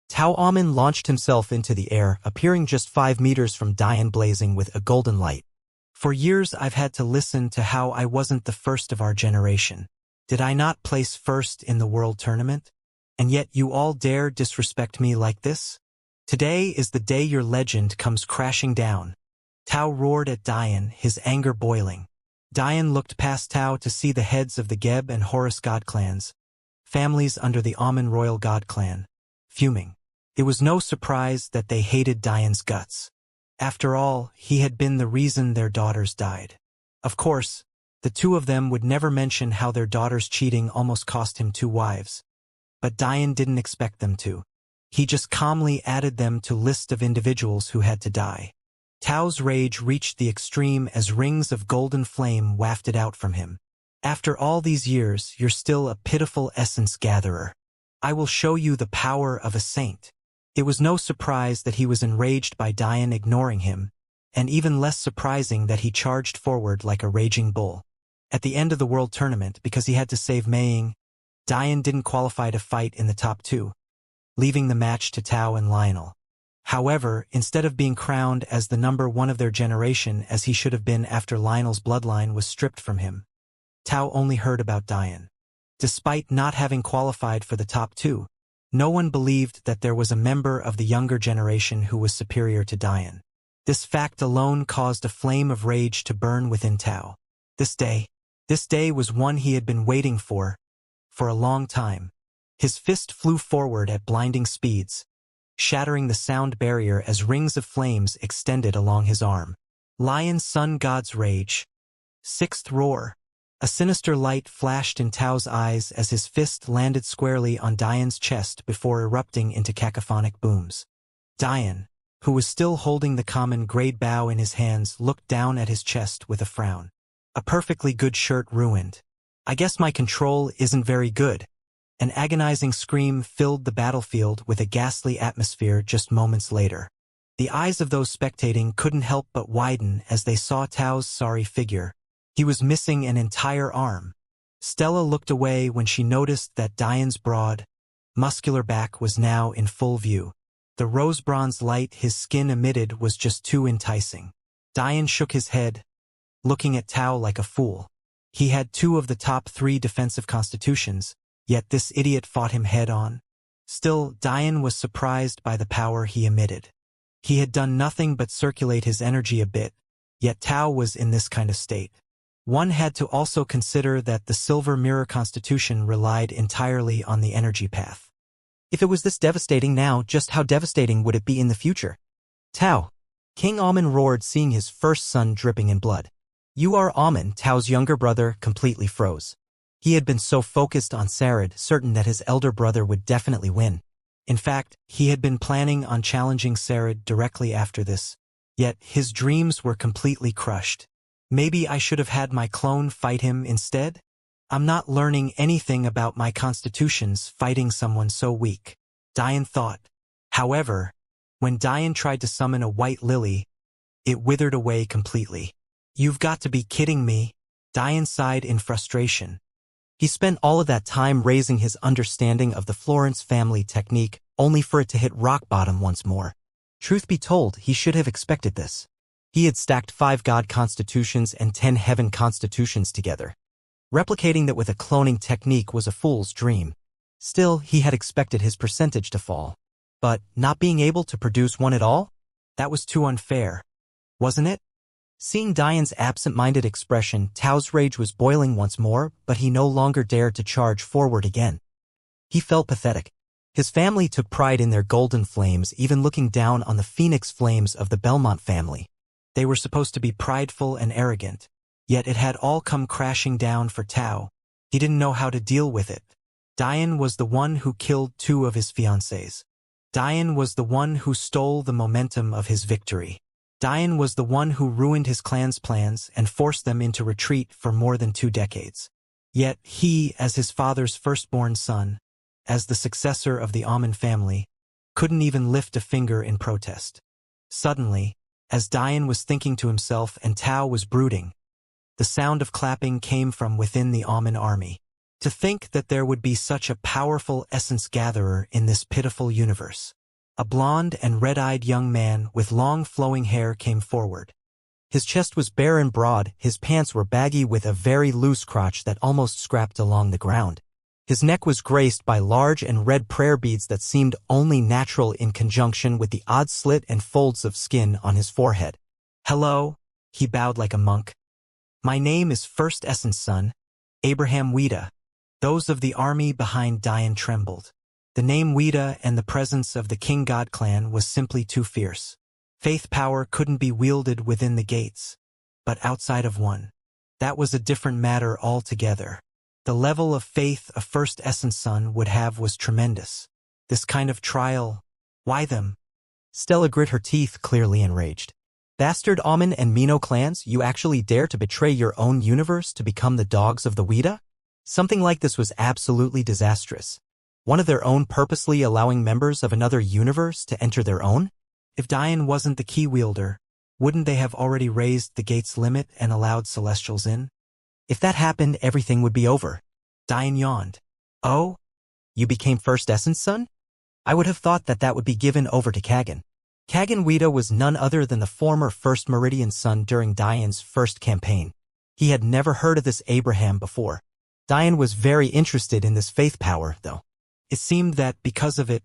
Tao Amin launched himself into the air, appearing just 5 meters from Diane, blazing with a golden light. For years I've had to listen to how I wasn't the first of our generation. Did I not place first in the world tournament? And yet you all dare disrespect me like this? Today is the day your legend comes crashing down. Tao roared at Diane, his anger boiling. Diane looked past Tao to see the heads of the Geb and Horus god clans, families under the Amun royal god clan, fuming. It was no surprise that they hated Diane's guts. After all, he had been the reason their daughters died. Of course, the two of them would never mention how their daughter's cheating almost cost him 2 wives. But Diane didn't expect them to. He just calmly added them to list of individuals who had to die. Tao's rage reached the extreme as rings of golden flame wafted out from him. After all these years, you're still a pitiful essence gatherer. I will show you the power of a saint. It was no surprise that he was enraged by Diane ignoring him, and even less surprising that he charged forward like a raging bull. At the end of the world tournament, because he had to save Mei Ying, Diane didn't qualify to fight in the top 2, leaving the match to Tao and Lionel. However, instead of being crowned as the number 1 of their generation as he should have been after Lionel's bloodline was stripped from him, Tao only heard about Diane. Despite not having qualified for the top 2, no one believed that there was a member of the younger generation who was superior to Diane. This fact alone caused a flame of rage to burn within Tao. This day was one he had been waiting for a long time. His fist flew forward at blinding speeds, shattering the sound barrier as rings of flames extended along his arm. Lion Sun God's Rage. 6th Roar. A sinister light flashed in Tao's eyes as his fist landed squarely on Diane's chest before erupting into cacophonic booms. Diane, who was still holding the common grade bow in his hands, looked down at his chest with a frown. A perfectly good shirt ruined. I guess my control isn't very good. An agonizing scream filled the battlefield with a ghastly atmosphere just moments later. The eyes of those spectating couldn't help but widen as they saw Tao's sorry figure. He was missing an entire arm. Stella looked away when she noticed that Diane's broad, muscular back was now in full view. The rose-bronze light his skin emitted was just too enticing. Diane shook his head, looking at Tao like a fool. He had 2 of the top 3 defensive constitutions, yet this idiot fought him head-on. Still, Diane was surprised by the power he emitted. He had done nothing but circulate his energy a bit, yet Tao was in this kind of state. One had to also consider that the Silver Mirror Constitution relied entirely on the energy path. If it was this devastating now, just how devastating would it be in the future? Tao. King Amun roared, seeing his first son dripping in blood. You are Amun, Tao's younger brother completely froze. He had been so focused on Sarid, certain that his elder brother would definitely win. In fact, he had been planning on challenging Sarid directly after this. Yet his dreams were completely crushed. Maybe I should have had my clone fight him instead? I'm not learning anything about my constitutions fighting someone so weak, Diane thought. However, when Diane tried to summon a white lily, it withered away completely. You've got to be kidding me, Diane sighed in frustration. He spent all of that time raising his understanding of the Florence family technique, only for it to hit rock bottom once more. Truth be told, he should have expected this. He had stacked 5 god constitutions and 10 heaven constitutions together. Replicating that with a cloning technique was a fool's dream. Still, he had expected his percentage to fall. But not being able to produce one at all? That was too unfair, wasn't it? Seeing Diane's absent-minded expression, Tao's rage was boiling once more, but he no longer dared to charge forward again. He felt pathetic. His family took pride in their golden flames, even looking down on the phoenix flames of the Belmont family. They were supposed to be prideful and arrogant, yet it had all come crashing down for Tao. He didn't know how to deal with it. Diane was the one who killed 2 of his fiancées. Diane was the one who stole the momentum of his victory. Dian was the one who ruined his clan's plans and forced them into retreat for more than 2 decades. Yet he, as his father's firstborn son, as the successor of the Amen family, couldn't even lift a finger in protest. Suddenly, as Dian was thinking to himself and Tao was brooding, the sound of clapping came from within the Amen army. To think that there would be such a powerful essence gatherer in this pitiful universe. A blond and red-eyed young man with long flowing hair came forward. His chest was bare and broad, his pants were baggy with a very loose crotch that almost scrapped along the ground. His neck was graced by large and red prayer beads that seemed only natural in conjunction with the odd slit and folds of skin on his forehead. "Hello," he bowed like a monk. "My name is First Essence Son, Abraham Wida." Those of the army behind Dian trembled. The name Wida and the presence of the King God clan was simply too fierce. Faith power couldn't be wielded within the gates, but outside of one. That was a different matter altogether. The level of faith a First Essence Son would have was tremendous. This kind of trial, why them? Stella grit her teeth, clearly enraged. "Bastard Amen and Mino clans, you actually dare to betray your own universe to become the dogs of the Wida? Something like this was absolutely disastrous. One of their own purposely allowing members of another universe to enter their own? If Dian wasn't the key wielder, wouldn't they have already raised the gate's limit and allowed Celestials in? If that happened, everything would be over." Dian yawned. "Oh? You became First Essence Son? I would have thought that that would be given over to Kagan." Kagan Wida was none other than the former First Meridian Son during Dian's first campaign. He had never heard of this Abraham before. Dian was very interested in this faith power, though. It seemed that because of it,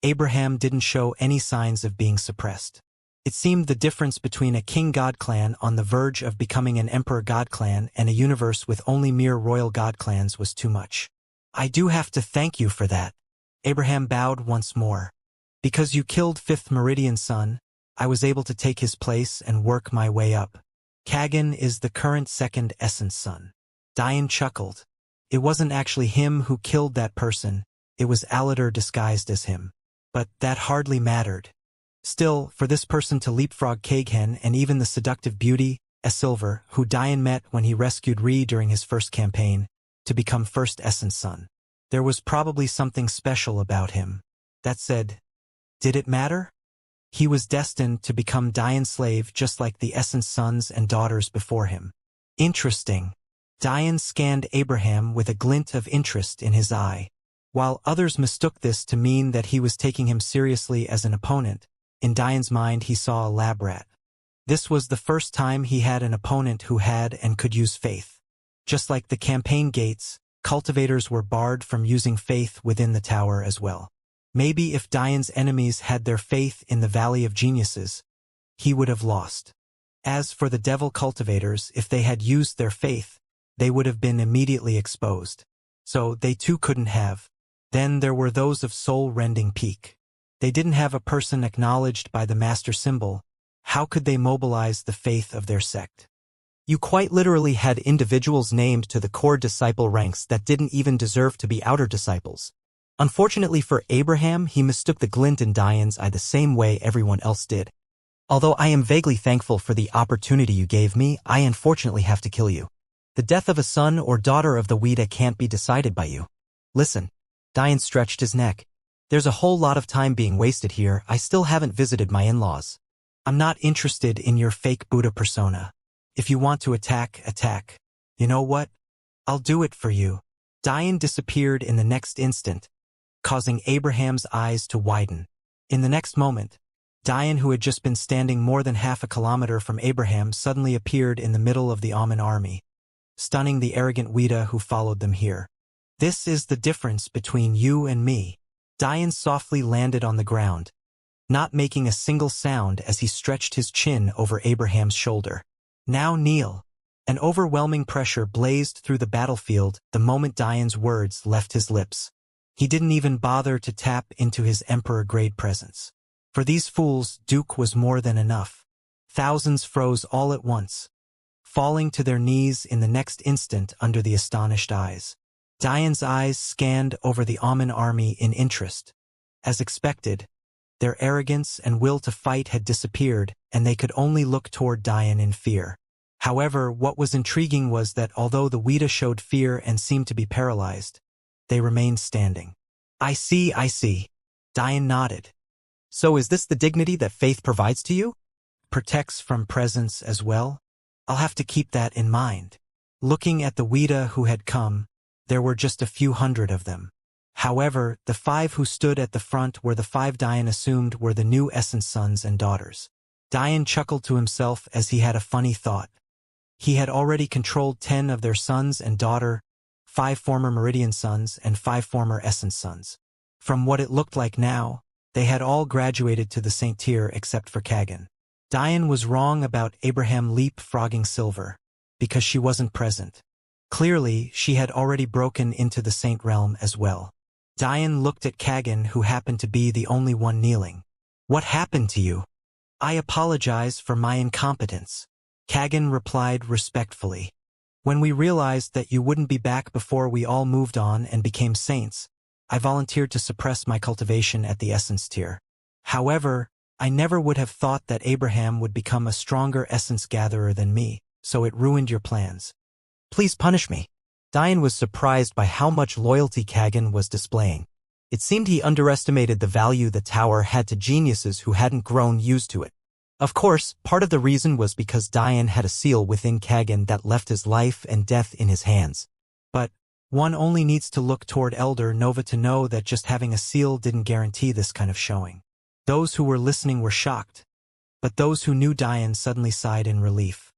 Abraham didn't show any signs of being suppressed. It seemed the difference between a King God clan on the verge of becoming an Emperor God clan and a universe with only mere royal God clans was too much. "I do have to thank you for that." Abraham bowed once more. "Because you killed Fifth Meridian Son, I was able to take his place and work my way up. Kagan is the current Second Essence Son." Dian chuckled. It wasn't actually him who killed that person, it was Aladar disguised as him. But that hardly mattered. Still, for this person to leapfrog Kagan and even the seductive beauty, Silver, who Dian met when he rescued Ree during his first campaign, to become First Essence Son. There was probably something special about him. That said, did it matter? He was destined to become Dian's slave just like the Essence sons and daughters before him. Interesting. Dian scanned Abraham with a glint of interest in his eye. While others mistook this to mean that he was taking him seriously as an opponent, in Dian's mind he saw a lab rat. This was the first time he had an opponent who had and could use faith. Just like the campaign gates, cultivators were barred from using faith within the tower as well. Maybe if Dian's enemies had their faith in the Valley of Geniuses, he would have lost. As for the devil cultivators, if they had used their faith, they would have been immediately exposed. So they too couldn't have. Then there were those of soul-rending peak. They didn't have a person acknowledged by the master symbol. How could they mobilize the faith of their sect? You quite literally had individuals named to the core disciple ranks that didn't even deserve to be outer disciples. Unfortunately for Abraham, he mistook the glint in Dian's eye the same way everyone else did. "Although I am vaguely thankful for the opportunity you gave me, I unfortunately have to kill you. The death of a son or daughter of the Wida can't be decided by you. Listen." Dian stretched his neck. "There's a whole lot of time being wasted here. I still haven't visited my in-laws. I'm not interested in your fake Buddha persona. If you want to attack, attack. You know what? I'll do it for you." Dian disappeared in the next instant, causing Abraham's eyes to widen. In the next moment, Dian, who had just been standing more than half a kilometer from Abraham, suddenly appeared in the middle of the Amen army, stunning the arrogant Wida who followed them here. "This is the difference between you and me." Dian softly landed on the ground, not making a single sound as he stretched his chin over Abraham's shoulder. "Now kneel." An overwhelming pressure blazed through the battlefield the moment Dian's words left his lips. He didn't even bother to tap into his Emperor-grade presence. For these fools, Duke was more than enough. Thousands froze all at once, falling to their knees in the next instant under the astonished eyes. Dian's eyes scanned over the Amen army in interest. As expected, Their arrogance and will to fight had disappeared, and they could only look toward Dian in fear. However, what was intriguing was that although the Weta showed fear and seemed to be paralyzed, they remained standing. I see. Dian nodded. So is this the dignity that faith provides to you? Protects from presence as well? I'll have to keep that in mind. Looking at the Weta who had come, there were just a few hundred of them. However, the 5 who stood at the front were the 5 Dian assumed were the new Essence sons and daughters. Dian chuckled to himself as he had a funny thought. He had already controlled 10 of their sons and daughter, 5 former Meridian sons and 5 former Essence sons. From what it looked like now, they had all graduated to the Saint tier except for Kagan. Dian was wrong about Abraham leapfrogging Silver, because she wasn't present. Clearly, she had already broken into the Saint realm as well. Dian looked at Kagan, who happened to be the only one kneeling. What happened to you? I apologize for my incompetence. Kagan replied respectfully. When we realized that you wouldn't be back before we all moved on and became saints, I volunteered to suppress my cultivation at the Essence tier. However, I never would have thought that Abraham would become a stronger Essence gatherer than me, so it ruined your plans. Please punish me. Dian was surprised by how much loyalty Kagan was displaying. It seemed he underestimated the value the tower had to geniuses who hadn't grown used to it. Of course, part of the reason was because Dian had a seal within Kagan that left his life and death in his hands. But one only needs to look toward Elder Nova to know that just having a seal didn't guarantee this kind of showing. Those who were listening were shocked, but those who knew Dian suddenly sighed in relief.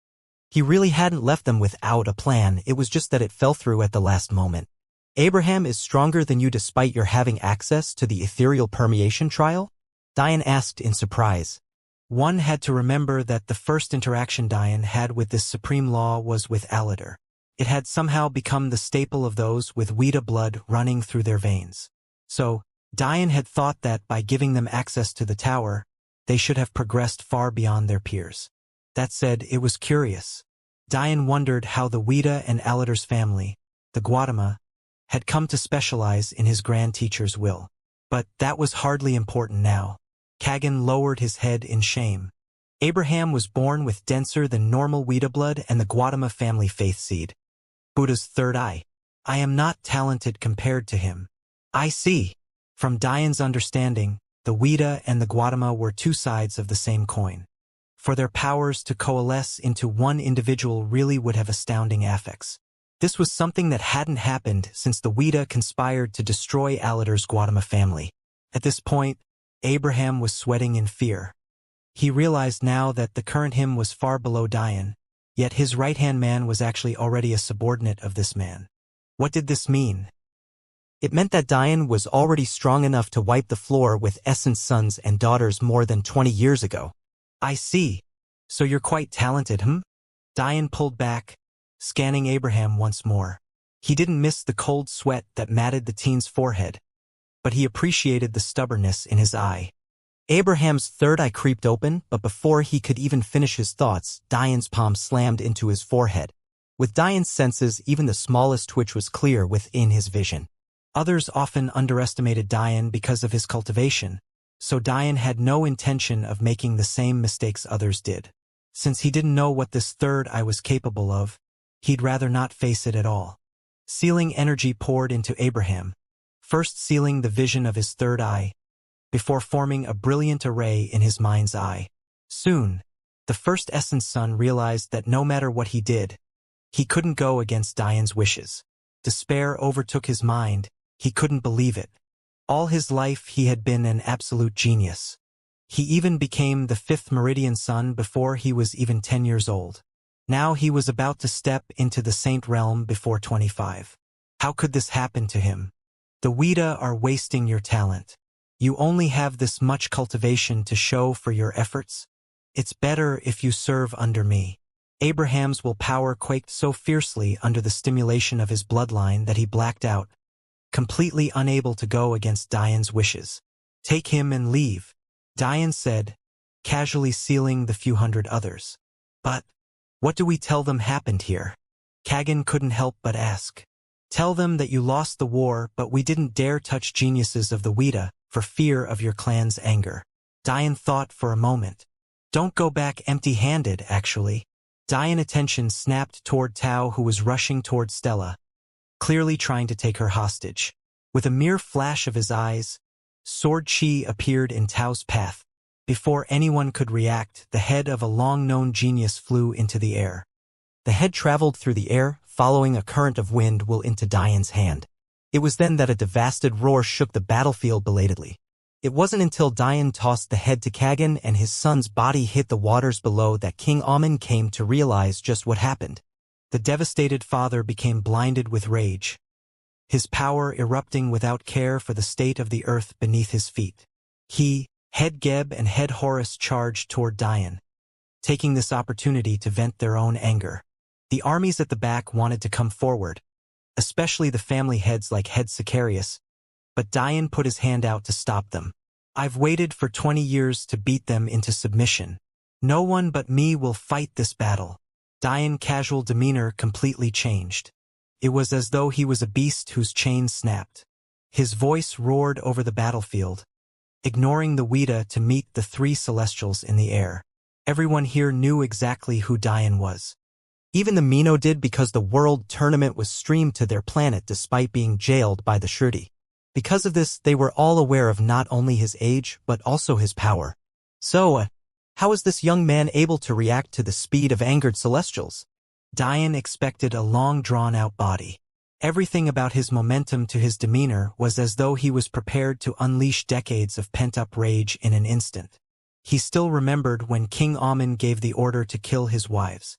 He really hadn't left them without a plan, it was just that it fell through at the last moment. Abraham is stronger than you despite your having access to the ethereal permeation trial? Dian asked in surprise. One had to remember that the first interaction Dian had with this supreme law was with Aladar. It had somehow become the staple of those with Weta blood running through their veins. So, Dian had thought that by giving them access to the tower, they should have progressed far beyond their peers. That said, it was curious. Dian wondered how the Weta and Aladar's family, the Gautama, had come to specialize in his Grand Teacher's will. But that was hardly important now. Kagan lowered his head in shame. Abraham was born with denser than normal Weta blood and the Gautama family faith seed. Buddha's third eye. I am not talented compared to him. I see. From Dian's understanding, the Weta and the Gautama were 2 sides of the same coin. For their powers to coalesce into one individual really would have astounding effects. This was something that hadn't happened since the Weta conspired to destroy Aladar's Gautama family. At this point, Abraham was sweating in fear. He realized now that the current him was far below Dian, yet his right-hand man was actually already a subordinate of this man. What did this mean? It meant that Dian was already strong enough to wipe the floor with Essence sons and daughters more than 20 years ago. I see. So you're quite talented, Dian pulled back, scanning Abraham once more. He didn't miss the cold sweat that matted the teen's forehead, but he appreciated the stubbornness in his eye. Abraham's third eye creeped open, but before he could even finish his thoughts, Dian's palm slammed into his forehead. With Dian's senses, even the smallest twitch was clear within his vision. Others often underestimated Dian because of his cultivation, so Dian had no intention of making the same mistakes others did. Since he didn't know what this third eye was capable of, he'd rather not face it at all. Sealing energy poured into Abraham, first sealing the vision of his third eye, before forming a brilliant array in his mind's eye. Soon, the first Essence son realized that no matter what he did, he couldn't go against Dian's wishes. Despair overtook his mind. He couldn't believe it. All his life he had been an absolute genius. He even became the 5th Meridian son before he was even 10 years old. Now he was about to step into the Saint realm before 25. How could this happen to him? The Weta are wasting your talent. You only have this much cultivation to show for your efforts. It's better if you serve under me. Abraham's willpower quaked so fiercely under the stimulation of his bloodline that he blacked out, completely unable to go against Dian's wishes. Take him and leave, Dian said, casually sealing the few hundred others. But what do we tell them happened here? Kagan couldn't help but ask. Tell them that you lost the war, but we didn't dare touch geniuses of the Weta for fear of your clan's anger. Diane thought for a moment. Don't go back empty-handed, actually. Diane's attention snapped toward Tao, who was rushing toward Stella, clearly trying to take her hostage. With a mere flash of his eyes, Sword Chi appeared in Tao's path. Before anyone could react, the head of a long-known genius flew into the air. The head traveled through the air, following a current of wind will into Diane's hand. It was then that a devastated roar shook the battlefield belatedly. It wasn't until Diane tossed the head to Kagan and his son's body hit the waters below that King Amen came to realize just what happened. The devastated father became blinded with rage, his power erupting without care for the state of the earth beneath his feet. He, Head Geb and Head Horus charged toward Diane, taking this opportunity to vent their own anger. The armies at the back wanted to come forward, especially the family heads like Head Sicarius, but Diane put his hand out to stop them. I've waited for 20 years to beat them into submission. No one but me will fight this battle. Diane's casual demeanor completely changed. It was as though he was a beast whose chains snapped. His voice roared over the battlefield, ignoring the Weta to meet the three celestials in the air. Everyone here knew exactly who Diane was. Even the Mino did, because the world tournament was streamed to their planet despite being jailed by the Shruti. Because of this, they were all aware of not only his age, but also his power. So, how was this young man able to react to the speed of angered celestials? Diane expected a long drawn-out body. Everything about his momentum to his demeanor was as though he was prepared to unleash decades of pent-up rage in an instant. He still remembered when King Amen gave the order to kill his wives.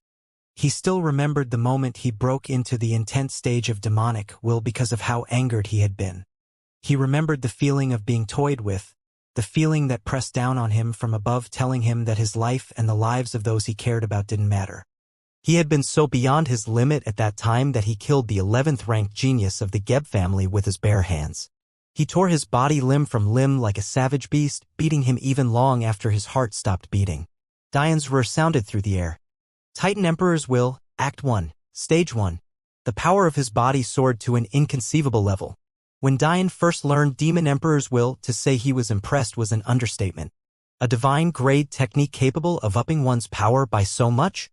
He still remembered the moment he broke into the intense stage of demonic will because of how angered he had been. He remembered the feeling of being toyed with, the feeling that pressed down on him from above, telling him that his life and the lives of those he cared about didn't matter. He had been so beyond his limit at that time that he killed the 11th-ranked genius of the Geb family with his bare hands. He tore his body limb from limb like a savage beast, beating him even long after his heart stopped beating. Diane's roar sounded through the air. Titan Emperor's Will, Act 1, Stage 1. The power of his body soared to an inconceivable level. When Diane first learned Demon Emperor's Will, to say he was impressed was an understatement. A divine-grade technique capable of upping one's power by so much?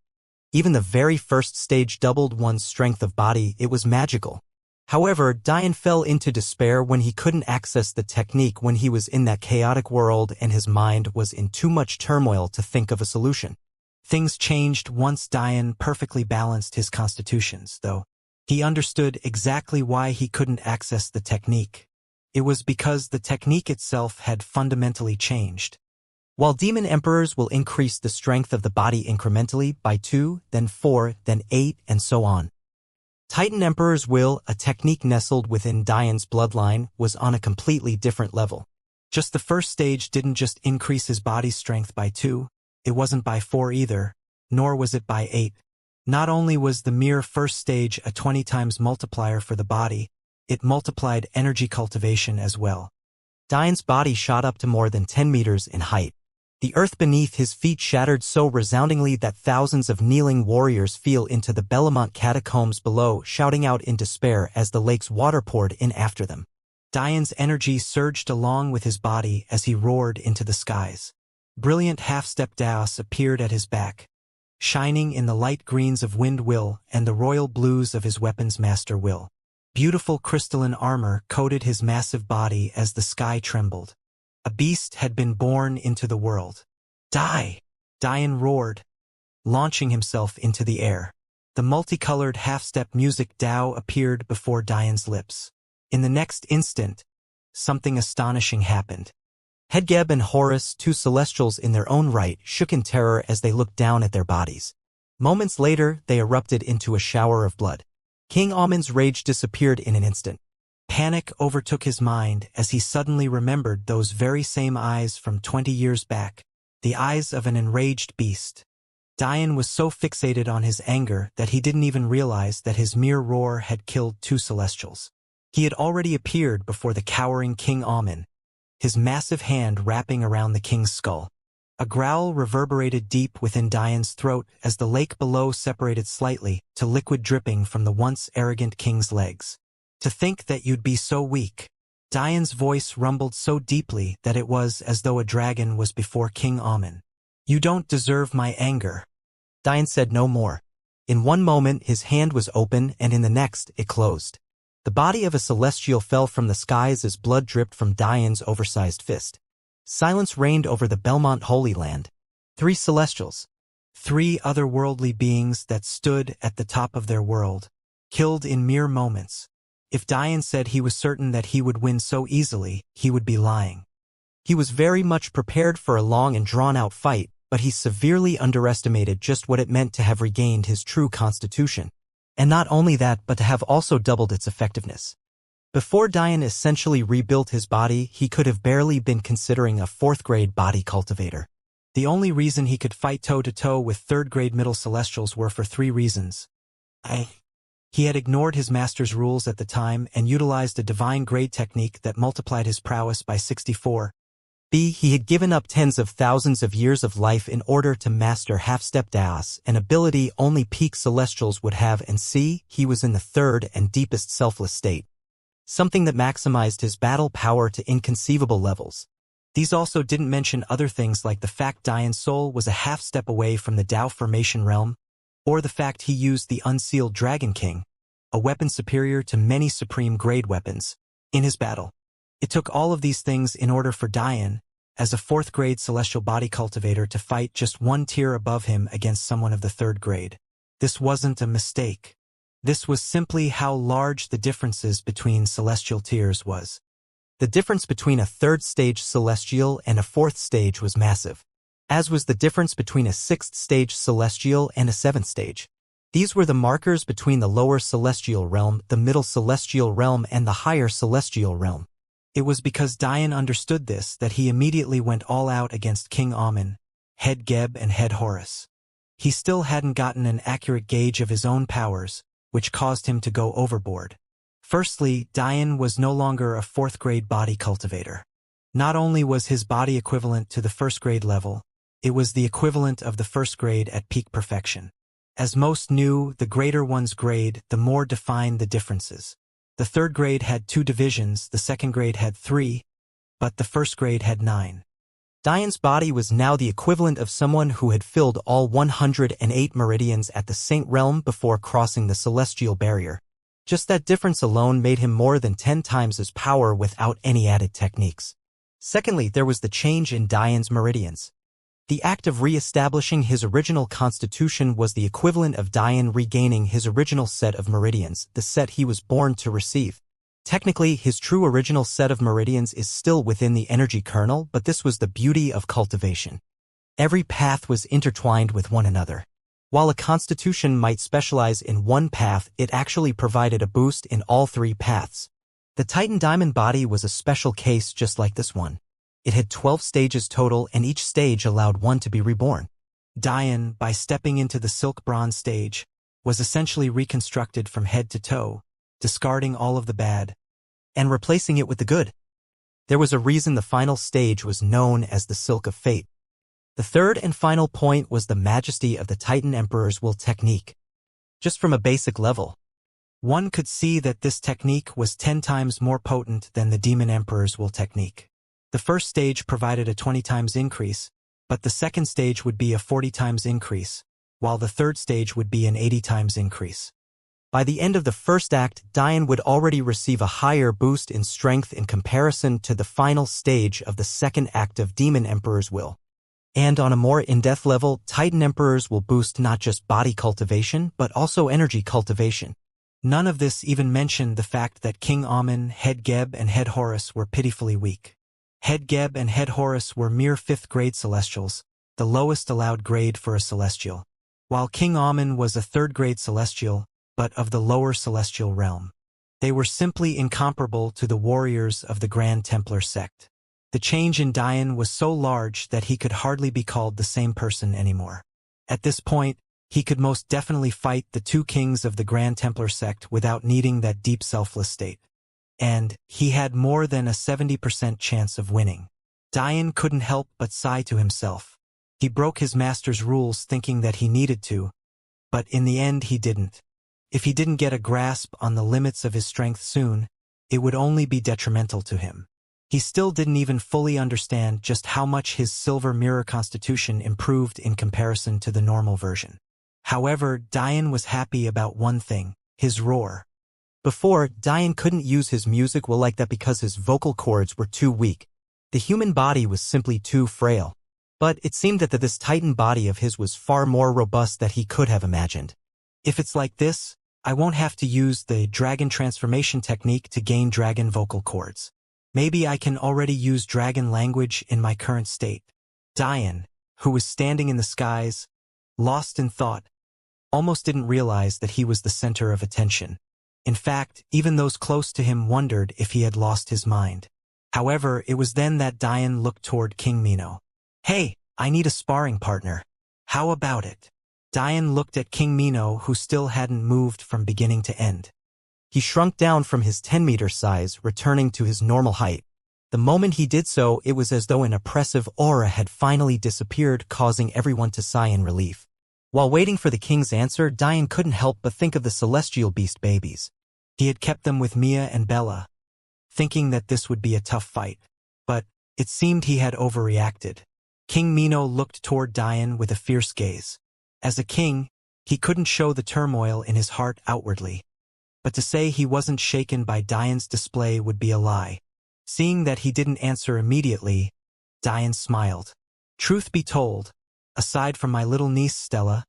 Even the very first stage doubled one's strength of body. It was magical. However, Diane fell into despair when he couldn't access the technique when he was in that chaotic world and his mind was in too much turmoil to think of a solution. Things changed once Diane perfectly balanced his constitutions, though. He understood exactly why he couldn't access the technique. It was because the technique itself had fundamentally changed. While Demon Emperors will increase the strength of the body incrementally by 2, then 4, then 8, and so on. Titan Emperor's Will, a technique nestled within Diane's bloodline, was on a completely different level. Just the first stage didn't just increase his body's strength by 2, it wasn't by 4 either, nor was it by 8. Not only was the mere first stage a 20 times multiplier for the body, it multiplied energy cultivation as well. Diane's body shot up to more than 10 meters in height. The earth beneath his feet shattered so resoundingly that thousands of kneeling warriors fell into the Bellamont catacombs below, shouting out in despair as the lake's water poured in after them. Diane's energy surged along with his body as he roared into the skies. Brilliant half-step Daos appeared at his back, shining in the light greens of Wind Will and the royal blues of his weapons master Will. Beautiful crystalline armor coated his massive body as the sky trembled. A beast had been born into the world. Die! Diane roared, launching himself into the air. The multicolored half-step music Dao appeared before Diane's lips. In the next instant, something astonishing happened. Hedgeb and Horus, two celestials in their own right, shook in terror as they looked down at their bodies. Moments later, they erupted into a shower of blood. King Amen's rage disappeared in an instant. Panic overtook his mind as he suddenly remembered those very same eyes from 20 years back, the eyes of an enraged beast. Diane was so fixated on his anger that he didn't even realize that his mere roar had killed 2 celestials. He had already appeared before the cowering King Amen, his massive hand wrapping around the king's skull. A growl reverberated deep within Diane's throat as the lake below separated slightly to liquid dripping from the once arrogant king's legs. To think that you'd be so weak. Dian's voice rumbled so deeply that it was as though a dragon was before King Amun. "You don't deserve my anger." Dian said no more. In one moment his hand was open and in the next it closed. The body of a celestial fell from the skies as blood dripped from Dian's oversized fist. Silence reigned over the Belmont Holy Land. 3 celestials. 3 otherworldly beings that stood at the top of their world, killed in mere moments. If Dian said he was certain that he would win so easily, he would be lying. He was very much prepared for a long and drawn-out fight, but he severely underestimated just what it meant to have regained his true constitution. And not only that, but to have also doubled its effectiveness. Before Dian essentially rebuilt his body, he could have barely been considering a 4th-grade body cultivator. The only reason he could fight toe-to-toe with 3rd-grade middle celestials were for 3 reasons. A. He had ignored his master's rules at the time and utilized a divine grade technique that multiplied his prowess by 64. B. He had given up tens of thousands of years of life in order to master half-step Daos, an ability only peak celestials would have, and C. He was in the 3rd and deepest selfless state. Something that maximized his battle power to inconceivable levels. These also didn't mention other things like the fact Dian's soul was a half-step away from the Dao formation realm, or the fact he used the unsealed Dragon King, a weapon superior to many supreme-grade weapons, in his battle. It took all of these things in order for Dian, as a 4th-grade celestial body cultivator, to fight just 1 tier above him against someone of the 3rd grade. This wasn't a mistake. This was simply how large the differences between celestial tiers was. The difference between a 3rd-stage celestial and a 4th-stage was massive, as was the difference between a 6th-stage celestial and a 7th-stage. These were the markers between the lower celestial realm, the middle celestial realm, and the higher celestial realm. It was because Dian understood this that he immediately went all out against King Amun, Head Geb, and Head Horus. He still hadn't gotten an accurate gauge of his own powers, which caused him to go overboard. Firstly, Dian was no longer a 4th-grade body cultivator. Not only was his body equivalent to the 1st-grade level, it was the equivalent of the 1st grade at peak perfection. As most knew, the greater one's grade, the more defined the differences. The 3rd grade had 2 divisions, the 2nd grade had 3, but the 1st grade had 9. Dian's body was now the equivalent of someone who had filled all 108 meridians at the Saint Realm before crossing the celestial barrier. Just that difference alone made him more than 10 times his power without any added techniques. Secondly, there was the change in Dian's meridians. The act of re-establishing his original constitution was the equivalent of Dian regaining his original set of meridians, the set he was born to receive. Technically, his true original set of meridians is still within the energy kernel, but this was the beauty of cultivation. Every path was intertwined with one another. While a constitution might specialize in one path, it actually provided a boost in all 3 paths. The Titan Diamond body was a special case just like this one. It had 12 stages total, and each stage allowed one to be reborn. Dian, by stepping into the Silk Bronze stage, was essentially reconstructed from head to toe, discarding all of the bad, and replacing it with the good. There was a reason the final stage was known as the Silk of Fate. The 3rd and final point was the majesty of the Titan Emperor's will technique. Just from a basic level, one could see that this technique was 10 times more potent than the Demon Emperor's will technique. The 1st stage provided a 20 times increase, but the 2nd stage would be a 40 times increase, while the 3rd stage would be an 80 times increase. By the end of the 1st act, Dian would already receive a higher boost in strength in comparison to the final stage of the 2nd act of Demon Emperor's will. And on a more in-depth level, Titan Emperors will boost not just body cultivation, but also energy cultivation. None of this even mentioned the fact that King Amun, Head Geb, and Head Horus were pitifully weak. Head Geb and Head Horus were mere 5th-grade celestials, the lowest allowed grade for a celestial, while King Amun was a 3rd-grade celestial, but of the lower celestial realm. They were simply incomparable to the warriors of the Grand Templar sect. The change in Dian was so large that he could hardly be called the same person anymore. At this point, he could most definitely fight the 2 kings of the Grand Templar sect without needing that deep selfless state. And he had more than a 70% chance of winning. Dian couldn't help but sigh to himself. He broke his master's rules thinking that he needed to, but in the end he didn't. If he didn't get a grasp on the limits of his strength soon, it would only be detrimental to him. He still didn't even fully understand just how much his silver mirror constitution improved in comparison to the normal version. However, Dian was happy about one thing, his roar. Before, Dian couldn't use his music well like that because his vocal cords were too weak. The human body was simply too frail. But it seemed that this titan body of his was far more robust than he could have imagined. If it's like this, I won't have to use the dragon transformation technique to gain dragon vocal cords. Maybe I can already use dragon language in my current state. Dian, who was standing in the skies, lost in thought, almost didn't realize that he was the center of attention. In fact, even those close to him wondered if he had lost his mind. However, it was then that Dian looked toward King Mino. "Hey, I need a sparring partner. How about it?" Dian looked at King Mino, who still hadn't moved from beginning to end. He shrunk down from his 10-meter size, returning to his normal height. The moment he did so, it was as though an oppressive aura had finally disappeared, causing everyone to sigh in relief. While waiting for the king's answer, Dian couldn't help but think of the celestial beast babies. He had kept them with Mia and Bella, thinking that this would be a tough fight. But it seemed he had overreacted. King Mino looked toward Dian with a fierce gaze. As a king, he couldn't show the turmoil in his heart outwardly. But to say he wasn't shaken by Dian's display would be a lie. Seeing that he didn't answer immediately, Dian smiled. "Truth be told, aside from my little niece Stella,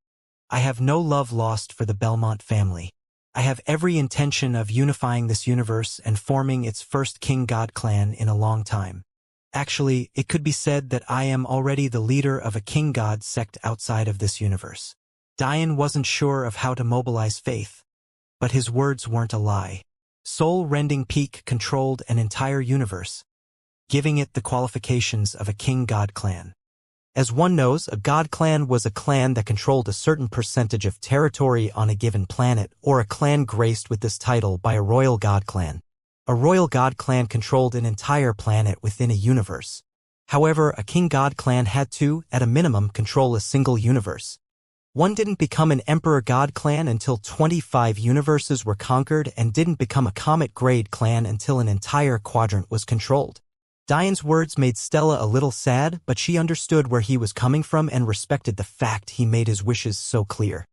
I have no love lost for the Belmont family. I have every intention of unifying this universe and forming its first king-god clan in a long time. Actually, it could be said that I am already the leader of a king-god sect outside of this universe." Dian wasn't sure of how to mobilize faith, but his words weren't a lie. Soul-rending peak controlled an entire universe, giving it the qualifications of a king-god clan. As one knows, a god clan was a clan that controlled a certain percentage of territory on a given planet, or a clan graced with this title by a royal god clan. A royal god clan controlled an entire planet within a universe. However, a king god clan had to, at a minimum, control a single universe. One didn't become an emperor god clan until 25 universes were conquered, and didn't become a comet-grade clan until an entire quadrant was controlled. Dian's words made Stella a little sad, but she understood where he was coming from and respected the fact he made his wishes so clear.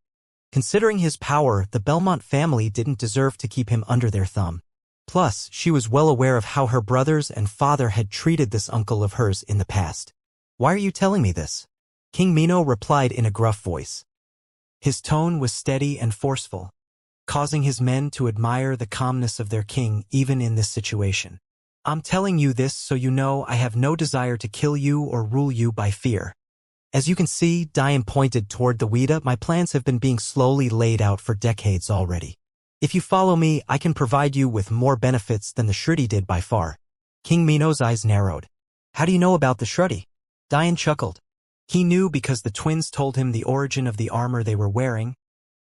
Considering his power, the Belmont family didn't deserve to keep him under their thumb. Plus, she was well aware of how her brothers and father had treated this uncle of hers in the past. "Why are you telling me this?" King Mino replied in a gruff voice. His tone was steady and forceful, causing his men to admire the calmness of their king even in this situation. "I'm telling you this so you know I have no desire to kill you or rule you by fear. As you can see," Dian pointed toward the Ouida, "my plans have been being slowly laid out for decades already. If you follow me, I can provide you with more benefits than the Shruti did by far." King Mino's eyes narrowed. "How do you know about the Shruti?" Dian chuckled. He knew because the twins told him the origin of the armor they were wearing,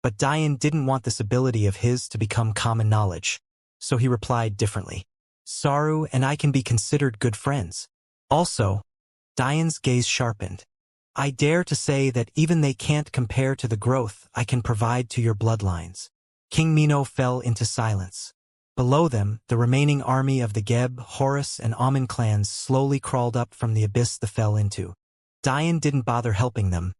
but Dian didn't want this ability of his to become common knowledge, so he replied differently. "Saru and I can be considered good friends. Also," Dian's gaze sharpened, "I dare to say that even they can't compare to the growth I can provide to your bloodlines." King Mino fell into silence. Below them, the remaining army of the Geb, Horus, and Amun clans slowly crawled up from the abyss they fell into. Dian didn't bother helping them,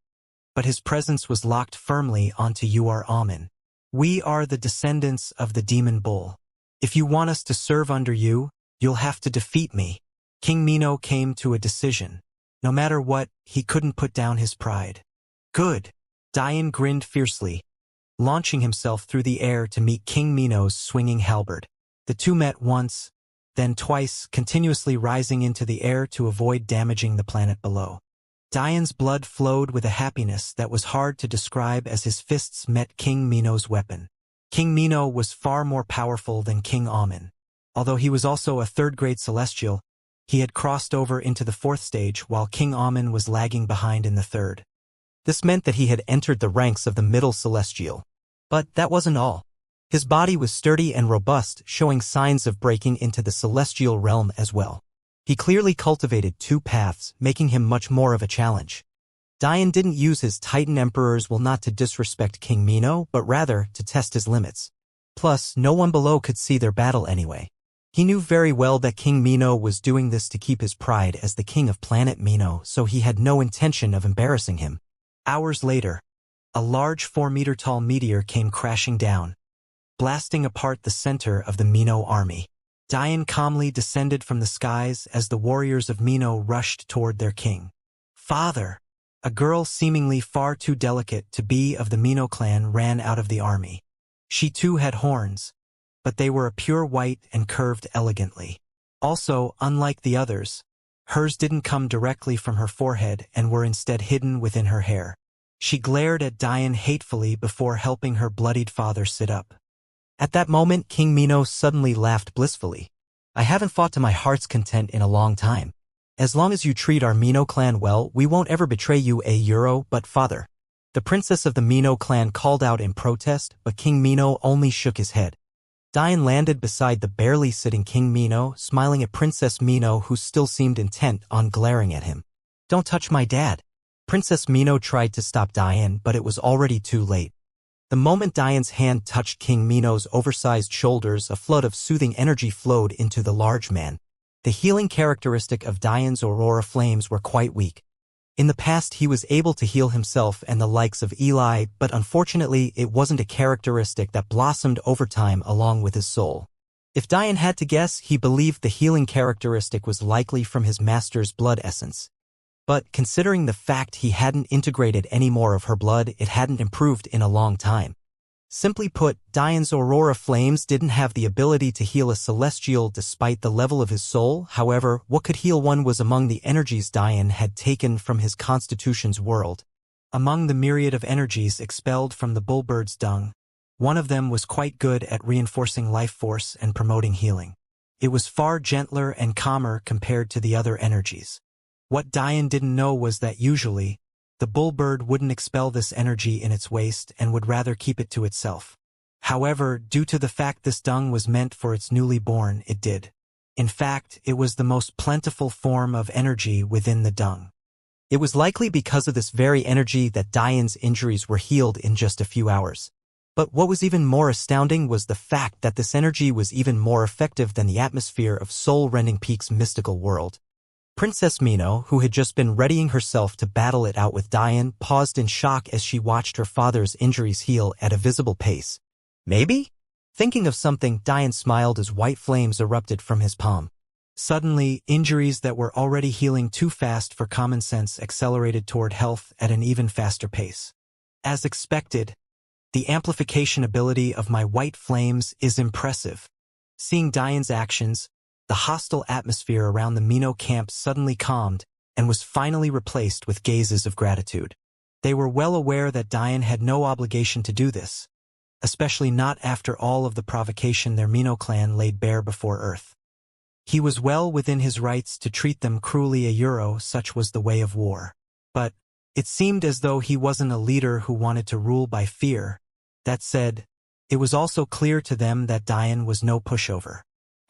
but his presence was locked firmly onto "You are Amun. We are the descendants of the demon bull. If you want us to serve under you, you'll have to defeat me." King Mino came to a decision. No matter what, he couldn't put down his pride. "Good." Dian grinned fiercely, launching himself through the air to meet King Mino's swinging halberd. The two met once, then twice, continuously rising into the air to avoid damaging the planet below. Dian's blood flowed with a happiness that was hard to describe as his fists met King Mino's weapon. King Mino was far more powerful than King Amun. Although he was also a third-grade celestial, he had crossed over into the fourth stage while King Amun was lagging behind in the third. This meant that he had entered the ranks of the middle celestial. But that wasn't all. His body was sturdy and robust, showing signs of breaking into the celestial realm as well. He clearly cultivated two paths, making him much more of a challenge. Dian didn't use his Titan Emperor's will not to disrespect King Mino, but rather to test his limits. Plus, no one below could see their battle anyway. He knew very well that King Mino was doing this to keep his pride as the king of planet Mino, so he had no intention of embarrassing him. Hours later, a large 4-meter-tall meteor came crashing down, blasting apart the center of the Mino army. Dian calmly descended from the skies as the warriors of Mino rushed toward their king. Father! A girl seemingly far too delicate to be of the Mino clan ran out of the army. She too had horns, but they were a pure white and curved elegantly. Also, unlike the others, hers didn't come directly from her forehead and were instead hidden within her hair. She glared at Dian hatefully before helping her bloodied father sit up. At that moment, King Mino suddenly laughed blissfully. I haven't fought to my heart's content in a long time. As long as you treat our Mino clan well, we won't ever betray you, but father. The princess of the Mino clan called out in protest, but King Mino only shook his head. Dian landed beside the barely sitting King Mino, smiling at Princess Mino, who still seemed intent on glaring at him. Don't touch my dad. Princess Mino tried to stop Dian, but it was already too late. The moment Dian's hand touched King Mino's oversized shoulders, a flood of soothing energy flowed into the large man. The healing characteristic of Dian's aurora flames were quite weak. In the past he was able to heal himself and the likes of Eli, but unfortunately it wasn't a characteristic that blossomed over time along with his soul. If Dian had to guess, he believed the healing characteristic was likely from his master's blood essence. But considering the fact he hadn't integrated any more of her blood, it hadn't improved in a long time. Simply put, Dian's aurora flames didn't have the ability to heal a celestial despite the level of his soul. However, what could heal one was among the energies Dian had taken from his constitution's world. Among the myriad of energies expelled from the bullbird's dung, one of them was quite good at reinforcing life force and promoting healing. It was far gentler and calmer compared to the other energies. What Dian didn't know was that usually, the bullbird wouldn't expel this energy in its waste and would rather keep it to itself. However, due to the fact this dung was meant for its newly born, it did. In fact, it was the most plentiful form of energy within the dung. It was likely because of this very energy that Dian's injuries were healed in just a few hours. But what was even more astounding was the fact that this energy was even more effective than the atmosphere of Soul-Rending Peak's mystical world. Princess Mino, who had just been readying herself to battle it out with Dian, paused in shock as she watched her father's injuries heal at a visible pace. Maybe? Thinking of something, Dian smiled as white flames erupted from his palm. Suddenly, injuries that were already healing too fast for common sense accelerated toward health at an even faster pace. As expected, the amplification ability of my white flames is impressive. Seeing Dian's actions, the hostile atmosphere around the Mino camp suddenly calmed and was finally replaced with gazes of gratitude. They were well aware that Dian had no obligation to do this, especially not after all of the provocation their Mino clan laid bare before Earth. He was well within his rights to treat them cruelly, such was the way of war. But it seemed as though he wasn't a leader who wanted to rule by fear. That said, it was also clear to them that Dian was no pushover.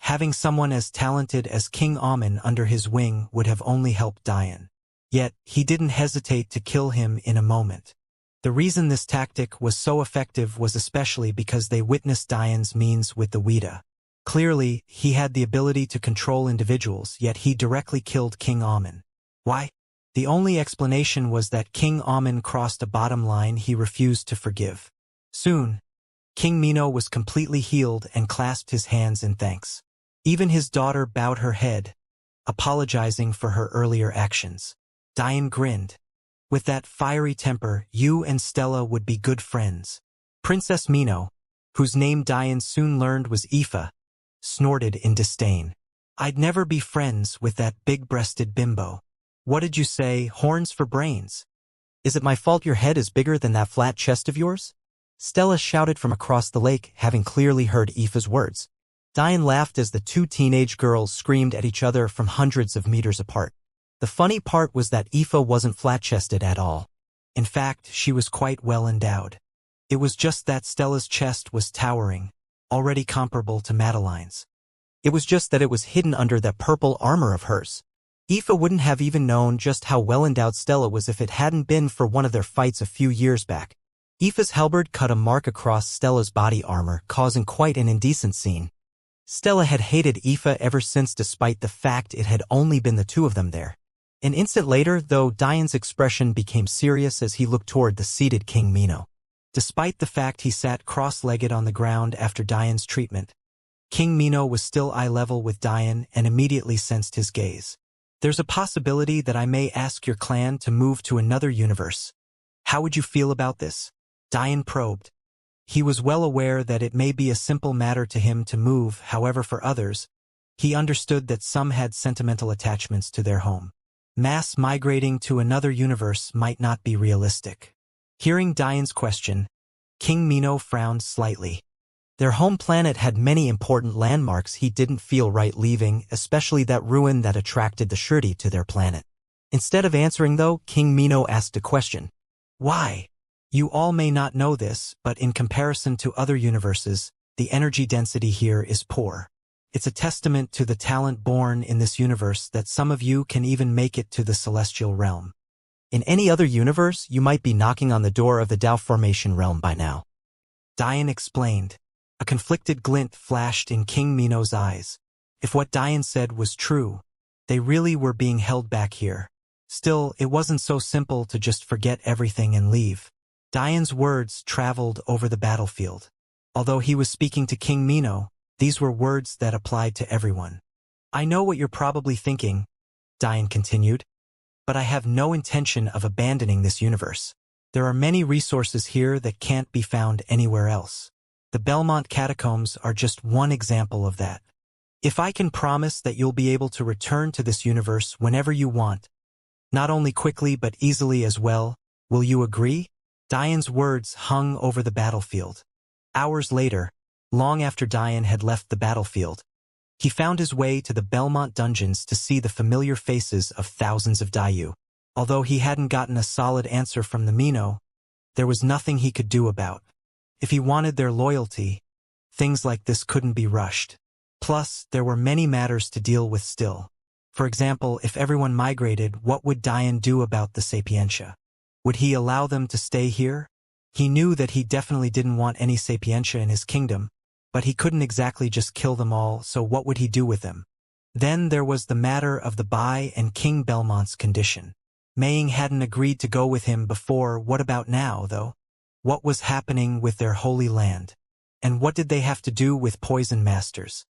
Having someone as talented as King Amen under his wing would have only helped Dian. Yet, he didn't hesitate to kill him in a moment. The reason this tactic was so effective was especially because they witnessed Dian's means with the Weta. Clearly, he had the ability to control individuals, yet he directly killed King Amen. Why? The only explanation was that King Amen crossed a bottom line he refused to forgive. Soon, King Mino was completely healed and clasped his hands in thanks. Even his daughter bowed her head, apologizing for her earlier actions. Dian grinned. With that fiery temper, you and Stella would be good friends. Princess Mino, whose name Dian soon learned was Aoife, snorted in disdain. I'd never be friends with that big-breasted bimbo. What did you say, horns for brains? Is it my fault your head is bigger than that flat chest of yours? Stella shouted from across the lake, having clearly heard Aoife's words. Dian laughed as the two teenage girls screamed at each other from hundreds of meters apart. The funny part was that Aoife wasn't flat-chested at all. In fact, she was quite well endowed. It was just that Stella's chest was towering, already comparable to Madeline's. It was just that it was hidden under that purple armor of hers. Aoife wouldn't have even known just how well-endowed Stella was if it hadn't been for one of their fights a few years back. Aoife's halberd cut a mark across Stella's body armor, causing quite an indecent scene. Stella had hated Aoife ever since, despite the fact it had only been the two of them there. An instant later, though, Diane's expression became serious as he looked toward the seated King Mino. Despite the fact he sat cross-legged on the ground after Diane's treatment, King Mino was still eye-level with Diane and immediately sensed his gaze. "There's a possibility that I may ask your clan to move to another universe. How would you feel about this?" Diane probed. He was well aware that it may be a simple matter to him to move, however for others, he understood that some had sentimental attachments to their home. Mass migrating to another universe might not be realistic. Hearing Diane's question, King Mino frowned slightly. Their home planet had many important landmarks he didn't feel right leaving, especially that ruin that attracted the surety to their planet. Instead of answering, though, King Mino asked a question. "Why? You all may not know this, but in comparison to other universes, the energy density here is poor. It's a testament to the talent born in this universe that some of you can even make it to the celestial realm. In any other universe, you might be knocking on the door of the Tao formation realm by now." Diane explained. A conflicted glint flashed in King Mino's eyes. If what Diane said was true, they really were being held back here. Still, it wasn't so simple to just forget everything and leave. Diane's words traveled over the battlefield. Although he was speaking to King Mino, these were words that applied to everyone. "I know what you're probably thinking," Diane continued, "but I have no intention of abandoning this universe. There are many resources here that can't be found anywhere else. The Belmont Catacombs are just one example of that. If I can promise that you'll be able to return to this universe whenever you want, not only quickly but easily as well, will you agree?" Diane's words hung over the battlefield. Hours later, long after Diane had left the battlefield, he found his way to the Belmont dungeons to see the familiar faces of thousands of Dayu. Although he hadn't gotten a solid answer from the Mino, there was nothing he could do about. If he wanted their loyalty, things like this couldn't be rushed. Plus, there were many matters to deal with still. For example, if everyone migrated, what would Diane do about the Sapientia? Would he allow them to stay here? He knew that he definitely didn't want any Sapientia in his kingdom, but he couldn't exactly just kill them all, so what would he do with them? Then there was the matter of the Bai and King Belmont's condition. Maying hadn't agreed to go with him before. What about now, though? What was happening with their holy land? And what did they have to do with poison masters?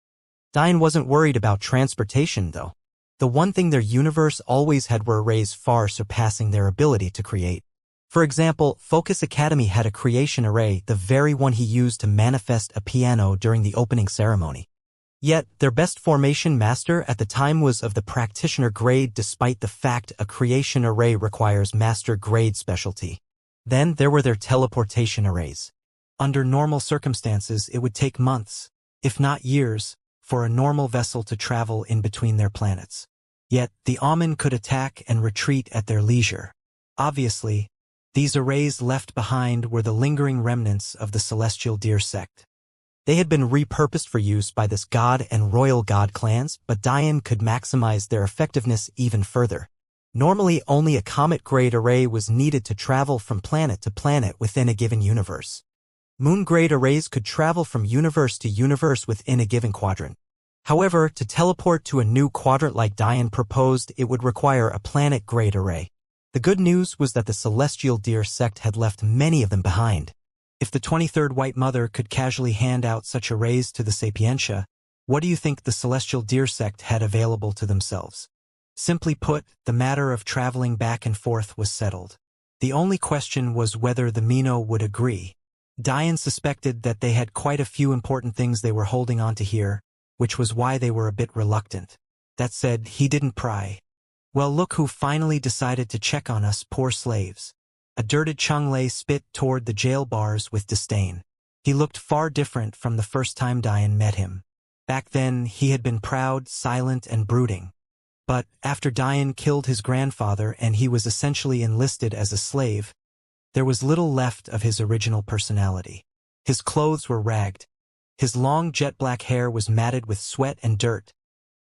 Diane wasn't worried about transportation, though. The one thing their universe always had were arrays far surpassing their ability to create. For example, Focus Academy had a creation array, the very one he used to manifest a piano during the opening ceremony. Yet, their best formation master at the time was of the practitioner grade, despite the fact a creation array requires master grade specialty. Then there were their teleportation arrays. Under normal circumstances, it would take months, if not years, for a normal vessel to travel in between their planets. Yet, the Amen could attack and retreat at their leisure. Obviously, these arrays left behind were the lingering remnants of the Celestial Deer sect. They had been repurposed for use by this god and royal god clans, but Diane could maximize their effectiveness even further. Normally, only a comet-grade array was needed to travel from planet to planet within a given universe. Moon-grade arrays could travel from universe to universe within a given quadrant. However, to teleport to a new quadrant like Diane proposed, it would require a planet-grade array. The good news was that the Celestial Deer sect had left many of them behind. If the 23rd White Mother could casually hand out such arrays to the Sapientia, what do you think the Celestial Deer sect had available to themselves? Simply put, the matter of traveling back and forth was settled. The only question was whether the Mino would agree. Diane suspected that they had quite a few important things they were holding on to here, which was why they were a bit reluctant. That said, he didn't pry. "Well, look who finally decided to check on us, poor slaves." A dirted Chunglei spit toward the jail bars with disdain. He looked far different from the first time Diane met him. Back then, he had been proud, silent, and brooding. But after Diane killed his grandfather and he was essentially enlisted as a slave, there was little left of his original personality. His clothes were ragged. His long jet-black hair was matted with sweat and dirt,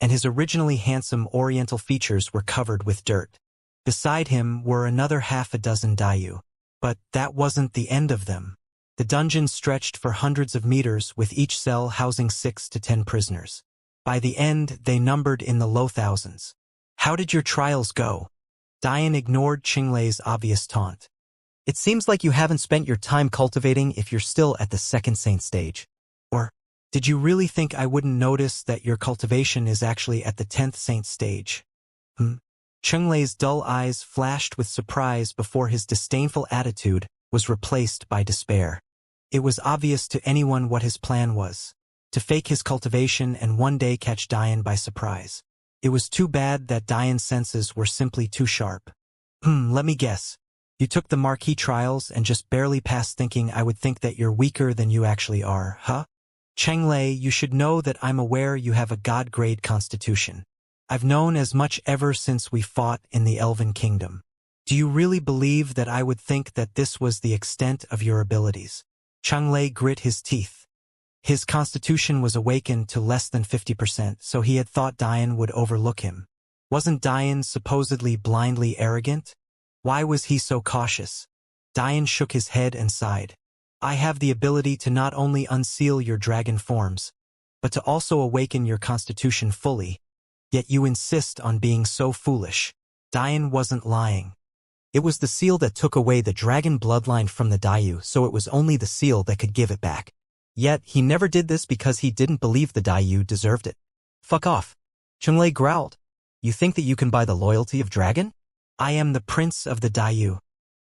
and his originally handsome oriental features were covered with dirt. Beside him were another half a dozen Dayu. But that wasn't the end of them. The dungeon stretched for hundreds of meters, with each cell housing 6 to 10 prisoners. By the end, they numbered in the low thousands. How did your trials go? Diane ignored Qinglei's obvious taunt. It seems like you haven't spent your time cultivating if you're still at the second saint stage. Or, did you really think I wouldn't notice that your cultivation is actually at the 10th saint stage? Qinglei's dull eyes flashed with surprise before his disdainful attitude was replaced by despair. It was obvious to anyone what his plan was: to fake his cultivation and one day catch Diane by surprise. It was too bad that Diane's senses were simply too sharp. Let me guess. You took the marquee trials and just barely passed, thinking I would think that you're weaker than you actually are, huh? Qinglei, you should know that I'm aware you have a god-grade constitution. I've known as much ever since we fought in the Elven Kingdom. Do you really believe that I would think that this was the extent of your abilities? Qinglei grit his teeth. His constitution was awakened to less than 50%, so he had thought Diane would overlook him. Wasn't Diane supposedly blindly arrogant? Why was he so cautious? Diane shook his head and sighed. I have the ability to not only unseal your dragon forms, but to also awaken your constitution fully, yet you insist on being so foolish. Diane wasn't lying. It was the seal that took away the dragon bloodline from the Dayu, so it was only the seal that could give it back. Yet, he never did this because he didn't believe the Dayu deserved it. Fuck off. Qinglei growled. You think that you can buy the loyalty of dragon? I am the prince of the Dayu.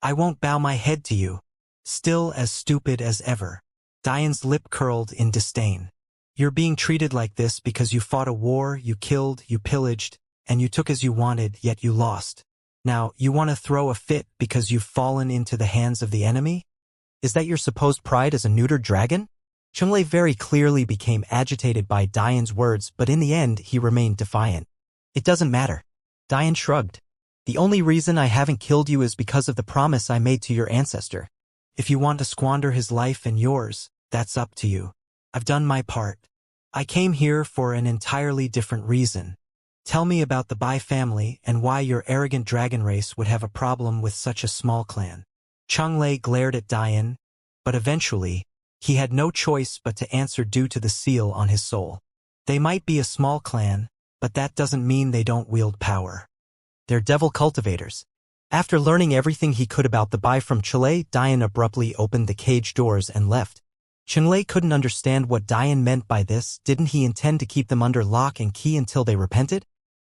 I won't bow my head to you. Still as stupid as ever. Diane's lip curled in disdain. You're being treated like this because you fought a war, you killed, you pillaged, and you took as you wanted, yet you lost. Now, you want to throw a fit because you've fallen into the hands of the enemy? Is that your supposed pride as a neutered dragon? Qinglei very clearly became agitated by Diane's words, but in the end he remained defiant. It doesn't matter. Diane shrugged. The only reason I haven't killed you is because of the promise I made to your ancestor. If you want to squander his life and yours, that's up to you. I've done my part. I came here for an entirely different reason. Tell me about the Bai family and why your arrogant dragon race would have a problem with such a small clan. Qinglei glared at Diane, but eventually, he had no choice but to answer due to the seal on his soul. They might be a small clan, but that doesn't mean they don't wield power. They're devil cultivators. After learning everything he could about the Bai from Qinglei, Diane abruptly opened the cage doors and left. Qinglei couldn't understand what Diane meant by this. Didn't he intend to keep them under lock and key until they repented?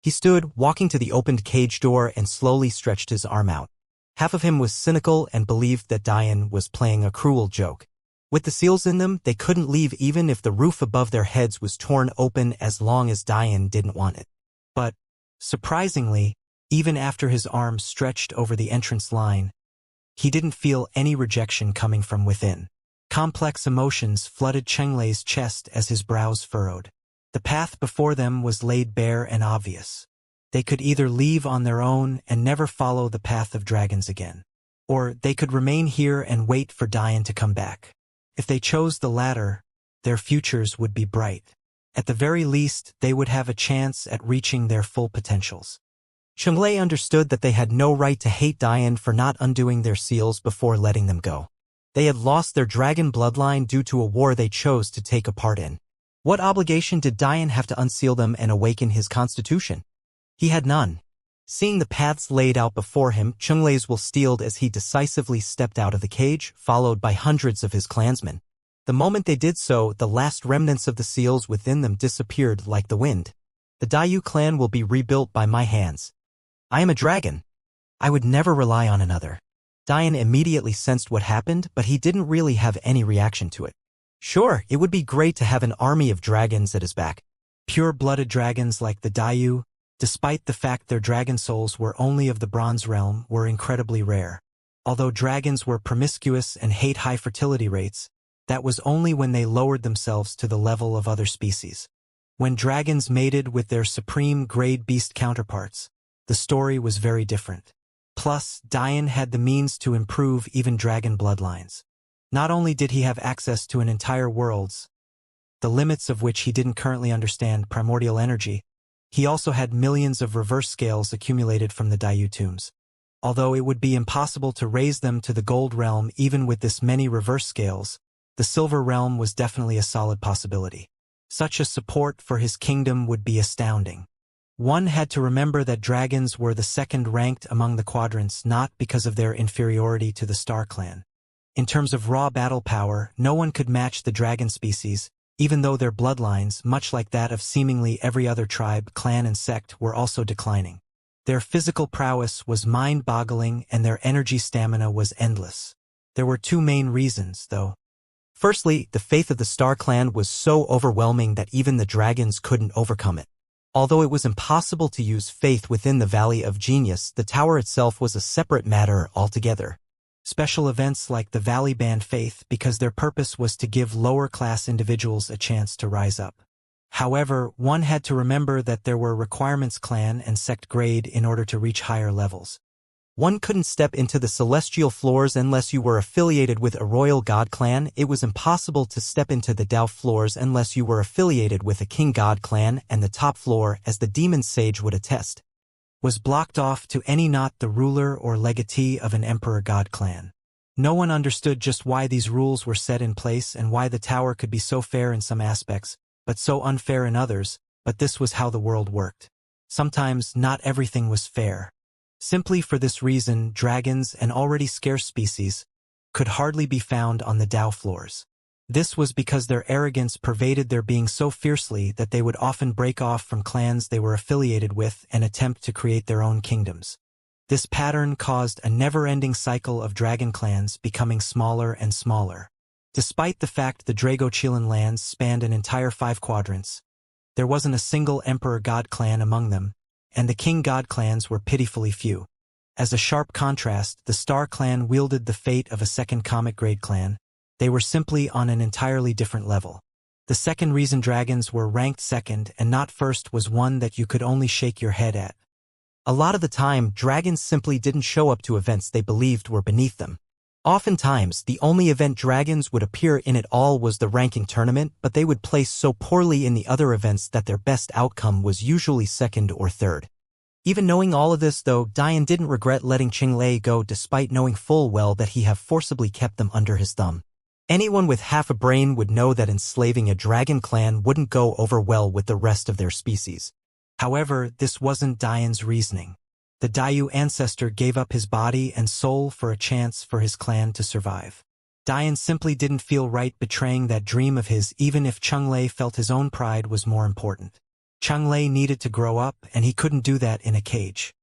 He stood, walking to the opened cage door, and slowly stretched his arm out. Half of him was cynical and believed that Diane was playing a cruel joke. With the seals in them, they couldn't leave even if the roof above their heads was torn open, as long as Diane didn't want it. But, surprisingly, even after his arm stretched over the entrance line, he didn't feel any rejection coming from within. Complex emotions flooded Qinglei's chest as his brows furrowed. The path before them was laid bare and obvious. They could either leave on their own and never follow the path of dragons again, or they could remain here and wait for Diane to come back. If they chose the latter, their futures would be bright. At the very least, they would have a chance at reaching their full potentials. Qinglei understood that they had no right to hate Diane for not undoing their seals before letting them go. They had lost their dragon bloodline due to a war they chose to take a part in. What obligation did Diane have to unseal them and awaken his constitution? He had none. Seeing the paths laid out before him, Qinglei's will steeled as he decisively stepped out of the cage, followed by hundreds of his clansmen. The moment they did so, the last remnants of the seals within them disappeared like the wind. The Dayu clan will be rebuilt by my hands. I am a dragon. I would never rely on another. Diane immediately sensed what happened, but he didn't really have any reaction to it. Sure, it would be great to have an army of dragons at his back. Pure-blooded dragons like the Dayu, despite the fact their dragon souls were only of the bronze realm, were incredibly rare. Although dragons were promiscuous and hate high fertility rates, that was only when they lowered themselves to the level of other species. When dragons mated with their supreme grade beast counterparts, the story was very different. Plus, Diane had the means to improve even dragon bloodlines. Not only did he have access to an entire world's, the limits of which he didn't currently understand, primordial energy, he also had millions of reverse scales accumulated from the Dayu tombs. Although it would be impossible to raise them to the gold realm even with this many reverse scales, the silver realm was definitely a solid possibility. Such a support for his kingdom would be astounding. One had to remember that dragons were the second ranked among the quadrants not because of their inferiority to the Star Clan. In terms of raw battle power, no one could match the dragon species, even though their bloodlines, much like that of seemingly every other tribe, clan and sect, were also declining. Their physical prowess was mind-boggling and their energy stamina was endless. There were two main reasons, though. Firstly, the faith of the Star Clan was so overwhelming that even the dragons couldn't overcome it. Although it was impossible to use faith within the Valley of Genius, the tower itself was a separate matter altogether. Special events like the Valley banned faith because their purpose was to give lower-class individuals a chance to rise up. However, one had to remember that there were requirements clan and sect grade in order to reach higher levels. One couldn't step into the celestial floors unless you were affiliated with a royal god clan. It was impossible to step into the Dao floors unless you were affiliated with a king god clan, and the top floor, as the demon sage would attest, was blocked off to any not the ruler or legatee of an emperor god clan. No one understood just why these rules were set in place and why the tower could be so fair in some aspects, but so unfair in others, but this was how the world worked. Sometimes not everything was fair. Simply for this reason, dragons, an already scarce species, could hardly be found on the Dao floors. This was because their arrogance pervaded their being so fiercely that they would often break off from clans they were affiliated with and attempt to create their own kingdoms. This pattern caused a never-ending cycle of dragon clans becoming smaller and smaller. Despite the fact the Dragochilan lands spanned an entire 5 quadrants, there wasn't a single emperor god clan among them, and the king god clans were pitifully few. As a sharp contrast, the Star Clan wielded the fate of a second comic grade clan. They were simply on an entirely different level. The second reason dragons were ranked second and not first was one that you could only shake your head at. A lot of the time, dragons simply didn't show up to events they believed were beneath them. Oftentimes, the only event dragons would appear in at all was the ranking tournament, but they would place so poorly in the other events that their best outcome was usually second or third. Even knowing all of this, though, Dian didn't regret letting Qinglei go despite knowing full well that he had forcibly kept them under his thumb. Anyone with half a brain would know that enslaving a dragon clan wouldn't go over well with the rest of their species. However, this wasn't Dian's reasoning. The Dayu ancestor gave up his body and soul for a chance for his clan to survive. Dian simply didn't feel right betraying that dream of his, even if Qinglei felt his own pride was more important. Qinglei needed to grow up, and he couldn't do that in a cage.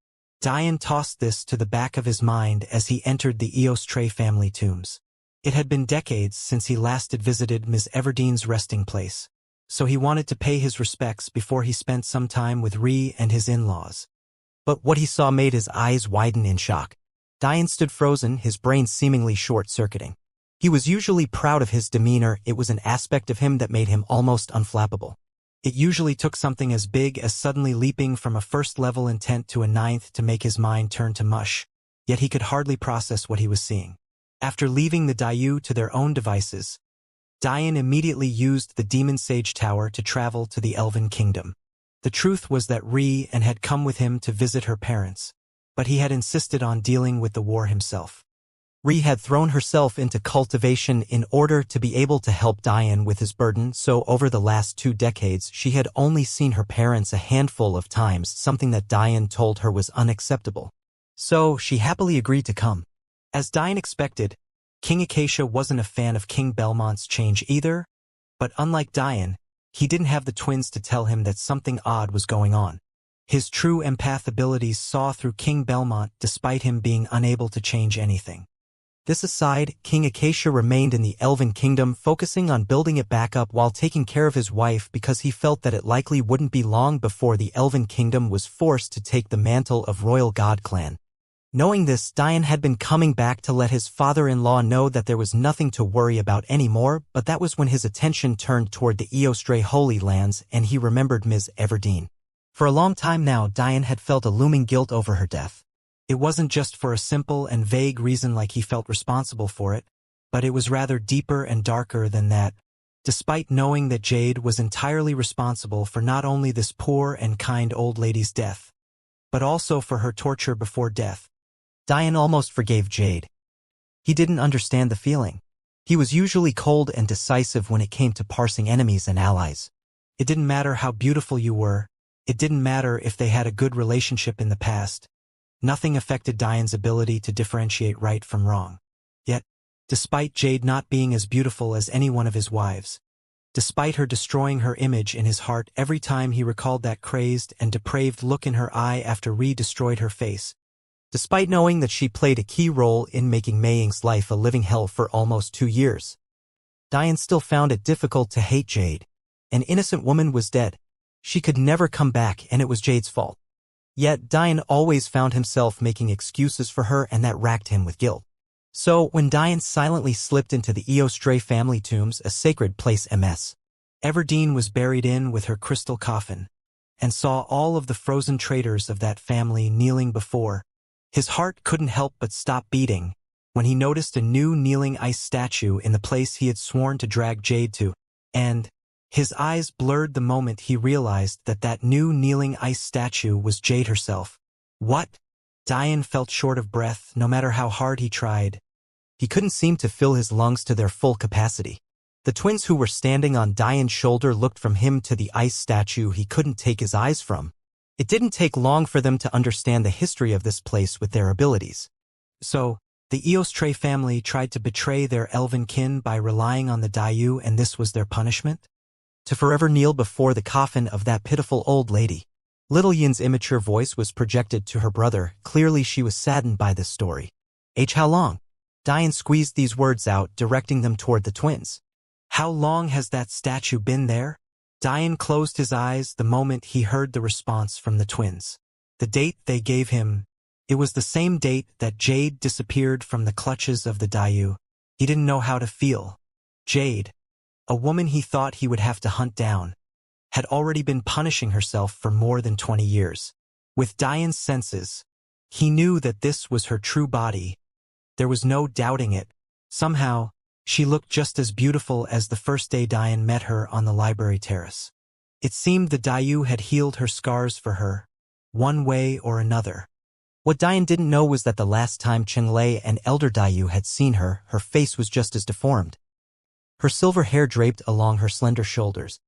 Dian tossed this to the back of his mind as he entered the Eostre family tombs. It had been decades since he last had visited Ms. Everdene's resting place, so he wanted to pay his respects before he spent some time with Ri and his in-laws. But what he saw made his eyes widen in shock. Dian stood frozen, his brain seemingly short-circuiting. He was usually proud of his demeanor. It was an aspect of him that made him almost unflappable. It usually took something as big as suddenly leaping from a first-level intent to a 9th to make his mind turn to mush, yet he could hardly process what he was seeing. After leaving the Dayu to their own devices, Dian immediately used the Demon Sage Tower to travel to the Elven Kingdom. The truth was that Ri and had come with him to visit her parents, but he had insisted on dealing with the war himself. Ri had thrown herself into cultivation in order to be able to help Dian with his burden, so over the last 2 decades she had only seen her parents a handful of times, something that Dian told her was unacceptable. So she happily agreed to come. As Dian expected, King Acacia wasn't a fan of King Belmont's change either, but unlike Dian, he didn't have the twins to tell him that something odd was going on. His true empath abilities saw through King Belmont despite him being unable to change anything. This aside, King Acacia remained in the Elven Kingdom, focusing on building it back up while taking care of his wife because he felt that it likely wouldn't be long before the Elven Kingdom was forced to take the mantle of Royal God Clan. Knowing this, Dian had been coming back to let his father-in-law know that there was nothing to worry about anymore, but that was when his attention turned toward the Eostre Holy Lands and he remembered Ms. Everdene. For a long time now, Dian had felt a looming guilt over her death. It wasn't just for a simple and vague reason like he felt responsible for it, but it was rather deeper and darker than that. Despite knowing that Jade was entirely responsible for not only this poor and kind old lady's death, but also for her torture before death, Diane almost forgave Jade. He didn't understand the feeling. He was usually cold and decisive when it came to parsing enemies and allies. It didn't matter how beautiful you were. It didn't matter if they had a good relationship in the past. Nothing affected Diane's ability to differentiate right from wrong. Yet, despite Jade not being as beautiful as any one of his wives, despite her destroying her image in his heart every time he recalled that crazed and depraved look in her eye after Ree destroyed her face, despite knowing that she played a key role in making Mei Ying's life a living hell for almost 2 years, Diane still found it difficult to hate Jade. An innocent woman was dead. She could never come back, and it was Jade's fault. Yet Diane always found himself making excuses for her, and that racked him with guilt. So, when Diane silently slipped into the Eostray family tombs, a sacred place MS, Everdeen was buried in with her crystal coffin, and saw all of the frozen traitors of that family kneeling before, his heart couldn't help but stop beating when he noticed a new kneeling ice statue in the place he had sworn to drag Jade to, and his eyes blurred the moment he realized that that new kneeling ice statue was Jade herself. What? Diane felt short of breath no matter how hard he tried. He couldn't seem to fill his lungs to their full capacity. The twins who were standing on Diane's shoulder looked from him to the ice statue he couldn't take his eyes from. It didn't take long for them to understand the history of this place with their abilities. So, the Eostray family tried to betray their elven kin by relying on the Dayu, and this was their punishment? To forever kneel before the coffin of that pitiful old lady. Little Yin's immature voice was projected to her brother. Clearly she was saddened by this story. How long? Diane squeezed these words out, directing them toward the twins. How long has that statue been there? Diane closed his eyes the moment he heard the response from the twins. The date they gave him, it was the same date that Jade disappeared from the clutches of the Dayu. He didn't know how to feel. Jade, a woman he thought he would have to hunt down, had already been punishing herself for more than 20 years. With Diane's senses, he knew that this was her true body. There was no doubting it. Somehow, she looked just as beautiful as the first day Diane met her on the library terrace. It seemed the Dayu had healed her scars for her, one way or another. What Diane didn't know was that the last time Chenglei and Elder Dayu had seen her, her face was just as deformed. Her silver hair draped along her slender shoulders.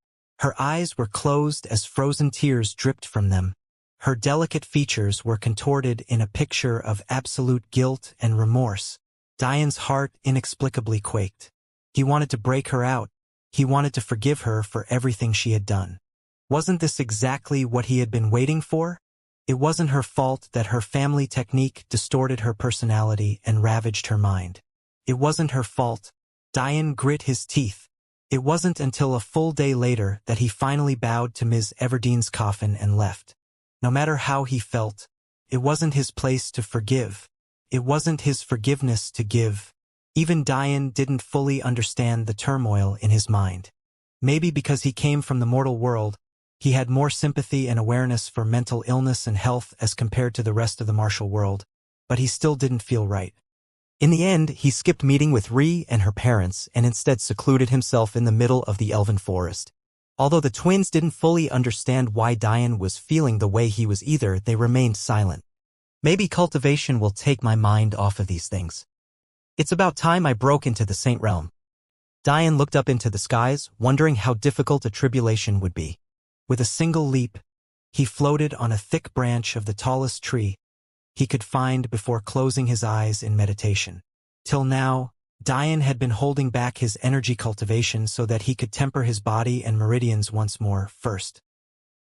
Her eyes were closed as frozen tears dripped from them. Her delicate features were contorted in a picture of absolute guilt and remorse. Diane's heart inexplicably quaked. He wanted to break her out. He wanted to forgive her for everything she had done. Wasn't this exactly what he had been waiting for? It wasn't her fault that her family technique distorted her personality and ravaged her mind. It wasn't her fault. Diane grit his teeth. It wasn't until a full day later that he finally bowed to Ms. Everdeen's coffin and left. No matter how he felt, it wasn't his place to forgive. It wasn't his forgiveness to give. Even Diane didn't fully understand the turmoil in his mind. Maybe because he came from the mortal world, he had more sympathy and awareness for mental illness and health as compared to the rest of the martial world, but he still didn't feel right. In the end, he skipped meeting with Ree and her parents and instead secluded himself in the middle of the elven forest. Although the twins didn't fully understand why Diane was feeling the way he was either, they remained silent. Maybe cultivation will take my mind off of these things. It's about time I broke into the Saint Realm. Diane looked up into the skies, wondering how difficult a tribulation would be. With a single leap, he floated on a thick branch of the tallest tree he could find before closing his eyes in meditation. Till now, Diane had been holding back his energy cultivation so that he could temper his body and meridians once more first.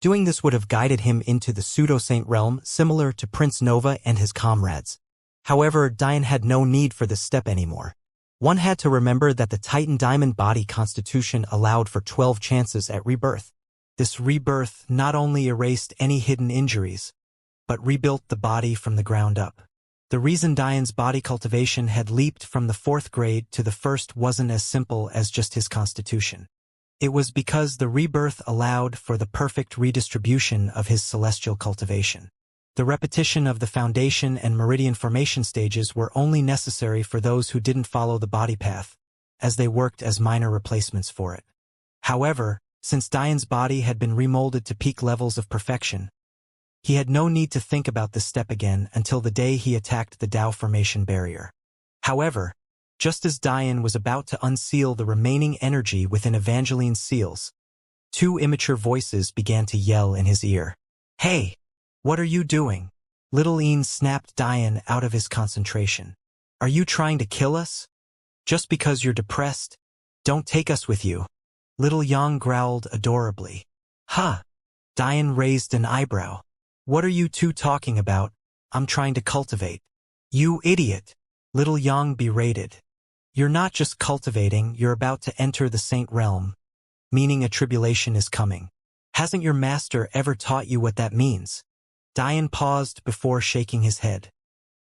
Doing this would have guided him into the pseudo-saint realm, similar to Prince Nova and his comrades. However, Diane had no need for this step anymore. One had to remember that the Titan Diamond body constitution allowed for 12 chances at rebirth. This rebirth not only erased any hidden injuries, but rebuilt the body from the ground up. The reason Diane's body cultivation had leaped from the 4th grade to the 1st wasn't as simple as just his constitution. It was because the rebirth allowed for the perfect redistribution of his celestial cultivation. The repetition of the foundation and meridian formation stages were only necessary for those who didn't follow the body path, as they worked as minor replacements for it. However, since Diane's body had been remolded to peak levels of perfection, He had no need to think about this step again until the day he attacked the Tao formation barrier. However, just as Diane was about to unseal the remaining energy within Evangeline's seals, two immature voices began to yell in his ear. "Hey! What are you doing?" Little Ian snapped Diane out of his concentration. "Are you trying to kill us? Just because you're depressed? Don't take us with you." Little Yang growled adorably. "Huh!" Diane raised an eyebrow. "What are you two talking about? I'm trying to cultivate." "You idiot!" Little Yang berated. "You're not just cultivating, you're about to enter the saint realm, meaning a tribulation is coming. Hasn't your master ever taught you what that means?" Diane paused before shaking his head.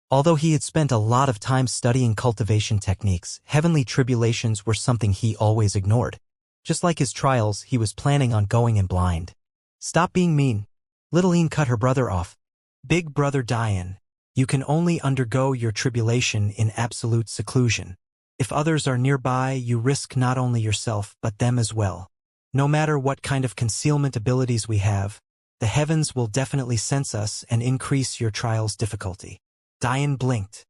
Although he had spent a lot of time studying cultivation techniques, heavenly tribulations were something he always ignored. Just like his trials, he was planning on going in blind. "Stop being mean." Little Ian cut her brother off. "Big brother Diane, you can only undergo your tribulation in absolute seclusion. If others are nearby, you risk not only yourself but them as well. No matter what kind of concealment abilities we have, the heavens will definitely sense us and increase your trial's difficulty." Diane blinked.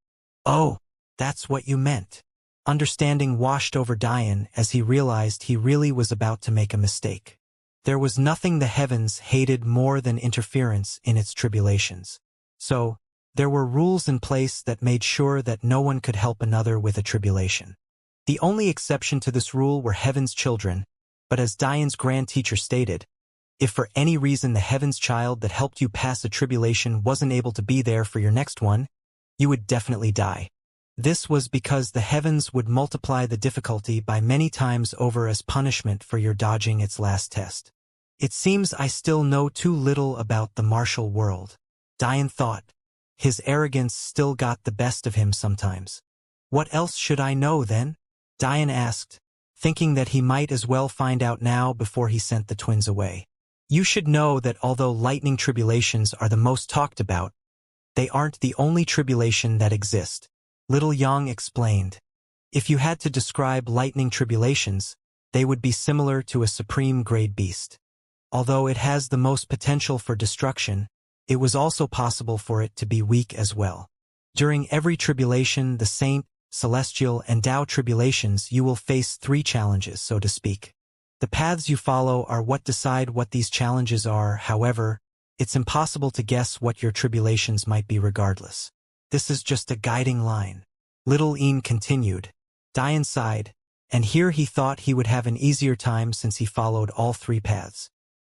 "Oh, that's what you meant." Understanding washed over Diane as he realized he really was about to make a mistake. There was nothing the heavens hated more than interference in its tribulations. So, there were rules in place that made sure that no one could help another with a tribulation. The only exception to this rule were heaven's children, but as Diane's grand teacher stated, if for any reason the heaven's child that helped you pass a tribulation wasn't able to be there for your next one, you would definitely die. This was because the heavens would multiply the difficulty by many times over as punishment for your dodging its last test. "It seems I still know too little about the martial world," Diane thought. His arrogance still got the best of him sometimes. "What else should I know then?" Diane asked, thinking that he might as well find out now before he sent the twins away. "You should know that although lightning tribulations are the most talked about, they aren't the only tribulation that exist," Little Yang explained. "If you had to describe lightning tribulations, they would be similar to a supreme grade beast. Although it has the most potential for destruction, it was also possible for it to be weak as well. During every tribulation, the saint, celestial, and Tao tribulations, you will face three challenges, so to speak. The paths you follow are what decide what these challenges are. However, it's impossible to guess what your tribulations might be regardless. This is just a guiding line." Little Ian continued. Diane sighed, and here he thought he would have an easier time since he followed all three paths.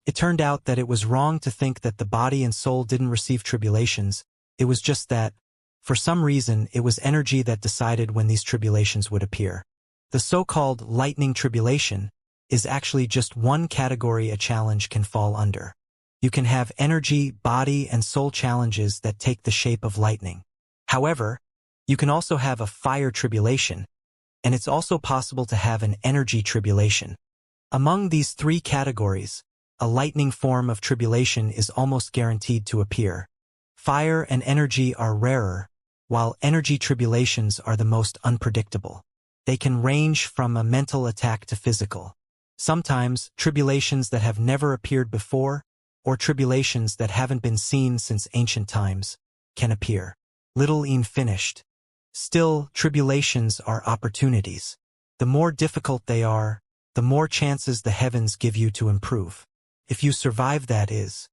It turned out that it was wrong to think that the body and soul didn't receive tribulations. It was just that, for some reason, it was energy that decided when these tribulations would appear. The so-called lightning tribulation is actually just one category a challenge can fall under. You can have energy, body, and soul challenges that take the shape of lightning. However, you can also have a fire tribulation, and it's also possible to have an energy tribulation. Among these three categories, a lightning form of tribulation is almost guaranteed to appear. Fire and energy are rarer, while energy tribulations are the most unpredictable. They can range from a mental attack to physical. Sometimes, tribulations that have never appeared before, or tribulations that haven't been seen since ancient times, can appear. Little Ian finished. Still, tribulations are opportunities. The more difficult they are, the more chances the heavens give you to improve. If you survive, that is.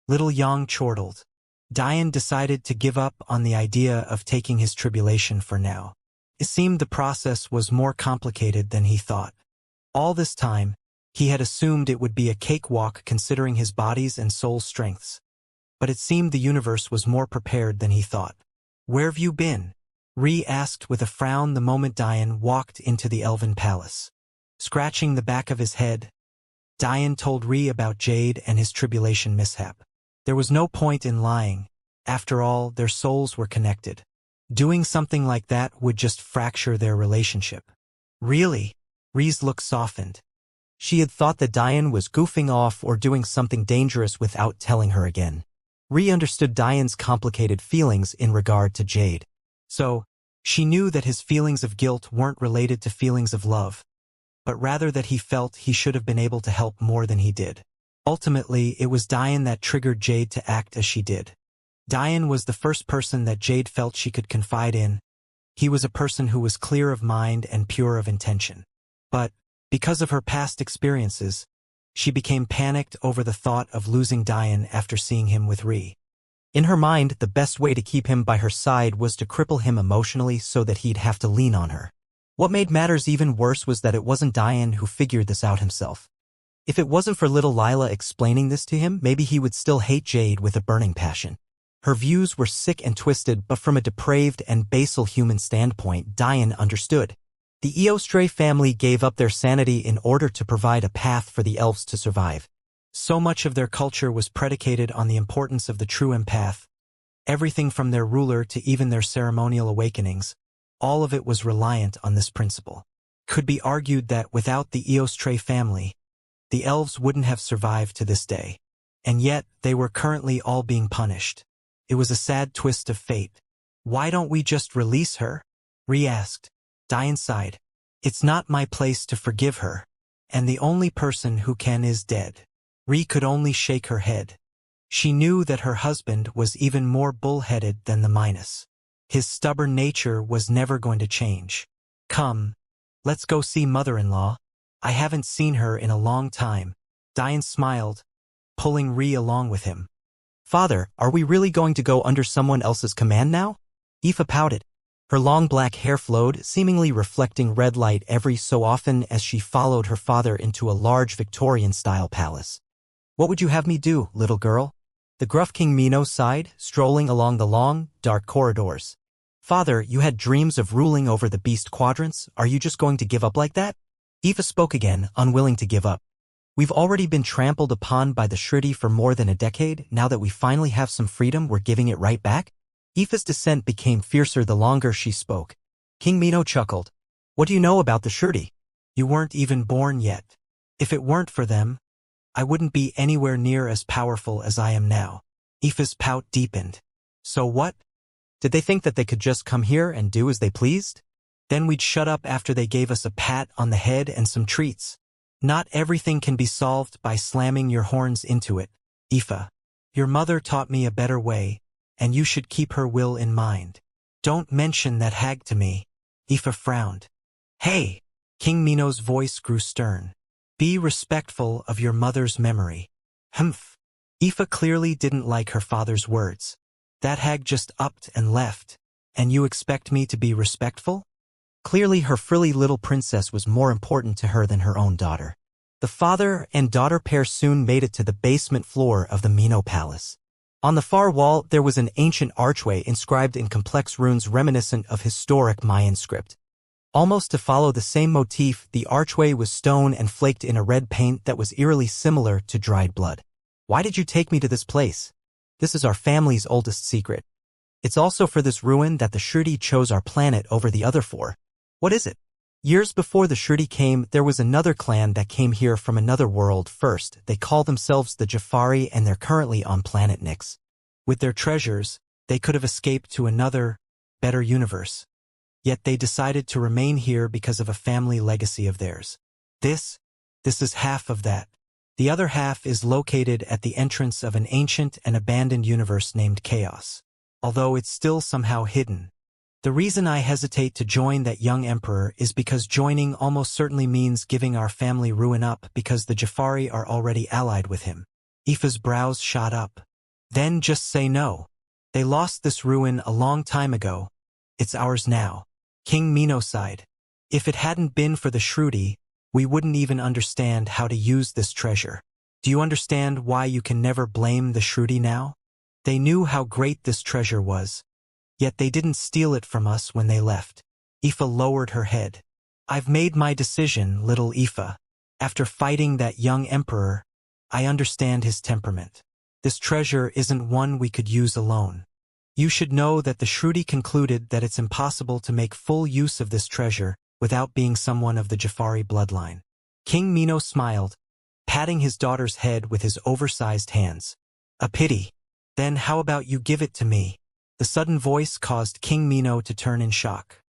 Little Yang chortled. Diane decided to give up on the idea of taking his tribulation for now. It seemed the process was more complicated than he thought. All this time, he had assumed it would be a cakewalk considering his body's and soul's strengths. But it seemed the universe was more prepared than he thought. "Where've you been?" Ree asked with a frown the moment Diane walked into the Elven Palace. Scratching the back of his head, Diane told Ree about Jade and his tribulation mishap. There was no point in lying. After all, their souls were connected. Doing something like that would just fracture their relationship. "Really?" Ree's look softened. She had thought that Diane was goofing off or doing something dangerous without telling her again. Ree understood Diane's complicated feelings in regard to Jade. So, she knew that his feelings of guilt weren't related to feelings of love, but rather that he felt he should have been able to help more than he did. Ultimately, it was Diane that triggered Jade to act as she did. Diane was the first person that Jade felt she could confide in. He was a person who was clear of mind and pure of intention. But, because of her past experiences, she became panicked over the thought of losing Diane after seeing him with Ree. In her mind, the best way to keep him by her side was to cripple him emotionally so that he'd have to lean on her. What made matters even worse was that it wasn't Diane who figured this out himself. If it wasn't for little Lila explaining this to him, maybe he would still hate Jade with a burning passion. Her views were sick and twisted, but from a depraved and basal human standpoint, Diane understood. The Eostray family gave up their sanity in order to provide a path for the elves to survive. So much of their culture was predicated on the importance of the true empath. Everything from their ruler to even their ceremonial awakenings, all of it was reliant on this principle. Could be argued that without the Eostray family, the elves wouldn't have survived to this day. And yet, they were currently all being punished. It was a sad twist of fate. Why don't we just release her? Ree asked. Diane sighed. It's not my place to forgive her. And the only person who can is dead. Ree could only shake her head. She knew that her husband was even more bullheaded than the Minus. His stubborn nature was never going to change. Come, let's go see mother-in-law. I haven't seen her in a long time. Diane smiled, pulling Ree along with him. Father, are we really going to go under someone else's command now? Aoife pouted. Her long black hair flowed, seemingly reflecting red light every so often as she followed her father into a large Victorian-style palace. What would you have me do, little girl? The gruff King Mino sighed, strolling along the long, dark corridors. Father, you had dreams of ruling over the beast quadrants. Are you just going to give up like that? Aoife spoke again, unwilling to give up. We've already been trampled upon by the Shriddi for more than a decade. Now that we finally have some freedom, we're giving it right back? Aoife's dissent became fiercer the longer she spoke. King Mino chuckled. What do you know about the Shriddi? You weren't even born yet. If it weren't for them, I wouldn't be anywhere near as powerful as I am now. Aoife's pout deepened. So what? Did they think that they could just come here and do as they pleased? Then we'd shut up after they gave us a pat on the head and some treats. Not everything can be solved by slamming your horns into it, Aoife. Your mother taught me a better way, and you should keep her will in mind. Don't mention that hag to me. Aoife frowned. Hey! King Mino's voice grew stern. Be respectful of your mother's memory. Humph. Aoife clearly didn't like her father's words. That hag just upped and left, and you expect me to be respectful? Clearly her frilly little princess was more important to her than her own daughter. The father and daughter pair soon made it to the basement floor of the Mino Palace. On the far wall there was an ancient archway inscribed in complex runes reminiscent of historic Mayan script. Almost to follow the same motif, the archway was stone and flaked in a red paint that was eerily similar to dried blood. Why did you take me to this place? This is our family's oldest secret. It's also for this ruin that the Shriddi chose our planet over the other four. What is it? Years before the Shriddi came, there was another clan that came here from another world first. They call themselves the Jafari and they're currently on planet Nyx. With their treasures, they could have escaped to another, better universe. Yet they decided to remain here because of a family legacy of theirs. This is half of that. The other half is located at the entrance of an ancient and abandoned universe named Chaos, although it's still somehow hidden. The reason I hesitate to join that young emperor is because joining almost certainly means giving our family ruin up because the Jafari are already allied with him. Aoife's brows shot up. Then just say no. They lost this ruin a long time ago. It's ours now. King Mino sighed. If it hadn't been for the Shriddi, we wouldn't even understand how to use this treasure. Do you understand why you can never blame the Shriddi now? They knew how great this treasure was. Yet they didn't steal it from us when they left. Aoife lowered her head. I've made my decision, little Aoife. After fighting that young emperor, I understand his temperament. This treasure isn't one we could use alone. You should know that the Shriddi concluded that it's impossible to make full use of this treasure without being someone of the Jafari bloodline. King Mino smiled, patting his daughter's head with his oversized hands. A pity. Then how about you give it to me? The sudden voice caused King Mino to turn in shock.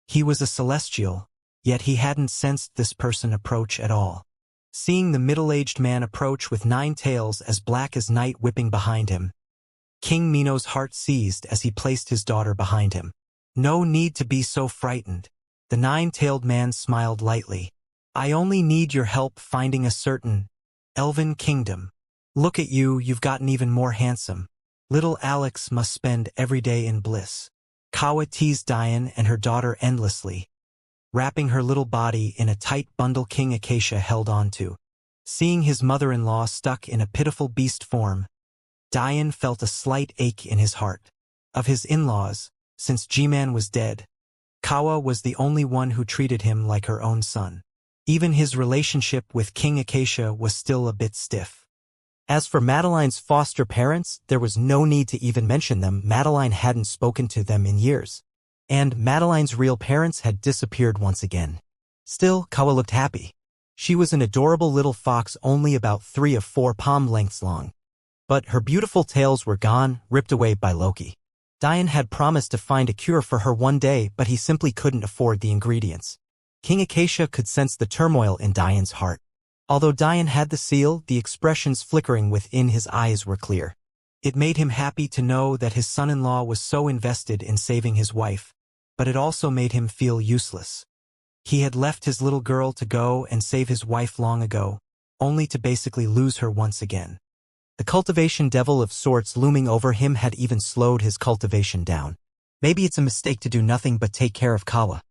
He was a celestial, yet he hadn't sensed this person approach at all. Seeing the middle-aged man approach with 9 tails as black as night whipping behind him, King Mino's heart seized as he placed his daughter behind him. No need to be so frightened. The 9-tailed man smiled lightly. I only need your help finding a certain elven kingdom. Look at you, you've gotten even more handsome. Little Alex must spend every day in bliss. Kawa teased Diane and her daughter endlessly, wrapping her little body in a tight bundle King Acacia held on to. Seeing his mother-in-law stuck in a pitiful beast form, Diane felt a slight ache in his heart. Of his in-laws, since G-Man was dead, Kawa was the only one who treated him like her own son. Even his relationship with King Acacia was still a bit stiff. As for Madeline's foster parents, there was no need to even mention them. Madeline hadn't spoken to them in years. And Madeline's real parents had disappeared once again. Still, Kawa looked happy. She was an adorable little fox only about 3 or 4 palm lengths long. But her beautiful tails were gone, ripped away by Loki. Diane had promised to find a cure for her one day, but he simply couldn't afford the ingredients. King Acacia could sense the turmoil in Diane's heart. Although Diane had the seal, the expressions flickering within his eyes were clear. It made him happy to know that his son-in-law was so invested in saving his wife, but it also made him feel useless. He had left his little girl to go and save his wife long ago, only to basically lose her once again. The cultivation devil of sorts looming over him had even slowed his cultivation down. Maybe it's a mistake to do nothing but take care of Kawa,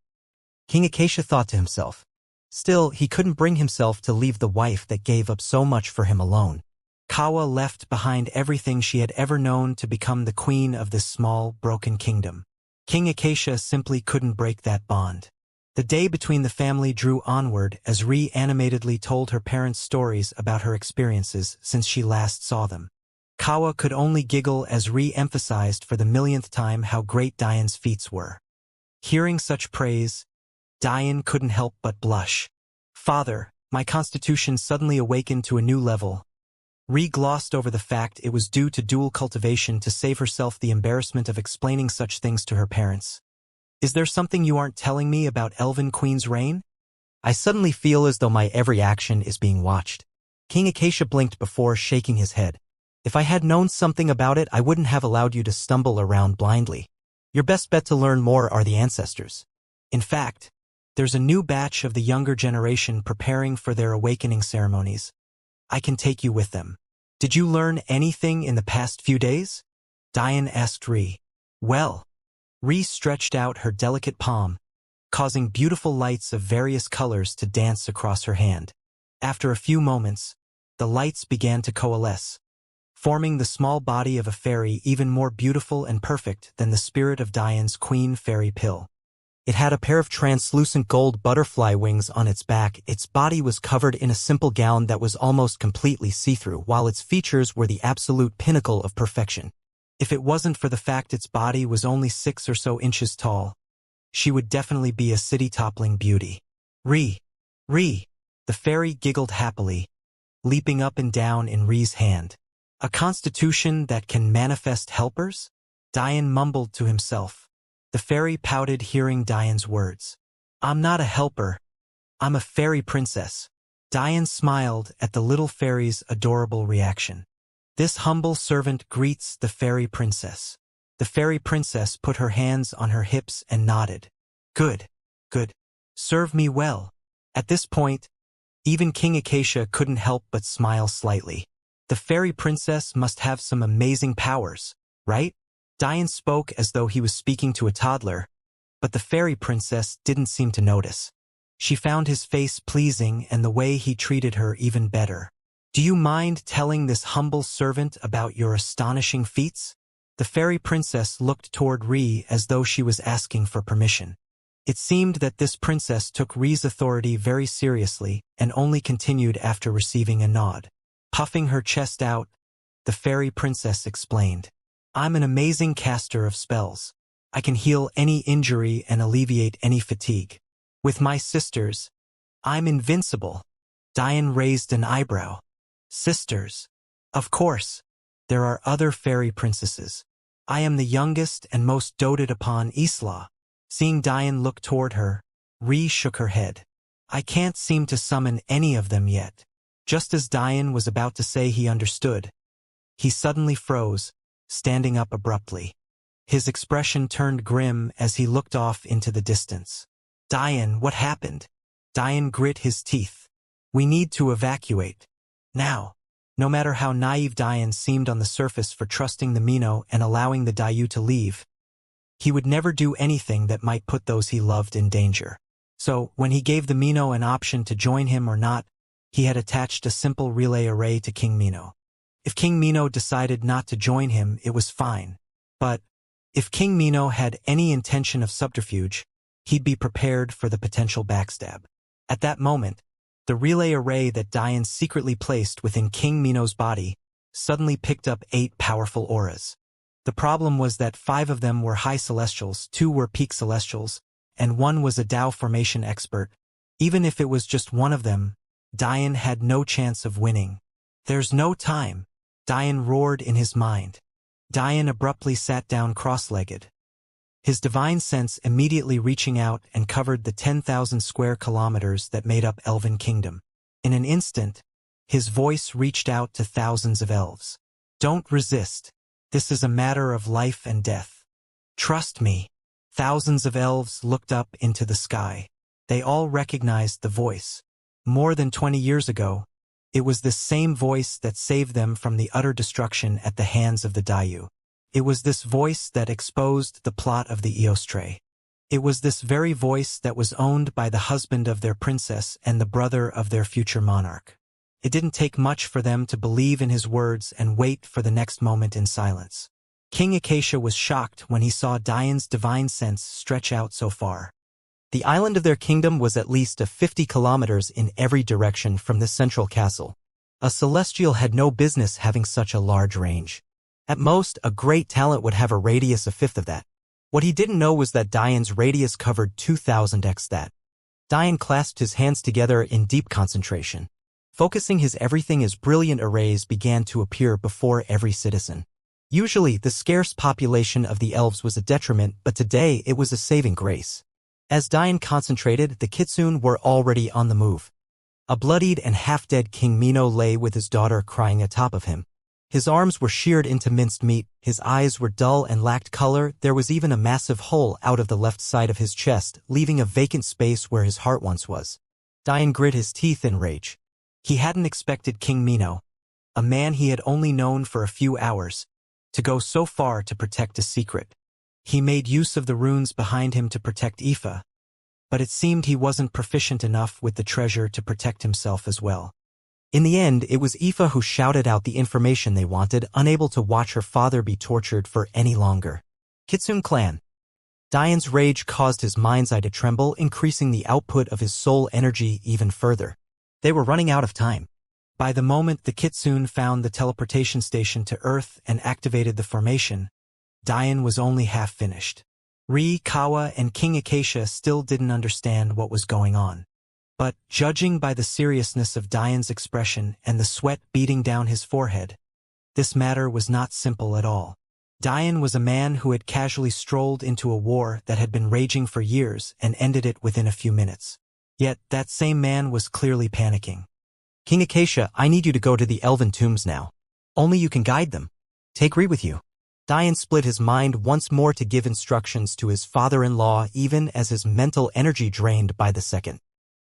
King Acacia thought to himself. Still, he couldn't bring himself to leave the wife that gave up so much for him alone. Kawa left behind everything she had ever known to become the queen of this small, broken kingdom. King Acacia simply couldn't break that bond. The day between the family drew onward as Ri animatedly told her parents stories about her experiences since she last saw them. Kawa could only giggle as Ri emphasized for the millionth time how great Diane's feats were. Hearing such praise, Diane couldn't help but blush. Father, my constitution suddenly awakened to a new level. Ri glossed over the fact it was due to dual cultivation to save herself the embarrassment of explaining such things to her parents. Is there something you aren't telling me about Elven Queen's reign? I suddenly feel as though my every action is being watched. King Acacia blinked before shaking his head. If I had known something about it, I wouldn't have allowed you to stumble around blindly. Your best bet to learn more are the ancestors. In fact, there's a new batch of the younger generation preparing for their awakening ceremonies. I can take you with them. Did you learn anything in the past few days? Diane asked Ri. Well, Ri stretched out her delicate palm, causing beautiful lights of various colors to dance across her hand. After a few moments, the lights began to coalesce, forming the small body of a fairy even more beautiful and perfect than the spirit of Diane's queen fairy pill. It had a pair of translucent gold butterfly wings on its back. Its body was covered in a simple gown that was almost completely see-through, while its features were the absolute pinnacle of perfection. If it wasn't for the fact its body was only 6 or so inches tall, she would definitely be a city-toppling beauty. Ri, Ri, the fairy giggled happily, leaping up and down in Ri's hand. A constitution that can manifest helpers? Diane mumbled to himself. The fairy pouted hearing Diane's words. I'm not a helper. I'm a fairy princess. Diane smiled at the little fairy's adorable reaction. This humble servant greets the fairy princess. The fairy princess put her hands on her hips and nodded. Good, good. Serve me well. At this point, even King Acacia couldn't help but smile slightly. The fairy princess must have some amazing powers, right? Diane spoke as though he was speaking to a toddler, but the fairy princess didn't seem to notice. She found his face pleasing and the way he treated her even better. Do you mind telling this humble servant about your astonishing feats? The fairy princess looked toward Ri as though she was asking for permission. It seemed that this princess took Ri's authority very seriously and only continued after receiving a nod. Puffing her chest out, the fairy princess explained. I'm an amazing caster of spells. I can heal any injury and alleviate any fatigue. With my sisters, I'm invincible. Diane raised an eyebrow. Sisters. Of course, there are other fairy princesses. I am the youngest and most doted upon Isla. Seeing Diane look toward her, Ri shook her head. I can't seem to summon any of them yet. Just as Dian was about to say he understood, he suddenly froze, standing up abruptly. His expression turned grim as he looked off into the distance. Dian, what happened? Dian grit his teeth. We need to evacuate. Now. No matter how naive Dian seemed on the surface for trusting the Mino and allowing the Dayu to leave, he would never do anything that might put those he loved in danger. So, when he gave the Mino an option to join him or not, he had attached a simple relay array to King Mino. If King Mino decided not to join him, it was fine. But, if King Mino had any intention of subterfuge, he'd be prepared for the potential backstab. At that moment, the relay array that Dian secretly placed within King Mino's body suddenly picked up 8 powerful auras. The problem was that 5 of them were high celestials, 2 were peak celestials, and 1 was a Dao formation expert. Even if it was just one of them, Dian had no chance of winning. There's no time, Dian roared in his mind. Dian abruptly sat down cross-legged, his divine sense immediately reaching out and covered the 10,000 square kilometers that made up Elven Kingdom. In an instant, his voice reached out to thousands of elves. Don't resist. This is a matter of life and death. Trust me. Thousands of elves looked up into the sky. They all recognized the voice. More than 20 years ago, it was this same voice that saved them from the utter destruction at the hands of the Dayu. It was this voice that exposed the plot of the Eostre. It was this very voice that was owned by the husband of their princess and the brother of their future monarch. It didn't take much for them to believe in his words and wait for the next moment in silence. King Acacia was shocked when he saw Dian's divine sense stretch out so far. The island of their kingdom was at least 50 kilometers in every direction from the central castle. A celestial had no business having such a large range. At most, a great talent would have a radius a fifth of that. What he didn't know was that Dian's radius covered 2000x that. Dian clasped his hands together in deep concentration. Focusing his everything as brilliant arrays began to appear before every citizen. Usually, the scarce population of the elves was a detriment, but today it was a saving grace. As Dian concentrated, the Kitsune were already on the move. A bloodied and half-dead King Mino lay with his daughter crying atop of him. His arms were sheared into minced meat, his eyes were dull and lacked color, there was even a massive hole out of the left side of his chest, leaving a vacant space where his heart once was. Dian grit his teeth in rage. He hadn't expected King Mino, a man he had only known for a few hours, to go so far to protect a secret. He made use of the runes behind him to protect Aoife, but it seemed he wasn't proficient enough with the treasure to protect himself as well. In the end, it was Aoife who shouted out the information they wanted, unable to watch her father be tortured for any longer. Kitsune clan. Dian's rage caused his mind's eye to tremble, increasing the output of his soul energy even further. They were running out of time. By the moment the Kitsune found the teleportation station to Earth and activated the formation, Dian was only half finished. Ri, Kawa, and King Acacia still didn't understand what was going on. But, judging by the seriousness of Dian's expression and the sweat beating down his forehead, this matter was not simple at all. Dian was a man who had casually strolled into a war that had been raging for years and ended it within a few minutes. Yet, that same man was clearly panicking. King Acacia, I need you to go to the elven tombs now. Only you can guide them. Take Ri with you. Dian split his mind once more to give instructions to his father-in-law even as his mental energy drained by the second.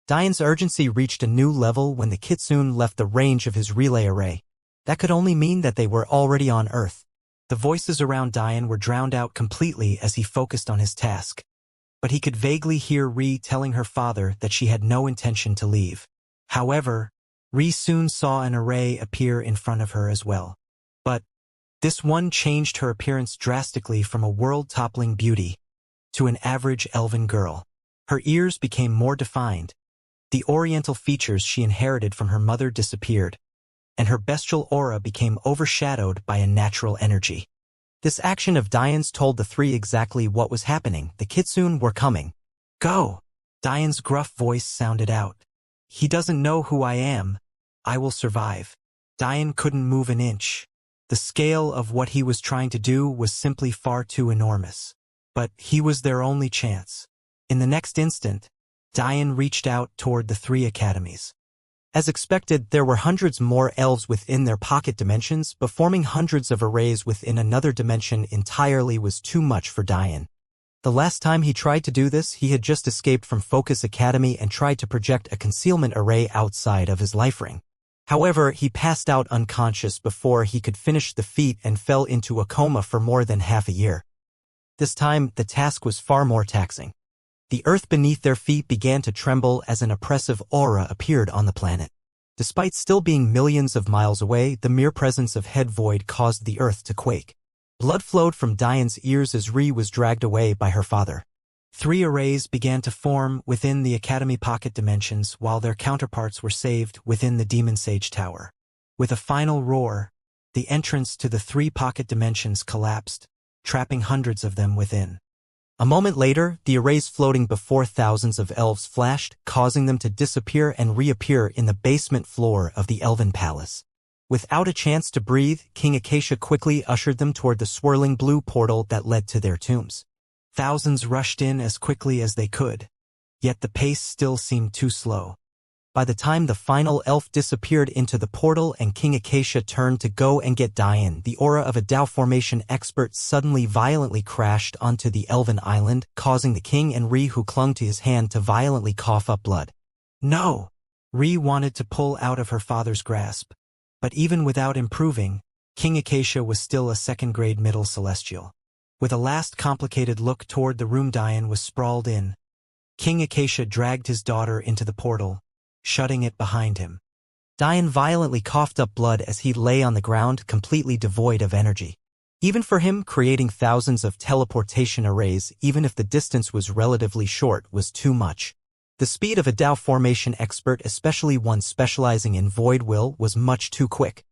Dian's urgency reached a new level when the Kitsune left the range of his relay array. That could only mean that they were already on Earth. The voices around Dian were drowned out completely as he focused on his task. But he could vaguely hear Ri telling her father that she had no intention to leave. However, Ri soon saw an array appear in front of her as well. But this one changed her appearance drastically from a world-toppling beauty to an average elven girl. Her ears became more defined. The oriental features she inherited from her mother disappeared, and her bestial aura became overshadowed by a natural energy. This action of Dian's told the three exactly what was happening. The Kitsune were coming. Go! Dian's gruff voice sounded out. He doesn't know who I am. I will survive. Dian couldn't move an inch. The scale of what he was trying to do was simply far too enormous. But he was their only chance. In the next instant, Dian reached out toward the 3 academies. As expected, there were hundreds more elves within their pocket dimensions, but forming hundreds of arrays within another dimension entirely was too much for Dian. The last time he tried to do this, he had just escaped from Focus Academy and tried to project a concealment array outside of his life ring. However, he passed out unconscious before he could finish the feat and fell into a coma for more than half a year. This time, the task was far more taxing. The earth beneath their feet began to tremble as an oppressive aura appeared on the planet. Despite still being millions of miles away, the mere presence of Head Void caused the earth to quake. Blood flowed from Dian's ears as Ri was dragged away by her father. 3 arrays began to form within the Academy pocket dimensions while their counterparts were saved within the Demon Sage Tower. With a final roar, the entrance to the 3 pocket dimensions collapsed, trapping hundreds of them within. A moment later, the arrays floating before thousands of elves flashed, causing them to disappear and reappear in the basement floor of the Elven Palace. Without a chance to breathe, King Acacia quickly ushered them toward the swirling blue portal that led to their tombs. Thousands rushed in as quickly as they could, yet the pace still seemed too slow. By the time the final elf disappeared into the portal and King Acacia turned to go and get Dian, the aura of a Dao formation expert suddenly violently crashed onto the Elven Island, causing the king and Ri who clung to his hand to violently cough up blood. No! Ri wanted to pull out of her father's grasp. But even without improving, King Acacia was still a second-grade middle celestial. With a last complicated look toward the room Dian was sprawled in, King Acacia dragged his daughter into the portal, shutting it behind him. Dian violently coughed up blood as he lay on the ground, completely devoid of energy. Even for him, creating thousands of teleportation arrays, even if the distance was relatively short, was too much. The speed of a Dao formation expert, especially one specializing in void will, was much too quick.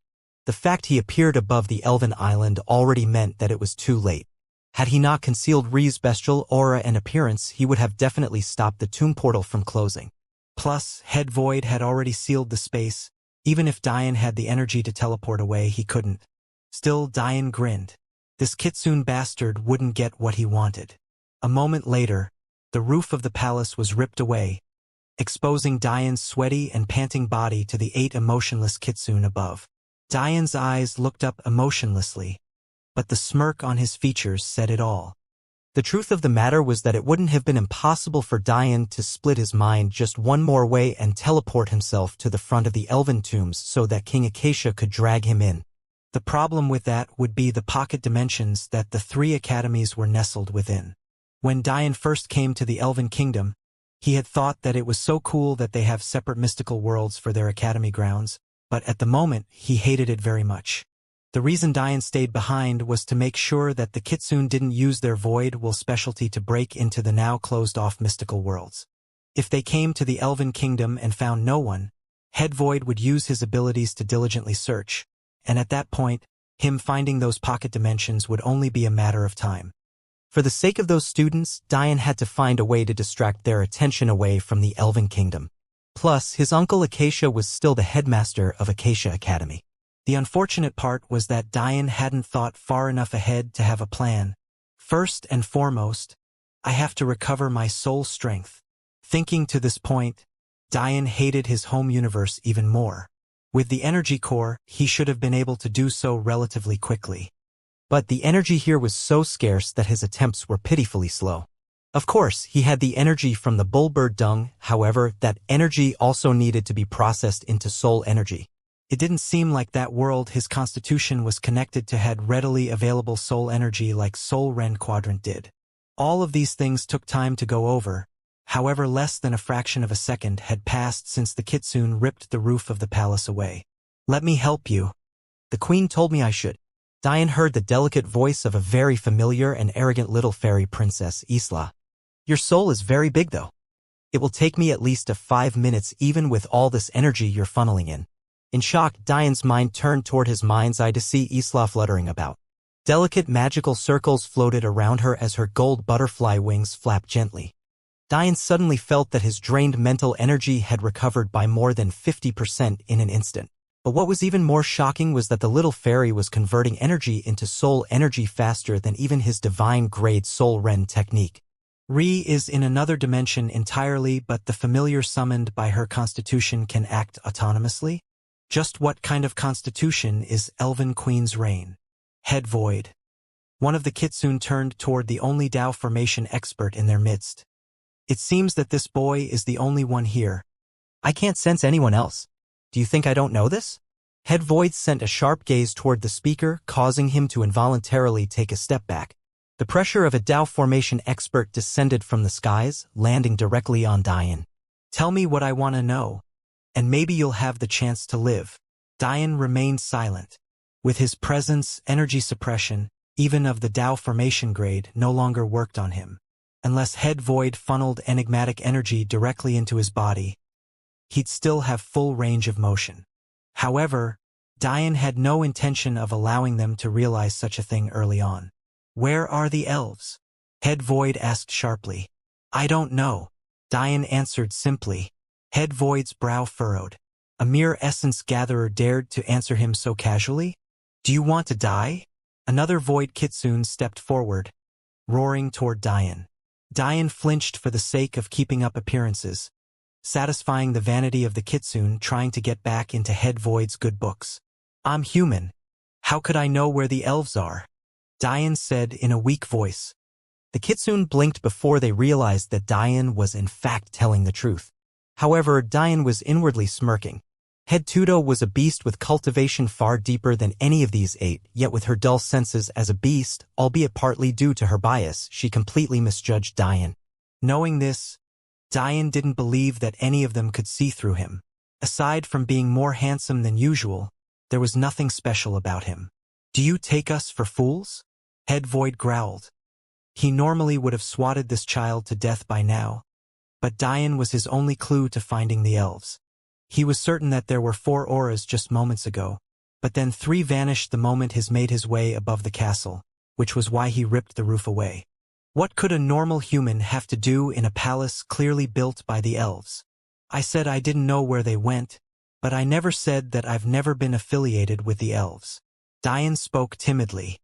The fact he appeared above the Elven Island already meant that it was too late. Had he not concealed Ri's bestial aura and appearance, he would have definitely stopped the tomb portal from closing. Plus, Head Void had already sealed the space. Even if Dian had the energy to teleport away, he couldn't. Still, Dian grinned. This Kitsune bastard wouldn't get what he wanted. A moment later, the roof of the palace was ripped away, exposing Dian's sweaty and panting body to the 8 emotionless Kitsune above. Dian's eyes looked up emotionlessly, but the smirk on his features said it all. The truth of the matter was that it wouldn't have been impossible for Dian to split his mind just one more way and teleport himself to the front of the Elven tombs so that King Acacia could drag him in. The problem with that would be the pocket dimensions that the 3 academies were nestled within. When Dian first came to the Elven Kingdom, he had thought that it was so cool that they have separate mystical worlds for their academy grounds, but at the moment, he hated it very much. The reason Dian stayed behind was to make sure that the Kitsune didn't use their void will specialty to break into the now closed-off mystical worlds. If they came to the Elven Kingdom and found no one, Head Void would use his abilities to diligently search, and at that point, him finding those pocket dimensions would only be a matter of time. For the sake of those students, Dian had to find a way to distract their attention away from the Elven Kingdom. Plus, his uncle Acacia was still the headmaster of Acacia Academy. The unfortunate part was that Dian hadn't thought far enough ahead to have a plan. First and foremost, I have to recover my soul strength. Thinking to this point, Dian hated his home universe even more. With the energy core, he should have been able to do so relatively quickly. But the energy here was so scarce that his attempts were pitifully slow. Of course, he had the energy from the bullbird dung, however, that energy also needed to be processed into soul energy. It didn't seem like that world his constitution was connected to had readily available soul energy like Soul Ren Quadrant did. All of these things took time to go over. However, less than a fraction of a second had passed since the Kitsune ripped the roof of the palace away. "Let me help you. The queen told me I should." Dian heard the delicate voice of a very familiar and arrogant little fairy princess, Isla. "Your soul is very big though. It will take me at least 5 minutes even with all this energy you're funneling in." In shock, Dian's mind turned toward his mind's eye to see Isla fluttering about. Delicate magical circles floated around her as her gold butterfly wings flapped gently. Dian suddenly felt that his drained mental energy had recovered by more than 50% in an instant. But what was even more shocking was that the little fairy was converting energy into soul energy faster than even his divine-grade Soul Ren technique. Re is in another dimension entirely, but the familiar summoned by her constitution can act autonomously? Just what kind of constitution is Elven Queen's reign? Head void. One of the kitsune turned toward the only Dao formation expert in their midst. It seems that this boy is the only one here. I can't sense anyone else. Do you think I don't know this? Head void sent a sharp gaze toward the speaker, causing him to involuntarily take a step back. The pressure of a Dao formation expert descended from the skies, landing directly on Dian. Tell me what I want to know, and maybe you'll have the chance to live. Dian remained silent. With his presence, energy suppression, even of the Dao formation grade, no longer worked on him. Unless Head Void funneled enigmatic energy directly into his body, he'd still have full range of motion. However, Dian had no intention of allowing them to realize such a thing early on. Where are the elves? Head Void asked sharply. I don't know. Dian answered simply. Head Void's brow furrowed. A mere essence gatherer dared to answer him so casually? Do you want to die? Another Void Kitsune stepped forward, roaring toward Dian. Dian flinched for the sake of keeping up appearances, satisfying the vanity of the Kitsune trying to get back into Head Void's good books. I'm human. How could I know where the elves are? Dian said in a weak voice. The Kitsune blinked before they realized that Dian was in fact telling the truth. However, Dian was inwardly smirking. Head Tudo was a beast with cultivation far deeper than any of these 8, yet with her dull senses as a beast, albeit partly due to her bias, she completely misjudged Dian. Knowing this, Dian didn't believe that any of them could see through him. Aside from being more handsome than usual, there was nothing special about him. Do you take us for fools? Head Void growled. He normally would have swatted this child to death by now, but Dian was his only clue to finding the elves. He was certain that there were 4 auras just moments ago, but then 3 vanished the moment he made his way above the castle, which was why he ripped the roof away. What could a normal human have to do in a palace clearly built by the elves? I said I didn't know where they went, but I never said that I've never been affiliated with the elves. Dian spoke timidly.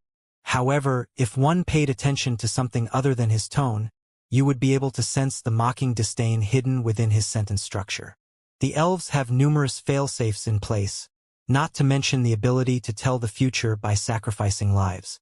However, if one paid attention to something other than his tone, you would be able to sense the mocking disdain hidden within his sentence structure. The elves have numerous failsafes in place, not to mention the ability to tell the future by sacrificing lives.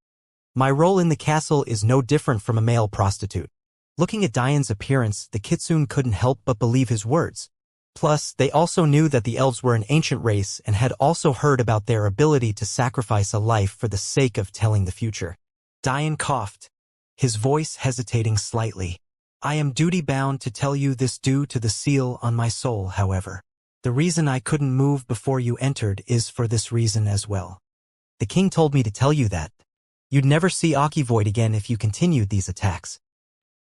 My role in the castle is no different from a male prostitute. Looking at Dian's appearance, the Kitsune couldn't help but believe his words. Plus, they also knew that the elves were an ancient race and had also heard about their ability to sacrifice a life for the sake of telling the future. Dian coughed, his voice hesitating slightly. I am duty-bound to tell you this due to the seal on my soul, however. The reason I couldn't move before you entered is for this reason as well. The king told me to tell you that. You'd never see Aki Void again if you continued these attacks.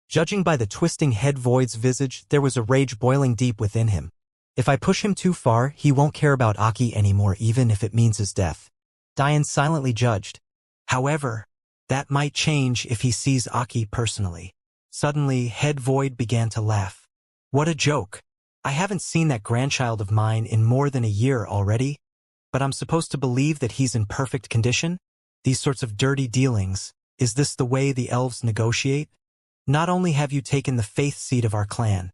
Judging by the twisting Head Void's visage, there was a rage boiling deep within him. If I push him too far, he won't care about Aki anymore, even if it means his death. Dian silently judged. However, that might change if he sees Aki personally. Suddenly, Head Void began to laugh. What a joke. I haven't seen that grandchild of mine in more than a year already, but I'm supposed to believe that he's in perfect condition? These sorts of dirty dealings, is this the way the elves negotiate? Not only have you taken the faith seed of our clan,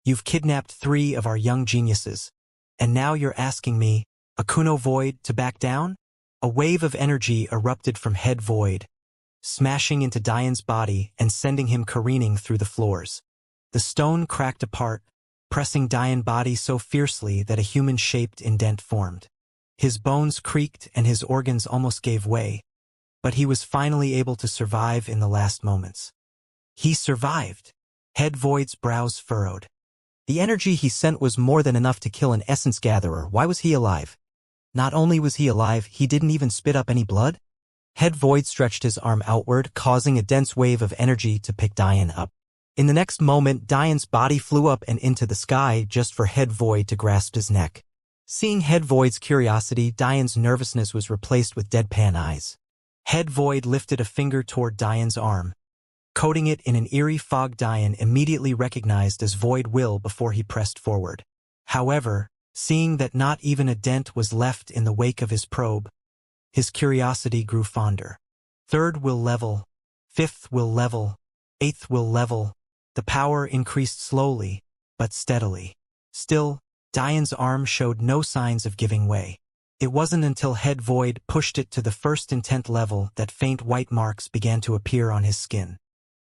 you've kidnapped 3 of our young geniuses, and now you're asking me, Akuno Void, to back down? A wave of energy erupted from Head Void, smashing into Dian's body and sending him careening through the floors. The stone cracked apart, pressing Dian's body so fiercely that a human-shaped indent formed. His bones creaked and his organs almost gave way, but he was finally able to survive in the last moments. He survived. Head Void's brows furrowed. The energy he sent was more than enough to kill an essence gatherer. Why was he alive? Not only was he alive, he didn't even spit up any blood? Head Void stretched his arm outward, causing a dense wave of energy to pick Dian up. In the next moment, Dian's body flew up and into the sky just for Head Void to grasp his neck. Seeing Head Void's curiosity, Dian's nervousness was replaced with deadpan eyes. Head Void lifted a finger toward Dian's arm, coating it in an eerie fog. Dian immediately recognized as Void Will before he pressed forward. However, seeing that not even a dent was left in the wake of his probe, his curiosity grew fonder. 3rd will level, 5th will level, 8th will level. The power increased slowly, but steadily. Still, Diane's arm showed no signs of giving way. It wasn't until Head Void pushed it to the first intent level that faint white marks began to appear on his skin.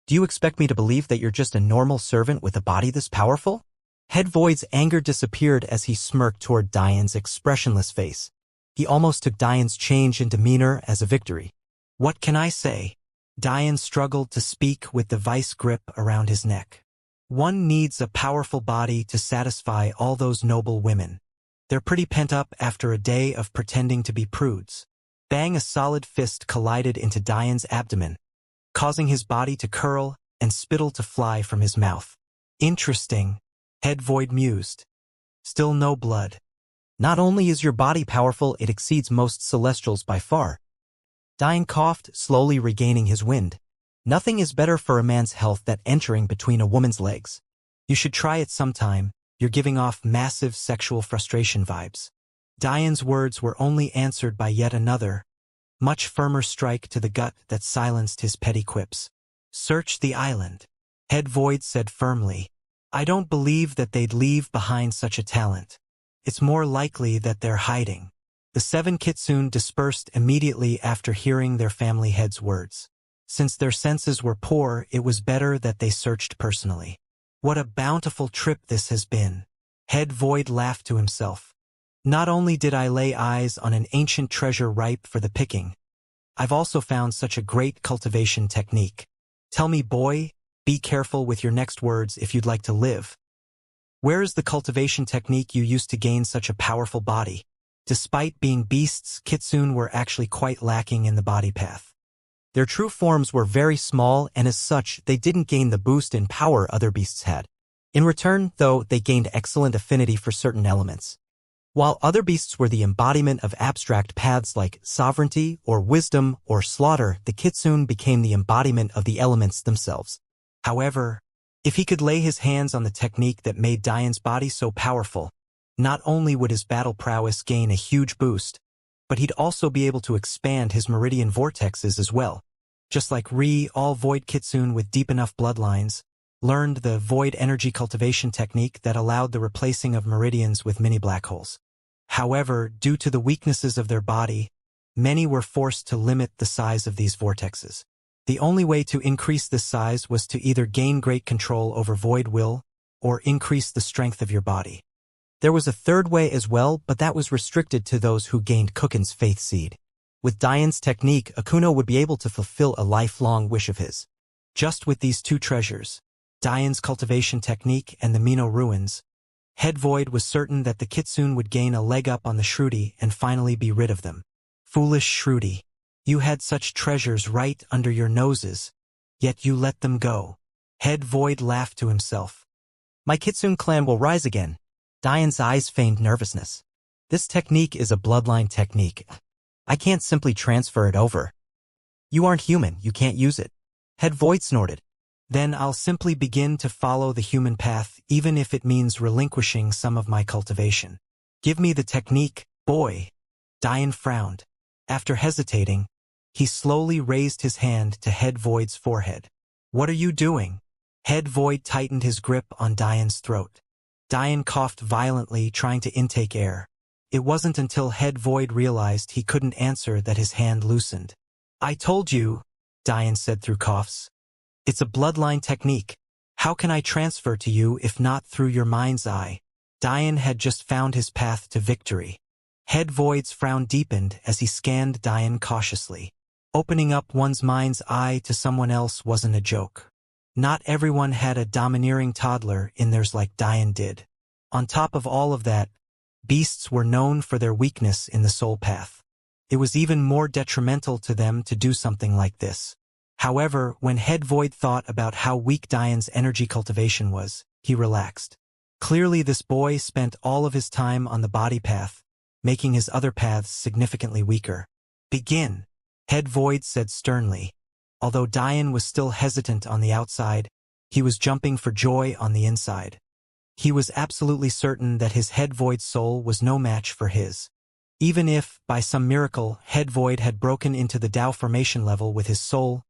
Do you expect me to believe that you're just a normal servant with a body this powerful? Head Void's anger disappeared as he smirked toward Diane's expressionless face. He almost took Diane's change in demeanor as a victory. What can I say? Diane struggled to speak with the vice grip around his neck. One needs a powerful body to satisfy all those noble women. They're pretty pent up after a day of pretending to be prudes. Bang! A solid fist collided into Diane's abdomen, causing his body to curl and spittle to fly from his mouth. Interesting, Head Void mused. Still no blood. Not only is your body powerful, it exceeds most Celestials by far. Diane coughed, slowly regaining his wind. Nothing is better for a man's health than entering between a woman's legs. You should try it sometime. You're giving off massive sexual frustration vibes. Diane's words were only answered by yet another, much firmer strike to the gut that silenced his petty quips. Search the island, Head Void said firmly. I don't believe that they'd leave behind such a talent. It's more likely that they're hiding. The 7 Kitsune dispersed immediately after hearing their family head's words. Since their senses were poor, it was better that they searched personally. What a bountiful trip this has been. Head Void laughed to himself. Not only did I lay eyes on an ancient treasure ripe for the picking, I've also found such a great cultivation technique. Tell me, boy, be careful with your next words if you'd like to live. Where is the cultivation technique you used to gain such a powerful body? Despite being beasts, Kitsune were actually quite lacking in the body path. Their true forms were very small, and as such, they didn't gain the boost in power other beasts had. In return, though, they gained excellent affinity for certain elements. While other beasts were the embodiment of abstract paths like sovereignty or wisdom or slaughter, the Kitsune became the embodiment of the elements themselves. However, if he could lay his hands on the technique that made Diane's body so powerful, not only would his battle prowess gain a huge boost, but he'd also be able to expand his meridian vortexes as well. Just like all Void Kitsune with deep enough bloodlines learned the void energy cultivation technique that allowed the replacing of meridians with mini black holes. However, due to the weaknesses of their body, many were forced to limit the size of these vortexes. The only way to increase this size was to either gain great control over void will or increase the strength of your body. There was a third way as well, but that was restricted to those who gained Kukin's faith seed. With Diane's technique, Akuno would be able to fulfill a lifelong wish of his. Just with these 2 treasures, Diane's cultivation technique and the Mino ruins, Head Void was certain that the Kitsune would gain a leg up on the Shruti and finally be rid of them. Foolish Shruti, you had such treasures right under your noses, yet you let them go. Head Void laughed to himself. My Kitsune clan will rise again. Diane's eyes feigned nervousness. This technique is a bloodline technique. I can't simply transfer it over. You aren't human, you can't use it. Head Void snorted. Then I'll simply begin to follow the human path, even if it means relinquishing some of my cultivation. Give me the technique, boy. Diane frowned. After hesitating, he slowly raised his hand to Head Void's forehead. What are you doing? Head Void tightened his grip on Diane's throat. Diane coughed violently, trying to intake air. It wasn't until Head Void realized he couldn't answer that his hand loosened. I told you, Diane said through coughs. It's a bloodline technique. How can I transfer to you if not through your mind's eye? Diane had just found his path to victory. Head Void's frown deepened as he scanned Diane cautiously. Opening up one's mind's eye to someone else wasn't a joke. Not everyone had a domineering toddler in theirs like Diane did. On top of all of that, beasts were known for their weakness in the soul path. It was even more detrimental to them to do something like this. However, when Head Void thought about how weak Diane's energy cultivation was, he relaxed. Clearly this boy spent all of his time on the body path, making his other paths significantly weaker. Begin, Head Void said sternly. Although Diane was still hesitant on the outside, he was jumping for joy on the inside. He was absolutely certain that his Head Void soul was no match for his. Even if, by some miracle, Head Void had broken into the Tao formation level with his soul,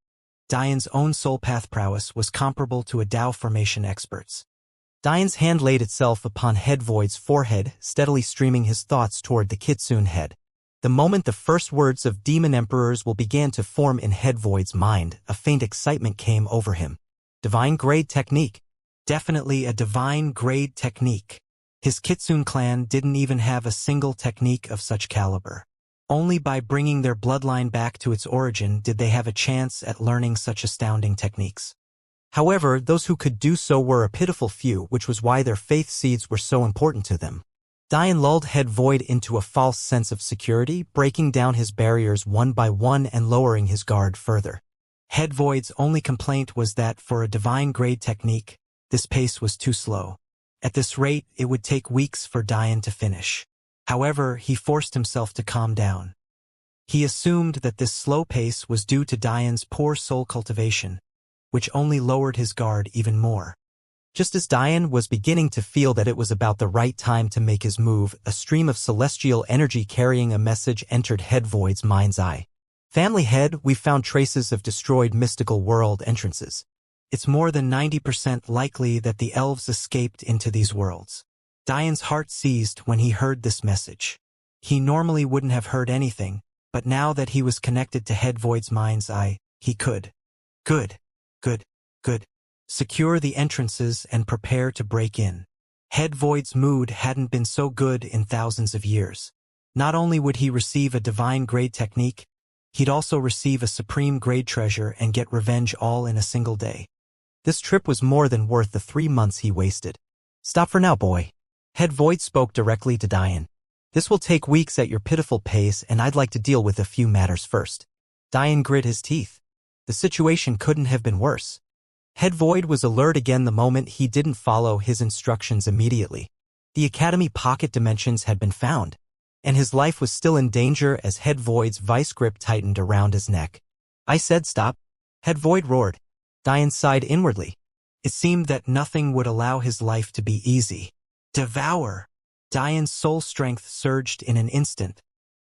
Dian's own soul path prowess was comparable to a Tao formation expert's. Dian's hand laid itself upon Head Void's forehead, steadily streaming his thoughts toward the Kitsune head. The moment the first words of Demon Emperors will began to form in Head Void's mind, a faint excitement came over him. Divine grade technique. Definitely a divine grade technique. His Kitsune clan didn't even have a single technique of such caliber. Only by bringing their bloodline back to its origin did they have a chance at learning such astounding techniques. However, those who could do so were a pitiful few, which was why their faith seeds were so important to them. Dian lulled Head Void into a false sense of security, breaking down his barriers one by one and lowering his guard further. Head Void's only complaint was that for a divine grade technique, this pace was too slow. At this rate, it would take weeks for Dian to finish. However, he forced himself to calm down. He assumed that this slow pace was due to Dian's poor soul cultivation, which only lowered his guard even more. Just as Dian was beginning to feel that it was about the right time to make his move, a stream of celestial energy carrying a message entered Head Void's mind's eye. Family Head, we found traces of destroyed mystical world entrances. It's more than 90% likely that the elves escaped into these worlds. Dian's heart seized when he heard this message. He normally wouldn't have heard anything, but now that he was connected to Head Void's mind's eye, he could. Good. Secure the entrances and prepare to break in. Head Void's mood hadn't been so good in thousands of years. Not only would he receive a divine grade technique, he'd also receive a supreme grade treasure and get revenge all in a single day. This trip was more than worth the 3 months he wasted. Stop for now, boy. Head Void spoke directly to Dian. This will take weeks at your pitiful pace, and I'd like to deal with a few matters first. Dian grit his teeth. The situation couldn't have been worse. Head Void was alert again the moment he didn't follow his instructions immediately. The Academy pocket dimensions had been found, and his life was still in danger as Head Void's vice grip tightened around his neck. I said stop. Head Void roared. Dian sighed inwardly. It seemed that nothing would allow his life to be easy. Devour! Dian's soul strength surged in an instant,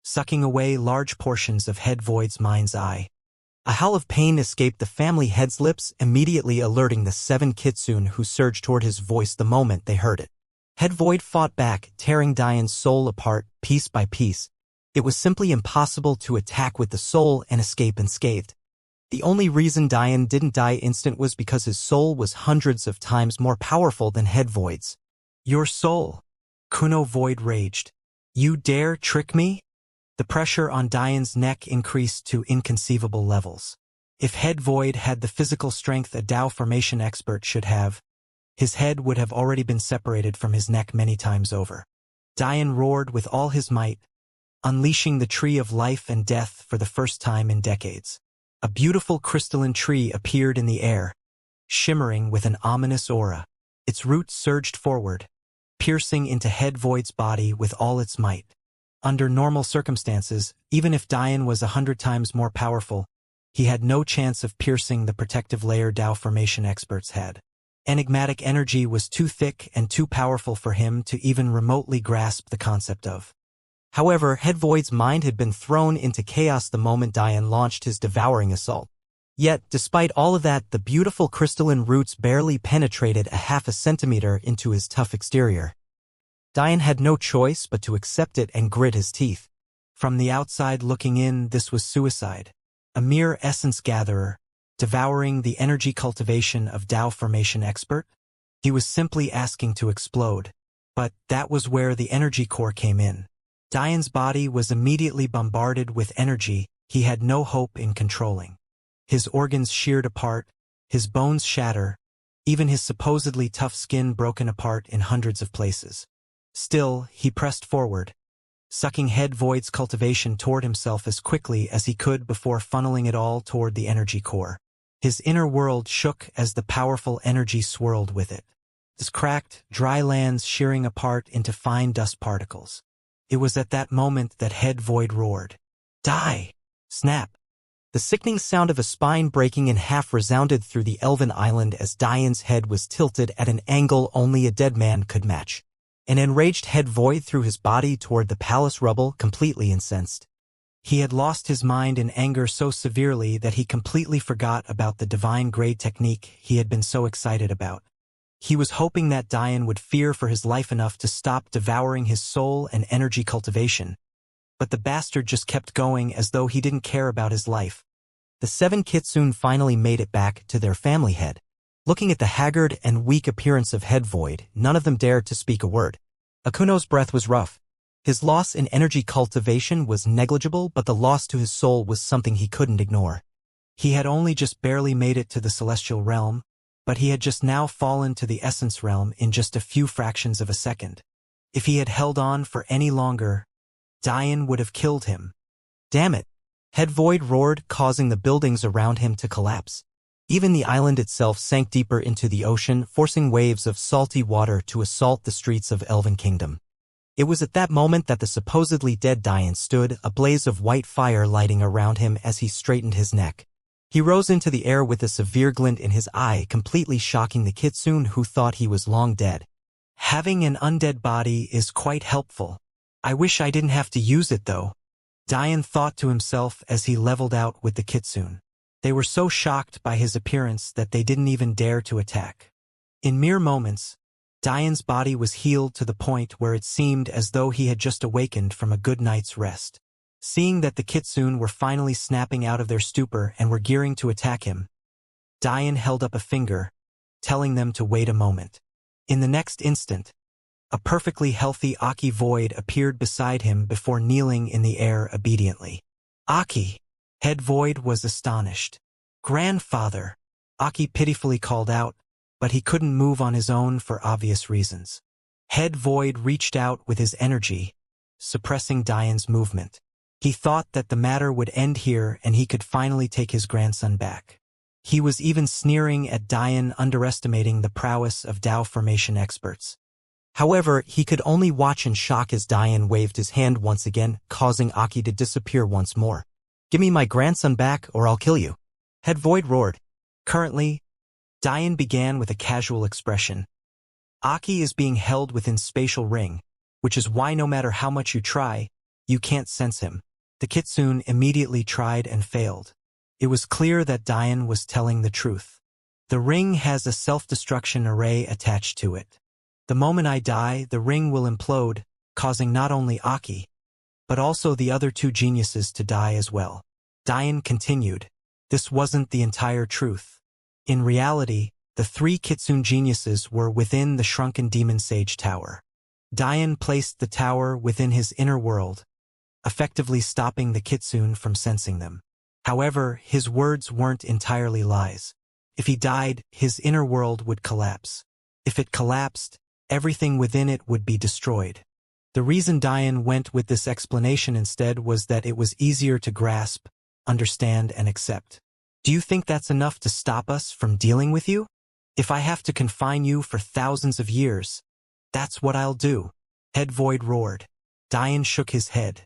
sucking away large portions of Head Void's mind's eye. A howl of pain escaped the family head's lips, immediately alerting the 7 Kitsune who surged toward his voice the moment they heard it. Head Void fought back, tearing Dian's soul apart, piece by piece. It was simply impossible to attack with the soul and escape unscathed. The only reason Dian didn't die instant was because his soul was hundreds of times more powerful than Head Void's. Your soul! Kuno Void raged. You dare trick me? The pressure on Dian's neck increased to inconceivable levels. If Head Void had the physical strength a Tao formation expert should have, his head would have already been separated from his neck many times over. Dian roared with all his might, unleashing the tree of life and death for the first time in decades. A beautiful crystalline tree appeared in the air, shimmering with an ominous aura. Its roots surged forward, piercing into Head Void's body with all its might. Under normal circumstances, even if Dian was 100 times more powerful, he had no chance of piercing the protective layer Tao formation experts had. Enigmatic energy was too thick and too powerful for him to even remotely grasp the concept of. However, Head Void's mind had been thrown into chaos the moment Dian launched his devouring assault. Yet, despite all of that, the beautiful crystalline roots barely penetrated a half a centimeter into his tough exterior. Dian had no choice but to accept it and grit his teeth. From the outside looking in, this was suicide. A mere essence gatherer, devouring the energy cultivation of Tao formation expert. He was simply asking to explode. But that was where the energy core came in. Dian's body was immediately bombarded with energy he had no hope in controlling. His organs sheared apart, his bones shatter, even his supposedly tough skin broken apart in hundreds of places. Still, he pressed forward, sucking Head Void's cultivation toward himself as quickly as he could before funneling it all toward the energy core. His inner world shook as the powerful energy swirled with it. His cracked, dry lands shearing apart into fine dust particles. It was at that moment that Head Void roared. Die! Snap! The sickening sound of a spine breaking in half resounded through the elven island as Dian's head was tilted at an angle only a dead man could match. An enraged Head Void threw his body toward the palace rubble, completely incensed. He had lost his mind in anger so severely that he completely forgot about the divine grade technique he had been so excited about. He was hoping that Dian would fear for his life enough to stop devouring his soul and energy cultivation, but the bastard just kept going as though he didn't care about his life. The 7 kitsune finally made it back to their family head. Looking at the haggard and weak appearance of Head Void, none of them dared to speak a word. Akuno's breath was rough. His loss in energy cultivation was negligible, but the loss to his soul was something he couldn't ignore. He had only just barely made it to the celestial realm, but he had just now fallen to the essence realm in just a few fractions of a second. If he had held on for any longer, Dian would have killed him. Damn it! Head Void roared, causing the buildings around him to collapse. Even the island itself sank deeper into the ocean, forcing waves of salty water to assault the streets of Elven Kingdom. It was at that moment that the supposedly dead Dian stood, a blaze of white fire lighting around him as he straightened his neck. He rose into the air with a severe glint in his eye, completely shocking the kitsune who thought he was long dead. Having an undead body is quite helpful. I wish I didn't have to use it though, Dian thought to himself as he leveled out with the kitsune. They were so shocked by his appearance that they didn't even dare to attack. In mere moments, Dian's body was healed to the point where it seemed as though he had just awakened from a good night's rest. Seeing that the kitsune were finally snapping out of their stupor and were gearing to attack him, Dian held up a finger, telling them to wait a moment. In the next instant, a perfectly healthy Aki Void appeared beside him before kneeling in the air obediently. Aki! Head Void was astonished. Grandfather! Aki pitifully called out, but he couldn't move on his own for obvious reasons. Head Void reached out with his energy, suppressing Dian's movement. He thought that the matter would end here and he could finally take his grandson back. He was even sneering at Dian, underestimating the prowess of Dao formation experts. However, he could only watch in shock as Dian waved his hand once again, causing Aki to disappear once more. Give me my grandson back or I'll kill you. Head Void roared. Currently, Dian began with a casual expression. Aki is being held within spatial ring, which is why no matter how much you try, you can't sense him. The kitsune immediately tried and failed. It was clear that Dian was telling the truth. The ring has a self-destruction array attached to it. The moment I die, the ring will implode, causing not only Aki, but also the other 2 geniuses to die as well. Dian continued. This wasn't the entire truth. In reality, the 3 kitsune geniuses were within the shrunken demon sage tower. Dian placed the tower within his inner world, effectively stopping the kitsune from sensing them. However, his words weren't entirely lies. If he died, his inner world would collapse. If it collapsed, everything within it would be destroyed. The reason Dian went with this explanation instead was that it was easier to grasp, understand, and accept. Do you think that's enough to stop us from dealing with you? If I have to confine you for thousands of years, that's what I'll do. Head Void roared. Dian shook his head.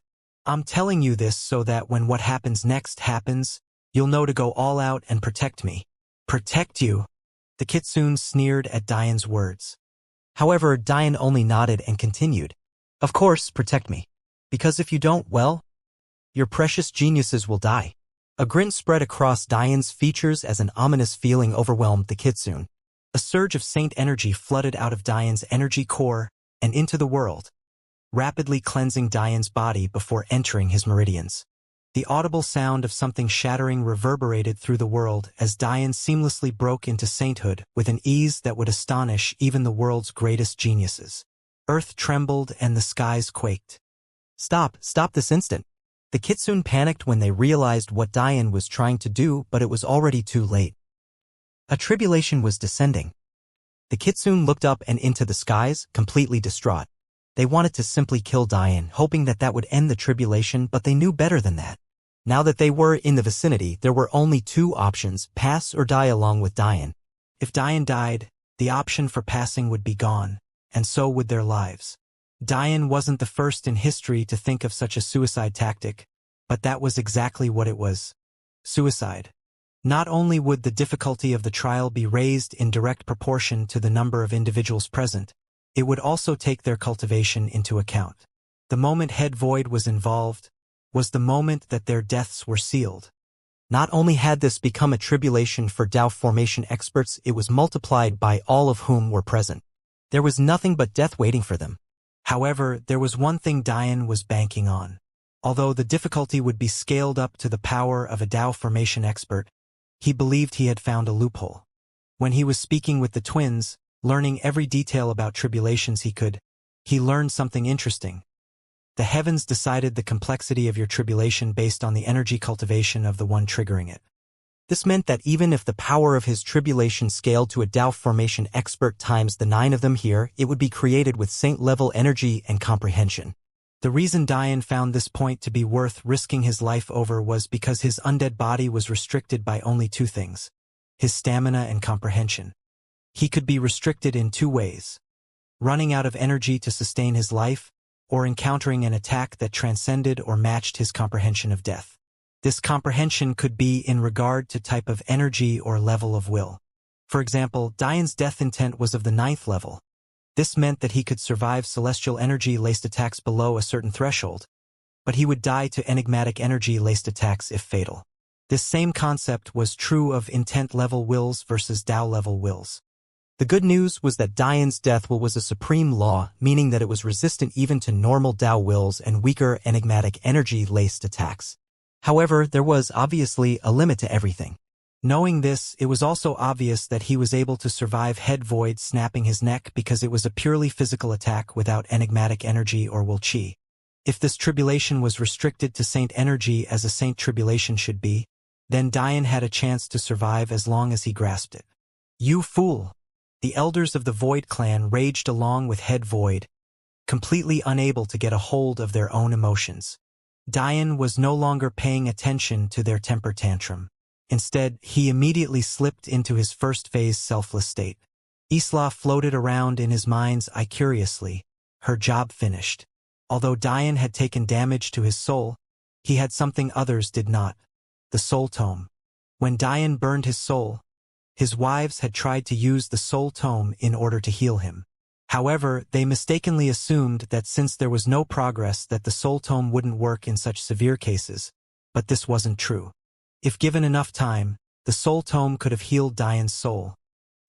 I'm telling you this so that when what happens next happens, you'll know to go all out and protect me. Protect you? The kitsune sneered at Dian's words. However, Dian only nodded and continued. Of course, protect me. Because if you don't, well, your precious geniuses will die. A grin spread across Dian's features as an ominous feeling overwhelmed the kitsune. A surge of saint energy flooded out of Dian's energy core and into the world, rapidly cleansing Dian's body before entering his meridians. The audible sound of something shattering reverberated through the world as Dian seamlessly broke into sainthood with an ease that would astonish even the world's greatest geniuses. Earth trembled and the skies quaked. Stop this instant. The kitsune panicked when they realized what Dian was trying to do, but it was already too late. A tribulation was descending. The kitsune looked up and into the skies, completely distraught. They wanted to simply kill Dian, hoping that that would end the tribulation, but they knew better than that. Now that they were in the vicinity, there were only 2 options, pass or die along with Dian. If Dian died, the option for passing would be gone, and so would their lives. Dian wasn't the first in history to think of such a suicide tactic, but that was exactly what it was. Suicide. Not only would the difficulty of the trial be raised in direct proportion to the number of individuals present, it would also take their cultivation into account. The moment Head Void was involved, was the moment that their deaths were sealed. Not only had this become a tribulation for Dao formation experts, it was multiplied by all of whom were present. There was nothing but death waiting for them. However, there was one thing Dian was banking on. Although the difficulty would be scaled up to the power of a Dao formation expert, he believed he had found a loophole. When he was speaking with the twins, learning every detail about tribulations he learned something interesting. The heavens decided the complexity of your tribulation based on the energy cultivation of the one triggering it. This meant that even if the power of his tribulation scaled to a Dao formation expert times the 9 of them here, it would be created with saint-level energy and comprehension. The reason Dian found this point to be worth risking his life over was because his undead body was restricted by only 2 things: his stamina and comprehension. He could be restricted in 2 ways: running out of energy to sustain his life, or encountering an attack that transcended or matched his comprehension of death. This comprehension could be in regard to type of energy or level of will. For example, Dian's death intent was of the 9th level. This meant that he could survive celestial energy-laced attacks below a certain threshold, but he would die to enigmatic energy-laced attacks if fatal. This same concept was true of intent-level wills versus Dao-level wills. The good news was that Dian's death will was a supreme law, meaning that it was resistant even to normal Dao wills and weaker enigmatic energy-laced attacks. However, there was obviously a limit to everything. Knowing this, it was also obvious that he was able to survive Head Void snapping his neck because it was a purely physical attack without enigmatic energy or will chi. If this tribulation was restricted to saint energy as a saint tribulation should be, then Dian had a chance to survive as long as he grasped it. You fool! The elders of the Void clan raged along with Head Void, completely unable to get a hold of their own emotions. Dian was no longer paying attention to their temper tantrum. Instead, he immediately slipped into his first phase selfless state. Isla floated around in his mind's eye curiously, her job finished. Although Dian had taken damage to his soul, he had something others did not: the soul tome. When Dian burned his soul, his wives had tried to use the soul tome in order to heal him. However, they mistakenly assumed that since there was no progress that the soul tome wouldn't work in such severe cases, but this wasn't true. If given enough time, the soul tome could have healed Dian's soul.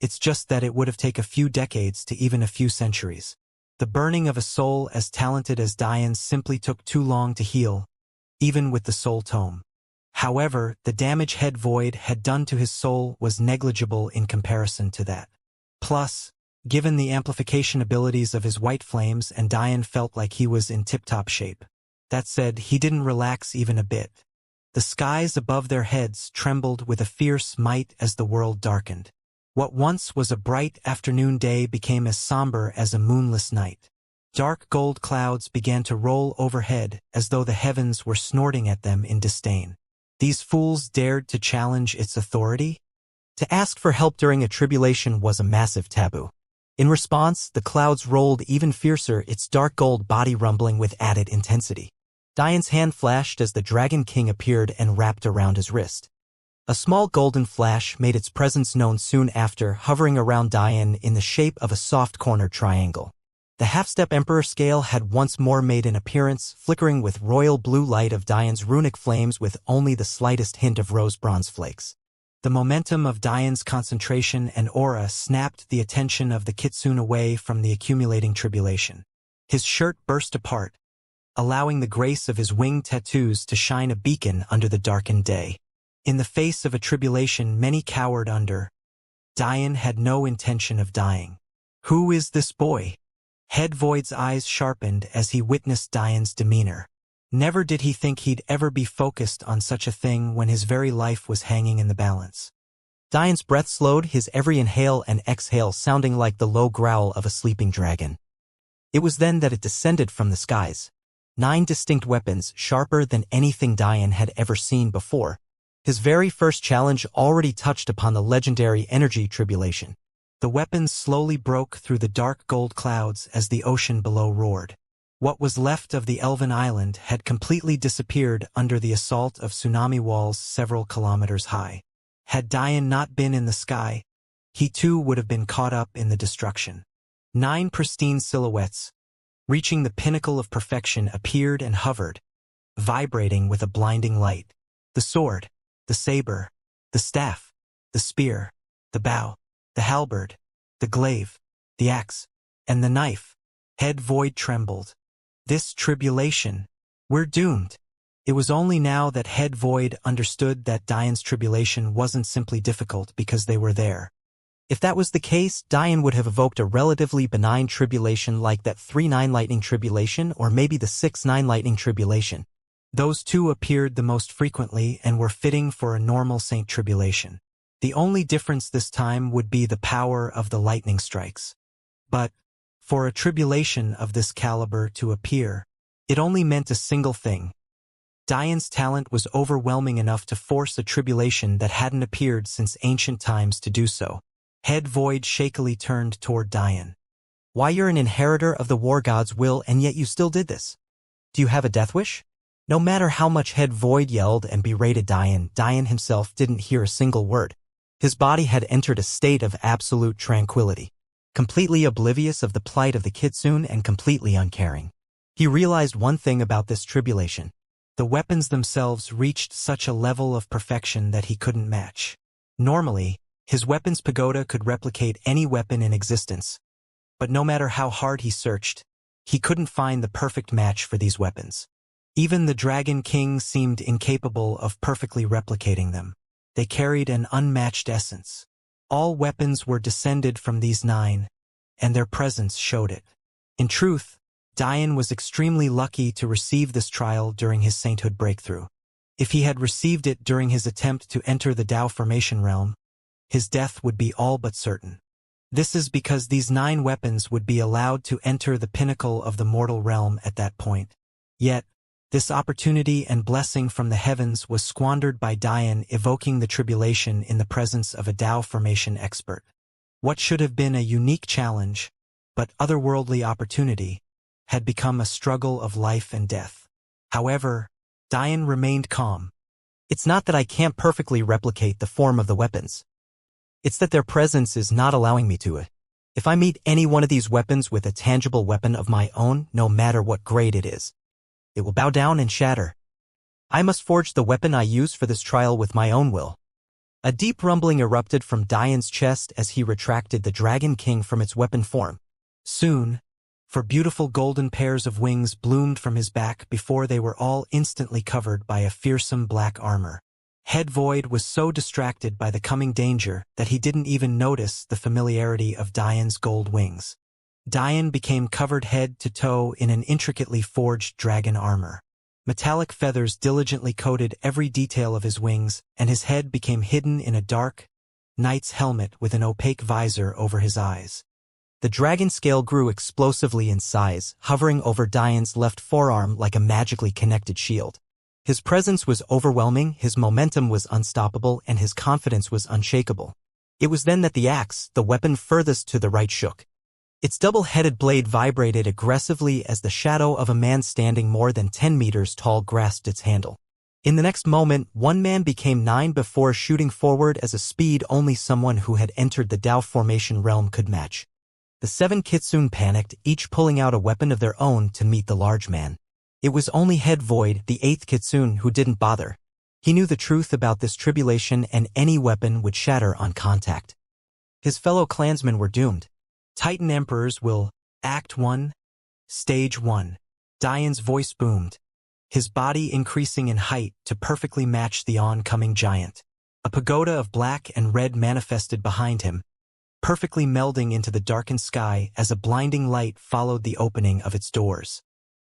It's just that it would have taken a few decades to even a few centuries. The burning of a soul as talented as Dian's simply took too long to heal, even with the soul tome. However, the damage Head Void had done to his soul was negligible in comparison to that. Plus, given the amplification abilities of his white flames, and Dian felt like he was in tip-top shape. That said, he didn't relax even a bit. The skies above their heads trembled with a fierce might as the world darkened. What once was a bright afternoon day became as somber as a moonless night. Dark gold clouds began to roll overhead as though the heavens were snorting at them in disdain. These fools dared to challenge its authority? To ask for help during a tribulation was a massive taboo. In response, the clouds rolled even fiercer, its dark gold body rumbling with added intensity. Dian's hand flashed as the Dragon King appeared and wrapped around his wrist. A small golden flash made its presence known soon after, hovering around Dian in the shape of a soft-cornered triangle. The half-step Emperor scale had once more made an appearance, flickering with royal blue light of Dian's runic flames with only the slightest hint of rose-bronze flakes. The momentum of Dian's concentration and aura snapped the attention of the Kitsune away from the accumulating tribulation. His shirt burst apart, allowing the grace of his winged tattoos to shine a beacon under the darkened day. In the face of a tribulation many cowered under, Dian had no intention of dying. Who is this boy? Head Void's eyes sharpened as he witnessed Dian's demeanor. Never did he think he'd ever be focused on such a thing when his very life was hanging in the balance. Dian's breath slowed, his every inhale and exhale sounding like the low growl of a sleeping dragon. It was then that it descended from the skies. 9 distinct weapons, sharper than anything Dian had ever seen before. His very first challenge already touched upon the legendary energy tribulation. The weapons slowly broke through the dark gold clouds as the ocean below roared. What was left of the Elven Island had completely disappeared under the assault of tsunami walls several kilometers high. Had Dian not been in the sky, he too would have been caught up in the destruction. 9 pristine silhouettes, reaching the pinnacle of perfection, appeared and hovered, vibrating with a blinding light. The sword, the saber, the staff, the spear, the bow, the halberd, the glaive, the axe, and the knife. Head Void trembled. This tribulation. We're doomed. It was only now that Head Void understood that Diane's tribulation wasn't simply difficult because they were there. If that was the case, Diane would have evoked a relatively benign tribulation like that 3-9 lightning tribulation or maybe the 6-9 lightning tribulation. Those two appeared the most frequently and were fitting for a normal saint tribulation. The only difference this time would be the power of the lightning strikes. But, for a tribulation of this caliber to appear, it only meant a single thing. Diane's talent was overwhelming enough to force a tribulation that hadn't appeared since ancient times to do so. Head Void shakily turned toward Diane. Why, you're an inheritor of the war god's will and yet you still did this? Do you have a death wish? No matter how much Head Void yelled and berated Diane, Diane himself didn't hear a single word. His body had entered a state of absolute tranquility, completely oblivious of the plight of the kitsune and completely uncaring. He realized one thing about this tribulation. The weapons themselves reached such a level of perfection that he couldn't match. Normally, his weapons pagoda could replicate any weapon in existence. But no matter how hard he searched, he couldn't find the perfect match for these weapons. Even the Dragon King seemed incapable of perfectly replicating them. They carried an unmatched essence. All weapons were descended from these 9, and their presence showed it. In truth, Diane was extremely lucky to receive this trial during his sainthood breakthrough. If he had received it during his attempt to enter the Tao formation realm, his death would be all but certain. This is because these 9 weapons would be allowed to enter the pinnacle of the mortal realm at that point. Yet, this opportunity and blessing from the heavens was squandered by Diane evoking the tribulation in the presence of a Tao formation expert. What should have been a unique challenge, but otherworldly opportunity, had become a struggle of life and death. However, Diane remained calm. It's not that I can't perfectly replicate the form of the weapons. It's that their presence is not allowing me to. If I meet any one of these weapons with a tangible weapon of my own, no matter what grade it is, it will bow down and shatter. I must forge the weapon I use for this trial with my own will. A deep rumbling erupted from Diane's chest as he retracted the Dragon King from its weapon form. Soon, for beautiful golden pairs of wings bloomed from his back before they were all instantly covered by a fearsome black armor. Head Void was so distracted by the coming danger that he didn't even notice the familiarity of Diane's gold wings. Diane became covered head to toe in an intricately forged dragon armor. Metallic feathers diligently coated every detail of his wings, and his head became hidden in a dark, knight's helmet with an opaque visor over his eyes. The dragon scale grew explosively in size, hovering over Diane's left forearm like a magically connected shield. His presence was overwhelming, his momentum was unstoppable, and his confidence was unshakable. It was then that the axe, the weapon furthest to the right, shook. Its double-headed blade vibrated aggressively as the shadow of a man standing more than 10 meters tall grasped its handle. In the next moment, one man became 9 before shooting forward at a speed only someone who had entered the Tao formation realm could match. The 7 kitsune panicked, each pulling out a weapon of their own to meet the large man. It was only Head Void, the 8th kitsune, who didn't bother. He knew the truth about this tribulation and any weapon would shatter on contact. His fellow clansmen were doomed. Titan Emperors will, Act 1, Stage 1. Diane's voice boomed, his body increasing in height to perfectly match the oncoming giant. A pagoda of black and red manifested behind him, perfectly melding into the darkened sky as a blinding light followed the opening of its doors.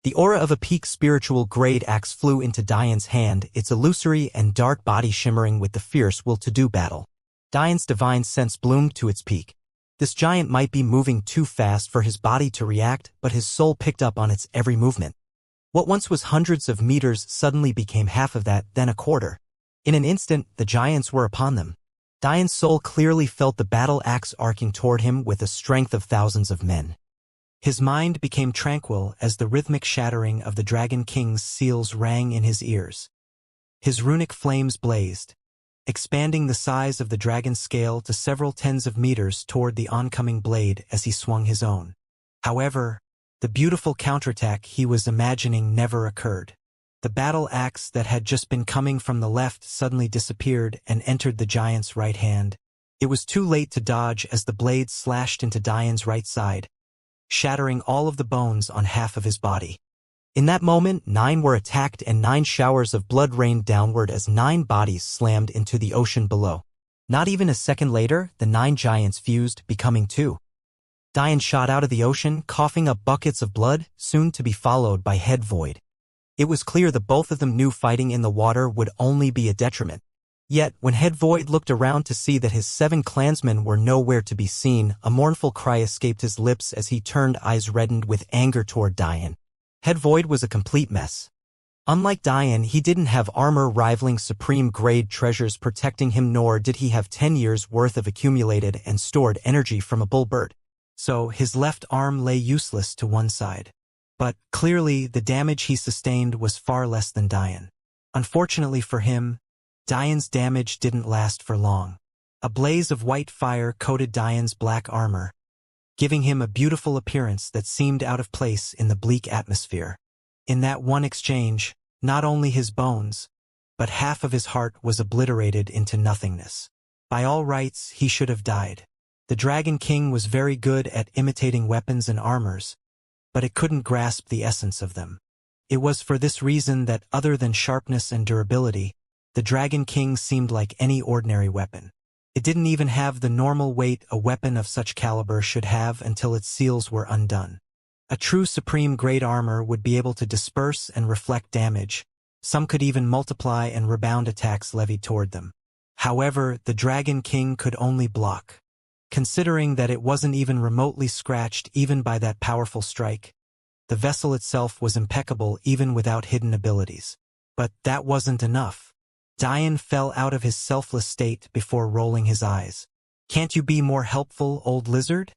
The aura of a peak spiritual grade axe flew into Diane's hand, its illusory and dark body shimmering with the fierce will to do battle. Diane's divine sense bloomed to its peak. This giant might be moving too fast for his body to react, but his soul picked up on its every movement. What once was hundreds of meters suddenly became half of that, then a quarter. In an instant, the giants were upon them. Diane's soul clearly felt the battle axe arcing toward him with the strength of thousands of men. His mind became tranquil as the rhythmic shattering of the Dragon King's seals rang in his ears. His runic flames blazed, expanding the size of the dragon's scale to several tens of meters toward the oncoming blade as he swung his own. However, the beautiful counterattack he was imagining never occurred. The battle axe that had just been coming from the left suddenly disappeared and entered the giant's right hand. It was too late to dodge as the blade slashed into Dian's right side, shattering all of the bones on half of his body. In that moment, 9 were attacked and 9 showers of blood rained downward as 9 bodies slammed into the ocean below. Not even a second later, the 9 giants fused, becoming 2. Dian shot out of the ocean, coughing up buckets of blood, soon to be followed by Head Void. It was clear that both of them knew fighting in the water would only be a detriment. Yet, when Head Void looked around to see that his 7 clansmen were nowhere to be seen, a mournful cry escaped his lips as he turned eyes reddened with anger toward Dian. Head Void was a complete mess. Unlike Dian, he didn't have armor rivaling supreme-grade treasures protecting him, nor did he have 10 years' worth of accumulated and stored energy from a bullbird. So, his left arm lay useless to one side. But, clearly, the damage he sustained was far less than Dian. Unfortunately for him, Dian's damage didn't last for long. A blaze of white fire coated Dian's black armor, giving him a beautiful appearance that seemed out of place in the bleak atmosphere. In that one exchange, not only his bones, but half of his heart was obliterated into nothingness. By all rights, he should have died. The Dragon King was very good at imitating weapons and armors, but it couldn't grasp the essence of them. It was for this reason that, other than sharpness and durability, the Dragon King seemed like any ordinary weapon. It didn't even have the normal weight a weapon of such caliber should have until its seals were undone. A true supreme-grade armor would be able to disperse and reflect damage. Some could even multiply and rebound attacks levied toward them. However, the Dragon King could only block. Considering that it wasn't even remotely scratched even by that powerful strike, the vessel itself was impeccable even without hidden abilities. But that wasn't enough. Dian fell out of his selfless state before rolling his eyes. "Can't you be more helpful, old lizard?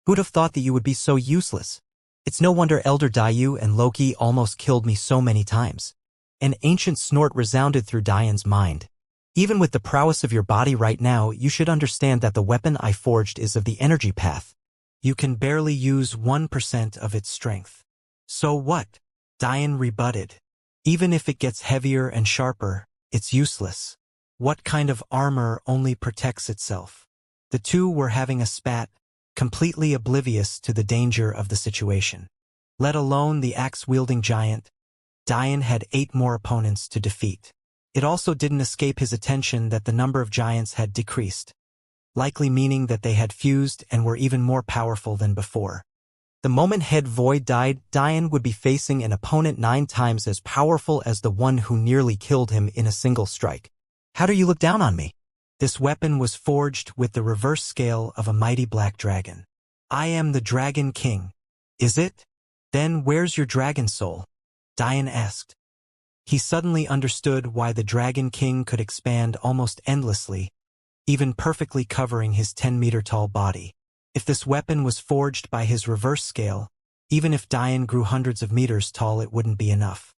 Who'd have thought that you would be so useless? It's no wonder Elder Daiyu and Loki almost killed me so many times." An ancient snort resounded through Dian's mind. "Even with the prowess of your body right now, you should understand that the weapon I forged is of the energy path. You can barely use 1% of its strength." "So what?" Dian rebutted. "Even if it gets heavier and sharper, it's useless. What kind of armor only protects itself?" The two were having a spat, completely oblivious to the danger of the situation. Let alone the axe-wielding giant, Dian had 8 more opponents to defeat. It also didn't escape his attention that the number of giants had decreased, likely meaning that they had fused and were even more powerful than before. The moment Head Void died, Dian would be facing an opponent 9 times as powerful as the one who nearly killed him in a single strike. "How do you look down on me?" This weapon was forged with the reverse scale of a mighty black dragon. "I am the Dragon King." "Is it? Then where's your dragon soul?" Dian asked. He suddenly understood why the Dragon King could expand almost endlessly, even perfectly covering his 10-meter-tall body. If this weapon was forged by his reverse scale, even if Dian grew hundreds of meters tall, it wouldn't be enough.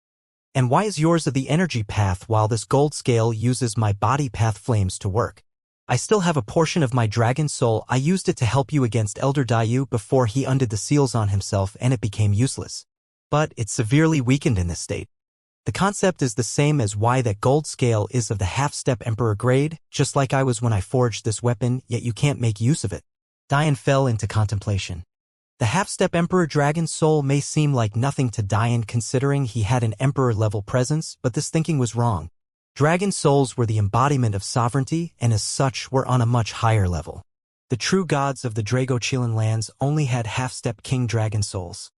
"And why is yours of the energy path while this gold scale uses my body path flames to work? I still have a portion of my dragon soul. I used it to help you against Elder Daiyu before he undid the seals on himself and it became useless. But it's severely weakened in this state. The concept is the same as why that gold scale is of the half-step Emperor grade, just like I was when I forged this weapon, yet you can't make use of it." Dian fell into contemplation. The half-step Emperor Dragon Soul may seem like nothing to Dian considering he had an Emperor-level presence, but this thinking was wrong. Dragon Souls were the embodiment of sovereignty, and as such were on a much higher level. The true gods of the Dragochilan lands only had half-step King Dragon Souls.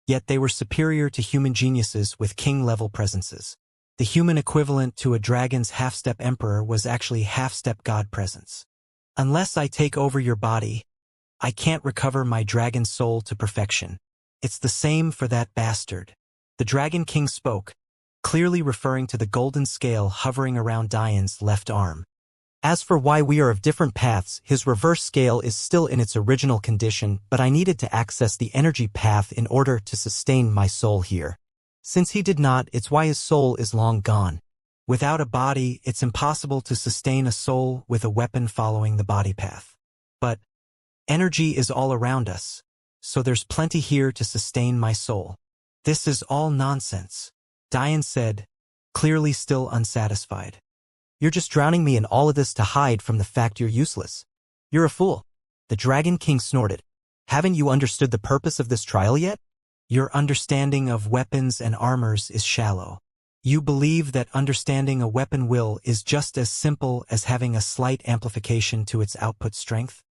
Yet they were superior to human geniuses with king-level presences. The human equivalent to a dragon's half-step Emperor was actually half-step God presence. "Unless I take over your body, I can't recover my dragon soul to perfection. It's the same for that bastard." The Dragon King spoke, clearly referring to the golden scale hovering around Dian's left arm. "As for why we are of different paths, his reverse scale is still in its original condition, but I needed to access the energy path in order to sustain my soul here. Since he did not, it's why his soul is long gone. Without a body, it's impossible to sustain a soul with a weapon following the body path. But energy is all around us, so there's plenty here to sustain my soul." "This is all nonsense." Diane said, clearly still unsatisfied. You're just drowning me in all of this to hide from the fact you're useless. You're a fool. The Dragon King snorted. Haven't you understood the purpose of this trial yet? Your understanding of weapons and armors is shallow. You believe that understanding a weapon will is just as simple as having a slight amplification to its output strength?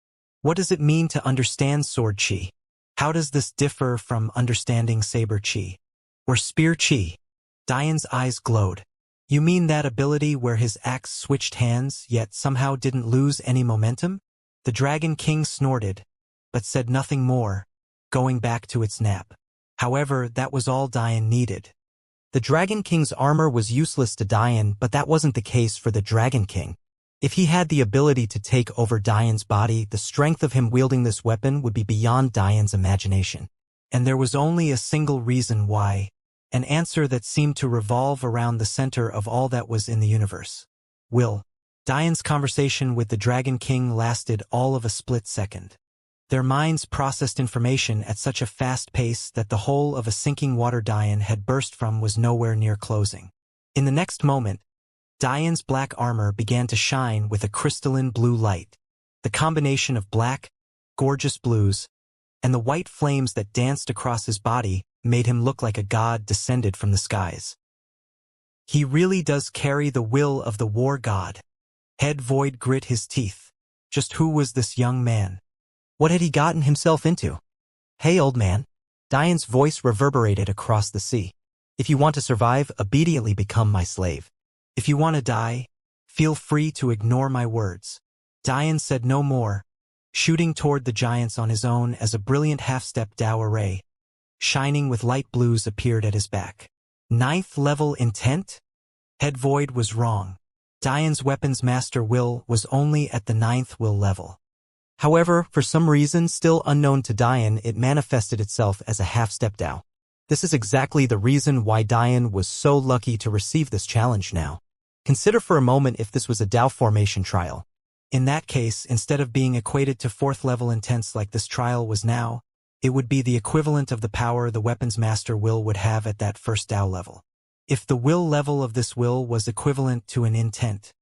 What does it mean to understand sword chi? How does this differ from understanding saber chi? Or spear chi? Diane's eyes glowed. You mean that ability where his axe switched hands yet somehow didn't lose any momentum? The Dragon King snorted, but said nothing more, going back to its nap. However, that was all Diane needed. The Dragon King's armor was useless to Diane, but that wasn't the case for the Dragon King. If he had the ability to take over Diane's body, the strength of him wielding this weapon would be beyond Diane's imagination. And there was only a single reason why, an answer that seemed to revolve around the center of all that was in the universe. Will. Diane's conversation with the Dragon King lasted all of a split second. Their minds processed information at such a fast pace that the hole of a sinking water Diane had burst from was nowhere near closing. In the next moment, Diane's black armor began to shine with a crystalline blue light. The combination of black, gorgeous blues, and the white flames that danced across his body made him look like a god descended from the skies. He really does carry the will of the war god. Head Void grit his teeth. Just who was this young man? What had he gotten himself into? Hey, old man. Diane's voice reverberated across the sea. If you want to survive, obediently become my slave. If you want to die, feel free to ignore my words. Diane said no more, shooting toward the giants on his own as a brilliant half-step Dao array, shining with light blues, appeared at his back. 9th level intent? Head Void was wrong. Diane's weapons master will was only at the 9th will level. However, for some reason still unknown to Diane, it manifested itself as a half-step Dao. This is exactly the reason why Diane was so lucky to receive this challenge now. Consider for a moment if this was a Dao formation trial. In that case, instead of being equated to 4th level intents like this trial was now, it would be the equivalent of the power the weapons master will would have at that first Dao level. If the will level of this will was equivalent to an intent,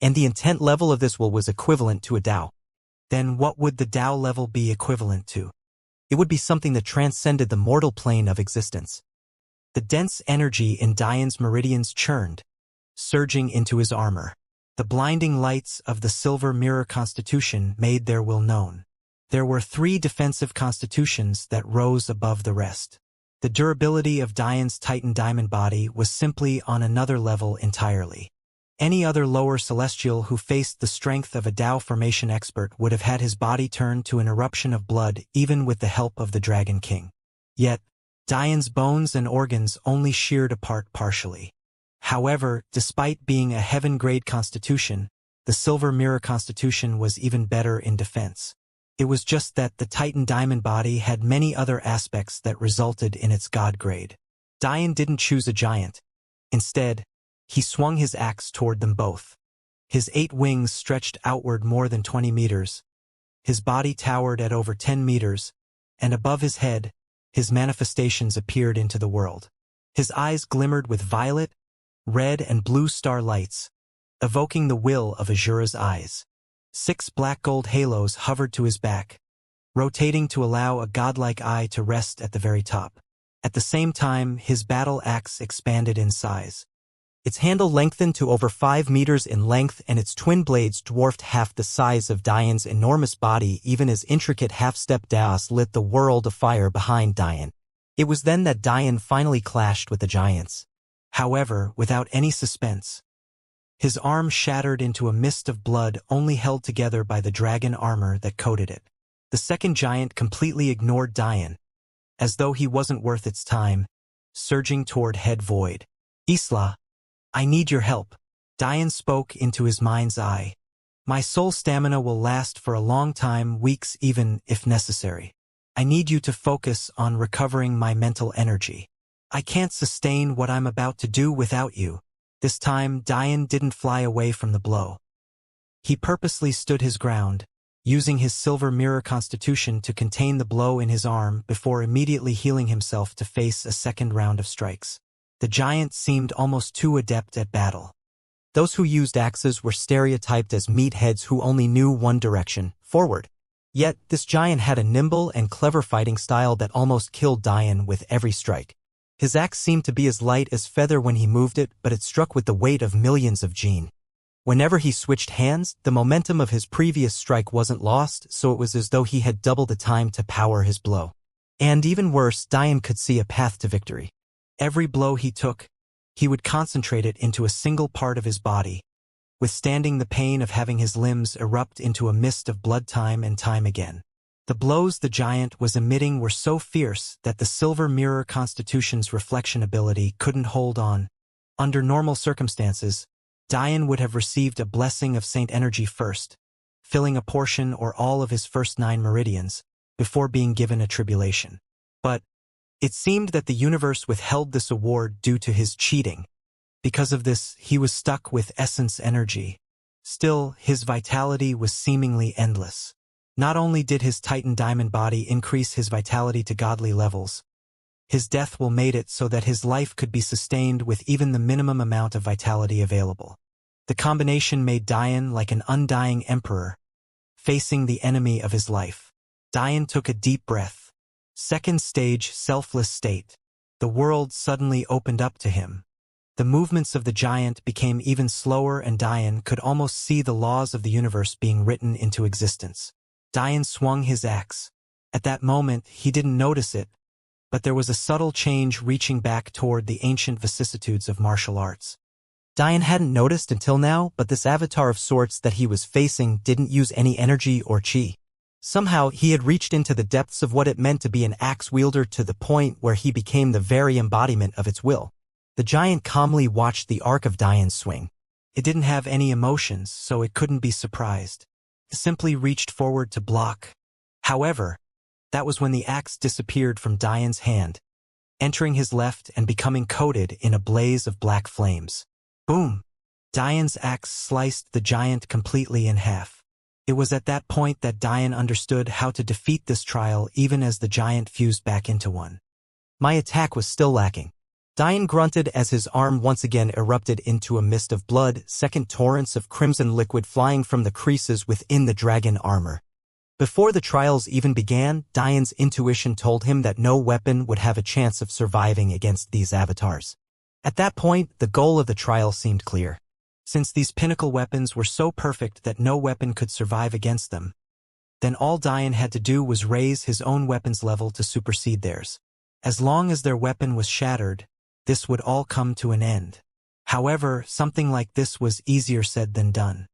and the intent level of this will was equivalent to a Dao, then what would the Dao level be equivalent to? It would be something that transcended the mortal plane of existence. The dense energy in Diane's meridians churned, surging into his armor. The blinding lights of the silver mirror constitution made their will known. There were 3 defensive constitutions that rose above the rest. The durability of Diane's Titan diamond body was simply on another level entirely. Any other lower celestial who faced the strength of a Dao formation expert would have had his body turn to an eruption of blood even with the help of the Dragon King. Yet, Diane's bones and organs only sheared apart partially. However, despite being a heaven-grade constitution, the silver mirror constitution was even better in defense. It was just that the Titan diamond body had many other aspects that resulted in its god grade. Diane didn't choose a giant. Instead, he swung his axe toward them both. His 8 wings stretched outward more than 20 meters. His body towered at over 10 meters, and above his head, his manifestations appeared into the world. His eyes glimmered with violet, red, and blue star lights, evoking the will of Azura's eyes. 6 black gold halos hovered to his back, rotating to allow a godlike eye to rest at the very top. At the same time, his battle axe expanded in size. Its handle lengthened to over 5 meters in length, and its twin blades dwarfed half the size of Diane's enormous body, even as intricate half-step Daos lit the world afire behind Diane. It was then that Diane finally clashed with the giants. However, without any suspense. His arm shattered into a mist of blood only held together by the dragon armor that coated it. The second giant completely ignored Diane, as though he wasn't worth its time, surging toward Head Void. Isla, I need your help. Diane spoke into his mind's eye. My soul stamina will last for a long time, weeks even if necessary. I need you to focus on recovering my mental energy. I can't sustain what I'm about to do without you. This time, Diane didn't fly away from the blow. He purposely stood his ground, using his silver mirror constitution to contain the blow in his arm before immediately healing himself to face a second round of strikes. The giant seemed almost too adept at battle. Those who used axes were stereotyped as meatheads who only knew one direction, forward. Yet, this giant had a nimble and clever fighting style that almost killed Dian with every strike. His axe seemed to be as light as feather when he moved it, but it struck with the weight of millions of Jin. Whenever he switched hands, the momentum of his previous strike wasn't lost, so it was as though he had double the time to power his blow. And even worse, Dian could see a path to victory. Every blow he took, he would concentrate it into a single part of his body, withstanding the pain of having his limbs erupt into a mist of blood time and time again. The blows the giant was emitting were so fierce that the silver mirror constitution's reflection ability couldn't hold on. Under normal circumstances, Dian would have received a blessing of Saint Energy first, filling a portion or all of his first 9 meridians, before being given a tribulation. But it seemed that the universe withheld this award due to his cheating. Because of this, he was stuck with essence energy. Still, his vitality was seemingly endless. Not only did his Titan diamond body increase his vitality to godly levels, his death will made it so that his life could be sustained with even the minimum amount of vitality available. The combination made Dian like an undying emperor, facing the enemy of his life. Dian took a deep breath. Second stage, selfless state. The world suddenly opened up to him. The movements of the giant became even slower and Dian could almost see the laws of the universe being written into existence. Dian swung his axe. At that moment, he didn't notice it, but there was a subtle change reaching back toward the ancient vicissitudes of martial arts. Dian hadn't noticed until now, but this avatar of sorts that he was facing didn't use any energy or chi. Somehow, he had reached into the depths of what it meant to be an axe wielder to the point where he became the very embodiment of its will. The giant calmly watched the arc of Dian's swing. It didn't have any emotions, so it couldn't be surprised. It simply reached forward to block. However, that was when the axe disappeared from Dian's hand, entering his left and becoming coated in a blaze of black flames. Boom! Dian's axe sliced the giant completely in half. It was at that point that Dian understood how to defeat this trial even as the giant fused back into one. My attack was still lacking. Dian grunted as his arm once again erupted into a mist of blood, second torrents of crimson liquid flying from the creases within the dragon armor. Before the trials even began, Dian's intuition told him that no weapon would have a chance of surviving against these avatars. At that point, the goal of the trial seemed clear. Since these pinnacle weapons were so perfect that no weapon could survive against them, then all Dian had to do was raise his own weapon's level to supersede theirs. As long as their weapon was shattered, this would all come to an end. However, something like this was easier said than done.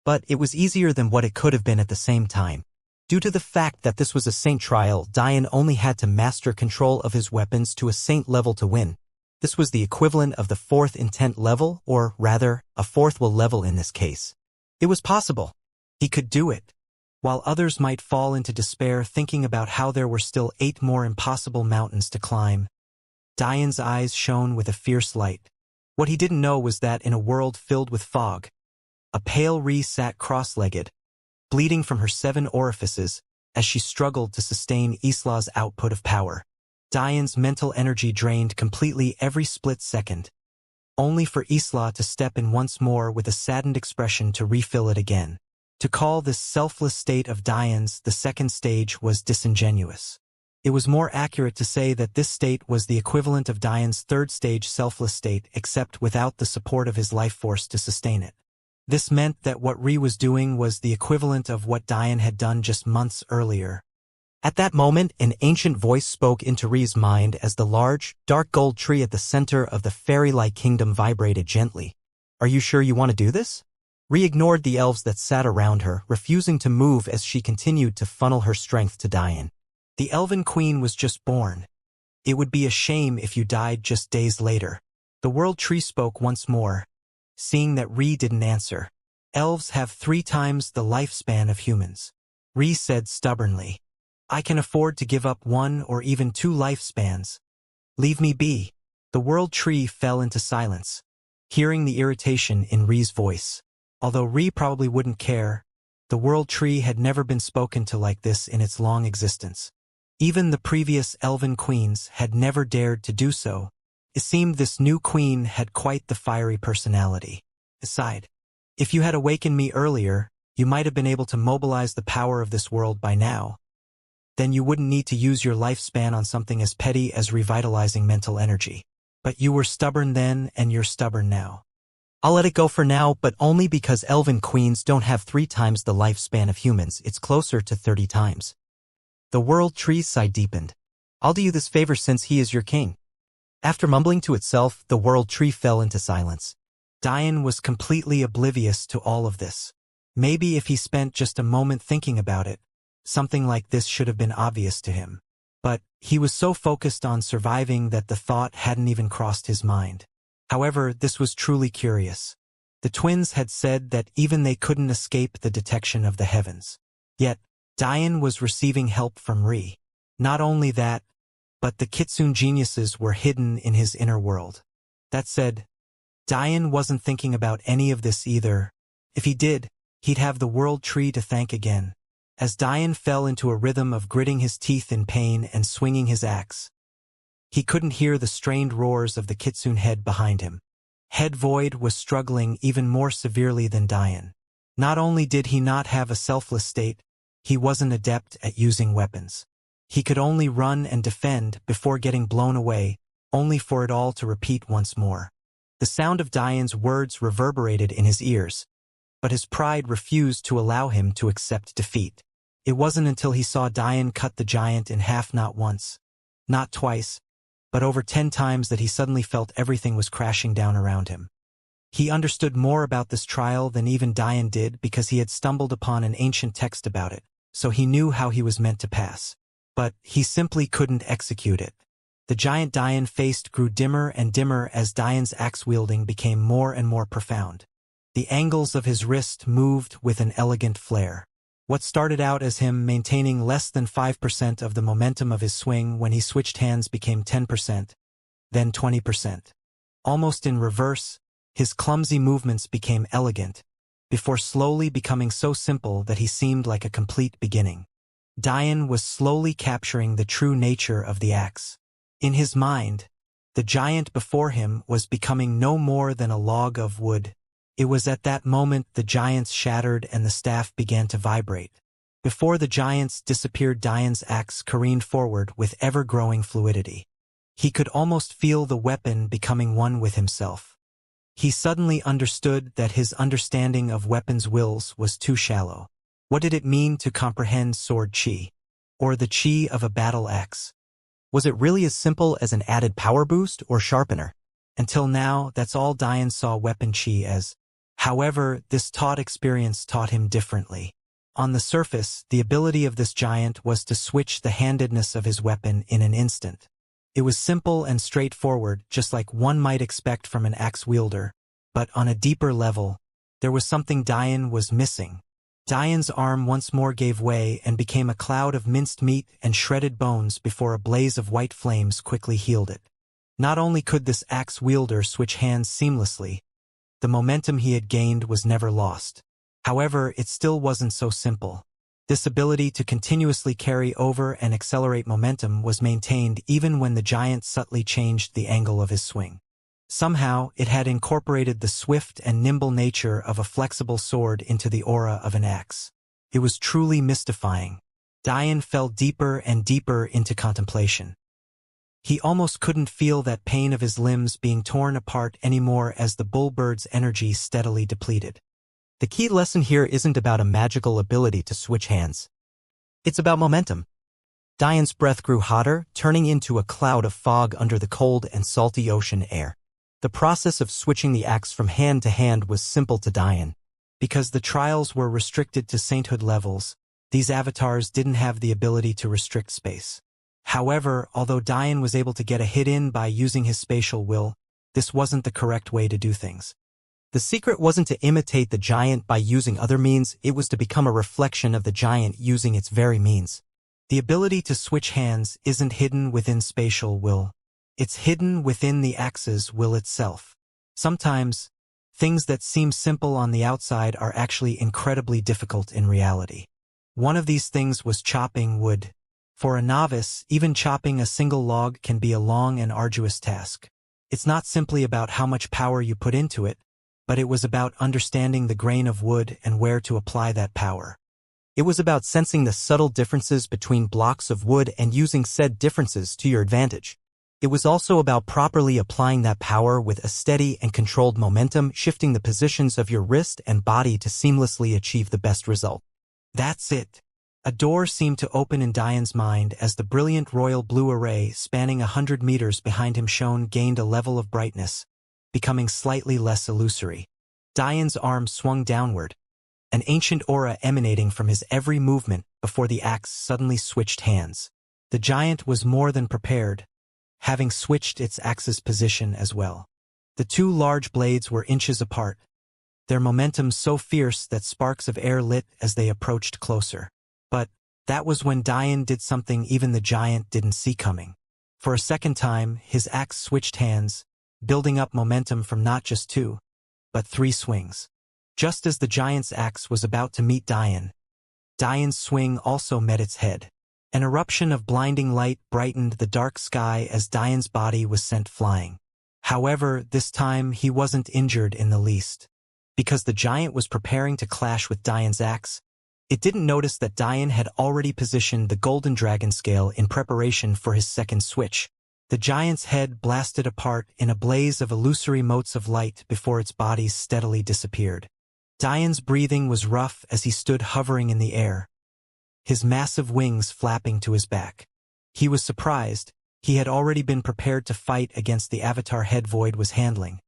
But it was easier than what it could have been at the same time. Due to the fact that this was a saint trial, Dian only had to master control of his weapons to a saint level to win. This was the equivalent of the 4th intent level, or rather, a 4th will level in this case. It was possible. He could do it. While others might fall into despair thinking about how there were still 8 more impossible mountains to climb, Dian's eyes shone with a fierce light. What he didn't know was that in a world filled with fog, a pale Ree sat cross-legged, bleeding from her 7 orifices as she struggled to sustain Isla's output of power. Dian's mental energy drained completely every split second, only for Isla to step in once more with a saddened expression to refill it again. To call this selfless state of Dian's the second stage was disingenuous. It was more accurate to say that this state was the equivalent of Dian's 3rd stage selfless state except without the support of his life force to sustain it. This meant that what Ree was doing was the equivalent of what Dian had done just months earlier. At that moment, an ancient voice spoke into Ree's mind as the large, dark gold tree at the center of the fairy-like kingdom vibrated gently. Are you sure you want to do this? Ree ignored the elves that sat around her, refusing to move as she continued to funnel her strength to Dian. The Elven Queen was just born. It would be a shame if you died just days later. The World Tree spoke once more, seeing that Ree didn't answer. Elves have 3 times the lifespan of humans. Ree said stubbornly. I can afford to give up 1 or even 2 lifespans. Leave me be. The World Tree fell into silence, hearing the irritation in Ree's voice. Although Ree probably wouldn't care, the World Tree had never been spoken to like this in its long existence. Even the previous Elven Queens had never dared to do so. It seemed this new queen had quite the fiery personality. Aside, if you had awakened me earlier, you might have been able to mobilize the power of this world by now. Then you wouldn't need to use your lifespan on something as petty as revitalizing mental energy. But you were stubborn then, and you're stubborn now. I'll let it go for now, but only because elven queens don't have 3 times the lifespan of humans. It's closer to 30 times. The world tree's sigh deepened. I'll do you this favor since he is your king. After mumbling to itself, the world tree fell into silence. Dian was completely oblivious to all of this. Maybe if he spent just a moment thinking about it, something like this should have been obvious to him. But he was so focused on surviving that the thought hadn't even crossed his mind. However, this was truly curious. The twins had said that even they couldn't escape the detection of the heavens. Yet, Dian was receiving help from Ri. Not only that, but the Kitsune geniuses were hidden in his inner world. That said, Dian wasn't thinking about any of this either. If he did, he'd have the world tree to thank again. As Dian fell into a rhythm of gritting his teeth in pain and swinging his axe, he couldn't hear the strained roars of the Kitsune head behind him. Head Void was struggling even more severely than Dian. Not only did he not have a selfless state, he wasn't adept at using weapons. He could only run and defend before getting blown away, only for it all to repeat once more. The sound of Dian's words reverberated in his ears, but his pride refused to allow him to accept defeat. It wasn't until he saw Dian cut the giant in half not once, not twice, but over 10 times that he suddenly felt everything was crashing down around him. He understood more about this trial than even Dian did because he had stumbled upon an ancient text about it, so he knew how he was meant to pass. But he simply couldn't execute it. The giant Dian faced grew dimmer and dimmer as Dian's axe-wielding became more and more profound. The angles of his wrist moved with an elegant flair. What started out as him maintaining less than 5% of the momentum of his swing when he switched hands became 10%, then 20%. Almost in reverse, his clumsy movements became elegant, before slowly becoming so simple that he seemed like a complete beginning. Dian was slowly capturing the true nature of the axe. In his mind, the giant before him was becoming no more than a log of wood. It was at that moment the giants shattered and the staff began to vibrate. Before the giants disappeared, Dian's axe careened forward with ever-growing fluidity. He could almost feel the weapon becoming one with himself. He suddenly understood that his understanding of weapons' wills was too shallow. What did it mean to comprehend sword chi? Or the chi of a battle axe? Was it really as simple as an added power boost or sharpener? Until now, that's all Dian saw weapon chi as. However, this experience taught him differently. On the surface, the ability of this giant was to switch the handedness of his weapon in an instant. It was simple and straightforward, just like one might expect from an axe wielder. But on a deeper level, there was something Dian was missing. Dian's arm once more gave way and became a cloud of minced meat and shredded bones before a blaze of white flames quickly healed it. Not only could this axe wielder switch hands seamlessly, the momentum he had gained was never lost. However, it still wasn't so simple. This ability to continuously carry over and accelerate momentum was maintained even when the giant subtly changed the angle of his swing. Somehow, it had incorporated the swift and nimble nature of a flexible sword into the aura of an axe. It was truly mystifying. Dian fell deeper and deeper into contemplation. He almost couldn't feel that pain of his limbs being torn apart anymore as the bullbird's energy steadily depleted. The key lesson here isn't about a magical ability to switch hands. It's about momentum. Dian's breath grew hotter, turning into a cloud of fog under the cold and salty ocean air. The process of switching the axe from hand to hand was simple to Dian. Because the trials were restricted to sainthood levels, these avatars didn't have the ability to restrict space. However, although Dian was able to get a hit in by using his spatial will, this wasn't the correct way to do things. The secret wasn't to imitate the giant by using other means, it was to become a reflection of the giant using its very means. The ability to switch hands isn't hidden within spatial will. It's hidden within the axe's will itself. Sometimes, things that seem simple on the outside are actually incredibly difficult in reality. One of these things was chopping wood. For a novice, even chopping a single log can be a long and arduous task. It's not simply about how much power you put into it, but it was about understanding the grain of wood and where to apply that power. It was about sensing the subtle differences between blocks of wood and using said differences to your advantage. It was also about properly applying that power with a steady and controlled momentum, shifting the positions of your wrist and body to seamlessly achieve the best result. That's it. A door seemed to open in Diane's mind as the brilliant royal blue array spanning 100 meters behind him gained a level of brightness, becoming slightly less illusory. Diane's arm swung downward, an ancient aura emanating from his every movement before the axe suddenly switched hands. The giant was more than prepared, having switched its axe's position as well. The two large blades were inches apart, their momentum so fierce that sparks of air lit as they approached closer. But that was when Diane did something even the giant didn't see coming. For a second time, his axe switched hands, building up momentum from not just 2, but 3 swings. Just as the giant's axe was about to meet Diane's swing also met its head. An eruption of blinding light brightened the dark sky as Diane's body was sent flying. However, this time he wasn't injured in the least. Because the giant was preparing to clash with Diane's axe, it didn't notice that Diane had already positioned the golden dragon scale in preparation for his second switch. The giant's head blasted apart in a blaze of illusory motes of light before its body steadily disappeared. Diane's breathing was rough as he stood hovering in the air, his massive wings flapping to his back. He was surprised. He had already been prepared to fight against the avatar head Void was handling.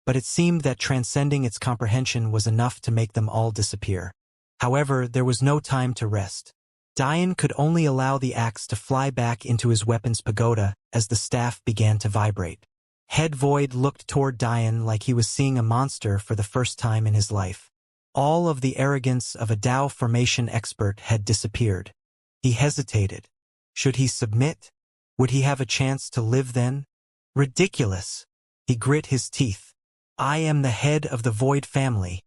But it seemed that transcending its comprehension was enough to make them all disappear. However, there was no time to rest. Diane could only allow the axe to fly back into his weapon's pagoda as the staff began to vibrate. Head Void looked toward Diane like he was seeing a monster for the first time in his life. All of the arrogance of a Dao formation expert had disappeared. He hesitated. Should he submit? Would he have a chance to live then? Ridiculous. He grit his teeth. I am the head of the Void family.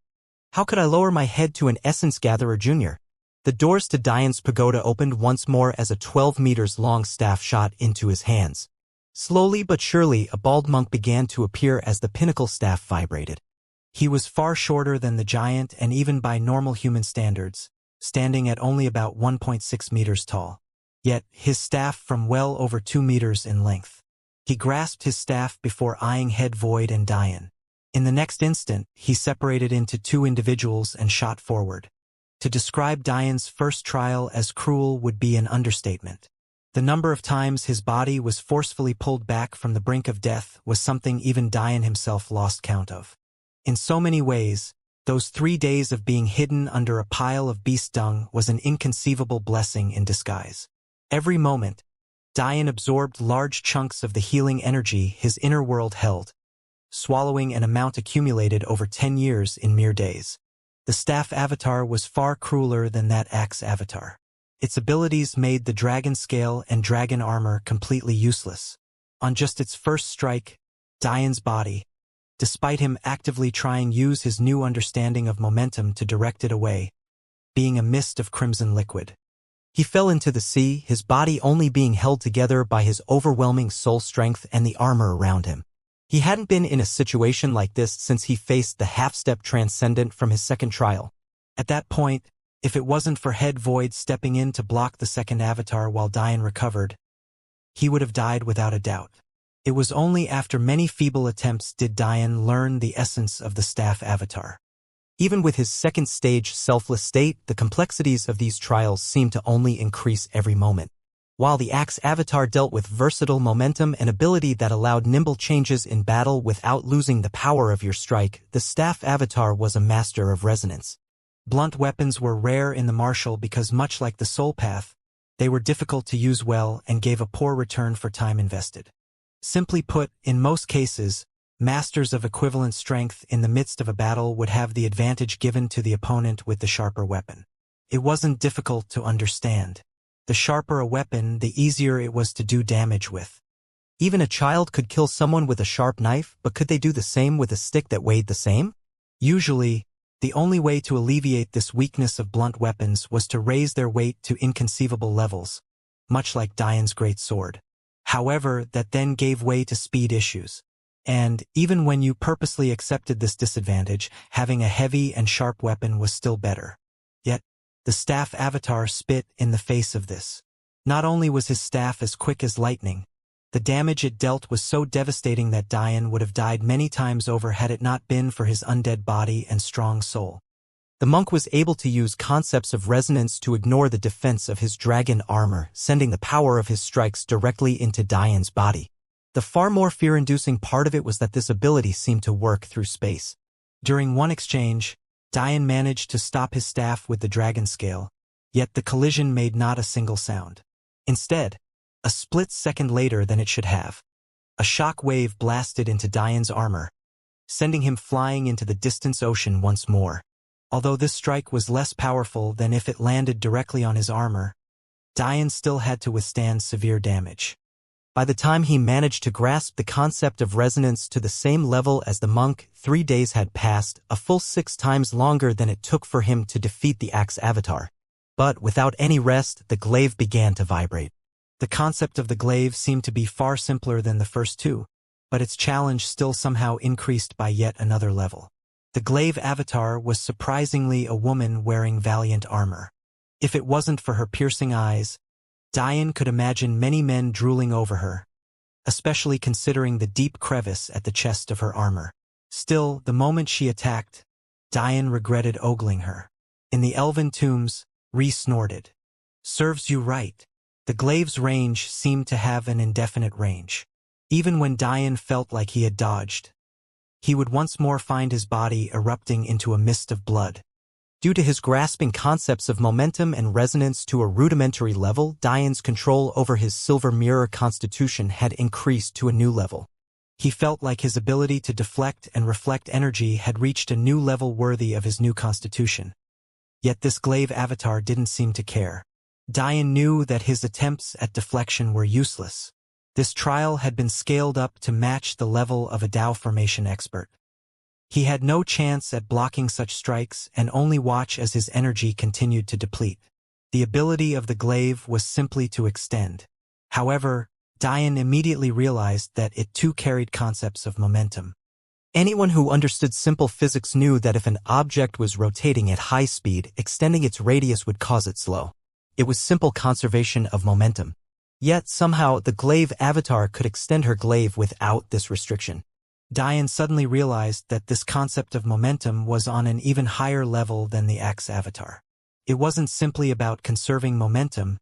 How could I lower my head to an Essence Gatherer Jr.? The doors to Diane's pagoda opened once more as a 12 meters long staff shot into his hands. Slowly but surely, a bald monk began to appear as the pinnacle staff vibrated. He was far shorter than the giant and even by normal human standards, standing at only about 1.6 meters tall. Yet, his staff from well over 2 meters in length. He grasped his staff before eyeing Head Void and Diane. In the next instant, he separated into 2 individuals and shot forward. To describe Diane's first trial as cruel would be an understatement. The number of times his body was forcefully pulled back from the brink of death was something even Diane himself lost count of. In so many ways, those 3 days of being hidden under a pile of beast dung was an inconceivable blessing in disguise. Every moment, Diane absorbed large chunks of the healing energy his inner world held, swallowing an amount accumulated over 10 years in mere days. The staff avatar was far crueler than that axe avatar. Its abilities made the dragon scale and dragon armor completely useless. On just its first strike, Diane's body, despite him actively trying to use his new understanding of momentum to direct it away, being a mist of crimson liquid. He fell into the sea, his body only being held together by his overwhelming soul strength and the armor around him. He hadn't been in a situation like this since he faced the half-step transcendent from his second trial. At that point, if it wasn't for Head Void stepping in to block the second avatar while Diane recovered, he would have died without a doubt. It was only after many feeble attempts did Diane learn the essence of the staff avatar. Even with his second stage selfless state, the complexities of these trials seemed to only increase every moment. While the axe avatar dealt with versatile momentum and ability that allowed nimble changes in battle without losing the power of your strike, the staff avatar was a master of resonance. Blunt weapons were rare in the martial because much like the soul path, they were difficult to use well and gave a poor return for time invested. Simply put, in most cases, masters of equivalent strength in the midst of a battle would have the advantage given to the opponent with the sharper weapon. It wasn't difficult to understand. The sharper a weapon, the easier it was to do damage with. Even a child could kill someone with a sharp knife, but could they do the same with a stick that weighed the same? Usually, the only way to alleviate this weakness of blunt weapons was to raise their weight to inconceivable levels, much like Diane's great sword. However, that then gave way to speed issues. And even when you purposely accepted this disadvantage, having a heavy and sharp weapon was still better. Yet, the staff avatar spit in the face of this. Not only was his staff as quick as lightning, the damage it dealt was so devastating that Dian would have died many times over had it not been for his undead body and strong soul. The monk was able to use concepts of resonance to ignore the defense of his dragon armor, sending the power of his strikes directly into Dian's body. The far more fear-inducing part of it was that this ability seemed to work through space. During one exchange, Dian managed to stop his staff with the dragon scale, yet the collision made not a single sound. Instead, a split second later than it should have, a shock wave blasted into Dian's armor, sending him flying into the distant ocean once more. Although this strike was less powerful than if it landed directly on his armor, Dian still had to withstand severe damage. By the time he managed to grasp the concept of resonance to the same level as the monk, 3 days had passed, a full 6 times longer than it took for him to defeat the axe avatar. But without any rest, the glaive began to vibrate. The concept of the glaive seemed to be far simpler than the first two, but its challenge still somehow increased by yet another level. The glaive avatar was surprisingly a woman wearing valiant armor. If it wasn't for her piercing eyes, Dian could imagine many men drooling over her, especially considering the deep crevice at the chest of her armor. Still, the moment she attacked, Dian regretted ogling her. In the elven tombs, Ree snorted. "Serves you right." The glaive's range seemed to have an indefinite range. Even when Dian felt like he had dodged, he would once more find his body erupting into a mist of blood. Due to his grasping concepts of momentum and resonance to a rudimentary level, Dian's control over his silver mirror constitution had increased to a new level. He felt like his ability to deflect and reflect energy had reached a new level worthy of his new constitution. Yet this glaive avatar didn't seem to care. Dian knew that his attempts at deflection were useless. This trial had been scaled up to match the level of a Dao formation expert. He had no chance at blocking such strikes and only watch as his energy continued to deplete. The ability of the glaive was simply to extend. However, Dian immediately realized that it too carried concepts of momentum. Anyone who understood simple physics knew that if an object was rotating at high speed, extending its radius would cause it slow. It was simple conservation of momentum. Yet somehow the glaive avatar could extend her glaive without this restriction. Dian suddenly realized that this concept of momentum was on an even higher level than the axe avatar. It wasn't simply about conserving momentum,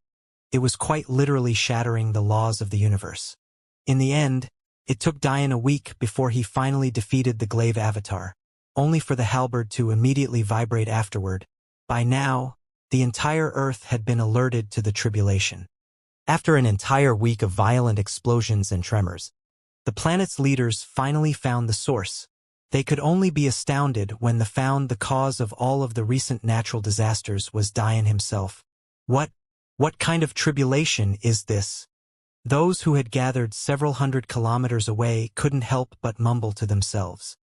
it was quite literally shattering the laws of the universe. In the end, it took Dian a week before he finally defeated the glaive avatar, only for the halberd to immediately vibrate afterward. By now, the entire Earth had been alerted to the tribulation. After an entire week of violent explosions and tremors, the planet's leaders finally found the source. They could only be astounded when they found the cause of all of the recent natural disasters was Dian himself. What kind of tribulation is this? Those who had gathered several hundred kilometers away couldn't help but mumble to themselves.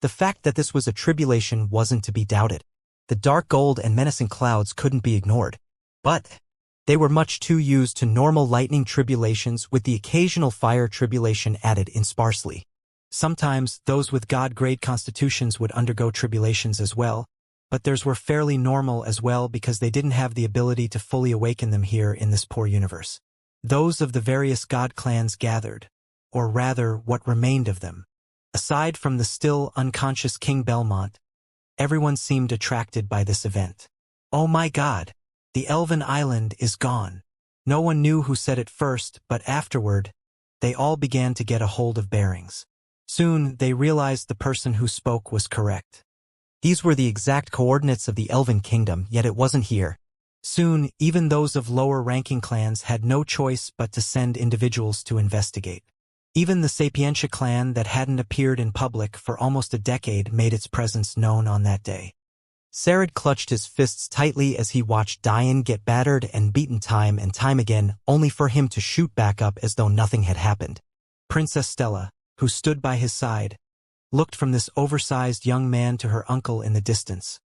The fact that this was a tribulation wasn't to be doubted. The dark gold and menacing clouds couldn't be ignored. But they were much too used to normal lightning tribulations, with the occasional fire tribulation added in sparsely. Sometimes those with god-grade constitutions would undergo tribulations as well, but theirs were fairly normal as well because they didn't have the ability to fully awaken them here in this poor universe. Those of the various god clans gathered, or rather what remained of them. Aside from the still unconscious King Belmont, everyone seemed attracted by this event. "Oh my God! The Elven Island is gone." No one knew who said it first, but afterward, they all began to get a hold of bearings. Soon, they realized the person who spoke was correct. These were the exact coordinates of the Elven Kingdom, yet it wasn't here. Soon, even those of lower-ranking clans had no choice but to send individuals to investigate. Even the Sapientia clan that hadn't appeared in public for almost a decade made its presence known on that day. Sarad clutched his fists tightly as he watched Dian get battered and beaten time and time again, only for him to shoot back up as though nothing had happened. Princess Stella, who stood by his side, looked from this oversized young man to her uncle in the distance,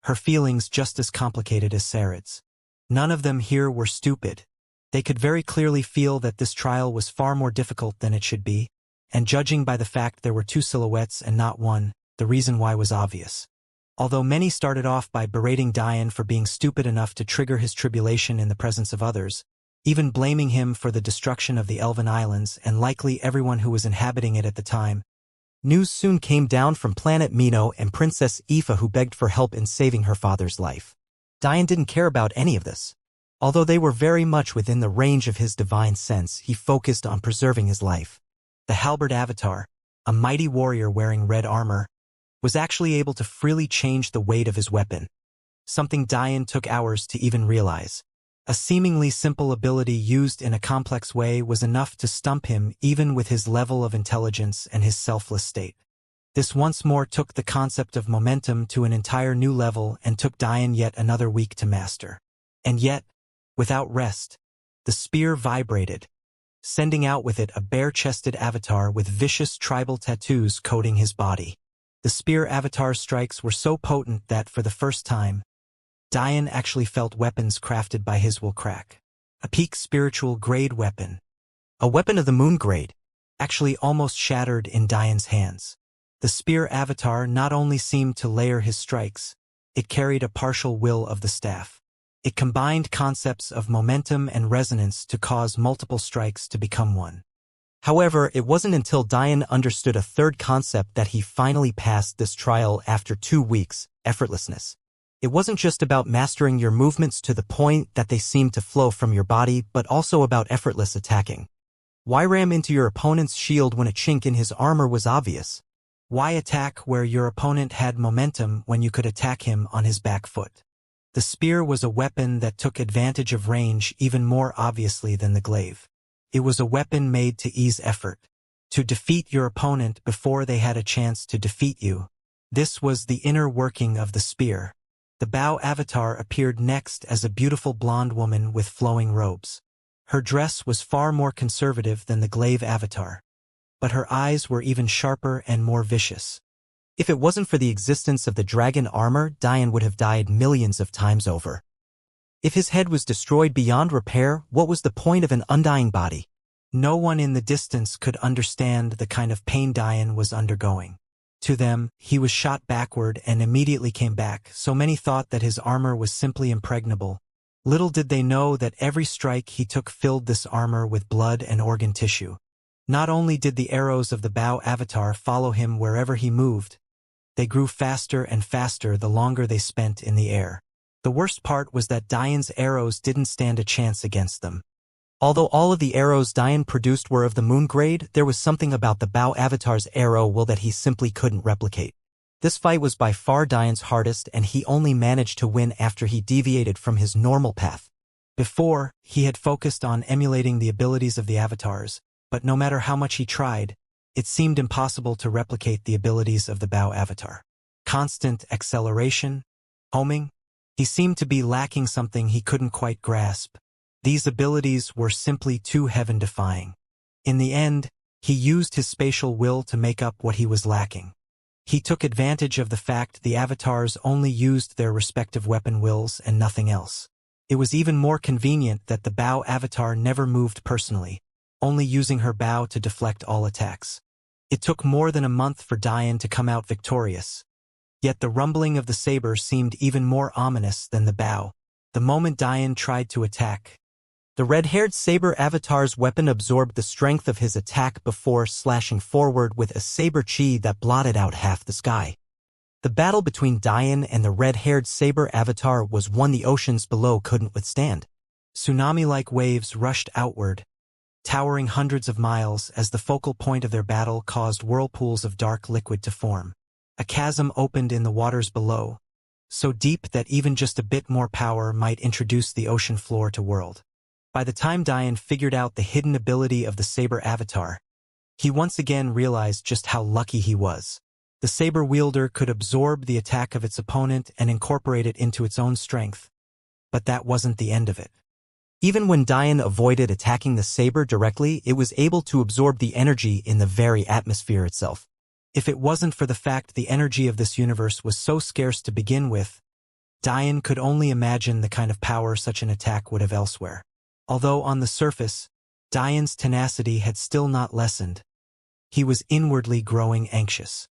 her feelings just as complicated as Sarad's. None of them here were stupid. They could very clearly feel that this trial was far more difficult than it should be, and judging by the fact there were two silhouettes and not one, the reason why was obvious. Although many started off by berating Dian for being stupid enough to trigger his tribulation in the presence of others, even blaming him for the destruction of the Elven Islands and likely everyone who was inhabiting it at the time, news soon came down from planet Mino and Princess Aoife, who begged for help in saving her father's life. Dian didn't care about any of this. Although they were very much within the range of his divine sense, he focused on preserving his life. The halberd avatar, a mighty warrior wearing red armor, was actually able to freely change the weight of his weapon, something Dian took hours to even realize. A seemingly simple ability used in a complex way was enough to stump him even with his level of intelligence and his selfless state. This once more took the concept of momentum to an entire new level and took Dian yet another week to master. And yet, without rest, the spear vibrated, sending out with it a bare-chested avatar with vicious tribal tattoos coating his body. The spear avatar's strikes were so potent that, for the first time, Dian actually felt weapons crafted by his will crack. A peak spiritual grade weapon. A weapon of the moon grade, actually almost shattered in Dian's hands. The spear avatar not only seemed to layer his strikes, it carried a partial will of the staff. It combined concepts of momentum and resonance to cause multiple strikes to become one. However, it wasn't until Dian understood a third concept that he finally passed this trial after 2 weeks: effortlessness. It wasn't just about mastering your movements to the point that they seemed to flow from your body, but also about effortless attacking. Why ram into your opponent's shield when a chink in his armor was obvious? Why attack where your opponent had momentum when you could attack him on his back foot? The spear was a weapon that took advantage of range even more obviously than the glaive. It was a weapon made to ease effort, to defeat your opponent before they had a chance to defeat you. This was the inner working of the spear. The bow avatar appeared next as a beautiful blonde woman with flowing robes. Her dress was far more conservative than the glaive avatar, but her eyes were even sharper and more vicious. If it wasn't for the existence of the dragon armor, Dian would have died millions of times over. If his head was destroyed beyond repair, what was the point of an undying body? No one in the distance could understand the kind of pain Dian was undergoing. To them, he was shot backward and immediately came back, so many thought that his armor was simply impregnable. Little did they know that every strike he took filled this armor with blood and organ tissue. Not only did the arrows of the bow avatar follow him wherever he moved, they grew faster and faster the longer they spent in the air. The worst part was that Dian's arrows didn't stand a chance against them. Although all of the arrows Dian produced were of the moon grade, there was something about the bow avatar's arrow will that he simply couldn't replicate. This fight was by far Dian's hardest, and he only managed to win after he deviated from his normal path. Before, he had focused on emulating the abilities of the avatars, but no matter how much he tried, it seemed impossible to replicate the abilities of the bow avatar. Constant acceleration, homing. He seemed to be lacking something he couldn't quite grasp. These abilities were simply too heaven-defying. In the end, he used his spatial will to make up what he was lacking. He took advantage of the fact the avatars only used their respective weapon wills and nothing else. It was even more convenient that the bow avatar never moved personally, only using her bow to deflect all attacks. It took more than a month for Dian to come out victorious. Yet the rumbling of the saber seemed even more ominous than the bow. The moment Dian tried to attack, the red-haired saber avatar's weapon absorbed the strength of his attack before slashing forward with a saber chi that blotted out half the sky. The battle between Dian and the red-haired saber avatar was one the oceans below couldn't withstand. Tsunami-like waves rushed outward, towering hundreds of miles as the focal point of their battle caused whirlpools of dark liquid to form. A chasm opened in the waters below, so deep that even just a bit more power might introduce the ocean floor to world. By the time Dian figured out the hidden ability of the saber avatar, he once again realized just how lucky he was. The saber wielder could absorb the attack of its opponent and incorporate it into its own strength, but that wasn't the end of it. Even when Dian avoided attacking the saber directly, it was able to absorb the energy in the very atmosphere itself. If it wasn't for the fact the energy of this universe was so scarce to begin with, Dian could only imagine the kind of power such an attack would have elsewhere. Although on the surface, Dian's tenacity had still not lessened. He was inwardly growing anxious.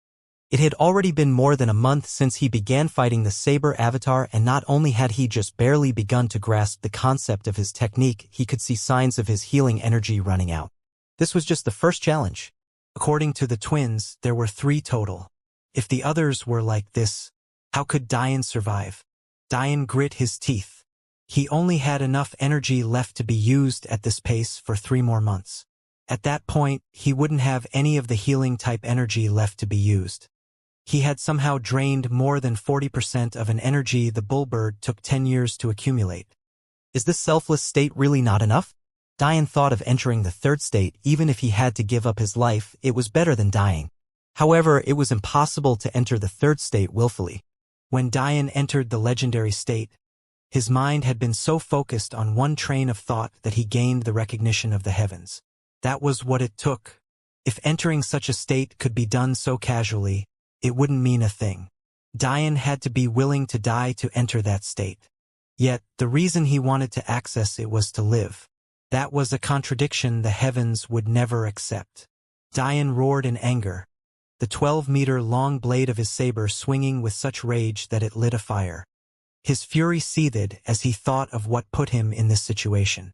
It had already been more than a month since he began fighting the Saber avatar, and not only had he just barely begun to grasp the concept of his technique, he could see signs of his healing energy running out. This was just the first challenge. According to the twins, there were 3 total. If the others were like this, how could Dian survive? Dian grit his teeth. He only had enough energy left to be used at this pace for 3 more months. At that point, he wouldn't have any of the healing-type energy left to be used. He had somehow drained more than 40% of an energy the bullbird took 10 years to accumulate. Is this selfless state really not enough? Dian thought of entering the 3rd state. Even if he had to give up his life, it was better than dying. However, it was impossible to enter the 3rd state willfully. When Dian entered the legendary state, his mind had been so focused on one train of thought that he gained the recognition of the heavens. That was what it took. If entering such a state could be done so casually, it wouldn't mean a thing. Dian had to be willing to die to enter that state. Yet, the reason he wanted to access it was to live. That was a contradiction the heavens would never accept. Dian roared in anger, the 12-meter-long blade of his saber swinging with such rage that it lit a fire. His fury seethed as he thought of what put him in this situation.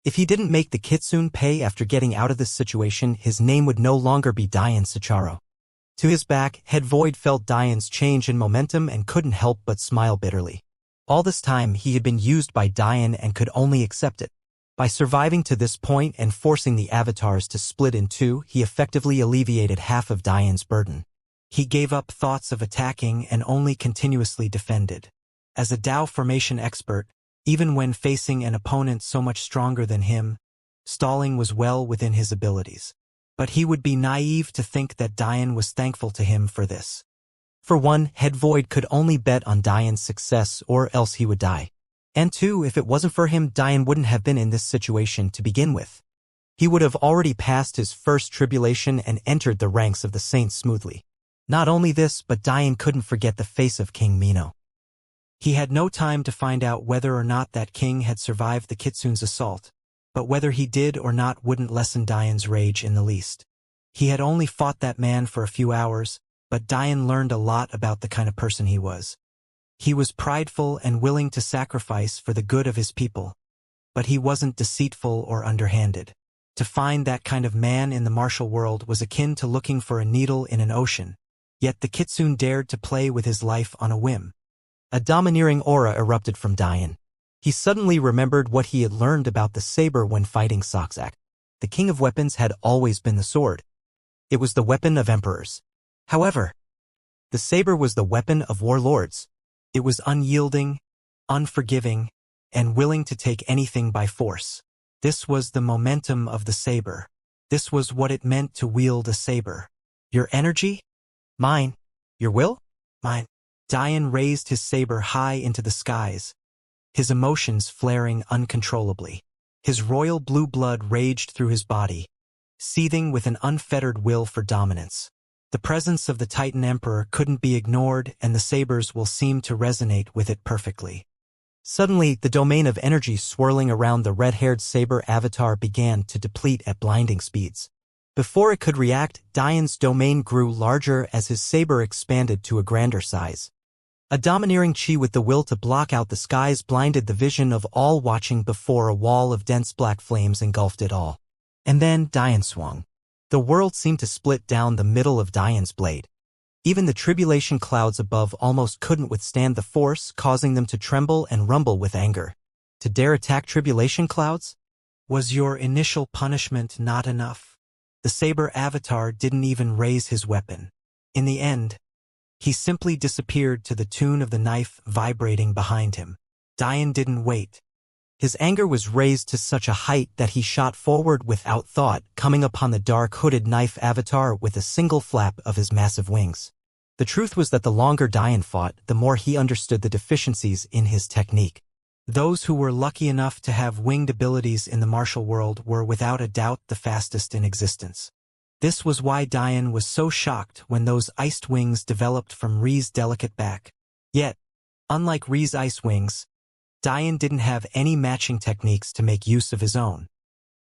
If he didn't make the Kitsune pay after getting out of this situation, his name would no longer be Dian Sacharo. To his back, Head Void felt Dian's change in momentum and couldn't help but smile bitterly. All this time, he had been used by Dian and could only accept it. By surviving to this point and forcing the avatars to split in 2, he effectively alleviated half of Dian's burden. He gave up thoughts of attacking and only continuously defended. As a Dao formation expert, even when facing an opponent so much stronger than him, stalling was well within his abilities. But he would be naive to think that Dian was thankful to him for this. For one, Head Void could only bet on Dian's success or else he would die. And 2, if it wasn't for him, Dian wouldn't have been in this situation to begin with. He would have already passed his first tribulation and entered the ranks of the saints smoothly. Not only this, but Dian couldn't forget the face of King Mino. He had no time to find out whether or not that king had survived the Kitsune's assault, but whether he did or not wouldn't lessen Dian's rage in the least. He had only fought that man for a few hours, but Dian learned a lot about the kind of person he was. He was prideful and willing to sacrifice for the good of his people, but he wasn't deceitful or underhanded. To find that kind of man in the martial world was akin to looking for a needle in an ocean, yet the Kitsune dared to play with his life on a whim. A domineering aura erupted from Dian. He suddenly remembered what he had learned about the saber when fighting Soxak. The king of weapons had always been the sword. It was the weapon of emperors. However, the saber was the weapon of warlords. It was unyielding, unforgiving, and willing to take anything by force. This was the momentum of the saber. This was what it meant to wield a saber. Your energy? Mine. Your will? Mine. Dian raised his saber high into the skies, his emotions flaring uncontrollably. His royal blue blood raged through his body, seething with an unfettered will for dominance. The presence of the Titan Emperor couldn't be ignored, and the saber's will seemed to resonate with it perfectly. Suddenly, the domain of energy swirling around the red-haired saber avatar began to deplete at blinding speeds. Before it could react, Dian's domain grew larger as his saber expanded to a grander size. A domineering chi with the will to block out the skies blinded the vision of all watching before a wall of dense black flames engulfed it all. And then Dian swung. The world seemed to split down the middle of Dian's blade. Even the tribulation clouds above almost couldn't withstand the force, causing them to tremble and rumble with anger. To dare attack tribulation clouds? Was your initial punishment not enough? The saber avatar didn't even raise his weapon. In the end, he simply disappeared to the tune of the knife vibrating behind him. Dian didn't wait. His anger was raised to such a height that he shot forward without thought, coming upon the dark hooded knife avatar with a single flap of his massive wings. The truth was that the longer Dian fought, the more he understood the deficiencies in his technique. Those who were lucky enough to have winged abilities in the martial world were without a doubt the fastest in existence. This was why Dian was so shocked when those iced wings developed from Ri's delicate back. Yet, unlike Ri's ice wings, Dian didn't have any matching techniques to make use of his own.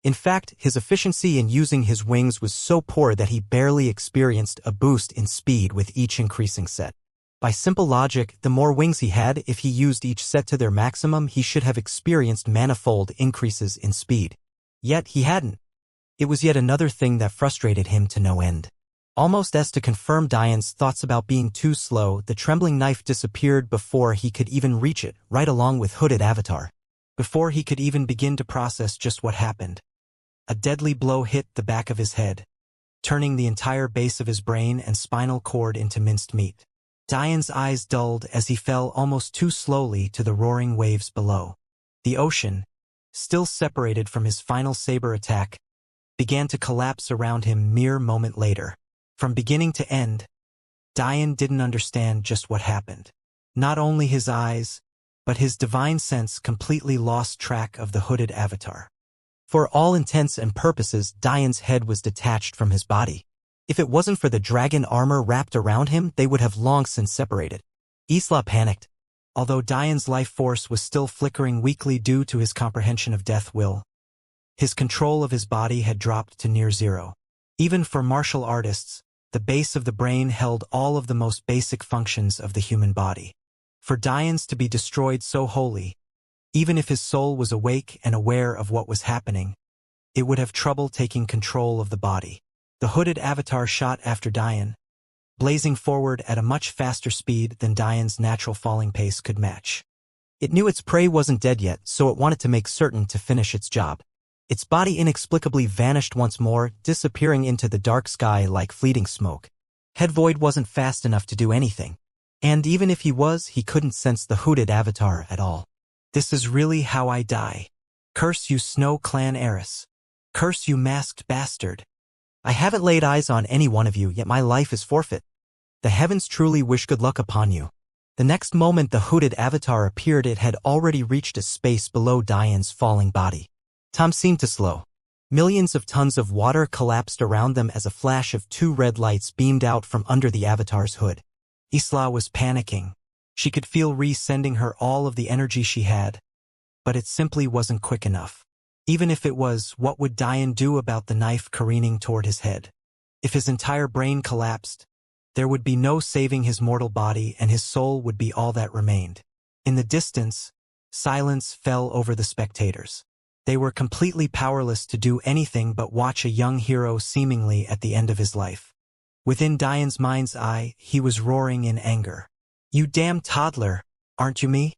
In fact, his efficiency in using his wings was so poor that he barely experienced a boost in speed with each increasing set. By simple logic, the more wings he had, if he used each set to their maximum, he should have experienced manifold increases in speed. Yet he hadn't. It was yet another thing that frustrated him to no end. Almost as to confirm Diane's thoughts about being too slow, the trembling knife disappeared before he could even reach it, right along with hooded avatar. Before he could even begin to process just what happened. A deadly blow hit the back of his head, turning the entire base of his brain and spinal cord into minced meat. Diane's eyes dulled as he fell almost too slowly to the roaring waves below. The ocean, still separated from his final saber attack, began to collapse around him mere moment later. From beginning to end, Diane didn't understand just what happened. Not only his eyes, but his divine sense completely lost track of the hooded avatar. For all intents and purposes, Diane's head was detached from his body. If it wasn't for the dragon armor wrapped around him, they would have long since separated. Isla panicked. Although Diane's life force was still flickering weakly due to his comprehension of death will, his control of his body had dropped to near zero. Even for martial artists, the base of the brain held all of the most basic functions of the human body. For Diane's to be destroyed so wholly, even if his soul was awake and aware of what was happening, it would have trouble taking control of the body. The hooded avatar shot after Diane, blazing forward at a much faster speed than Diane's natural falling pace could match. It knew its prey wasn't dead yet, so it wanted to make certain to finish its job. Its body inexplicably vanished once more, disappearing into the dark sky like fleeting smoke. Head Void wasn't fast enough to do anything. And even if he was, he couldn't sense the hooded avatar at all. This is really how I die. Curse you, Snow Clan heiress. Curse you, masked bastard. I haven't laid eyes on any one of you, yet my life is forfeit. The heavens truly wish good luck upon you. The next moment the hooded avatar appeared, it had already reached a space below Diane's falling body. Time seemed to slow. Millions of tons of water collapsed around them as a flash of two red lights beamed out from under the avatar's hood. Isla was panicking. She could feel Ree sending her all of the energy she had, but it simply wasn't quick enough. Even if it was, what would Diane do about the knife careening toward his head? If his entire brain collapsed, there would be no saving his mortal body, and his soul would be all that remained. In the distance, silence fell over the spectators. They were completely powerless to do anything but watch a young hero seemingly at the end of his life. Within Diane's mind's eye, he was roaring in anger. You damn toddler, aren't you me?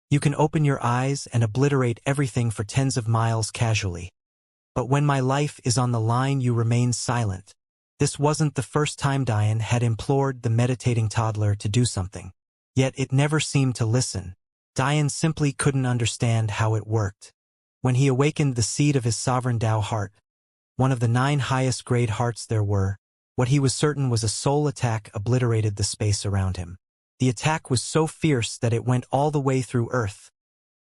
You can open your eyes and obliterate everything for tens of miles casually. But when my life is on the line, you remain silent. This wasn't the first time Diane had implored the meditating toddler to do something. Yet it never seemed to listen. Diane simply couldn't understand how it worked. When he awakened the seed of his sovereign Tao heart, one of the 9 highest grade hearts there were, what he was certain was a soul attack obliterated the space around him. The attack was so fierce that it went all the way through Earth,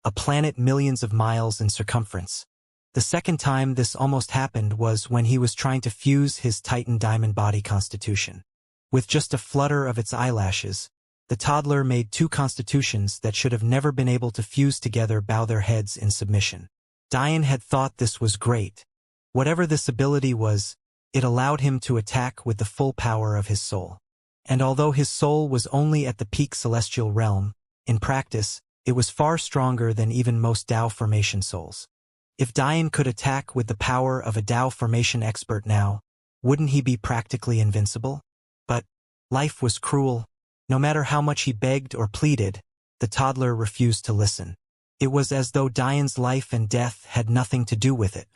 a planet millions of miles in circumference. The second time this almost happened was when he was trying to fuse his Titan diamond body constitution. With just a flutter of its eyelashes, the toddler made 2 constitutions that should have never been able to fuse together bow their heads in submission. Diane had thought this was great. Whatever this ability was, it allowed him to attack with the full power of his soul. And although his soul was only at the peak celestial realm, in practice, it was far stronger than even most Tao formation souls. If Diane could attack with the power of a Tao formation expert now, wouldn't he be practically invincible? But life was cruel. No matter how much he begged or pleaded, the toddler refused to listen. It was as though Diane's life and death had nothing to do with it.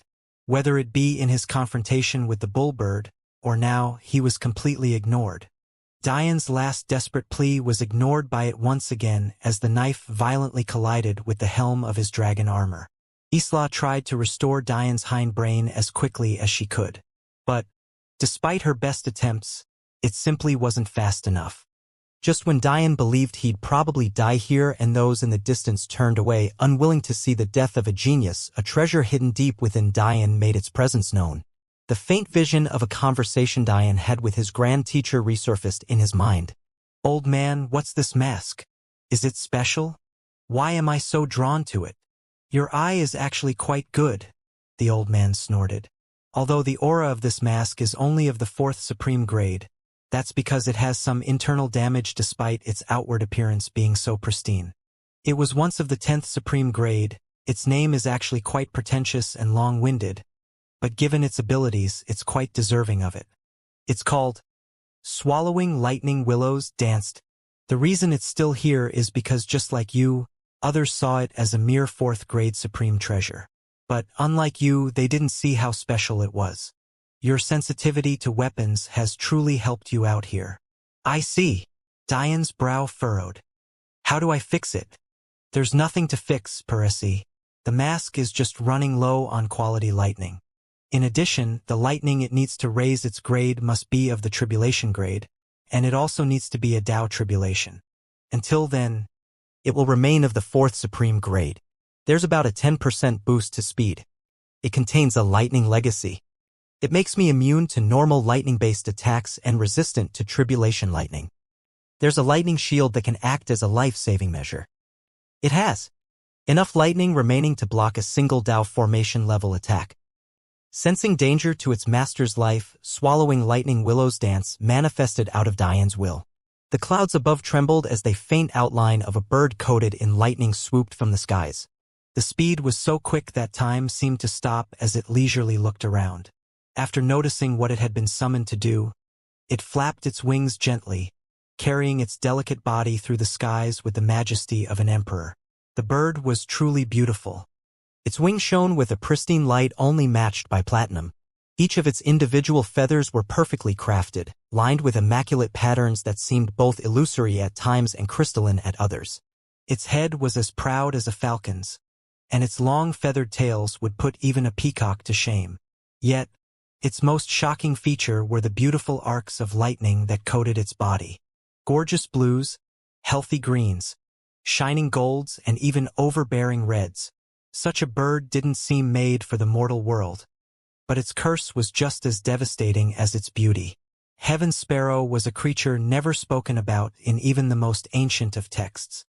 Whether it be in his confrontation with the bullbird, or now, he was completely ignored. Diane's last desperate plea was ignored by it once again as the knife violently collided with the helm of his dragon armor. Isla tried to restore Diane's hindbrain as quickly as she could. But, despite her best attempts, it simply wasn't fast enough. Just when Diane believed he'd probably die here and those in the distance turned away, unwilling to see the death of a genius, a treasure hidden deep within Diane made its presence known. The faint vision of a conversation Diane had with his grand teacher resurfaced in his mind. Old man, what's this mask? Is it special? Why am I so drawn to it? Your eye is actually quite good. the old man snorted. Although the aura of this mask is only of the 4th supreme grade, that's because it has some internal damage despite its outward appearance being so pristine. It was once of the 10th supreme grade. Its name is actually quite pretentious and long-winded, but given its abilities, it's quite deserving of it. It's called Swallowing Lightning Willows Danced. The reason it's still here is because just like you, others saw it as a mere 4th grade supreme treasure. But unlike you, they didn't see how special it was. Your sensitivity to weapons has truly helped you out here. I see. Diane's brow furrowed. How do I fix it? There's nothing to fix, Peresi. The mask is just running low on quality lightning. In addition, the lightning it needs to raise its grade must be of the tribulation grade, and it also needs to be a Tao tribulation. Until then, it will remain of the 4th supreme grade. There's about a 10% boost to speed. It contains a lightning legacy. It makes me immune to normal lightning-based attacks and resistant to tribulation lightning. There's a lightning shield that can act as a life-saving measure. It has enough lightning remaining to block a single Tao formation level attack. Sensing danger to its master's life, Swallowing Lightning Willow's dance manifested out of Diane's will. The clouds above trembled as the faint outline of a bird coated in lightning swooped from the skies. The speed was so quick that time seemed to stop as it leisurely looked around. After noticing what it had been summoned to do, it flapped its wings gently, carrying its delicate body through the skies with the majesty of an emperor. The bird was truly beautiful. Its wings shone with a pristine light only matched by platinum. Each of its individual feathers were perfectly crafted, lined with immaculate patterns that seemed both illusory at times and crystalline at others. Its head was as proud as a falcon's, and its long feathered tails would put even a peacock to shame. Yet, its most shocking feature were the beautiful arcs of lightning that coated its body. Gorgeous blues, healthy greens, shining golds, and even overbearing reds. Such a bird didn't seem made for the mortal world. But its curse was just as devastating as its beauty. Heaven Sparrow was a creature never spoken about in even the most ancient of texts.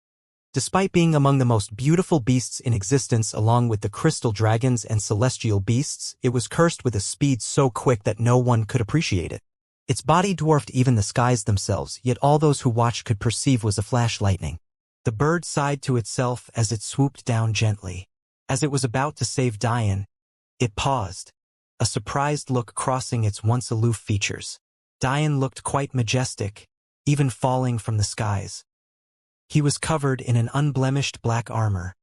Despite being among the most beautiful beasts in existence along with the crystal dragons and celestial beasts, it was cursed with a speed so quick that no one could appreciate it. Its body dwarfed even the skies themselves, yet all those who watched could perceive was a flash lightning. The bird sighed to itself as it swooped down gently. As it was about to save Diane, it paused, a surprised look crossing its once aloof features. Diane looked quite majestic, even falling from the skies. He was covered in an unblemished black armor,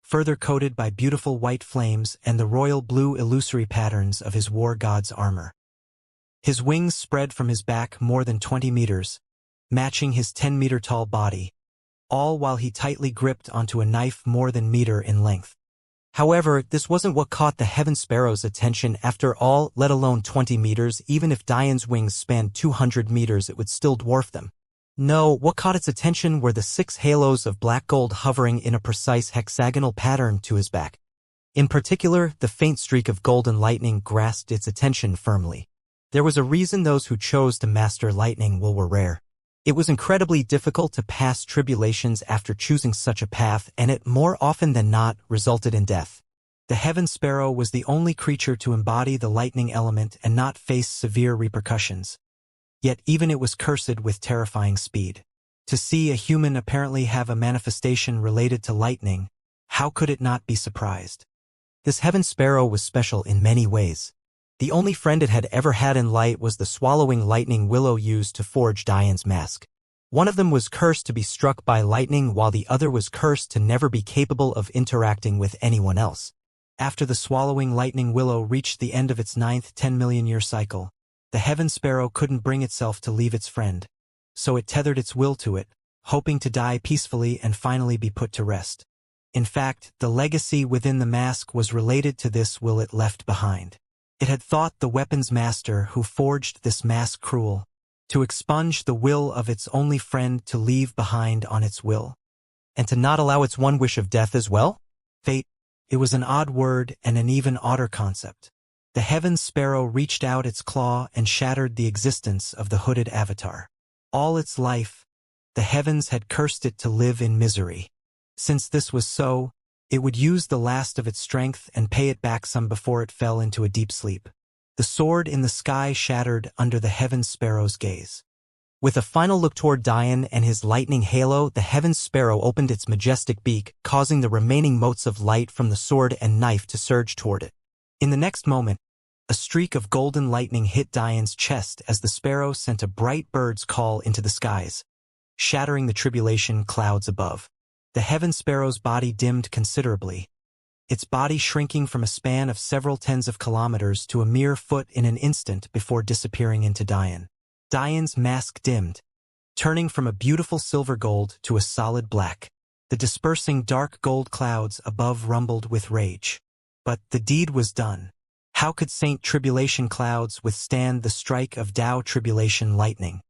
further coated by beautiful white flames and the royal blue illusory patterns of his war god's armor. His wings spread from his back more than 20 meters, matching his 10-meter-tall body, all while he tightly gripped onto a knife more than meter in length. However, this wasn't what caught the Heaven Sparrow's attention after all, let alone 20 meters. Even if Diane's wings spanned 200 meters, it would still dwarf them. No, what caught its attention were the 6 halos of black gold hovering in a precise hexagonal pattern to his back. In particular, the faint streak of golden lightning grasped its attention firmly. There was a reason those who chose to master lightning were rare. It was incredibly difficult to pass tribulations after choosing such a path, and it, more often than not, resulted in death. The Heaven Sparrow was the only creature to embody the lightning element and not face severe repercussions. Yet even it was cursed with terrifying speed. To see a human apparently have a manifestation related to lightning, how could it not be surprised? This Heaven Sparrow was special in many ways. The only friend it had ever had in light was the Swallowing Lightning Willow used to forge Diane's mask. One of them was cursed to be struck by lightning, while the other was cursed to never be capable of interacting with anyone else. After the Swallowing Lightning Willow reached the end of its 9th 10-million-year cycle, the Heaven Sparrow couldn't bring itself to leave its friend, so it tethered its will to it, hoping to die peacefully and finally be put to rest. In fact, the legacy within the mask was related to this will it left behind. It had thought the weapon's master who forged this mask cruel, to expunge the will of its only friend to leave behind on its will, and to not allow its one wish of death as well? Fate. It was an odd word and an even odder concept. The Heaven Sparrow reached out its claw and shattered the existence of the hooded avatar. All its life, the heavens had cursed it to live in misery. Since this was so, It would use the last of its strength and pay it back some before it fell into a deep sleep. The sword in the sky shattered under the heaven sparrow's gaze. With a final look toward Dian and his lightning halo, the heaven sparrow opened its majestic beak, causing the remaining motes of light from the sword and knife to surge toward it. In the next moment, a streak of golden lightning hit Dian's chest as the sparrow sent a bright bird's call into the skies, shattering the tribulation clouds above. The heaven sparrow's body dimmed considerably, its body shrinking from a span of several tens of kilometers to a mere foot in an instant before disappearing into Dian. Dian's mask dimmed, turning from a beautiful silver gold to a solid black. The dispersing dark gold clouds above rumbled with rage. But the deed was done. How could Saint Tribulation clouds withstand the strike of Tao Tribulation lightning?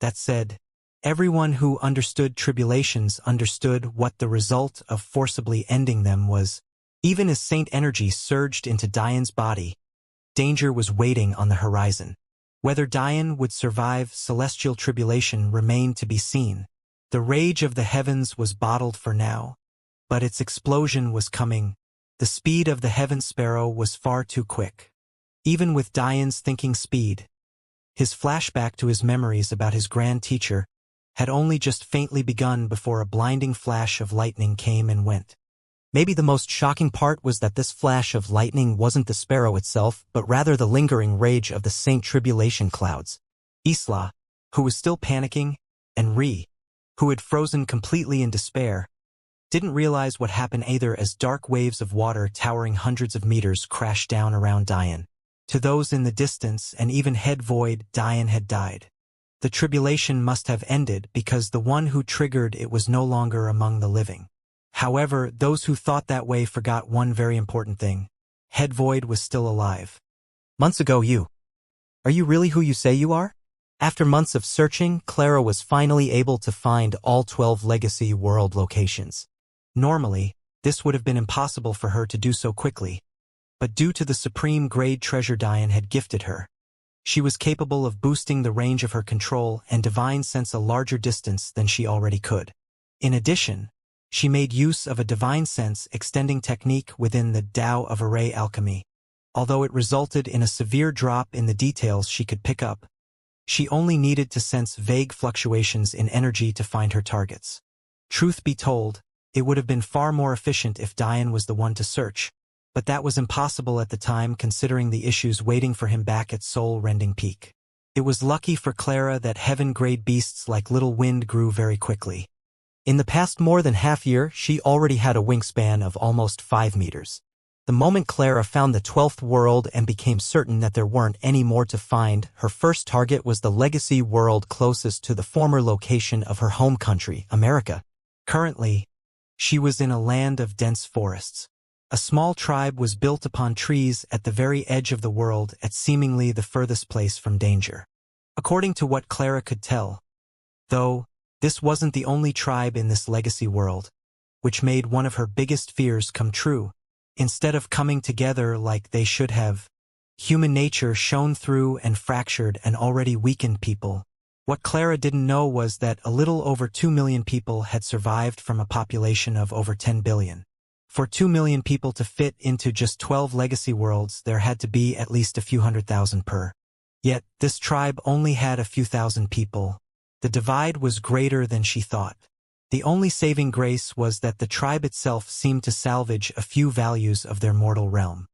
That said, everyone who understood tribulations understood what the result of forcibly ending them was. Even as Saint energy surged into Dian's body, danger was waiting on the horizon. Whether Dian would survive celestial tribulation remained to be seen. The rage of the heavens was bottled for now, but its explosion was coming. The speed of the heaven sparrow was far too quick. Even with Dian's thinking speed, his flashback to his memories about his grand teacher had only just faintly begun before a blinding flash of lightning came and went. Maybe the most shocking part was that this flash of lightning wasn't the sparrow itself, but rather the lingering rage of the Saint Tribulation clouds. Isla, who was still panicking, and Ri, who had frozen completely in despair, didn't realize what happened either as dark waves of water towering hundreds of meters crashed down around Dian. To those in the distance and even head void, Dian had died. The tribulation must have ended because the one who triggered it was no longer among the living. However, those who thought that way forgot one very important thing. Head Void was still alive. Months ago Are you really who you say you are? After months of searching, Clara was finally able to find all 12 Legacy World locations. Normally, this would have been impossible for her to do so quickly, but due to the supreme grade treasure Dian had gifted her, she was capable of boosting the range of her control and divine sense a larger distance than she already could. In addition, she made use of a divine sense extending technique within the Tao of Array Alchemy. Although it resulted in a severe drop in the details she could pick up, she only needed to sense vague fluctuations in energy to find her targets. Truth be told, it would have been far more efficient if Dian was the one to search, but that was impossible at the time considering the issues waiting for him back at Soul-Rending Peak. It was lucky for Clara that heaven-grade beasts like Little Wind grew very quickly. In the past more than half year, she already had a wingspan of almost 5 meters. The moment Clara found the 12th world and became certain that there weren't any more to find, her first target was the legacy world closest to the former location of her home country, America. Currently, she was in a land of dense forests. A small tribe was built upon trees at the very edge of the world at seemingly the furthest place from danger. According to what Clara could tell, though, this wasn't the only tribe in this legacy world, which made one of her biggest fears come true. Instead of coming together like they should have, human nature shone through and fractured an already weakened people. What Clara didn't know was that a little over 2 million people had survived from a population of over 10 billion. For 2 million people to fit into just 12 legacy worlds, there had to be at least a few 100,000 per. Yet, this tribe only had a few thousand people. The divide was greater than she thought. The only saving grace was that the tribe itself seemed to salvage a few values of their mortal realm.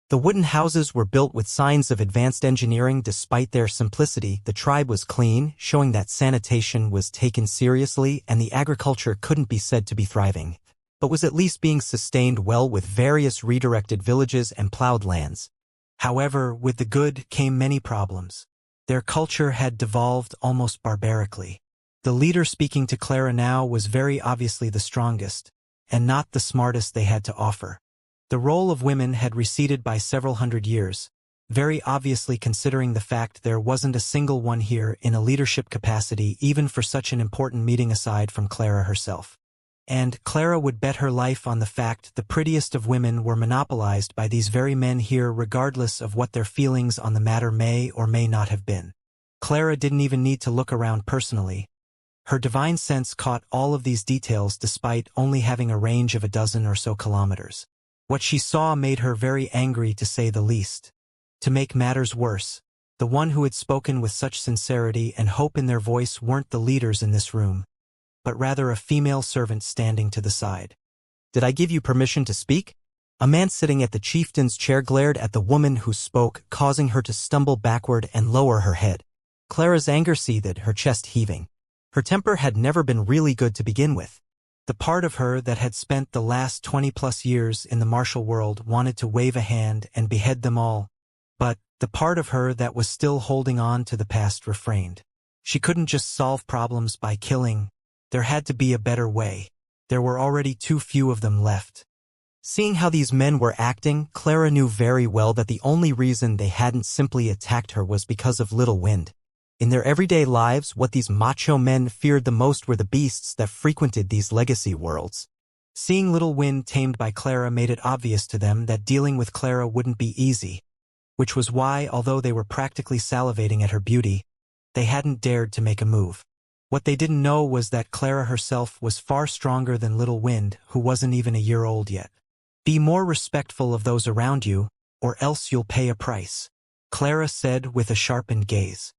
The wooden houses were built with signs of advanced engineering. Despite their simplicity, the tribe was clean, showing that sanitation was taken seriously and the agriculture couldn't be said to be thriving, but was at least being sustained well with various redirected villages and plowed lands. However, with the good came many problems. Their culture had devolved almost barbarically. The leader speaking to Clara now was very obviously the strongest, and not the smartest they had to offer. The role of women had receded by several hundred years, very obviously considering the fact there wasn't a single one here in a leadership capacity even for such an important meeting aside from Clara herself. And Clara would bet her life on the fact the prettiest of women were monopolized by these very men here regardless of what their feelings on the matter may or may not have been. Clara didn't even need to look around personally. Her divine sense caught all of these details despite only having a range of a dozen or so kilometers. What she saw made her very angry to say the least. To make matters worse, the one who had spoken with such sincerity and hope in their voice weren't the leaders in this room, but rather a female servant standing to the side. Did I give you permission to speak? A man sitting at the chieftain's chair glared at the woman who spoke, causing her to stumble backward and lower her head. Clara's anger seethed, her chest heaving. Her temper had never been really good to begin with. The part of her that had spent the last 20+ years in the martial world wanted to wave a hand and behead them all, but the part of her that was still holding on to the past refrained. She couldn't just solve problems by killing. There had to be a better way. There were already too few of them left. Seeing how these men were acting, Clara knew very well that the only reason they hadn't simply attacked her was because of Little Wind. In their everyday lives, what these macho men feared the most were the beasts that frequented these legacy worlds. Seeing Little Wind tamed by Clara made it obvious to them that dealing with Clara wouldn't be easy, which was why, although they were practically salivating at her beauty, they hadn't dared to make a move. What they didn't know was that Clara herself was far stronger than Little Wind, who wasn't even a year old yet. Be more respectful of those around you, or else you'll pay a price, Clara said with a sharpened gaze.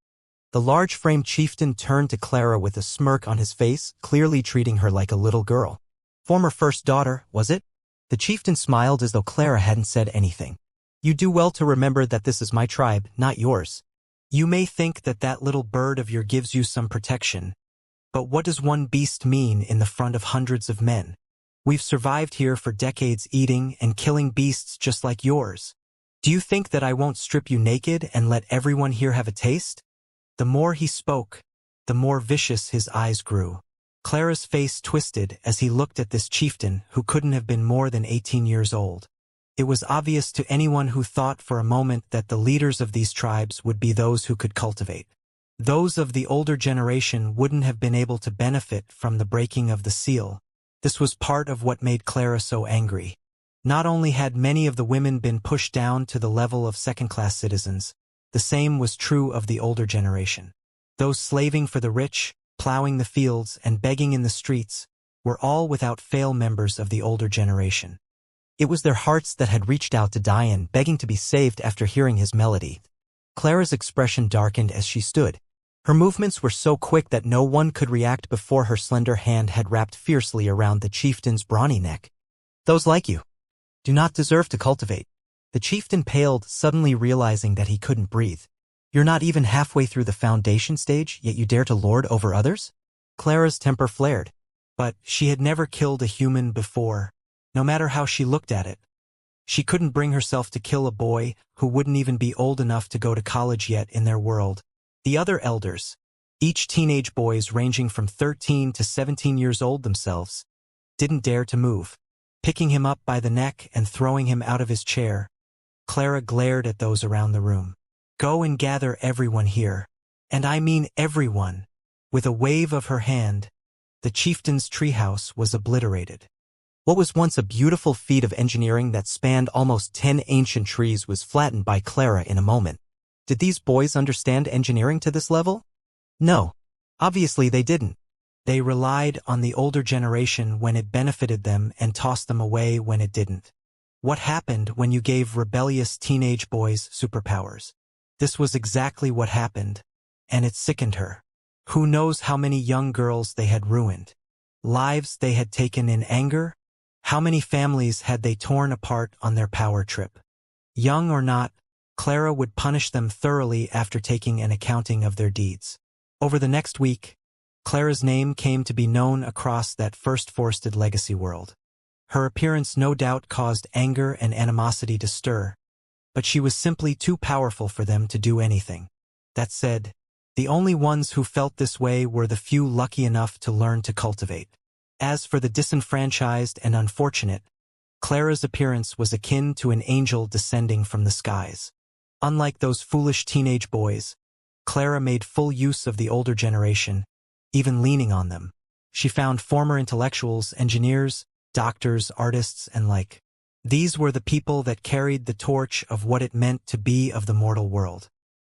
The large-framed chieftain turned to Clara with a smirk on his face, clearly treating her like a little girl. Former first daughter, was it? The chieftain smiled as though Clara hadn't said anything. You do well to remember that this is my tribe, not yours. You may think that that little bird of yours gives you some protection, but what does one beast mean in the front of hundreds of men? We've survived here for decades eating and killing beasts just like yours. Do you think that I won't strip you naked and let everyone here have a taste? The more he spoke, the more vicious his eyes grew. Clara's face twisted as he looked at this chieftain who couldn't have been more than 18 years old. It was obvious to anyone who thought for a moment that the leaders of these tribes would be those who could cultivate. Those of the older generation wouldn't have been able to benefit from the breaking of the seal. This was part of what made Clara so angry. Not only had many of the women been pushed down to the level of second-class citizens, the same was true of the older generation. Those slaving for the rich, plowing the fields, and begging in the streets were all without fail members of the older generation. It was their hearts that had reached out to Diane, begging to be saved after hearing his melody. Clara's expression darkened as she stood. Her movements were so quick that no one could react before her slender hand had wrapped fiercely around the chieftain's brawny neck. Those like you do not deserve to cultivate. The chieftain paled, suddenly realizing that he couldn't breathe. You're not even halfway through the foundation stage, yet you dare to lord over others? Clara's temper flared. But she had never killed a human before, no matter how she looked at it. She couldn't bring herself to kill a boy who wouldn't even be old enough to go to college yet in their world. The other elders, each teenage boys ranging from 13 to 17 years old themselves, didn't dare to move. Picking him up by the neck and throwing him out of his chair, Clara glared at those around the room. Go and gather everyone here. And I mean everyone. With a wave of her hand, the chieftain's treehouse was obliterated. What was once a beautiful feat of engineering that spanned almost 10 ancient trees was flattened by Clara in a moment. Did these boys understand engineering to this level? No. Obviously they didn't. They relied on the older generation when it benefited them and tossed them away when it didn't. What happened when you gave rebellious teenage boys superpowers? This was exactly what happened, and it sickened her. Who knows how many young girls they had ruined? Lives they had taken in anger? How many families had they torn apart on their power trip? Young or not, Clara would punish them thoroughly after taking an accounting of their deeds. Over the next week, Clara's name came to be known across that first forested legacy world. Her appearance no doubt caused anger and animosity to stir, but she was simply too powerful for them to do anything. That said, the only ones who felt this way were the few lucky enough to learn to cultivate. As for the disenfranchised and unfortunate, Clara's appearance was akin to an angel descending from the skies. Unlike those foolish teenage boys, Clara made full use of the older generation, even leaning on them. She found former intellectuals, engineers, doctors, artists, and like. These were the people that carried the torch of what it meant to be of the mortal world.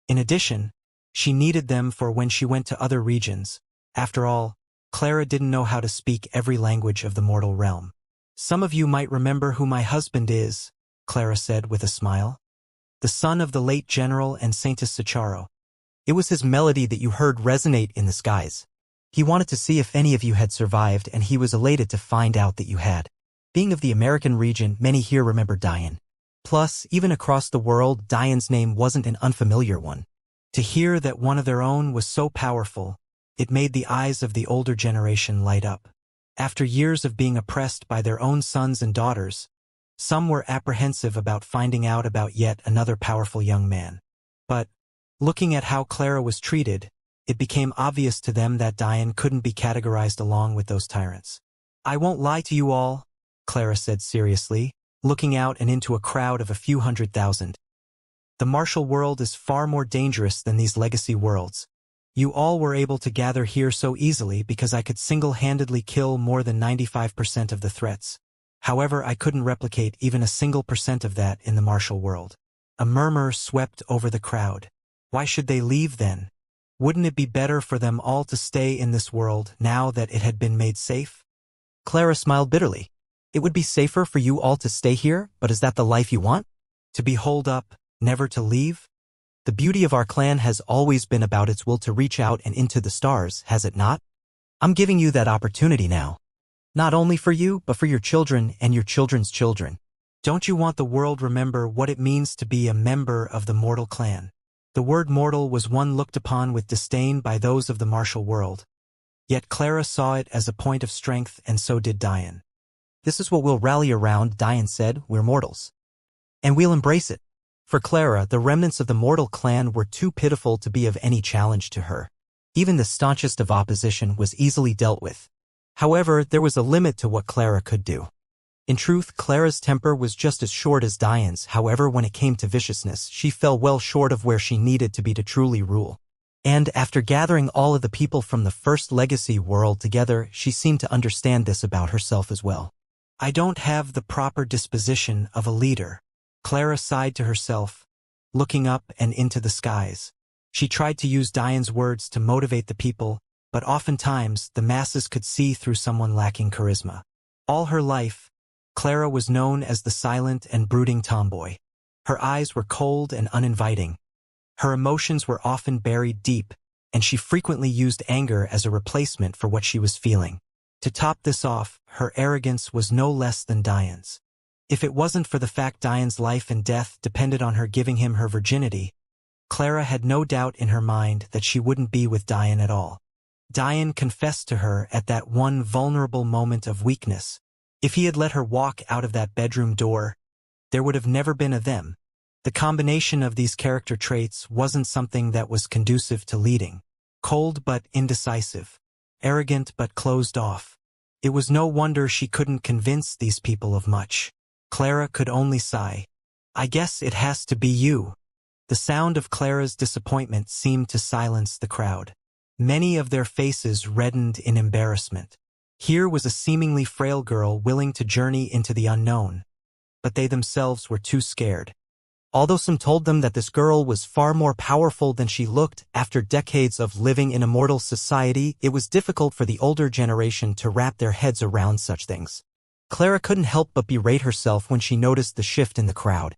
In addition, she needed them for when she went to other regions. After all, Clara didn't know how to speak every language of the mortal realm. Some of you might remember who my husband is, Clara said with a smile. The son of the late General and Saintess Sicharo. It was his melody that you heard resonate in the skies. He wanted to see if any of you had survived, and he was elated to find out that you had. Being of the American region, many here remember Diane. Plus, even across the world, Diane's name wasn't an unfamiliar one. To hear that one of their own was so powerful, it made the eyes of the older generation light up. After years of being oppressed by their own sons and daughters, some were apprehensive about finding out about yet another powerful young man. But, looking at how Clara was treated, it became obvious to them that Diane couldn't be categorized along with those tyrants. I won't lie to you all, Clara said seriously, looking out and into a crowd of a few 100,000. The martial world is far more dangerous than these legacy worlds. You all were able to gather here so easily because I could single-handedly kill more than 95% of the threats. However, I couldn't replicate even a single % of that in the martial world. A murmur swept over the crowd. Why should they leave then? Wouldn't it be better for them all to stay in this world now that it had been made safe? Clara smiled bitterly. It would be safer for you all to stay here, but is that the life you want? To be holed up, never to leave? The beauty of our clan has always been about its will to reach out and into the stars, has it not? I'm giving you that opportunity now. Not only for you, but for your children and your children's children. Don't you want the world remember what it means to be a member of the mortal clan? The word mortal was one looked upon with disdain by those of the martial world. Yet Clara saw it as a point of strength, and so did Diane. This is what we'll rally around, Diane said. We're mortals. And we'll embrace it. For Clara, the remnants of the mortal clan were too pitiful to be of any challenge to her. Even the staunchest of opposition was easily dealt with. However, there was a limit to what Clara could do. In truth, Clara's temper was just as short as Diane's. However, when it came to viciousness, she fell well short of where she needed to be to truly rule. And after gathering all of the people from the first legacy world together, she seemed to understand this about herself as well. I don't have the proper disposition of a leader, Clara sighed to herself, looking up and into the skies. She tried to use Diane's words to motivate the people, but oftentimes the masses could see through someone lacking charisma. All her life, Clara was known as the silent and brooding tomboy. Her eyes were cold and uninviting. Her emotions were often buried deep, and she frequently used anger as a replacement for what she was feeling. To top this off, her arrogance was no less than Diane's. If it wasn't for the fact Diane's life and death depended on her giving him her virginity, Clara had no doubt in her mind that she wouldn't be with Diane at all. Diane confessed to her at that one vulnerable moment of weakness. If he had let her walk out of that bedroom door, there would have never been a them. The combination of these character traits wasn't something that was conducive to leading. Cold but indecisive. Arrogant but closed off. It was no wonder she couldn't convince these people of much. Clara could only sigh. I guess it has to be you. The sound of Clara's disappointment seemed to silence the crowd. Many of their faces reddened in embarrassment. Here was a seemingly frail girl willing to journey into the unknown, but they themselves were too scared. Although some told them that this girl was far more powerful than she looked, after decades of living in a mortal society, it was difficult for the older generation to wrap their heads around such things. Clara couldn't help but berate herself when she noticed the shift in the crowd.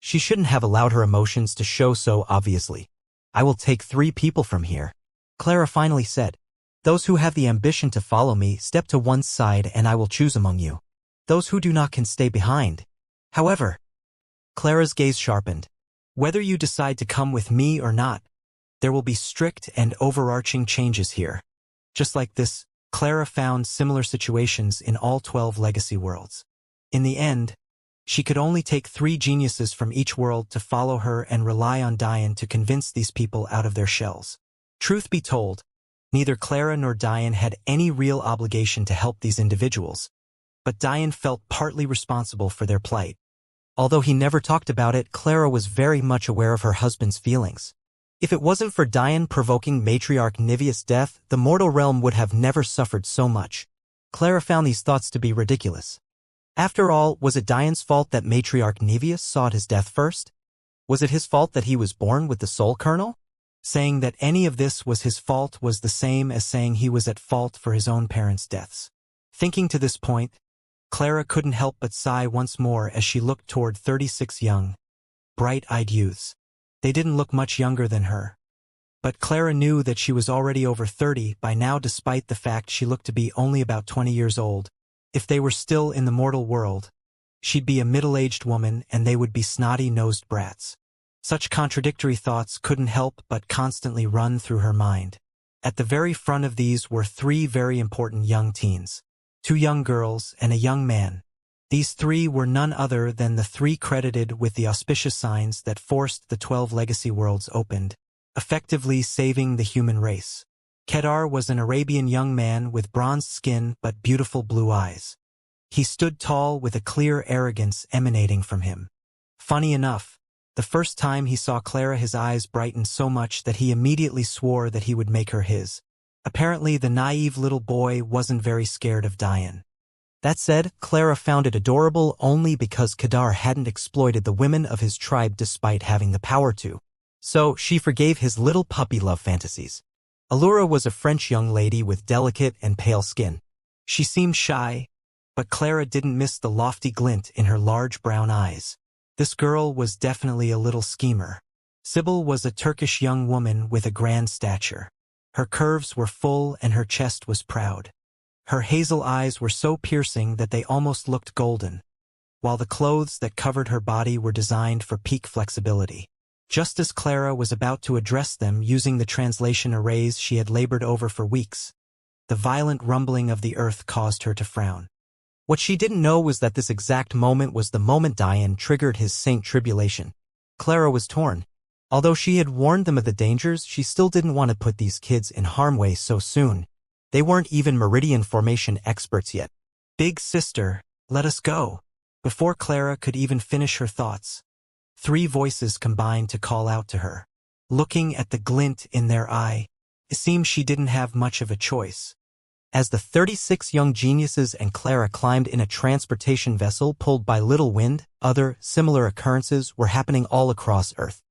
She shouldn't have allowed her emotions to show so obviously. I will take 3 people from here, Clara finally said. Those who have the ambition to follow me, step to one side and I will choose among you. Those who do not can stay behind. However, Clara's gaze sharpened. Whether you decide to come with me or not, there will be strict and overarching changes here. Just like this, Clara found similar situations in all 12 legacy worlds. In the end, she could only take 3 geniuses from each world to follow her and rely on Diane to convince these people out of their shells. Truth be told, neither Clara nor Diane had any real obligation to help these individuals, but Diane felt partly responsible for their plight. Although he never talked about it, Clara was very much aware of her husband's feelings. If it wasn't for Diane provoking matriarch Nivea's death, the mortal realm would have never suffered so much. Clara found these thoughts to be ridiculous. After all, was it Diane's fault that matriarch Nivea sought his death first? Was it his fault that he was born with the soul kernel? Saying that any of this was his fault was the same as saying he was at fault for his own parents' deaths. Thinking to this point, Clara couldn't help but sigh once more as she looked toward 36 young, bright-eyed youths. They didn't look much younger than her. But Clara knew that she was already over 30 by now, despite the fact she looked to be only about 20 years old. If they were still in the mortal world, she'd be a middle-aged woman and they would be snotty-nosed brats. Such contradictory thoughts couldn't help but constantly run through her mind. At the very front of these were 3 very important young teens. 2 young girls and a young man. These 3 were none other than the 3 credited with the auspicious signs that forced the 12 legacy worlds opened, effectively saving the human race. Kedar was an Arabian young man with bronzed skin but beautiful blue eyes. He stood tall with a clear arrogance emanating from him. Funny enough, the first time he saw Clara his eyes brightened so much that he immediately swore that he would make her his. Apparently the naive little boy wasn't very scared of Diane. That said, Clara found it adorable only because Kedar hadn't exploited the women of his tribe despite having the power to. So she forgave his little puppy love fantasies. Allura was a French young lady with delicate and pale skin. She seemed shy, but Clara didn't miss the lofty glint in her large brown eyes. This girl was definitely a little schemer. Sybil was a Turkish young woman with a grand stature. Her curves were full and her chest was proud. Her hazel eyes were so piercing that they almost looked golden, while the clothes that covered her body were designed for peak flexibility. Just as Clara was about to address them using the translation arrays she had labored over for weeks, the violent rumbling of the earth caused her to frown. What she didn't know was that this exact moment was the moment Diane triggered his Saint Tribulation. Clara was torn. Although she had warned them of the dangers, she still didn't want to put these kids in harm's way so soon. They weren't even meridian formation experts yet. "Big sister, let us go." Before Clara could even finish her thoughts, 3 voices combined to call out to her. Looking at the glint in their eye, it seemed she didn't have much of a choice. As the 36 young geniuses and Clara climbed in a transportation vessel pulled by little wind, other, similar occurrences were happening all across Earth.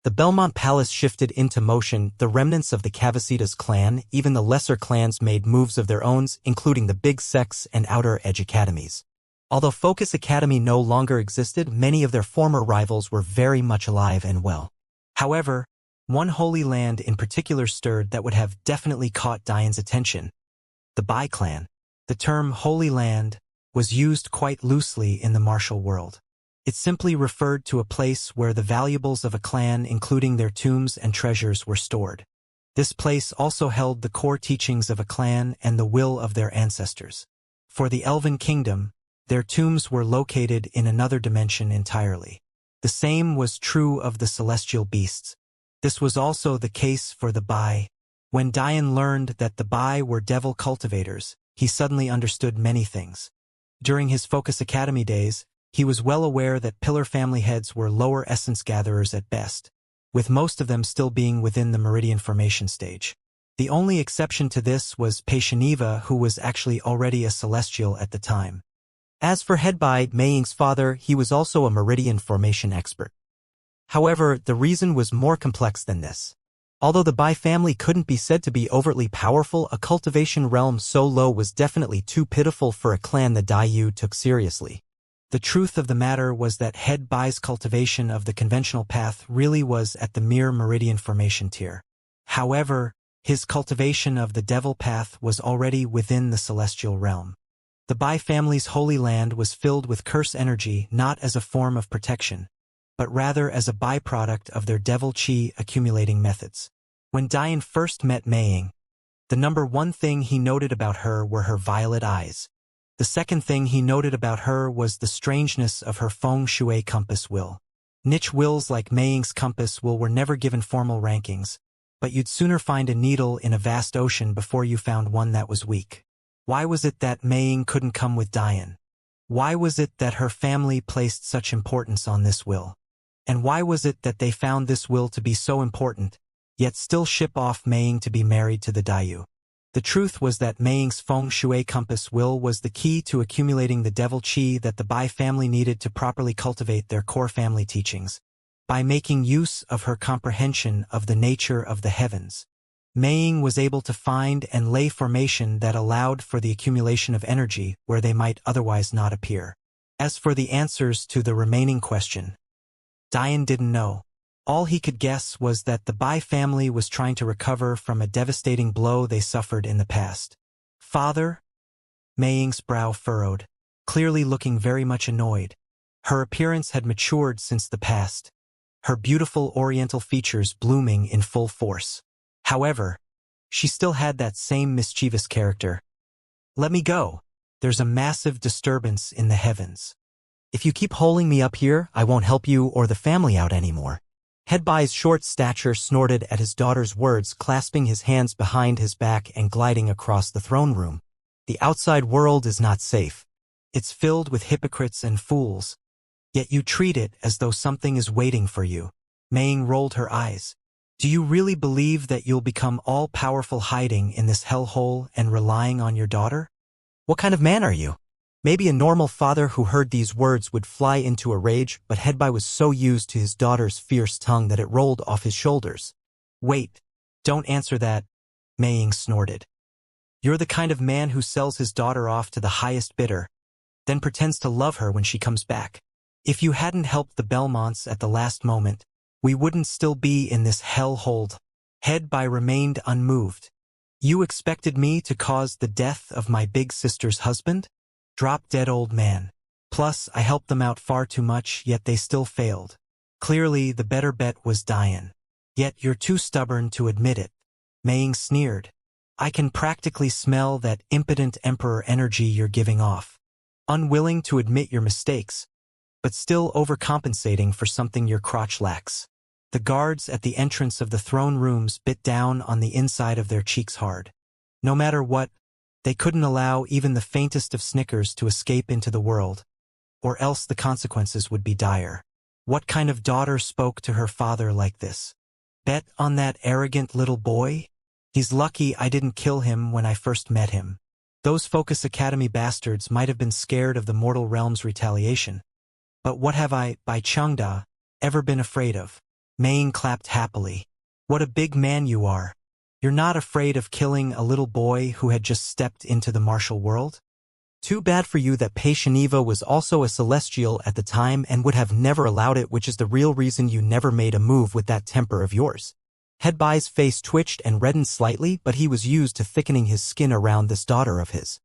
The Belmont Palace shifted into motion, the remnants of the Cavasitas clan, even the lesser clans made moves of their own, including the big sects and outer edge academies. Although Focus Academy no longer existed, many of their former rivals were very much alive and well. However, one holy land in particular stirred that would have definitely caught Diane's attention. The Bai clan. The term Holy Land was used quite loosely in the martial world. It simply referred to a place where the valuables of a clan, including their tombs and treasures, were stored. This place also held the core teachings of a clan and the will of their ancestors. For the Elven Kingdom, their tombs were located in another dimension entirely. The same was true of the celestial beasts. This was also the case for the Bai. When Diane learned that the Bai were devil cultivators, he suddenly understood many things. During his Focus Academy days, he was well aware that Pillar family heads were lower essence gatherers at best, with most of them still being within the meridian formation stage. The only exception to this was Paishaniva, who was actually already a celestial at the time. As for Head Bai, Mei Ying's father, he was also a meridian formation expert. However, the reason was more complex than this. Although the Bai family couldn't be said to be overtly powerful, a cultivation realm so low was definitely too pitiful for a clan the Daiyu took seriously. The truth of the matter was that Head Bai's cultivation of the conventional path really was at the mere meridian formation tier. However, his cultivation of the devil path was already within the celestial realm. The Bai family's holy land was filled with curse energy not as a form of protection, but rather as a byproduct of their devil chi accumulating methods. When Diane first met Mei Ying, the number one thing he noted about her were her violet eyes. The second thing he noted about her was the strangeness of her feng shui compass will. Niche wills like Mei Ying's compass will were never given formal rankings, but you'd sooner find a needle in a vast ocean before you found one that was weak. Why was it that Mei Ying couldn't come with Diane? Why was it that her family placed such importance on this will? And why was it that they found this will to be so important, yet still ship off Mei Ying to be married to the Daiyu? The truth was that Mei Ying's feng shui compass will was the key to accumulating the devil chi that the Bai family needed to properly cultivate their core family teachings. By making use of her comprehension of the nature of the heavens, Maying was able to find and lay formation that allowed for the accumulation of energy where they might otherwise not appear. As for the answers to the remaining question, Dian didn't know. All he could guess was that the Bai family was trying to recover from a devastating blow they suffered in the past. Father? Maying's brow furrowed, clearly looking very much annoyed. Her appearance had matured since the past, her beautiful oriental features blooming in full force. However, she still had that same mischievous character. Let me go. There's a massive disturbance in the heavens. If you keep holding me up here, I won't help you or the family out anymore. Headbai's short stature snorted at his daughter's words, clasping his hands behind his back and gliding across the throne room. The outside world is not safe. It's filled with hypocrites and fools. Yet you treat it as though something is waiting for you. Maying rolled her eyes. Do you really believe that you'll become all-powerful hiding in this hellhole and relying on your daughter? What kind of man are you? Maybe a normal father who heard these words would fly into a rage, but Headbai was so used to his daughter's fierce tongue that it rolled off his shoulders. Wait, don't answer that, Maying snorted. You're the kind of man who sells his daughter off to the highest bidder, then pretends to love her when she comes back. If you hadn't helped the Belmonts at the last moment, we wouldn't still be in this hellhole. Headbai remained unmoved. You expected me to cause the death of my big sister's husband? Drop-dead old man. Plus, I helped them out far too much, yet they still failed. Clearly, the better bet was Dian. Yet you're too stubborn to admit it. Maying sneered. I can practically smell that impotent emperor energy you're giving off. Unwilling to admit your mistakes, but still overcompensating for something your crotch lacks. The guards at the entrance of the throne rooms bit down on the inside of their cheeks hard. No matter what, they couldn't allow even the faintest of snickers to escape into the world, or else the consequences would be dire. What kind of daughter spoke to her father like this? Bet on that arrogant little boy? He's lucky I didn't kill him when I first met him. Those Focus Academy bastards might have been scared of the mortal realm's retaliation. But what have I, by Changda, ever been afraid of? Maying clapped happily. What a big man you are. You're not afraid of killing a little boy who had just stepped into the martial world? Too bad for you that P20 was also a celestial at the time and would have never allowed it, which is the real reason you never made a move with that temper of yours. Headbai's face twitched and reddened slightly, but he was used to thickening his skin around this daughter of his.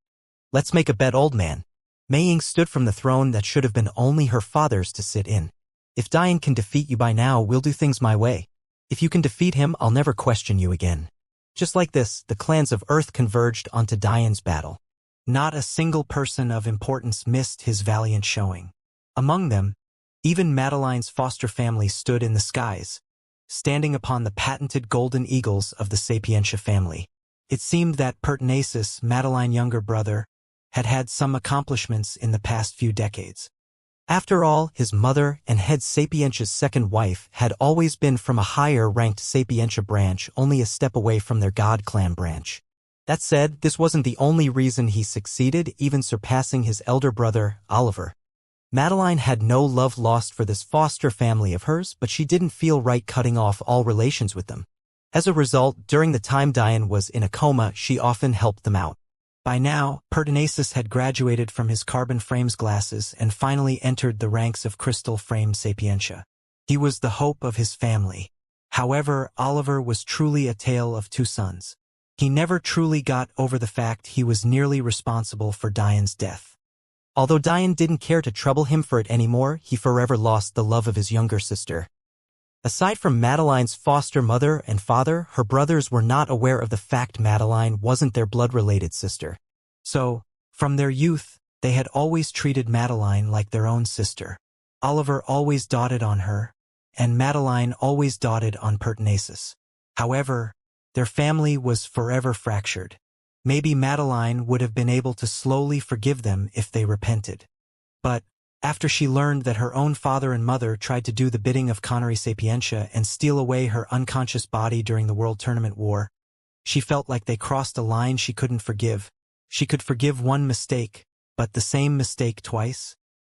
Let's make a bet, old man. Maying stood from the throne that should have been only her father's to sit in. If Dian can defeat you by now, we'll do things my way. If you can defeat him, I'll never question you again. Just like this, the clans of Earth converged onto Dian's battle. Not a single person of importance missed his valiant showing. Among them, even Madeline's foster family stood in the skies, standing upon the patented golden eagles of the Sapientia family. It seemed that Pertinacis, Madeline's younger brother, had had some accomplishments in the past few decades. After all, his mother and head Sapientia's second wife had always been from a higher-ranked Sapientia branch, only a step away from their God clan branch. That said, this wasn't the only reason he succeeded, even surpassing his elder brother, Oliver. Madeline had no love lost for this foster family of hers, but she didn't feel right cutting off all relations with them. As a result, during the time Dian was in a coma, she often helped them out. By now, Pertinacis had graduated from his carbon frames glasses and finally entered the ranks of crystal-framed Sapientia. He was the hope of his family. However, Oliver was truly a tale of two sons. He never truly got over the fact he was nearly responsible for Dian's death. Although Dian didn't care to trouble him for it anymore, he forever lost the love of his younger sister. Aside from Madeline's foster mother and father, her brothers were not aware of the fact Madeline wasn't their blood-related sister. So, from their youth, they had always treated Madeline like their own sister. Oliver always doted on her, and Madeline always doted on Pertinacis. However, their family was forever fractured. Maybe Madeline would have been able to slowly forgive them if they repented. But, after she learned that her own father and mother tried to do the bidding of Connery Sapientia and steal away her unconscious body during the World Tournament War, she felt like they crossed a line she couldn't forgive. She could forgive one mistake, but the same mistake twice?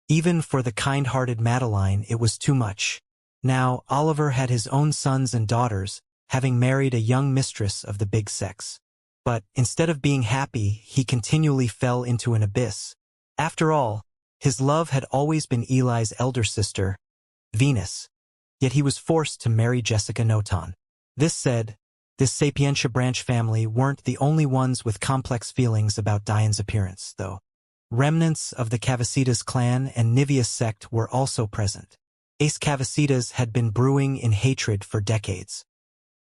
Even for the kind-hearted Madeline, it was too much. Now, Oliver had his own sons and daughters, having married a young mistress of the big sex. But instead of being happy, he continually fell into an abyss. After all, his love had always been Eli's elder sister, Venus. Yet he was forced to marry Jessica Noton. This said, this Sapientia branch family weren't the only ones with complex feelings about Diane's appearance, though. Remnants of the Cavasitas clan and Niveus sect were also present. Ace Cavasitas had been brewing in hatred for decades.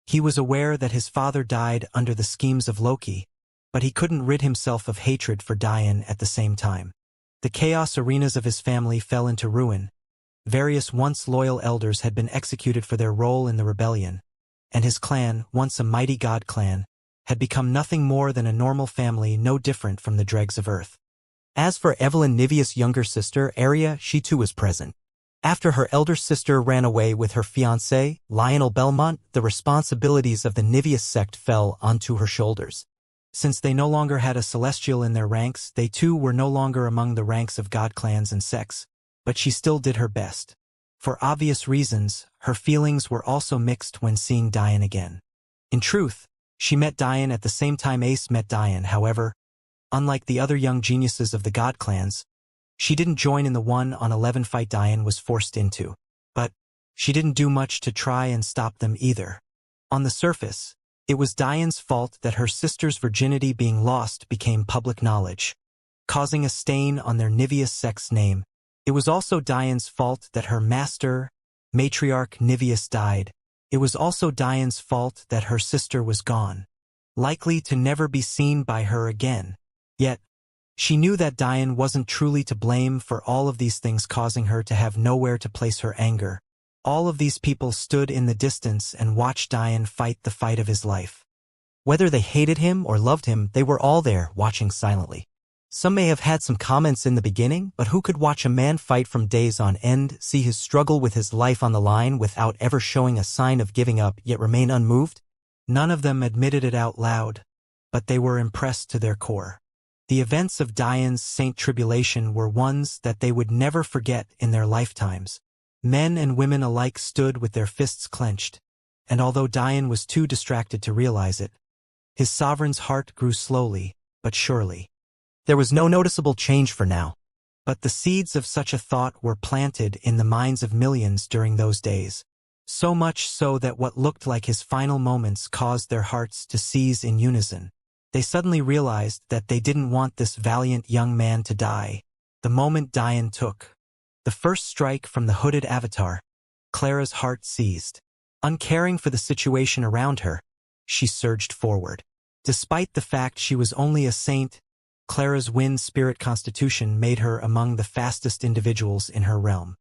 He was aware that his father died under the schemes of Loki, but he couldn't rid himself of hatred for Diane at the same time. The chaos arenas of his family fell into ruin. Various once loyal elders had been executed for their role in the rebellion, and his clan, once a mighty god clan, had become nothing more than a normal family no different from the dregs of Earth. As for Evelyn Niveus' younger sister, Aria, she too was present. After her elder sister ran away with her fiancé, Lionel Belmont, the responsibilities of the Niveus sect fell onto her shoulders. Since they no longer had a celestial in their ranks, they too were no longer among the ranks of god clans and sects, but she still did her best. For obvious reasons, her feelings were also mixed when seeing Diane again. In truth, she met Diane at the same time Ace met Diane. However, unlike the other young geniuses of the god clans, she didn't join in the 1-on-11 fight Diane was forced into. But she didn't do much to try and stop them either. On the surface, it was Diane's fault that her sister's virginity being lost became public knowledge, causing a stain on their Niveus sect's name. It was also Diane's fault that her master, matriarch Niveus, died. It was also Diane's fault that her sister was gone, likely to never be seen by her again. Yet, she knew that Diane wasn't truly to blame for all of these things causing her to have nowhere to place her anger. All of these people stood in the distance and watched Diane fight the fight of his life. Whether they hated him or loved him, they were all there, watching silently. Some may have had some comments in the beginning, but who could watch a man fight from days on end, see his struggle with his life on the line without ever showing a sign of giving up, yet remain unmoved? None of them admitted it out loud, but they were impressed to their core. The events of Diane's Saint Tribulation were ones that they would never forget in their lifetimes. Men and women alike stood with their fists clenched, and although Diane was too distracted to realize it, his sovereign's heart grew slowly, but surely. There was no noticeable change for now, but the seeds of such a thought were planted in the minds of millions during those days. So much so that what looked like his final moments caused their hearts to seize in unison. They suddenly realized that they didn't want this valiant young man to die. The moment Diane took the first strike from the hooded avatar, Clara's heart seized. Uncaring for the situation around her, she surged forward. Despite the fact she was only a saint, Clara's wind spirit constitution made her among the fastest individuals in her realm.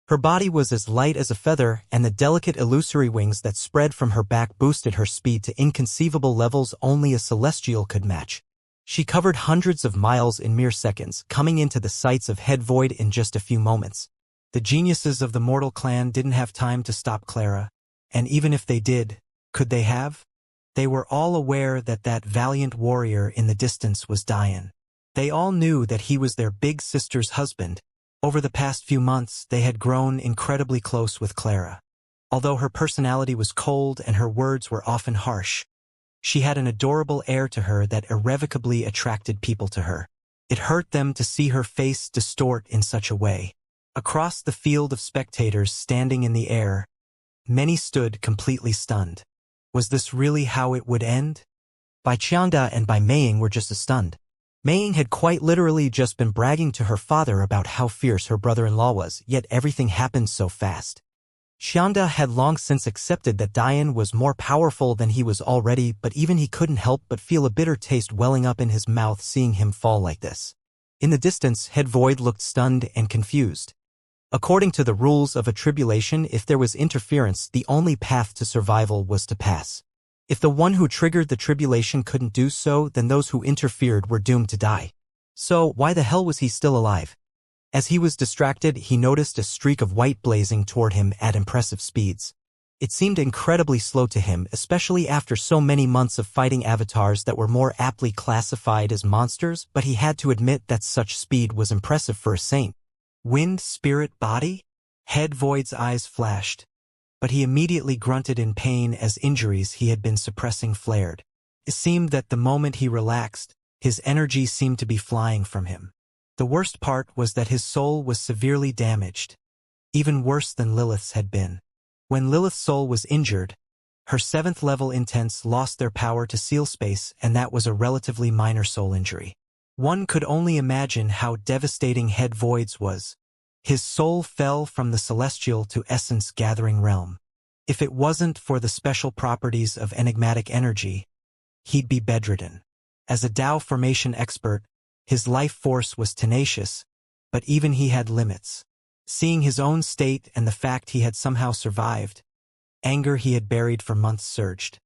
Her body was as light as a feather, and the delicate illusory wings that spread from her back boosted her speed to inconceivable levels only a celestial could match. She covered hundreds of miles in mere seconds, coming into the sights of Head Void in just a few moments. The geniuses of the mortal clan didn't have time to stop Clara, and even if they did, could they have? They were all aware that that valiant warrior in the distance was Diane. They all knew that he was their big sister's husband. Over the past few months, they had grown incredibly close with Clara. Although her personality was cold and her words were often harsh, she had an adorable air to her that irrevocably attracted people to her. It hurt them to see her face distort in such a way. Across the field of spectators standing in the air, many stood completely stunned. Was this really how it would end? Bai Qiangda and Bai Meiying were just as stunned. Meiying had quite literally just been bragging to her father about how fierce her brother-in-law was, yet everything happened so fast. Xianxia had long since accepted that Diane was more powerful than he was already, but even he couldn't help but feel a bitter taste welling up in his mouth seeing him fall like this. In the distance, Head Void looked stunned and confused. According to the rules of a tribulation, if there was interference, the only path to survival was to pass. If the one who triggered the tribulation couldn't do so, then those who interfered were doomed to die. So, why the hell was he still alive? As he was distracted, he noticed a streak of white blazing toward him at impressive speeds. It seemed incredibly slow to him, especially after so many months of fighting avatars that were more aptly classified as monsters, but he had to admit that such speed was impressive for a saint. Wind spirit body? Head Void's eyes flashed. but he immediately grunted in pain as injuries he had been suppressing flared. It seemed that the moment he relaxed, his energy seemed to be flying from him. The worst part was that his soul was severely damaged, even worse than Lilith's had been. When Lilith's soul was injured, her 7th level intents lost their power to seal space, and that was a relatively minor soul injury. One could only imagine how devastating Head Void's was. His soul fell from the celestial to essence-gathering realm. If it wasn't for the special properties of enigmatic energy, he'd be bedridden. As a Tao formation expert, his life force was tenacious, but even he had limits. Seeing his own state and the fact he had somehow survived, anger he had buried for months surged.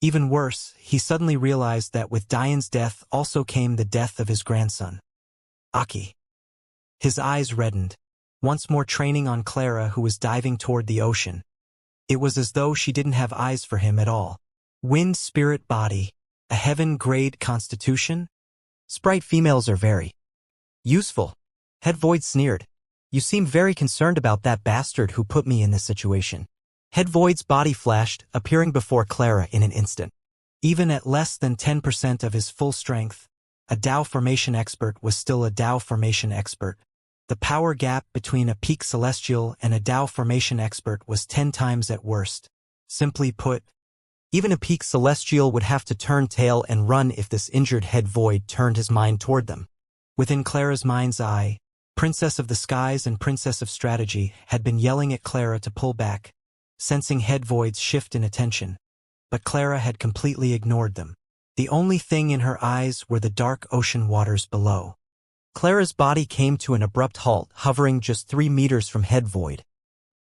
Even worse, he suddenly realized that with Diane's death also came the death of his grandson, Aki. His eyes reddened, once more training on Clara, who was diving toward the ocean. It was as though she didn't have eyes for him at all. Wind spirit body, a heaven-grade constitution? Sprite females are very useful. Head Void sneered. You seem very concerned about that bastard who put me in this situation. Head Void's body flashed, appearing before Clara in an instant. Even at less than 10% of his full strength, a Tao formation expert was still a Tao formation expert. The power gap between a peak celestial and a Tao formation expert was 10 times at worst. Simply put, even a peak celestial would have to turn tail and run if this injured Head Void turned his mind toward them. Within Clara's mind's eye, Princess of the Skies and Princess of Strategy had been yelling at Clara to pull back, sensing Head Void's shift in attention. But Clara had completely ignored them. The only thing in her eyes were the dark ocean waters below. Clara's body came to an abrupt halt, hovering just 3 meters from Head Void.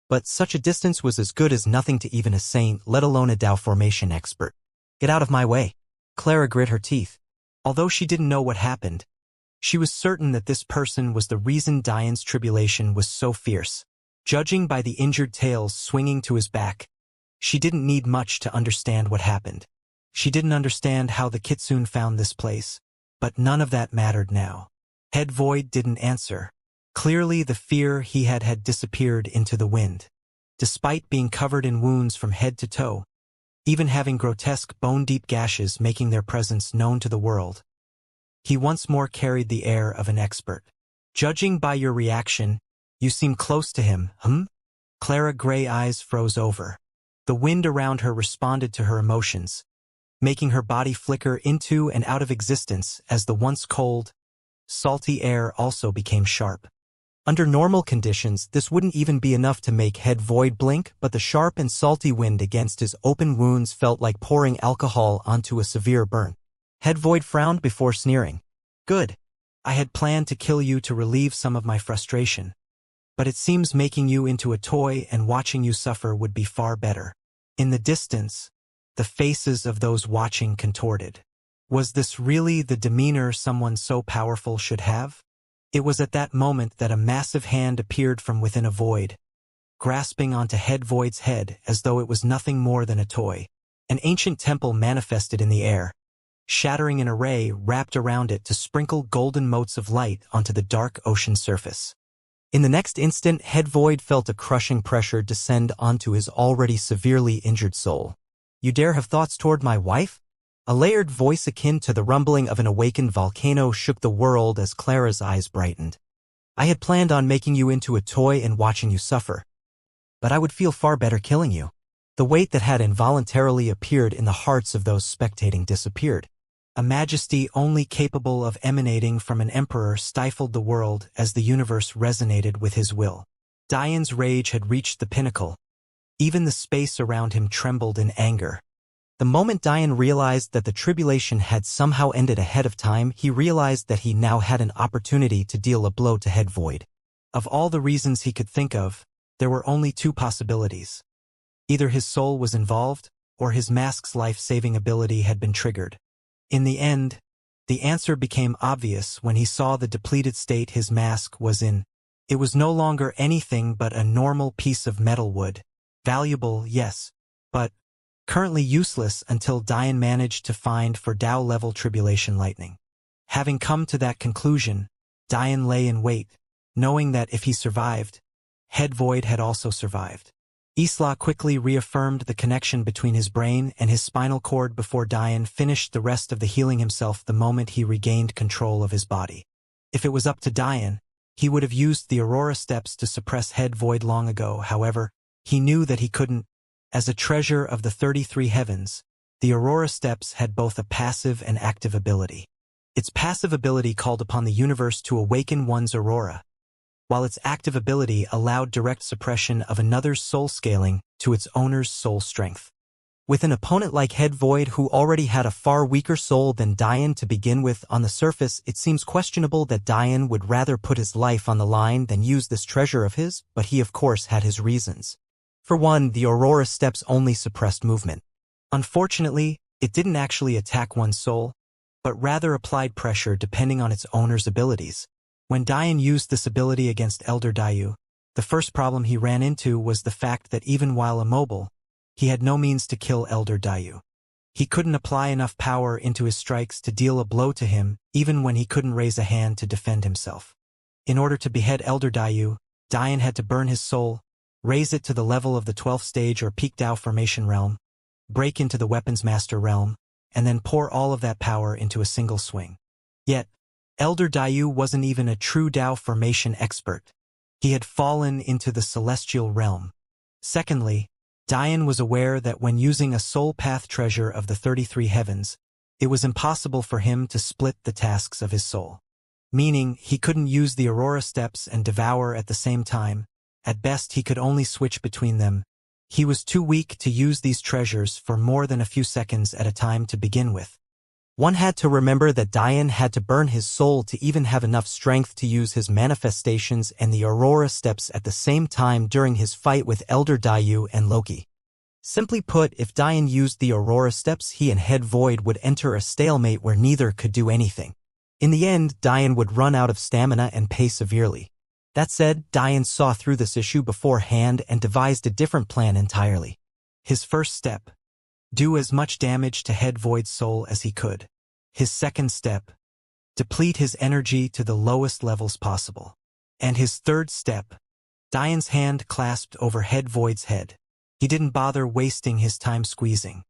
But such a distance was as good as nothing to even a saint, let alone a Tao formation expert. Get out of my way. Clara grit her teeth. Although she didn't know what happened, she was certain that this person was the reason Diane's tribulation was so fierce. Judging by the injured tails swinging to his back, she didn't need much to understand what happened. She didn't understand how the Kitsune found this place, but none of that mattered now. Head Void didn't answer. Clearly the fear he had disappeared into the wind. Despite being covered in wounds from head to toe, even having grotesque bone-deep gashes making their presence known to the world, he once more carried the air of an expert. Judging by your reaction, you seem close to him, Clara's gray eyes froze over. The wind around her responded to her emotions, making her body flicker into and out of existence as the once cold, salty air also became sharp. Under normal conditions, this wouldn't even be enough to make Head Void blink, but the sharp and salty wind against his open wounds felt like pouring alcohol onto a severe burn. Head Void frowned before sneering. Good. I had planned to kill you to relieve some of my frustration, but it seems making you into a toy and watching you suffer would be far better. In the distance, the faces of those watching contorted. Was this really the demeanor someone so powerful should have? It was at that moment that a massive hand appeared from within a void, grasping onto Head Void's head as though it was nothing more than a toy. An ancient temple manifested in the air, shattering an array wrapped around it to sprinkle golden motes of light onto the dark ocean surface. In the next instant, Head Void felt a crushing pressure descend onto his already severely injured soul. You dare have thoughts toward my wife? A layered voice akin to the rumbling of an awakened volcano shook the world as Clara's eyes brightened. I had planned on making you into a toy and watching you suffer. But I would feel far better killing you. The weight that had involuntarily appeared in the hearts of those spectating disappeared. A majesty only capable of emanating from an emperor stifled the world as the universe resonated with his will. Diane's rage had reached the pinnacle. Even the space around him trembled in anger. The moment Diane realized that the tribulation had somehow ended ahead of time, he realized that he now had an opportunity to deal a blow to Head Void. Of all the reasons he could think of, there were only 2 possibilities. Either his soul was involved, or his mask's life-saving ability had been triggered. In the end, the answer became obvious when he saw the depleted state his mask was in. It was no longer anything but a normal piece of metal wood. Valuable, yes, but currently useless until Diane managed to find for Tao-level tribulation lightning. Having come to that conclusion, Diane lay in wait, knowing that if he survived, Head Void had also survived. Isla quickly reaffirmed the connection between his brain and his spinal cord before Dian finished the rest of the healing himself the moment he regained control of his body. If it was up to Dian, he would have used the Aurora Steps to suppress Head Void long ago. However, he knew that he couldn't. As a treasure of the 33 heavens, the Aurora Steps had both a passive and active ability. Its passive ability called upon the universe to awaken one's aurora, while its active ability allowed direct suppression of another's soul scaling to its owner's soul strength. With an opponent like Head Void who already had a far weaker soul than Dian to begin with, on the surface it seems questionable that Dian would rather put his life on the line than use this treasure of his, but he of course had his reasons. For one, the Aurora Steps only suppressed movement. Unfortunately, it didn't actually attack one's soul, but rather applied pressure depending on its owner's abilities. When Dian used this ability against Elder Dayu, the first problem he ran into was the fact that even while immobile, he had no means to kill Elder Dayu. He couldn't apply enough power into his strikes to deal a blow to him, even when he couldn't raise a hand to defend himself. In order to behead Elder Dayu, Dian had to burn his soul, raise it to the level of the 12th stage or peak Dao formation realm, break into the weapons master realm, and then pour all of that power into a single swing. Yet, Elder Dayu wasn't even a true Dao formation expert. He had fallen into the celestial realm. Secondly, Dian was aware that when using a soul path treasure of the 33 heavens, it was impossible for him to split the tasks of his soul. Meaning, he couldn't use the Aurora Steps and Devour at the same time. At best, he could only switch between them. He was too weak to use these treasures for more than a few seconds at a time to begin with. One had to remember that Dian had to burn his soul to even have enough strength to use his manifestations and the Aurora Steps at the same time during his fight with Elder Dayu and Loki. Simply put, if Dian used the Aurora Steps, he and Head Void would enter a stalemate where neither could do anything. In the end, Dian would run out of stamina and pay severely. That said, Dian saw through this issue beforehand and devised a different plan entirely. His first step: do as much damage to Head Void's soul as he could. His second step: deplete his energy to the lowest levels possible. And his third step: Dian's hand clasped over Head Void's head. He didn't bother wasting his time squeezing.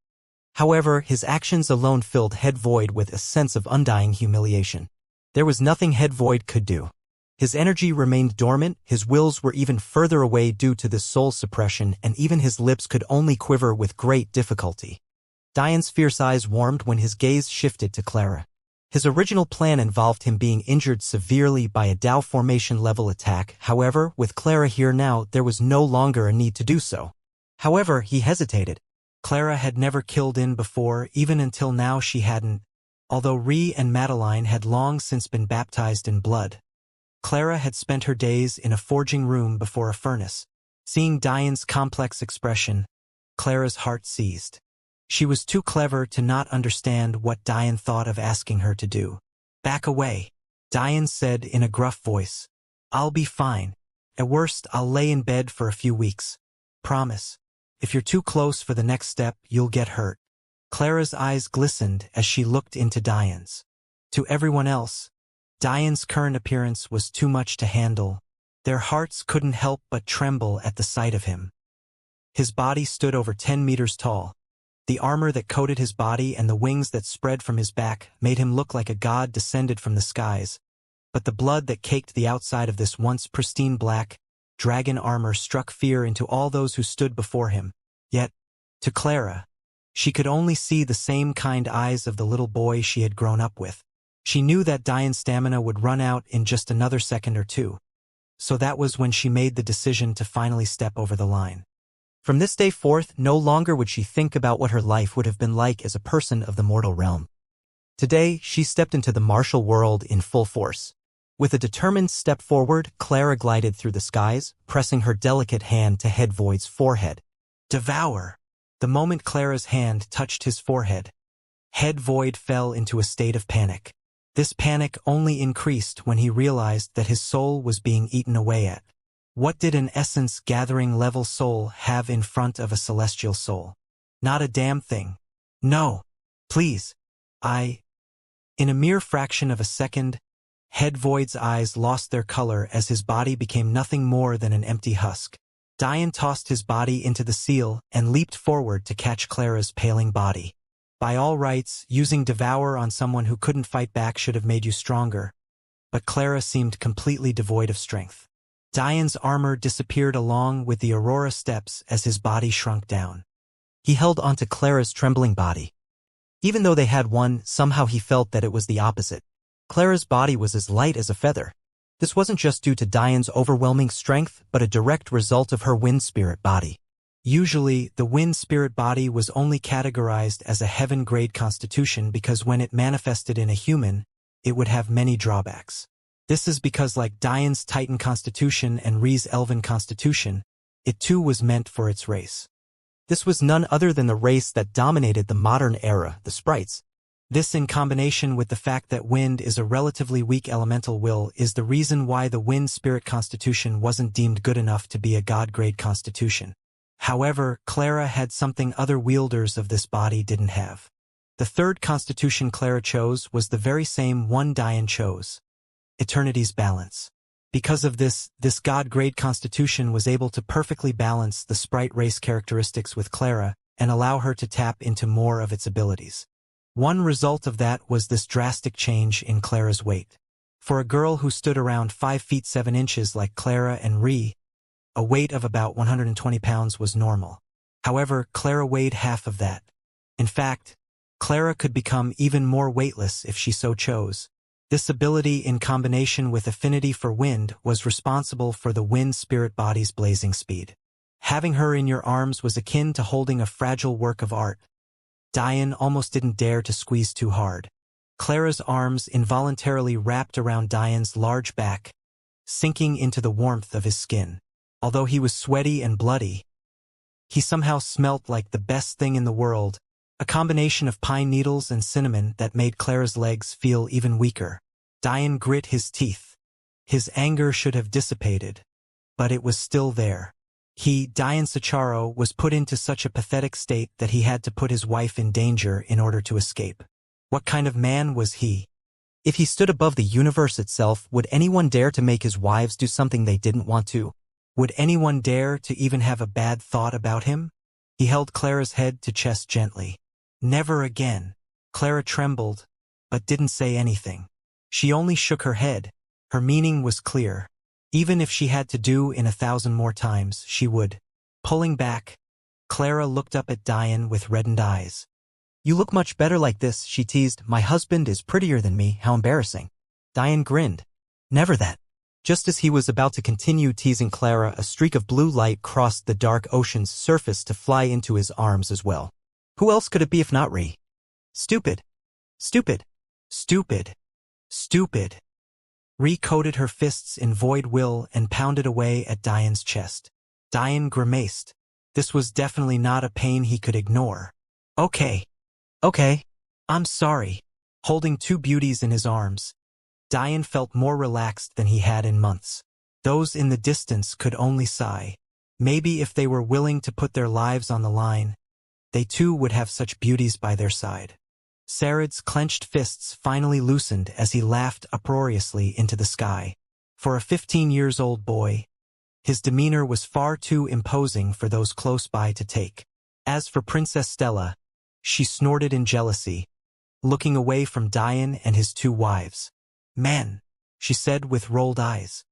However, his actions alone filled Head Void with a sense of undying humiliation. There was nothing Head Void could do. His energy remained dormant, his wills were even further away due to this soul suppression, and even his lips could only quiver with great difficulty. Dian's fierce eyes warmed when his gaze shifted to Clara. His original plan involved him being injured severely by a Dao formation level attack. However, with Clara here now, there was no longer a need to do so. However, he hesitated. Clara had never killed in before, even until now she hadn't, although Ree and Madeline had long since been baptized in blood. Clara had spent her days in a forging room before a furnace. Seeing Dian's complex expression, Clara's heart seized. She was too clever to not understand what Dian thought of asking her to do. "Back away," Dian said in a gruff voice. "I'll be fine. At worst, I'll lay in bed for a few weeks. Promise. If you're too close for the next step, you'll get hurt." Clara's eyes glistened as she looked into Dian's. To everyone else, Dian's current appearance was too much to handle. Their hearts couldn't help but tremble at the sight of him. His body stood over 10 meters tall. The armor that coated his body and the wings that spread from his back made him look like a god descended from the skies. But the blood that caked the outside of this once pristine black dragon armor struck fear into all those who stood before him. Yet, to Clara, she could only see the same kind eyes of the little boy she had grown up with. She knew that Dian's stamina would run out in just another second or two. So that was when she made the decision to finally step over the line. From this day forth, no longer would she think about what her life would have been like as a person of the mortal realm. Today, she stepped into the martial world in full force. With a determined step forward, Clara glided through the skies, pressing her delicate hand to Head Void's forehead. "Devour!" The moment Clara's hand touched his forehead, Head Void fell into a state of panic. This panic only increased when he realized that his soul was being eaten away at. What did an essence-gathering level soul have in front of a celestial soul? Not a damn thing. "No. Please. In a mere fraction of a second, Head Void's eyes lost their color as his body became nothing more than an empty husk. Diane tossed his body into the seal and leaped forward to catch Clara's paling body. By all rights, using Devour on someone who couldn't fight back should have made you stronger, but Clara seemed completely devoid of strength. Diane's armor disappeared along with the Aurora steps as his body shrunk down. He held onto Clara's trembling body. Even though they had won, somehow he felt that it was the opposite. Clara's body was as light as a feather. This wasn't just due to Diane's overwhelming strength, but a direct result of her wind spirit body. Usually, the wind spirit body was only categorized as a heaven-grade constitution because when it manifested in a human, it would have many drawbacks. This is because like Diane's Titan constitution and Rhee's Elven constitution, it too was meant for its race. This was none other than the race that dominated the modern era, the sprites. This, in combination with the fact that wind is a relatively weak elemental will, is the reason why the wind spirit constitution wasn't deemed good enough to be a god-grade constitution. However, Clara had something other wielders of this body didn't have. The third constitution Clara chose was the very same one Diane chose: Eternity's balance. Because of this god-grade constitution was able to perfectly balance the sprite race characteristics with Clara and allow her to tap into more of its abilities. One result of that was this drastic change in Clara's weight. For a girl who stood around 5 feet 7 inches like Clara and Rhee, a weight of about 120 pounds was normal. However, Clara weighed half of that. In fact, Clara could become even more weightless if she so chose. This ability, in combination with affinity for wind, was responsible for the wind spirit body's blazing speed. Having her in your arms was akin to holding a fragile work of art. Diane almost didn't dare to squeeze too hard. Clara's arms involuntarily wrapped around Diane's large back, sinking into the warmth of his skin. Although he was sweaty and bloody, he somehow smelt like the best thing in the world, a combination of pine needles and cinnamon that made Clara's legs feel even weaker. Diane grit his teeth. His anger should have dissipated, but it was still there. Diane Sacharo, was put into such a pathetic state that he had to put his wife in danger in order to escape. What kind of man was he? If he stood above the universe itself, would anyone dare to make his wives do something they didn't want to? Would anyone dare to even have a bad thought about him? He held Clara's head to chest gently. Never again. Clara trembled, but didn't say anything. She only shook her head. Her meaning was clear. Even if she had to do in 1,000 more times, she would. Pulling back, Clara looked up at Diane with reddened eyes. You look much better like this, she teased. My husband is prettier than me, how embarrassing. Diane grinned. Never that. Just as he was about to continue teasing Clara, a streak of blue light crossed the dark ocean's surface to fly into his arms as well. Who else could it be if not Rhee? Stupid. Stupid. Stupid. Stupid. Rhee coated her fists in void will and pounded away at Diane's chest. Diane grimaced. This was definitely not a pain he could ignore. Okay. I'm sorry. Holding two beauties in his arms, Diane felt more relaxed than he had in months. Those in the distance could only sigh. Maybe if they were willing to put their lives on the line, they too would have such beauties by their side. Sarad's clenched fists finally loosened as he laughed uproariously into the sky. For a 15-year-old boy, his demeanor was far too imposing for those close by to take. As for Princess Stella, she snorted in jealousy, looking away from Diane and his two wives. Man, she said with rolled eyes.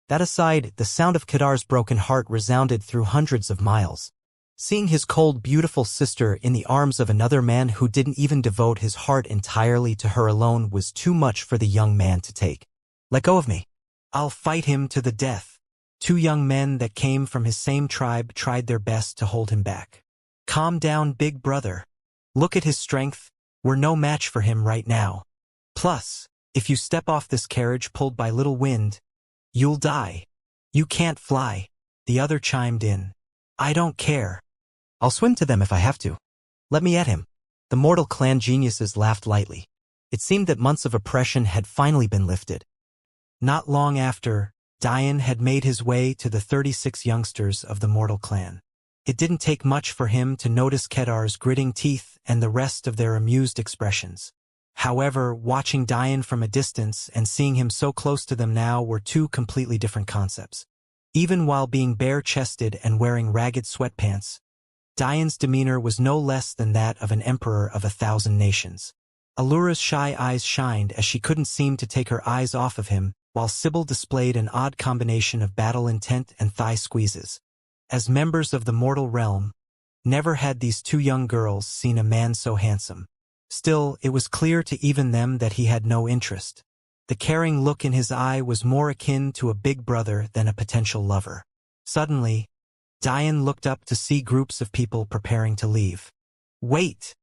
That aside, the sound of Kadar's broken heart resounded through hundreds of miles. Seeing his cold, beautiful sister in the arms of another man who didn't even devote his heart entirely to her alone was too much for the young man to take. Let go of me. I'll fight him to the death. Two young men that came from his same tribe tried their best to hold him back. Calm down, big brother. Look at his strength. We're no match for him right now. Plus, if you step off this carriage pulled by little wind, you'll die. You can't fly. The other chimed in. I don't care. I'll swim to them if I have to. Let me at him. The mortal clan geniuses laughed lightly. It seemed that months of oppression had finally been lifted. Not long after, Diane had made his way to the 36 youngsters of the mortal clan. It didn't take much for him to notice Kedar's gritting teeth and the rest of their amused expressions. However, watching Diane from a distance and seeing him so close to them now were two completely different concepts. Even while being bare-chested and wearing ragged sweatpants, Dian's demeanor was no less than that of an emperor of 1,000 nations. Allura's shy eyes shined as she couldn't seem to take her eyes off of him, while Sybil displayed an odd combination of battle intent and thigh squeezes. As members of the mortal realm, never had these two young girls seen a man so handsome. Still, it was clear to even them that he had no interest. The caring look in his eye was more akin to a big brother than a potential lover. Suddenly, Dian looked up to see groups of people preparing to leave. "Wait!"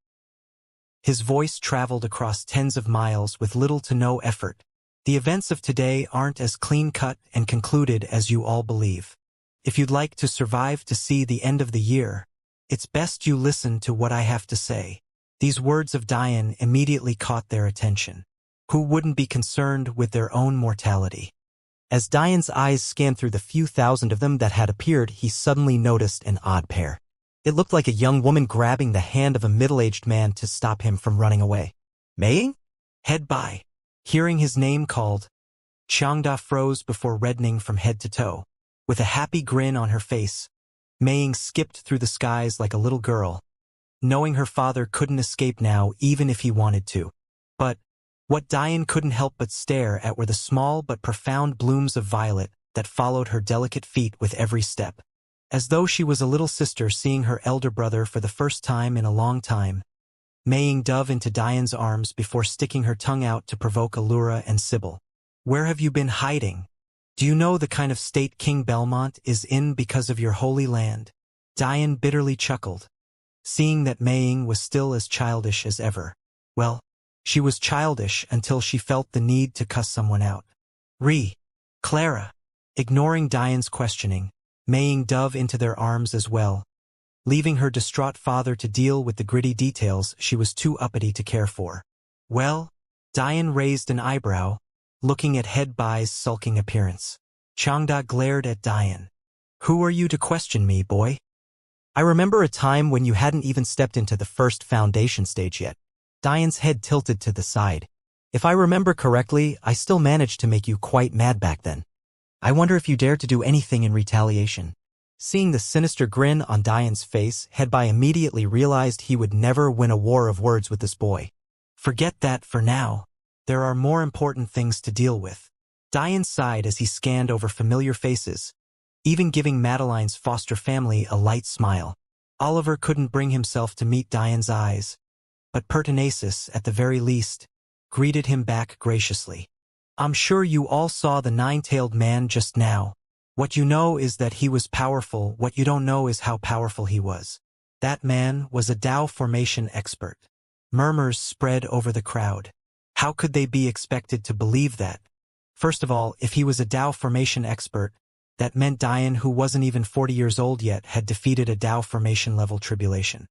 His voice traveled across tens of miles with little to no effort. "The events of today aren't as clean-cut and concluded as you all believe. If you'd like to survive to see the end of the year, it's best you listen to what I have to say." These words of Dian immediately caught their attention. Who wouldn't be concerned with their own mortality? As Dian's eyes scanned through the few thousand of them that had appeared, he suddenly noticed an odd pair. It looked like a young woman grabbing the hand of a middle-aged man to stop him from running away. "Mei? Head by." Hearing his name called, Xianxia froze before reddening from head to toe. With a happy grin on her face, Mei skipped through the skies like a little girl, knowing her father couldn't escape now even if he wanted to. But what Dian couldn't help but stare at were the small but profound blooms of violet that followed her delicate feet with every step. As though she was a little sister seeing her elder brother for the first time in a long time, Mei dove into Dian's arms before sticking her tongue out to provoke Allura and Sybil. "Where have you been hiding? Do you know the kind of state King Belmont is in because of your holy land?" Dian bitterly chuckled, seeing that Mei was still as childish as ever. Well, she was childish until she felt the need to cuss someone out. Clara. Ignoring Dian's questioning, Mei dove into their arms as well, leaving her distraught father to deal with the gritty details she was too uppity to care for. "Well?" Dian raised an eyebrow, looking at Head Bai's sulking appearance. Xianxia glared at Dian. "Who are you to question me, boy? I remember a time when you hadn't even stepped into the first foundation stage yet." Dian's head tilted to the side. "If I remember correctly, I still managed to make you quite mad back then. I wonder if you dared to do anything in retaliation." Seeing the sinister grin on Dian's face, Head Bai immediately realized he would never win a war of words with this boy. "Forget that for now. There are more important things to deal with." Dian sighed as he scanned over familiar faces, even giving Madeline's foster family a light smile. Oliver couldn't bring himself to meet Dian's eyes, but Pertinacis, at the very least, greeted him back graciously. "I'm sure you all saw the nine-tailed man just now. What you know is that he was powerful, what you don't know is how powerful he was. That man was a Tao formation expert." Murmurs spread over the crowd. How could they be expected to believe that? First of all, if he was a Tao formation expert, that meant Dian, who wasn't even 40 years old yet, had defeated a Tao formation level tribulation.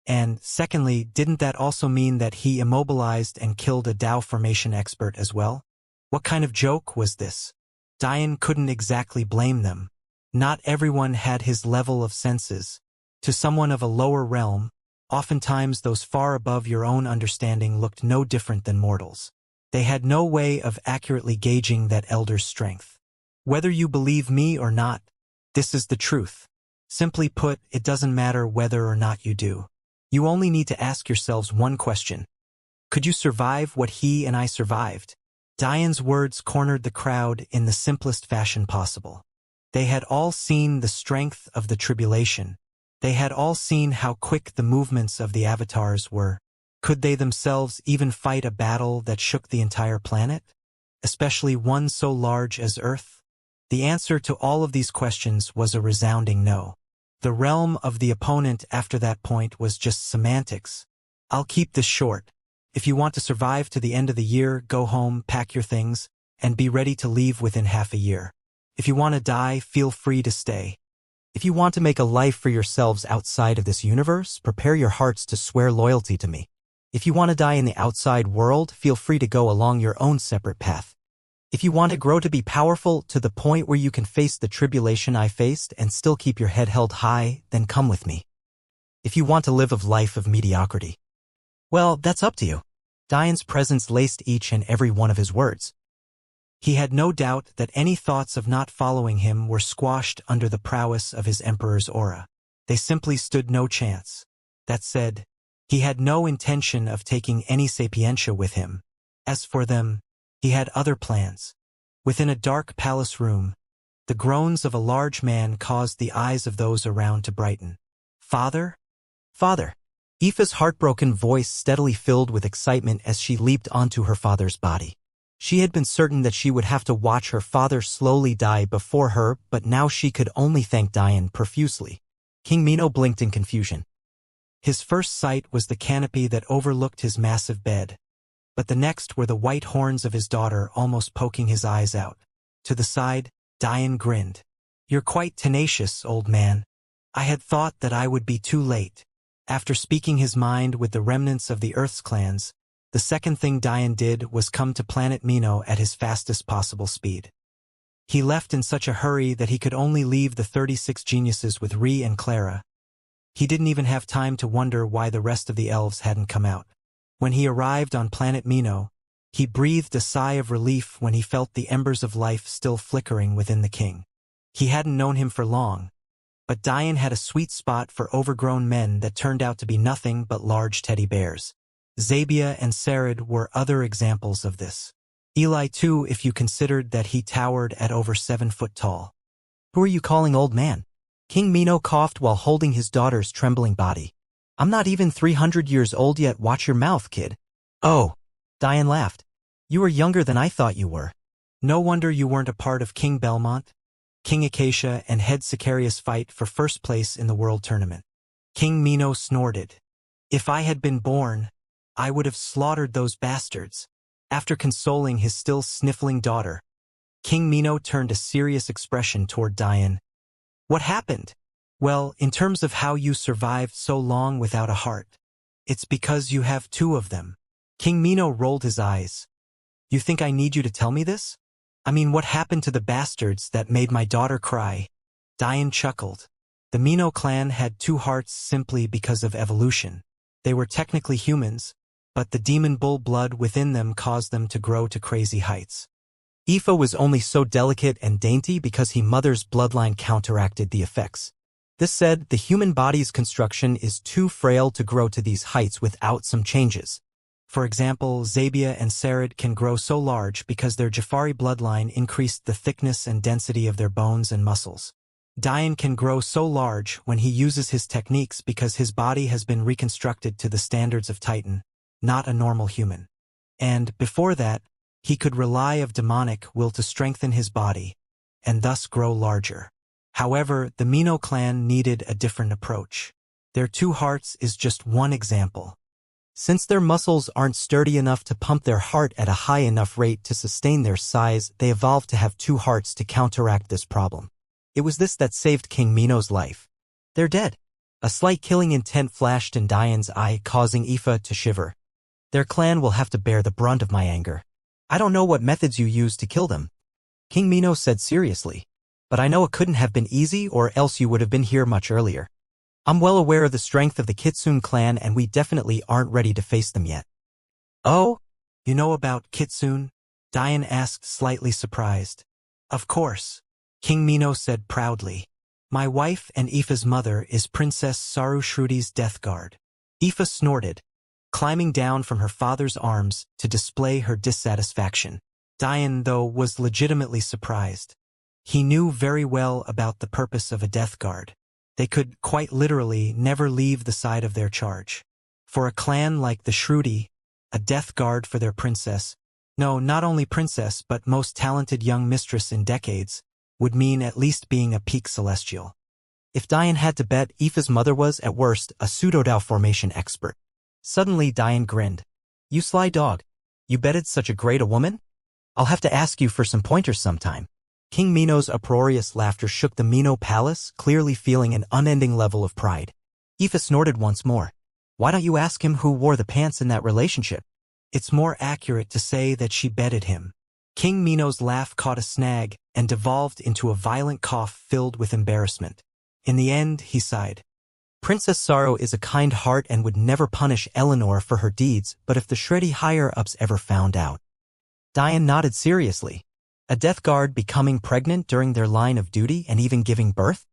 And secondly, didn't that also mean that he immobilized and killed a Tao formation expert as well? What kind of joke was this? Dian couldn't exactly blame them. Not everyone had his level of senses. To someone of a lower realm, oftentimes those far above your own understanding looked no different than mortals. They had no way of accurately gauging that elder's strength. Whether you believe me or not, this is the truth. Simply put, it doesn't matter whether or not you do. You only need to ask yourselves one question. Could you survive what he and I survived? Dian's words cornered the crowd in the simplest fashion possible. They had all seen the strength of the tribulation. They had all seen how quick the movements of the avatars were. Could they themselves even fight a battle that shook the entire planet? Especially one so large as Earth? The answer to all of these questions was a resounding no. The realm of the opponent after that point was just semantics. I'll keep this short. If you want to survive to the end of the year, go home, pack your things, and be ready to leave within half a year. If you want to die, feel free to stay. If you want to make a life for yourselves outside of this universe, prepare your hearts to swear loyalty to me. If you want to die in the outside world, feel free to go along your own separate path. If you want to grow to be powerful to the point where you can face the tribulation I faced and still keep your head held high, then come with me. If you want to live a life of mediocrity, well, that's up to you. Dian's presence laced each and every one of his words. He had no doubt that any thoughts of not following him were squashed under the prowess of his emperor's aura. They simply stood no chance. That said, he had no intention of taking any Sapientia with him. As for them, he had other plans. Within a dark palace room, the groans of a large man caused the eyes of those around to brighten. "Father? Father." Aoife's heartbroken voice steadily filled with excitement as she leaped onto her father's body. She had been certain that she would have to watch her father slowly die before her, but now she could only thank Diane profusely. King Mino blinked in confusion. His first sight was the canopy that overlooked his massive bed, but the next were the white horns of his daughter almost poking his eyes out. To the side, Diane grinned. "You're quite tenacious, old man. I had thought that I would be too late." After speaking his mind with the remnants of the Earth's clans, the second thing Diane did was come to planet Mino at his fastest possible speed. He left in such a hurry that he could only leave the 36 geniuses with Ree and Clara. He didn't even have time to wonder why the rest of the elves hadn't come out. When he arrived on planet Mino, he breathed a sigh of relief when he felt the embers of life still flickering within the king. He hadn't known him for long, but Diane had a sweet spot for overgrown men that turned out to be nothing but large teddy bears. Zabia and Sarid were other examples of this. Eli too, if you considered that he towered at over 7 foot tall. "Who are you calling old man?" King Mino coughed while holding his daughter's trembling body. "I'm not even 300 years old yet. Watch your mouth, kid." "Oh," Diane laughed. "You are younger than I thought you were." "No wonder you weren't a part of King Belmont, King Acacia, and Head Sicarius' fight for first place in the world tournament." King Mino snorted. "If I had been born, I would have slaughtered those bastards." After consoling his still sniffling daughter, King Mino turned a serious expression toward Diane. "What happened?" "Well, in terms of how you survived so long without a heart, it's because you have 2 of them." King Mino rolled his eyes. "You think I need you to tell me this? I mean, what happened to the bastards that made my daughter cry?" Diane chuckled. The Mino clan had 2 hearts simply because of evolution. They were technically humans, but the demon bull blood within them caused them to grow to crazy heights. Aoife was only so delicate and dainty because his mother's bloodline counteracted the effects. This said, the human body's construction is too frail to grow to these heights without some changes. For example, Zabia and Sarid can grow so large because their Jafari bloodline increased the thickness and density of their bones and muscles. Diane can grow so large when he uses his techniques because his body has been reconstructed to the standards of Titan, not a normal human. And, before that, he could rely of demonic will to strengthen his body, and thus grow larger. However, the Mino clan needed a different approach. Their 2 hearts is just one example. Since their muscles aren't sturdy enough to pump their heart at a high enough rate to sustain their size, they evolved to have 2 hearts to counteract this problem. It was this that saved King Mino's life. "They're dead." A slight killing intent flashed in Diane's eye, causing Aoife to shiver. "Their clan will have to bear the brunt of my anger. I don't know what methods you used to kill them," King Mino said seriously, "but I know it couldn't have been easy, or else you would have been here much earlier. I'm well aware of the strength of the Kitsune clan, and we definitely aren't ready to face them yet." "Oh? You know about Kitsune?" Diane asked, slightly surprised. "Of course," King Mino said proudly. "My wife and Aoife's mother is Princess Saru Shrudi's death guard." Aoife snorted, climbing down from her father's arms to display her dissatisfaction. Diane, though, was legitimately surprised. He knew very well about the purpose of a death guard. They could, quite literally, never leave the side of their charge. For a clan like the Shrudi, a death guard for their princess, no, not only princess but most talented young mistress in decades, would mean at least being a peak celestial. If Diane had to bet, Aoife's mother was, at worst, a pseudo-Dao formation expert. Suddenly Diane grinned. "You sly dog. You betted such a great a woman? I'll have to ask you for some pointers sometime." King Mino's uproarious laughter shook the Mino palace, clearly feeling an unending level of pride. Aoife snorted once more. "Why don't you ask him who wore the pants in that relationship?" "It's more accurate to say that she betted him." King Mino's laugh caught a snag and devolved into a violent cough filled with embarrassment. In the end, he sighed. "Princess Sorrow is a kind heart and would never punish Eleanor for her deeds, but if the Shreddy higher-ups ever found out..." Diane nodded seriously. A death guard becoming pregnant during their line of duty and even giving birth?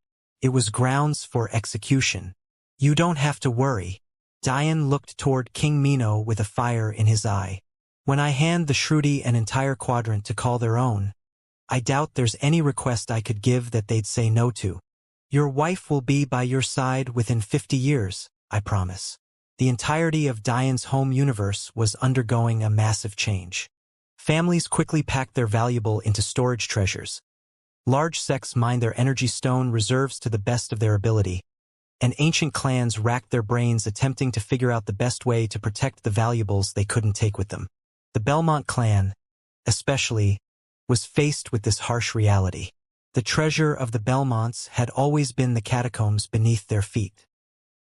It was grounds for execution. You don't have to worry. Dian looked toward King Mino with a fire in his eye. When I hand the Shruti an entire quadrant to call their own, I doubt there's any request I could give that they'd say no to. Your wife will be by your side within 50 years, I promise. The entirety of Dian's home universe was undergoing a massive change. Families quickly packed their valuable into storage treasures. Large sects mined their energy stone reserves to the best of their ability, and ancient clans racked their brains attempting to figure out the best way to protect the valuables they couldn't take with them. The Belmont clan, especially, was faced with this harsh reality. The treasure of the Belmonts had always been the catacombs beneath their feet.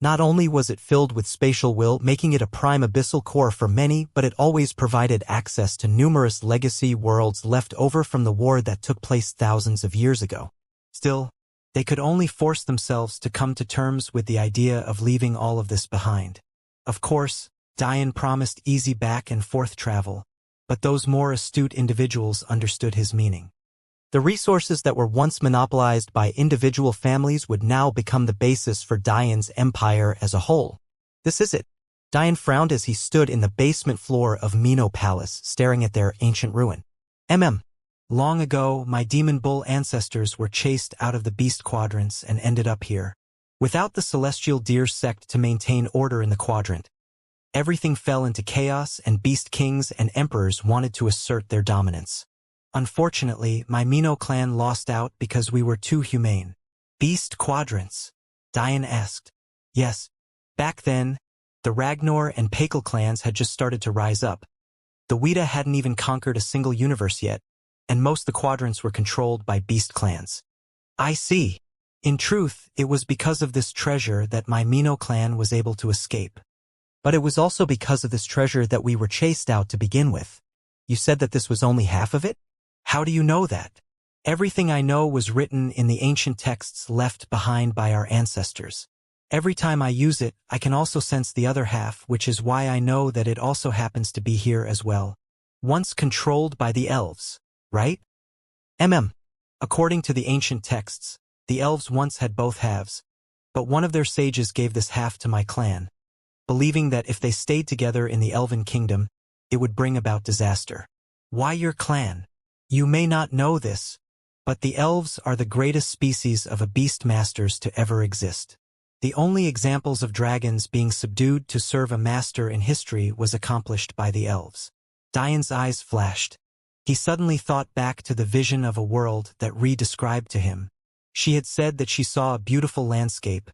Not only was it filled with spatial will, making it a prime abyssal core for many, but it always provided access to numerous legacy worlds left over from the war that took place thousands of years ago. Still, they could only force themselves to come to terms with the idea of leaving all of this behind. Of course, Dian promised easy back and forth travel, but those more astute individuals understood his meaning. The resources that were once monopolized by individual families would now become the basis for Dian's empire as a whole. This is it. Dian frowned as he stood in the basement floor of Mino Palace, staring at their ancient ruin. Long ago, my demon bull ancestors were chased out of the beast quadrants and ended up here. Without the celestial deer sect to maintain order in the quadrant, everything fell into chaos and beast kings and emperors wanted to assert their dominance. Unfortunately, my Mino clan lost out because we were too humane. Beast quadrants? Dian asked. Yes. Back then, the Ragnar and Pakel clans had just started to rise up. The Weta hadn't even conquered a single universe yet, and most of the quadrants were controlled by beast clans. I see. In truth, it was because of this treasure that my Mino clan was able to escape. But it was also because of this treasure that we were chased out to begin with. You said that this was only half of it? How do you know that? Everything I know was written in the ancient texts left behind by our ancestors. Every time I use it, I can also sense the other half, which is why I know that it also happens to be here as well. Once controlled by the elves, right? According to the ancient texts, the elves once had both halves, but one of their sages gave this half to my clan, believing that if they stayed together in the elven kingdom, it would bring about disaster. Why your clan? You may not know this, but the elves are the greatest species of a beast masters to ever exist. The only examples of dragons being subdued to serve a master in history was accomplished by the elves. Dian's eyes flashed. He suddenly thought back to the vision of a world that Ree described to him. She had said that she saw a beautiful landscape,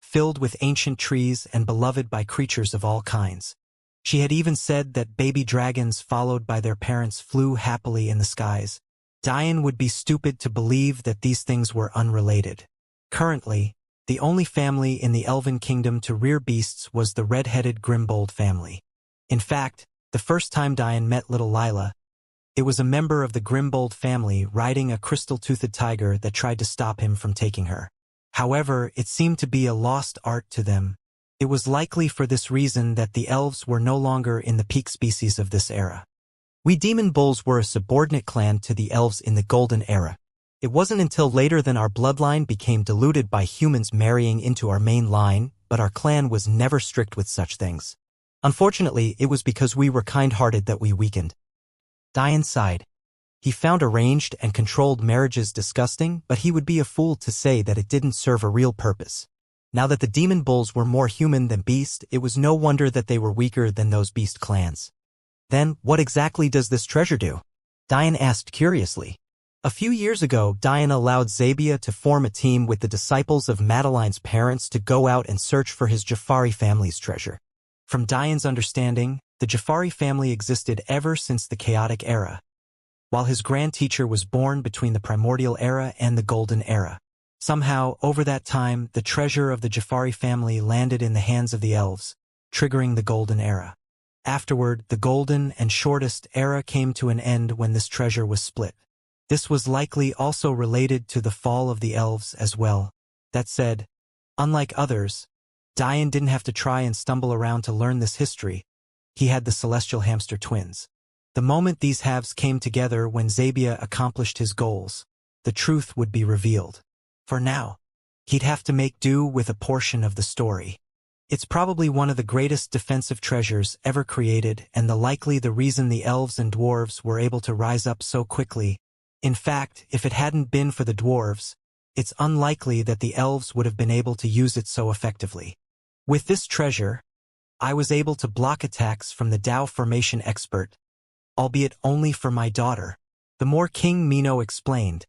filled with ancient trees and beloved by creatures of all kinds. She had even said that baby dragons followed by their parents flew happily in the skies. Dian would be stupid to believe that these things were unrelated. Currently, the only family in the Elven Kingdom to rear beasts was the red-headed Grimbold family. In fact, the first time Dian met little Lila, it was a member of the Grimbold family riding a crystal-toothed tiger that tried to stop him from taking her. However, it seemed to be a lost art to them. It was likely for this reason that the elves were no longer in the peak species of this era. We demon bulls were a subordinate clan to the elves in the Golden Era. It wasn't until later that our bloodline became diluted by humans marrying into our main line, but our clan was never strict with such things. Unfortunately, it was because we were kind-hearted that we weakened. Dian sighed. He found arranged and controlled marriages disgusting, but he would be a fool to say that it didn't serve a real purpose. Now that the demon bulls were more human than beast, it was no wonder that they were weaker than those beast clans. Then, what exactly does this treasure do? Dian asked curiously. A few years ago, Dian allowed Zabia to form a team with the disciples of Madeline's parents to go out and search for his Jafari family's treasure. From Dian's understanding, the Jafari family existed ever since the Chaotic Era, while his grand teacher was born between the Primordial Era and the Golden Era. Somehow, over that time, the treasure of the Jafari family landed in the hands of the elves, triggering the Golden Era. Afterward, the Golden and Shortest Era came to an end when this treasure was split. This was likely also related to the fall of the elves as well. That said, unlike others, Dian didn't have to try and stumble around to learn this history. He had the celestial hamster twins. The moment these halves came together when Zabia accomplished his goals, the truth would be revealed. For now, he'd have to make do with a portion of the story. It's probably one of the greatest defensive treasures ever created and the reason the elves and dwarves were able to rise up so quickly. In fact, if it hadn't been for the dwarves, it's unlikely that the elves would have been able to use it so effectively. With this treasure, I was able to block attacks from the Dao formation expert, albeit only for my daughter. The more King Mino explained,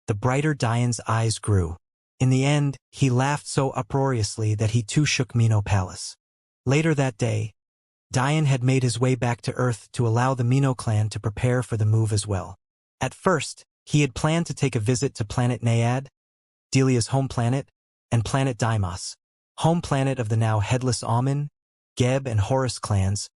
the brighter Dian's eyes grew. In the end, he laughed so uproariously that he too shook Mino Palace. Later that day, Dian had made his way back to Earth to allow the Mino clan to prepare for the move as well. At first, he had planned to take a visit to planet Naiad, Delia's home planet, and planet Deimos, home planet of the now headless Amun, Geb and Horus clans,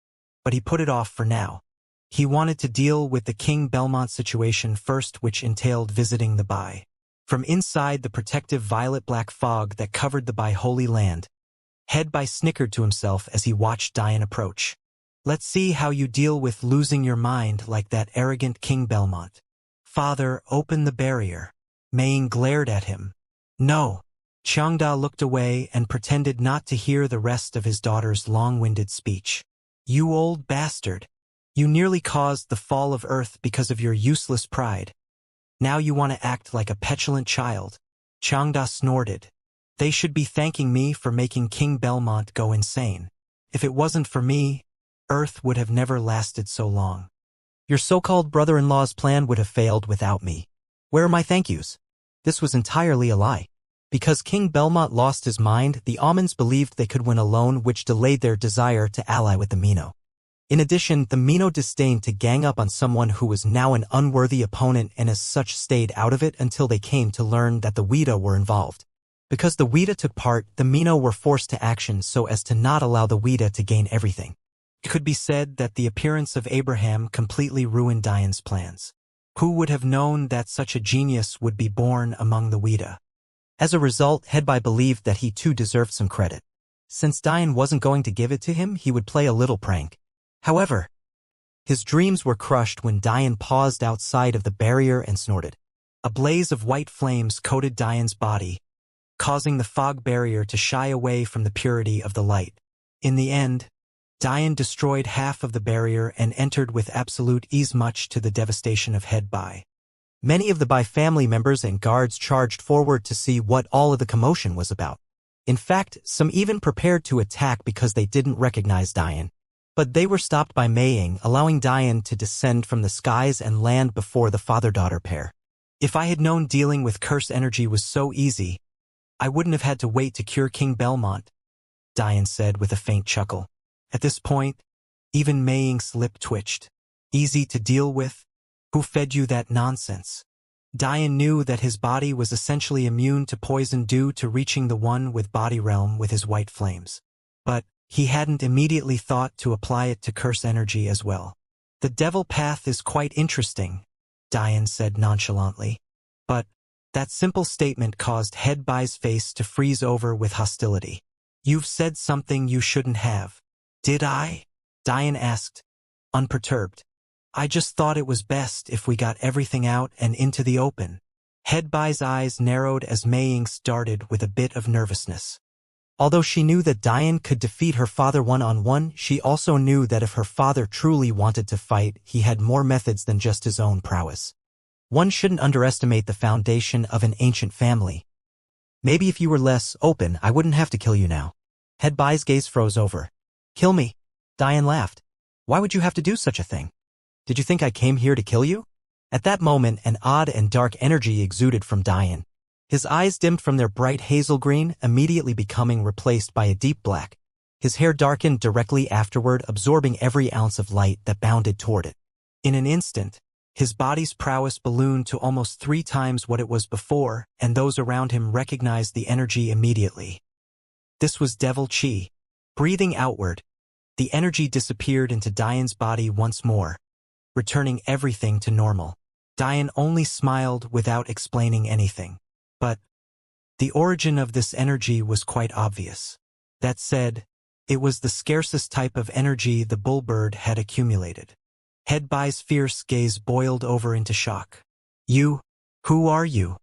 but he put it off for now. He wanted to deal with the King Belmont situation first, which entailed visiting the Bai. From inside the protective violet-black fog that covered the Bai Holy Land, Headbai snickered to himself as he watched Dian approach. Let's see how you deal with losing your mind like that arrogant King Belmont. Father, open the barrier. Maying glared at him. No. Xiangda looked away and pretended not to hear the rest of his daughter's long-winded speech. You old bastard. You nearly caused the fall of Earth because of your useless pride. Now you want to act like a petulant child. Xiangda snorted. They should be thanking me for making King Belmont go insane. If it wasn't for me, Earth would have never lasted so long. Your so-called brother-in-law's plan would have failed without me. Where are my thank yous? This was entirely a lie. Because King Belmont lost his mind, the Aumans believed they could win alone, which delayed their desire to ally with the Mino. In addition, the Mino disdained to gang up on someone who was now an unworthy opponent and as such stayed out of it until they came to learn that the Weta were involved. Because the Weta took part, the Mino were forced to action so as to not allow the Weta to gain everything. It could be said that the appearance of Abraham completely ruined Dian's plans. Who would have known that such a genius would be born among the Weta? As a result, Headbai believed that he too deserved some credit. Since Dian wasn't going to give it to him, he would play a little prank. However, his dreams were crushed when Dian paused outside of the barrier and snorted. A blaze of white flames coated Dian's body, causing the fog barrier to shy away from the purity of the light. In the end, Dian destroyed half of the barrier and entered with absolute ease, much to the devastation of Headbai. Many of the Bai family members and guards charged forward to see what all of the commotion was about. In fact, some even prepared to attack because they didn't recognize Dian. But they were stopped by Maying, allowing Dian to descend from the skies and land before the father-daughter pair. If I had known dealing with curse energy was so easy, I wouldn't have had to wait to cure King Belmont, Dian said with a faint chuckle. At this point, even Maying's lip twitched. Easy to deal with? Who fed you that nonsense? Dian knew that his body was essentially immune to poison due to reaching the one with body realm with his white flames. But he hadn't immediately thought to apply it to curse energy as well. The devil path is quite interesting, Dian said nonchalantly. But that simple statement caused Headbai's face to freeze over with hostility. You've said something you shouldn't have. Did I? Dian asked, unperturbed. I just thought it was best if we got everything out and into the open. Headbai's eyes narrowed as Maying started with a bit of nervousness. Although she knew that Dian could defeat her father one-on-one, she also knew that if her father truly wanted to fight, he had more methods than just his own prowess. One shouldn't underestimate the foundation of an ancient family. Maybe if you were less open, I wouldn't have to kill you now. Headbai's gaze froze over. Kill me? Dian laughed. Why would you have to do such a thing? Did you think I came here to kill you? At that moment, an odd and dark energy exuded from Dian. His eyes dimmed from their bright hazel green, immediately becoming replaced by a deep black. His hair darkened directly afterward, absorbing every ounce of light that bounded toward it. In an instant, his body's prowess ballooned to almost 3 times what it was before, and those around him recognized the energy immediately. This was Devil Chi. Breathing outward, the energy disappeared into Dian's body once more, returning everything to normal. Dian only smiled without explaining anything. But the origin of this energy was quite obvious. That said, it was the scarcest type of energy the bullbird had accumulated. Headbai's fierce gaze boiled over into shock. You? Who are you?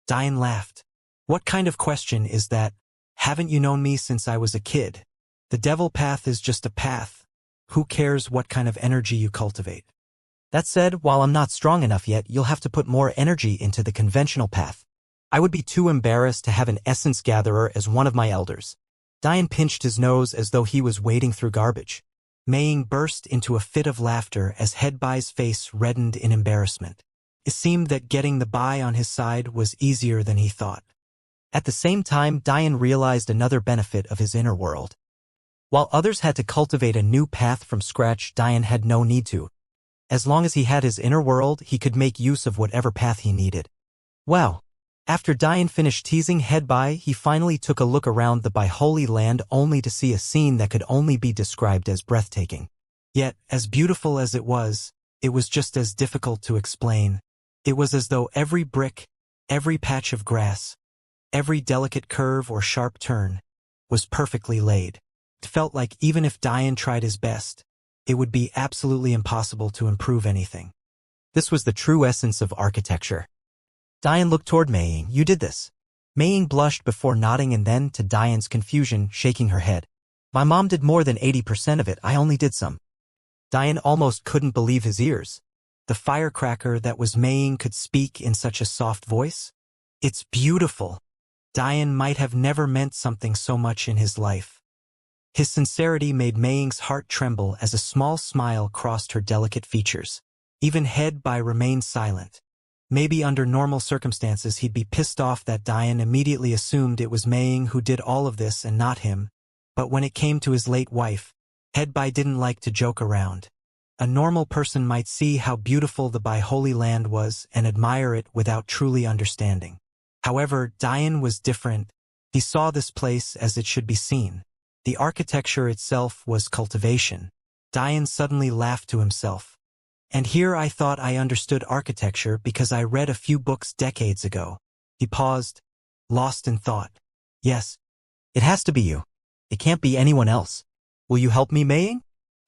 Diane laughed. What kind of question is that? Haven't you known me since I was a kid? The devil path is just a path. Who cares what kind of energy you cultivate? That said, while I'm not strong enough yet, you'll have to put more energy into the conventional path. I would be too embarrassed to have an essence gatherer as one of my elders. Diane pinched his nose as though he was wading through garbage. Maying burst into a fit of laughter as Headbai's face reddened in embarrassment. It seemed that getting the bai on his side was easier than he thought. At the same time, Diane realized another benefit of his inner world. While others had to cultivate a new path from scratch, Diane had no need to. As long as he had his inner world, he could make use of whatever path he needed. Wow! After Diane finished teasing Headbai, he finally took a look around the Bai Holy Land only to see a scene that could only be described as breathtaking. Yet, as beautiful as it was just as difficult to explain. It was as though every brick, every patch of grass, every delicate curve or sharp turn was perfectly laid. It felt like even if Diane tried his best, it would be absolutely impossible to improve anything. This was the true essence of architecture. Diane looked toward Mei. You did this. Mei blushed before nodding and then, to Diane's confusion, shaking her head. My mom did more than 80% of it, I only did some. Diane almost couldn't believe his ears. The firecracker that was Mei could speak in such a soft voice? It's beautiful. Diane might have never meant something so much in his life. His sincerity made Mei's heart tremble as a small smile crossed her delicate features. Even Headbai remained silent. Maybe under normal circumstances he'd be pissed off that Diane immediately assumed it was Mei who did all of this and not him, but when it came to his late wife, Headbai didn't like to joke around. A normal person might see how beautiful the Bai Holy Land was and admire it without truly understanding. However, Diane was different. He saw this place as it should be seen. The architecture itself was cultivation. Diane suddenly laughed to himself. And here I thought I understood architecture because I read a few books decades ago. He paused, lost in thought. Yes. It has to be you. It can't be anyone else. Will you help me, Mei?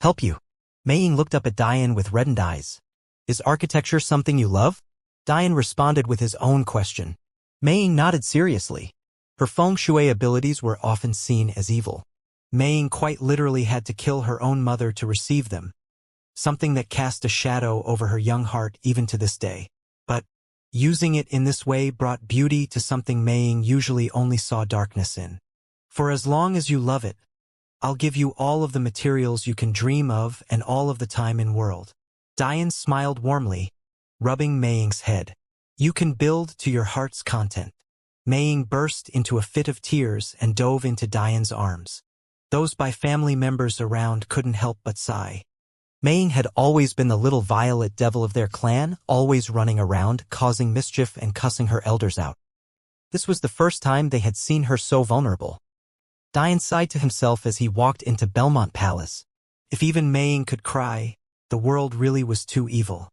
Help you. Mei looked up at Diane with reddened eyes. Is architecture something you love? Diane responded with his own question. Mei nodded seriously. Her feng shui abilities were often seen as evil. Mei quite literally had to kill her own mother to receive them. Something that cast a shadow over her young heart even to this day. But using it in this way brought beauty to something Mei usually only saw darkness in. For as long as you love it, I'll give you all of the materials you can dream of and all of the time in world. Diane smiled warmly, rubbing Mei's head. You can build to your heart's content. Mei burst into a fit of tears and dove into Diane's arms. Those Bai family members around couldn't help but sigh. Mei had always been the little violet devil of their clan, always running around, causing mischief and cussing her elders out. This was the first time they had seen her so vulnerable. Diane sighed to himself as he walked into Belmont Palace. If even Mei could cry, the world really was too evil.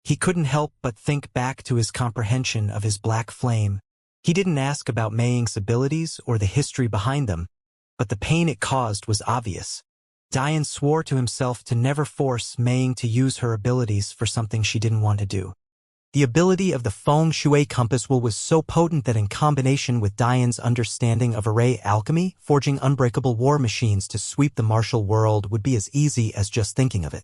He couldn't help but think back to his comprehension of his black flame. He didn't ask about Mei's abilities or the history behind them, but the pain it caused was obvious. Diane swore to himself to never force Mei to use her abilities for something she didn't want to do. The ability of the feng shui compass will was so potent that in combination with Diane's understanding of array alchemy, forging unbreakable war machines to sweep the martial world would be as easy as just thinking of it.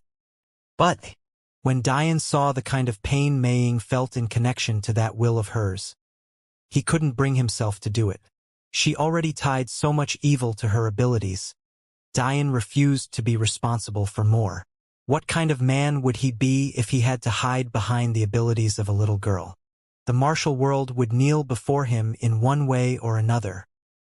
But when Diane saw the kind of pain Mei felt in connection to that will of hers, he couldn't bring himself to do it. She already tied so much evil to her abilities. Diane refused to be responsible for more. What kind of man would he be if he had to hide behind the abilities of a little girl? The martial world would kneel before him in one way or another.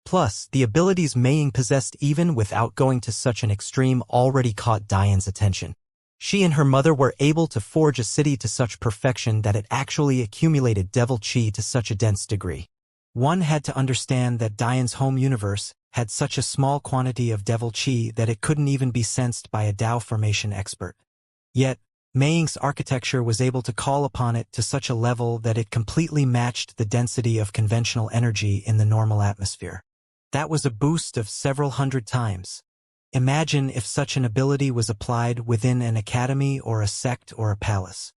Plus, the abilities Mei possessed even without going to such an extreme already caught Diane's attention. She and her mother were able to forge a city to such perfection that it actually accumulated devil chi to such a dense degree. One had to understand that Diane's home universe had such a small quantity of devil chi that it couldn't even be sensed by a Dao formation expert. Yet, Mei's architecture was able to call upon it to such a level that it completely matched the density of conventional energy in the normal atmosphere. That was a boost of several hundred times. Imagine if such an ability was applied within an academy or a sect or a palace.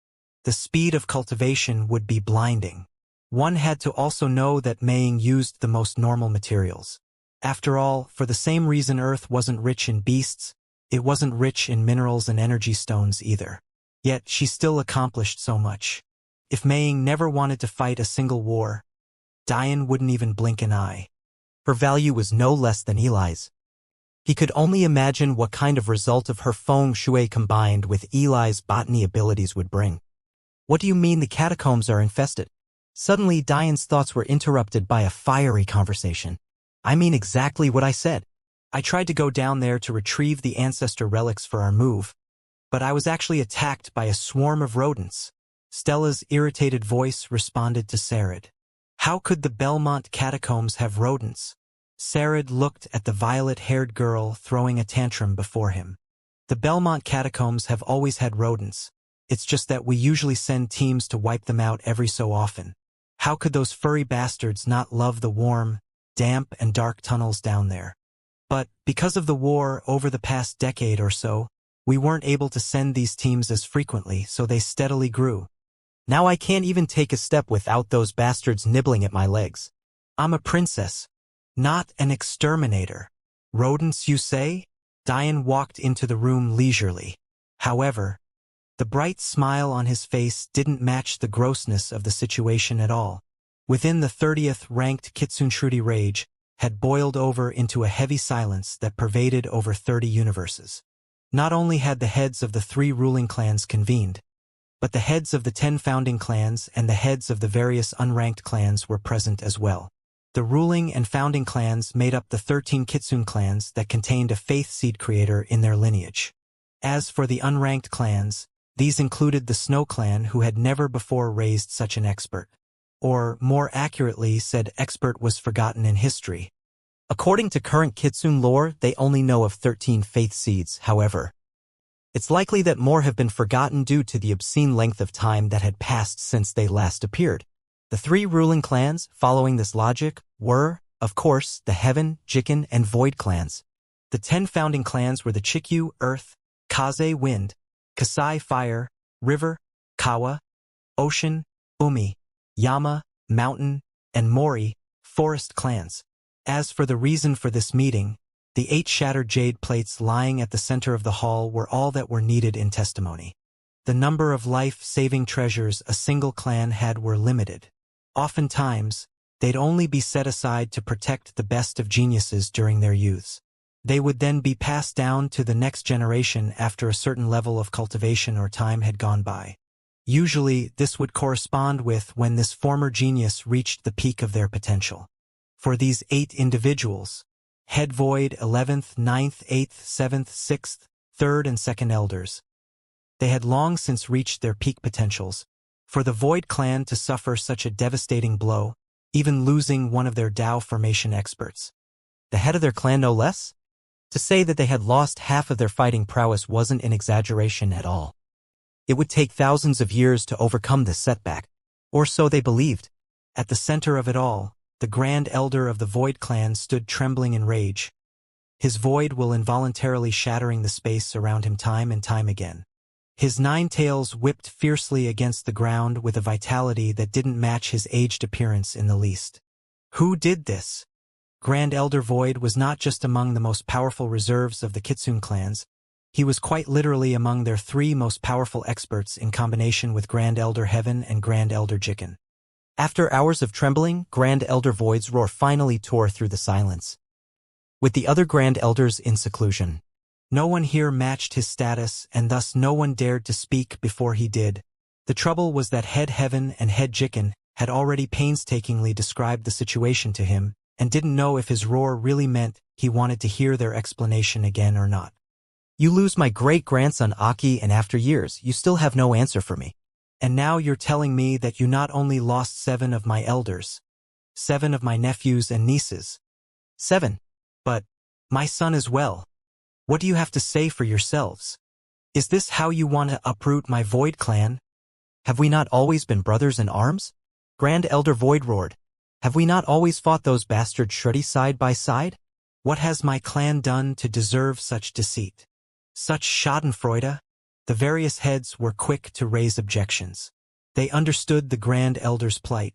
The speed of cultivation would be blinding. One had to also know that Maying used the most normal materials. After all, for the same reason Earth wasn't rich in beasts, it wasn't rich in minerals and energy stones either. Yet she still accomplished so much. If Maying never wanted to fight a single war, Dian wouldn't even blink an eye. Her value was no less than Eli's. He could only imagine what kind of result of her feng shui combined with Eli's botany abilities would bring. What do you mean the catacombs are infested? Suddenly Dian's thoughts were interrupted by a fiery conversation. I mean exactly what I said. I tried to go down there to retrieve the ancestor relics for our move, but I was actually attacked by a swarm of rodents. Stella's irritated voice responded to Sarid. How could the Belmont catacombs have rodents? Sarid looked at the violet-haired girl throwing a tantrum before him. The Belmont catacombs have always had rodents. It's just that we usually send teams to wipe them out every so often. How could those furry bastards not love the warm, damp and dark tunnels down there? But because of the war over the past decade or so, we weren't able to send these teams as frequently, so they steadily grew. Now I can't even take a step without those bastards nibbling at my legs. I'm a princess, not an exterminator. Rodents, you say? Dian walked into the room leisurely. However, the bright smile on his face didn't match the grossness of the situation at all. Within the 30th ranked Kitsune Shruti rage had boiled over into a heavy silence that pervaded over 30 universes. Not only had the heads of the 3 ruling clans convened, but the heads of the 10 founding clans and the heads of the various unranked clans were present as well. The ruling and founding clans made up the 13 Kitsune clans that contained a faith seed creator in their lineage. As for the unranked clans, these included the Snow Clan, who had never before raised such an expert. Or, more accurately, said expert was forgotten in history. According to current Kitsune lore, they only know of 13 faith seeds, however. It's likely that more have been forgotten due to the obscene length of time that had passed since they last appeared. The 3 ruling clans, following this logic, were, of course, the Heaven, Jikin, and Void clans. The 10 founding clans were the Chikyu, Earth, Kaze, Wind, Kasai, Fire, River, Kawa, Ocean, Umi, Yama, Mountain, and Mori, Forest clans. As for the reason for this meeting, the 8 shattered jade plates lying at the center of the hall were all that were needed in testimony. The number of life-saving treasures a single clan had were limited. Oftentimes, they'd only be set aside to protect the best of geniuses during their youths. They would then be passed down to the next generation after a certain level of cultivation or time had gone by. Usually, this would correspond with when this former genius reached the peak of their potential. For these 8 individuals, Head Void, 11th, 9th, 8th, 7th, 6th, 3rd, and 2nd Elders, they had long since reached their peak potentials. For the Void clan to suffer such a devastating blow, even losing one of their Dao formation experts, the head of their clan no less? To say that they had lost half of their fighting prowess wasn't an exaggeration at all. It would take thousands of years to overcome this setback, or so they believed. At the center of it all, the Grand Elder of the Void clan stood trembling in rage, his void will involuntarily shattering the space around him time and time again. His 9 tails whipped fiercely against the ground with a vitality that didn't match his aged appearance in the least. Who did this? Grand Elder Void was not just among the most powerful reserves of the Kitsune clans, he was quite literally among their 3 most powerful experts in combination with Grand Elder Heaven and Grand Elder Jikin. After hours of trembling, Grand Elder Void's roar finally tore through the silence. With the other Grand Elders in seclusion, no one here matched his status, and thus no one dared to speak before he did. The trouble was that Head Heaven and Head Jikin had already painstakingly described the situation to him, and didn't know if his roar really meant he wanted to hear their explanation again or not. You lose my great-grandson Aki, and after years, you still have no answer for me. And now you're telling me that you not only lost 7 of my elders, 7 of my nephews and nieces. 7. But my son as well. What do you have to say for yourselves? Is this how you want to uproot my Void clan? Have we not always been brothers in arms? Grand Elder Void roared. Have we not always fought those bastard Shruti side by side? What has my clan done to deserve such deceit? Such schadenfreude? The various heads were quick to raise objections. They understood the Grand Elder's plight,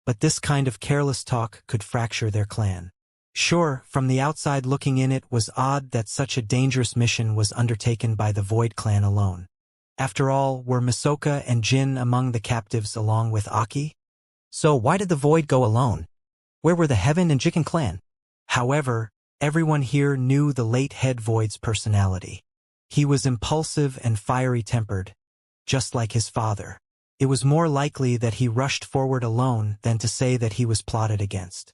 but this kind of careless talk could fracture their clan. Sure, from the outside looking in, it was odd that such a dangerous mission was undertaken by the Void clan alone. After all, were Masoka and Jin among the captives along with Aki? So why did the Void go alone? Where were the Heaven and Jiken clan? However, everyone here knew the late head Void's personality. He was impulsive and fiery-tempered, just like his father. It was more likely that he rushed forward alone than to say that he was plotted against.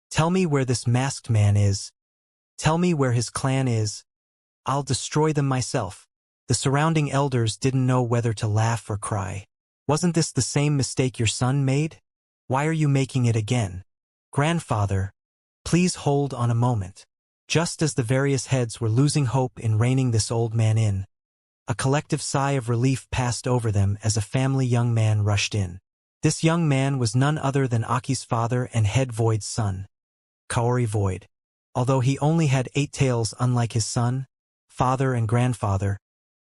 Tell me where this masked man is. Tell me where his clan is. I'll destroy them myself. The surrounding elders didn't know whether to laugh or cry. Wasn't this the same mistake your son made? Why are you making it again? Grandfather, please hold on a moment. Just as the various heads were losing hope in reining this old man in, a collective sigh of relief passed over them as a family young man rushed in. This young man was none other than Aki's father and head Void's son, Kaori Void. Although he only had 8 tails unlike his son, father and grandfather,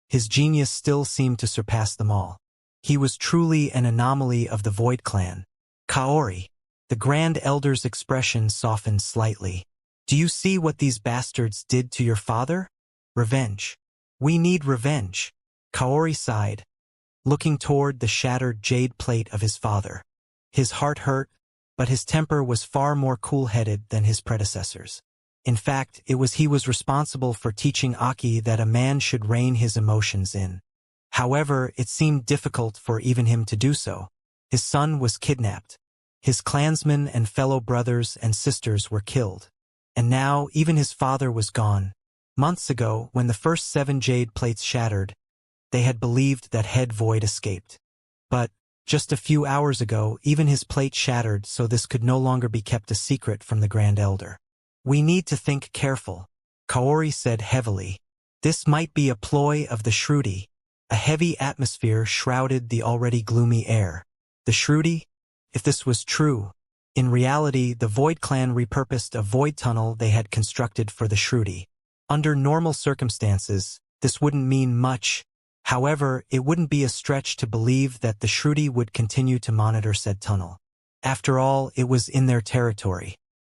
his genius still seemed to surpass them all. He was truly an anomaly of the Void clan. Kaori. The Grand Elder's expression softened slightly. Do you see what these bastards did to your father? Revenge. We need revenge. Kaori sighed, looking toward the shattered jade plate of his father. His heart hurt, but his temper was far more cool-headed than his predecessors. In fact, he was responsible for teaching Aki that a man should rein his emotions in. However, it seemed difficult for even him to do so. His son was kidnapped. His clansmen and fellow brothers and sisters were killed. And now, even his father was gone. Months ago, when the first 7 jade plates shattered, they had believed that head Void escaped. But, just a few hours ago, even his plate shattered, so this could no longer be kept a secret from the Grand Elder. We need to think careful, Kaori said heavily. This might be a ploy of the Shruti. A heavy atmosphere shrouded the already gloomy air. The Shruti? If this was true, in reality, the Void clan repurposed a void tunnel they had constructed for the Shruti. Under normal circumstances, this wouldn't mean much. However, it wouldn't be a stretch to believe that the Shruti would continue to monitor said tunnel. After all, it was in their territory.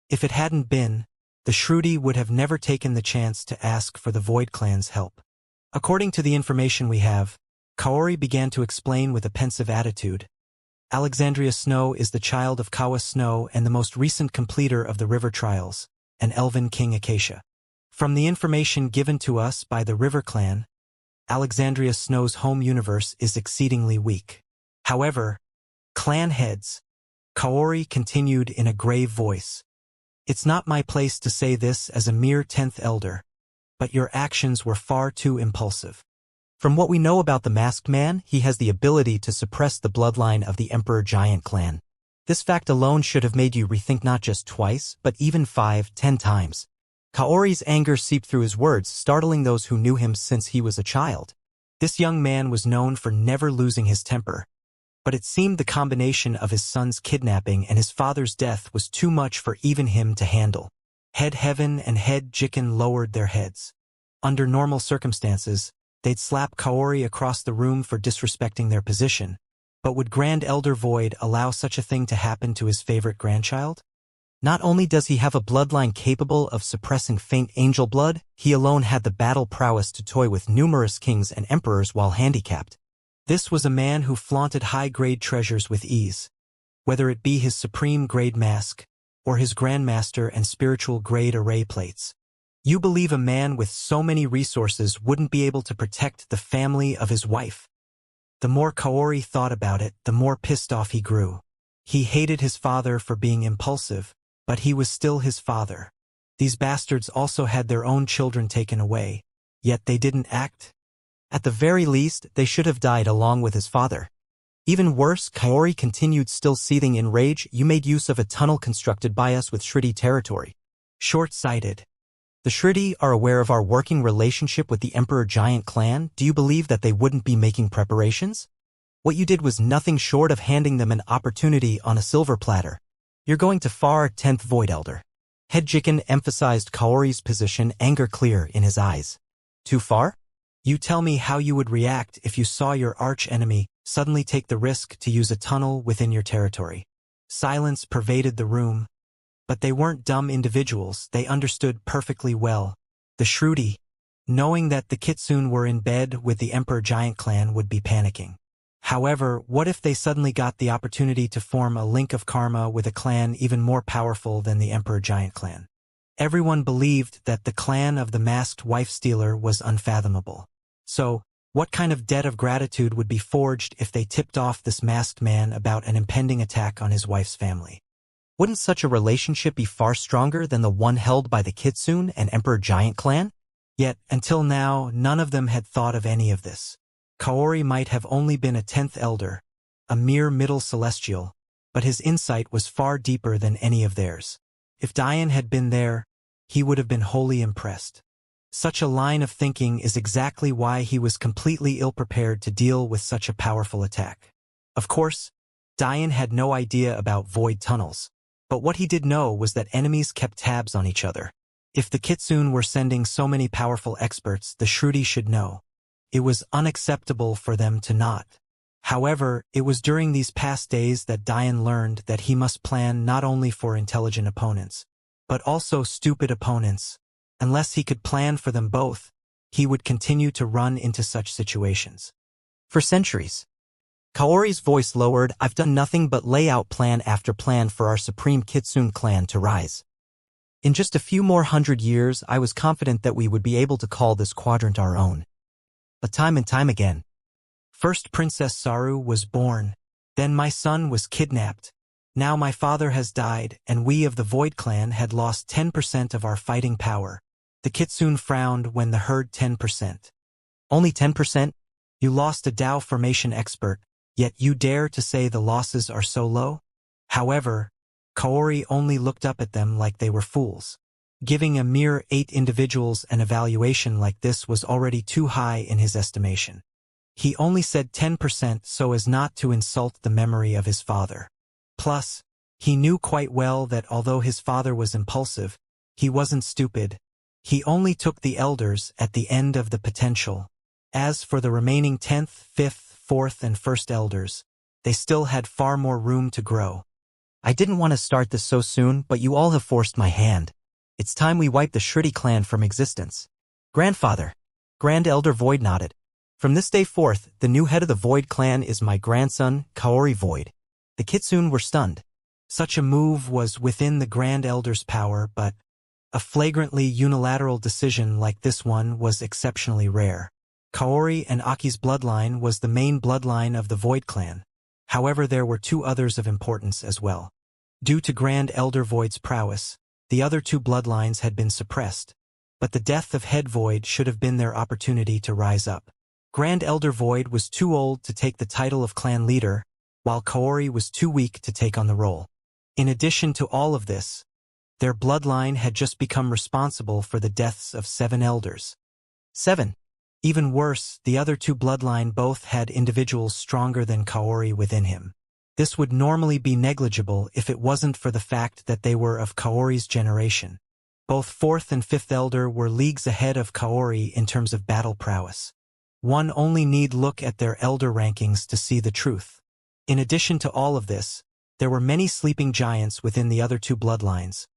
If it hadn't been, the Shruti would have never taken the chance to ask for the Void clan's help. According to the information we have, Kaori began to explain with a pensive attitude. Alexandria Snow is the child of Kawa Snow and the most recent completer of the River Trials, an elven king Acacia. From the information given to us by the River clan, Alexandria Snow's home universe is exceedingly weak. However, clan heads, Kaori continued in a grave voice. It's not my place to say this as a mere 10th elder, but your actions were far too impulsive. From what we know about the Masked Man, he has the ability to suppress the bloodline of the Emperor Giant clan. This fact alone should have made you rethink not just twice, but even 5-10 times. Kaori's anger seeped through his words, startling those who knew him since he was a child. This young man was known for never losing his temper, but it seemed the combination of his son's kidnapping and his father's death was too much for even him to handle. Head Heaven and Head Jiken lowered their heads. Under normal circumstances, they'd slap Kaori across the room for disrespecting their position, but would Grand Elder Void allow such a thing to happen to his favorite grandchild? Not only does he have a bloodline capable of suppressing faint angel blood, he alone had the battle prowess to toy with numerous kings and emperors while handicapped. This was a man who flaunted high-grade treasures with ease, whether it be his supreme-grade mask, or his grandmaster and spiritual-grade array plates. You believe a man with so many resources wouldn't be able to protect the family of his wife? The more Kaori thought about it, the more pissed off he grew. He hated his father for being impulsive, but he was still his father. These bastards also had their own children taken away, yet they didn't act. At the very least, they should have died along with his father. Even worse, Kaori continued, still seething in rage. You made use of a tunnel constructed by us with Shruti territory. Short-sighted. The Shruti are aware of our working relationship with the Emperor Giant clan. Do you believe that they wouldn't be making preparations? What you did was nothing short of handing them an opportunity on a silver platter. You're going too far, 10th Void Elder. Head Jiken emphasized Kaori's position, anger clear in his eyes. Too far? You tell me how you would react if you saw your arch-enemy suddenly take the risk to use a tunnel within your territory. Silence pervaded the room. But they weren't dumb individuals, they understood perfectly well. The Shruti, knowing that the Kitsune were in bed with the Emperor Giant clan, would be panicking. However, what if they suddenly got the opportunity to form a link of karma with a clan even more powerful than the Emperor Giant clan? Everyone believed that the clan of the masked wife-stealer was unfathomable. So, what kind of debt of gratitude would be forged if they tipped off this masked man about an impending attack on his wife's family? Wouldn't such a relationship be far stronger than the one held by the Kitsune and Emperor Giant clan? Yet, until now, none of them had thought of any of this. Kaori might have only been a 10th elder, a mere middle celestial, but his insight was far deeper than any of theirs. If Dian had been there, he would have been wholly impressed. Such a line of thinking is exactly why he was completely ill-prepared to deal with such a powerful attack. Of course, Dian had no idea about void tunnels, but what he did know was that enemies kept tabs on each other. If the Kitsune were sending so many powerful experts, the Shruti should know. It was unacceptable for them to not. However, it was during these past days that Dian learned that he must plan not only for intelligent opponents, but also stupid opponents. Unless he could plan for them both, he would continue to run into such situations. For centuries. Kaori's voice lowered. I've done nothing but lay out plan after plan for our supreme Kitsune clan to rise. In just a few more 100 years, I was confident that we would be able to call this quadrant our own. But time and time again. First Princess Saru was born, then my son was kidnapped. Now my father has died, and we of the Void Clan had lost 10% of our fighting power. The Kitsune frowned when the heard 10%. Only 10%? You lost a Dao formation expert, yet you dare to say the losses are so low? However, Kaori only looked up at them like they were fools. Giving a mere 8 individuals an evaluation like this was already too high in his estimation. He only said 10% so as not to insult the memory of his father. Plus, he knew quite well that although his father was impulsive, he wasn't stupid. He only took the elders at the end of the potential. As for the remaining 10th, 5th, 4th and 1st elders, they still had far more room to grow. I didn't want to start this so soon, but you all have forced my hand. It's time we wipe the Shruti clan from existence. Grandfather. Grand Elder Void nodded. From this day forth, the new head of the Void clan is my grandson, Kaori Void. The Kitsune were stunned. Such a move was within the Grand Elder's power, but a flagrantly unilateral decision like this one was exceptionally rare. Kaori and Aki's bloodline was the main bloodline of the Void clan. However, there were 2 others of importance as well. Due to Grand Elder Void's prowess, the other 2 bloodlines had been suppressed, but the death of Head Void should have been their opportunity to rise up. Grand Elder Void was too old to take the title of clan leader, while Kaori was too weak to take on the role. In addition to all of this, their bloodline had just become responsible for the deaths of 7 elders. 7. Even worse, the other 2 bloodline both had individuals stronger than Kaori within him. This would normally be negligible if it wasn't for the fact that they were of Kaori's generation. Both 4th and 5th elder were leagues ahead of Kaori in terms of battle prowess. One only need look at their elder rankings to see the truth. In addition to all of this, there were many sleeping giants within the other 2 bloodlines,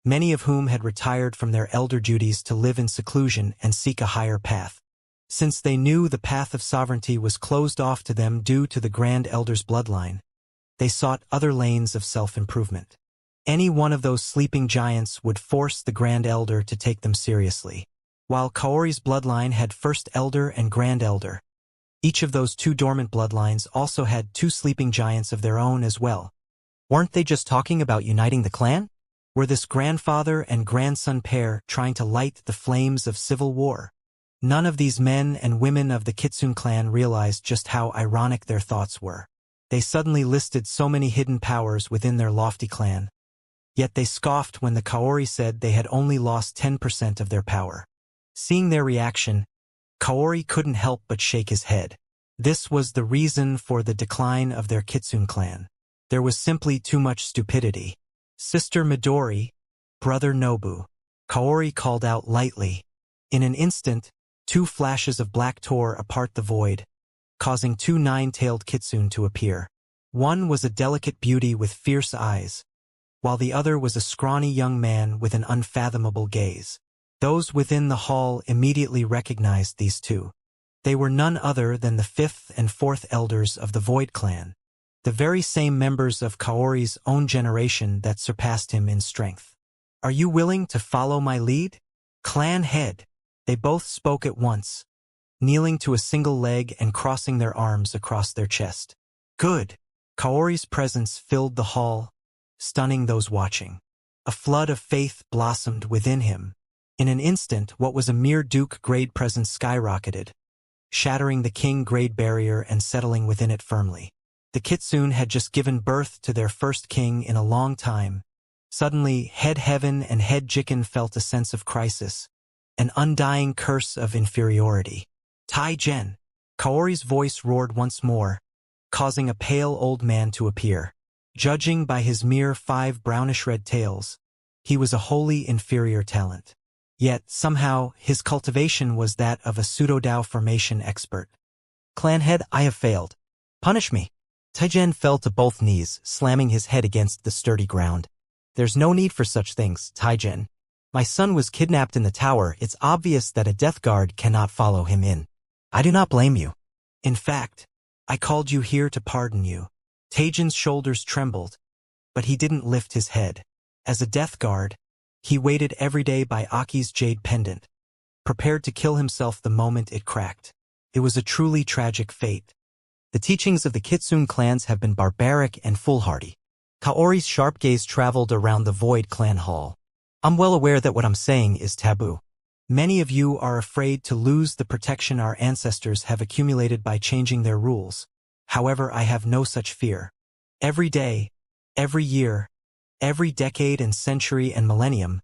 many of whom had retired from their elder duties to live in seclusion and seek a higher path. Since they knew the path of sovereignty was closed off to them due to the Grand Elder's bloodline, they sought other lanes of self-improvement. Any one of those sleeping giants would force the Grand Elder to take them seriously. While Kaori's bloodline had First Elder and Grand Elder, each of those 2 dormant bloodlines also had 2 sleeping giants of their own as well. Weren't they just talking about uniting the clan? Were this grandfather and grandson pair trying to light the flames of civil war? None of these men and women of the Kitsune clan realized just how ironic their thoughts were. They suddenly listed so many hidden powers within their lofty clan. Yet they scoffed when the Kaori said they had only lost 10% of their power. Seeing their reaction, Kaori couldn't help but shake his head. This was the reason for the decline of their Kitsune clan. There was simply too much stupidity. Sister Midori, brother Nobu, Kaori called out lightly. In an instant, two flashes of black tore apart the void, causing two nine-tailed kitsune to appear. One was a delicate beauty with fierce eyes, while the other was a scrawny young man with an unfathomable gaze. Those within the hall immediately recognized these two. They were none other than the fifth and fourth elders of the Void Clan, the very same members of Kaori's own generation that surpassed him in strength. "Are you willing to follow my lead? Clan head," they both spoke at once, kneeling to a single leg and crossing their arms across their chest. "Good." Kaori's presence filled the hall, stunning those watching. A flood of faith blossomed within him. In an instant, what was a mere Duke-grade presence skyrocketed, shattering the King-grade barrier and settling within it firmly. The Kitsune had just given birth to their first king in a long time. Suddenly, Head Heaven and Head Jicken felt a sense of crisis, an undying curse of inferiority. "Tai Gen!" Kaori's voice roared once more, causing a pale old man to appear. Judging by his mere 5 brownish-red tails, he was a wholly inferior talent. Yet, somehow, his cultivation was that of a pseudo-Dao formation expert. "Clan head, I have failed. Punish me." Taijian fell to both knees, slamming his head against the sturdy ground. "There's no need for such things, Taijian. My son was kidnapped in the tower. It's obvious that a death guard cannot follow him in. I do not blame you. In fact, I called you here to pardon you." Taijin's shoulders trembled, but he didn't lift his head. As a death guard, he waited every day by Aki's jade pendant, prepared to kill himself the moment it cracked. It was a truly tragic fate. The teachings of the Kitsune clans have been barbaric and foolhardy. Kaori's sharp gaze traveled around the Void Clan hall. "I'm well aware that what I'm saying is taboo. Many of you are afraid to lose the protection our ancestors have accumulated by changing their rules. However, I have no such fear. Every day, every year, every decade and century and millennium,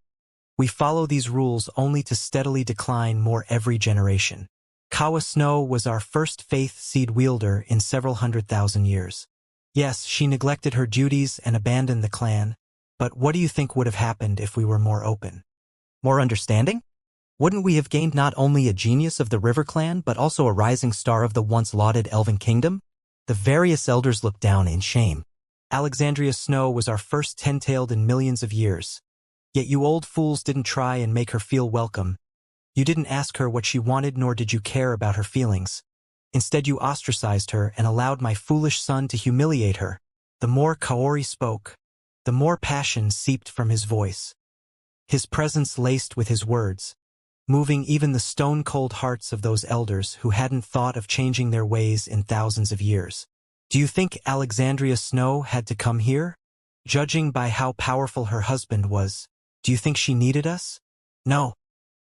we follow these rules only to steadily decline more every generation. Kawa Snow was our first faith seed wielder in several 100,000 years. Yes, she neglected her duties and abandoned the clan, but what do you think would have happened if we were more open? More understanding? Wouldn't we have gained not only a genius of the River Clan, but also a rising star of the once lauded Elven Kingdom?" The various elders looked down in shame. "Alexandria Snow was our first 10-tailed in millions of years. Yet you old fools didn't try and make her feel welcome. You didn't ask her what she wanted, nor did you care about her feelings. Instead, you ostracized her and allowed my foolish son to humiliate her." The more Kaori spoke, the more passion seeped from his voice. His presence laced with his words, moving even the stone-cold hearts of those elders who hadn't thought of changing their ways in thousands of years. "Do you think Alexandria Snow had to come here? Judging by how powerful her husband was, do you think she needed us? No.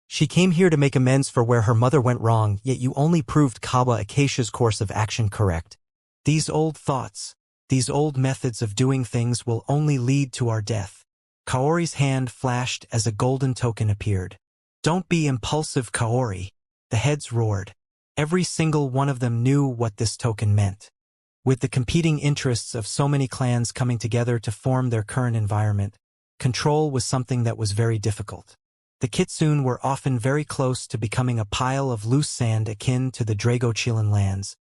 She came here to make amends for where her mother went wrong, yet you only proved Kawa Acacia's course of action correct. These old thoughts, these old methods of doing things will only lead to our death." Kaori's hand flashed as a golden token appeared. "Don't be impulsive, Kaori," the heads roared. Every single one of them knew what this token meant. With the competing interests of so many clans coming together to form their current environment, control was something that was very difficult. The Kitsune were often very close to becoming a pile of loose sand akin to the Dragochilan lands,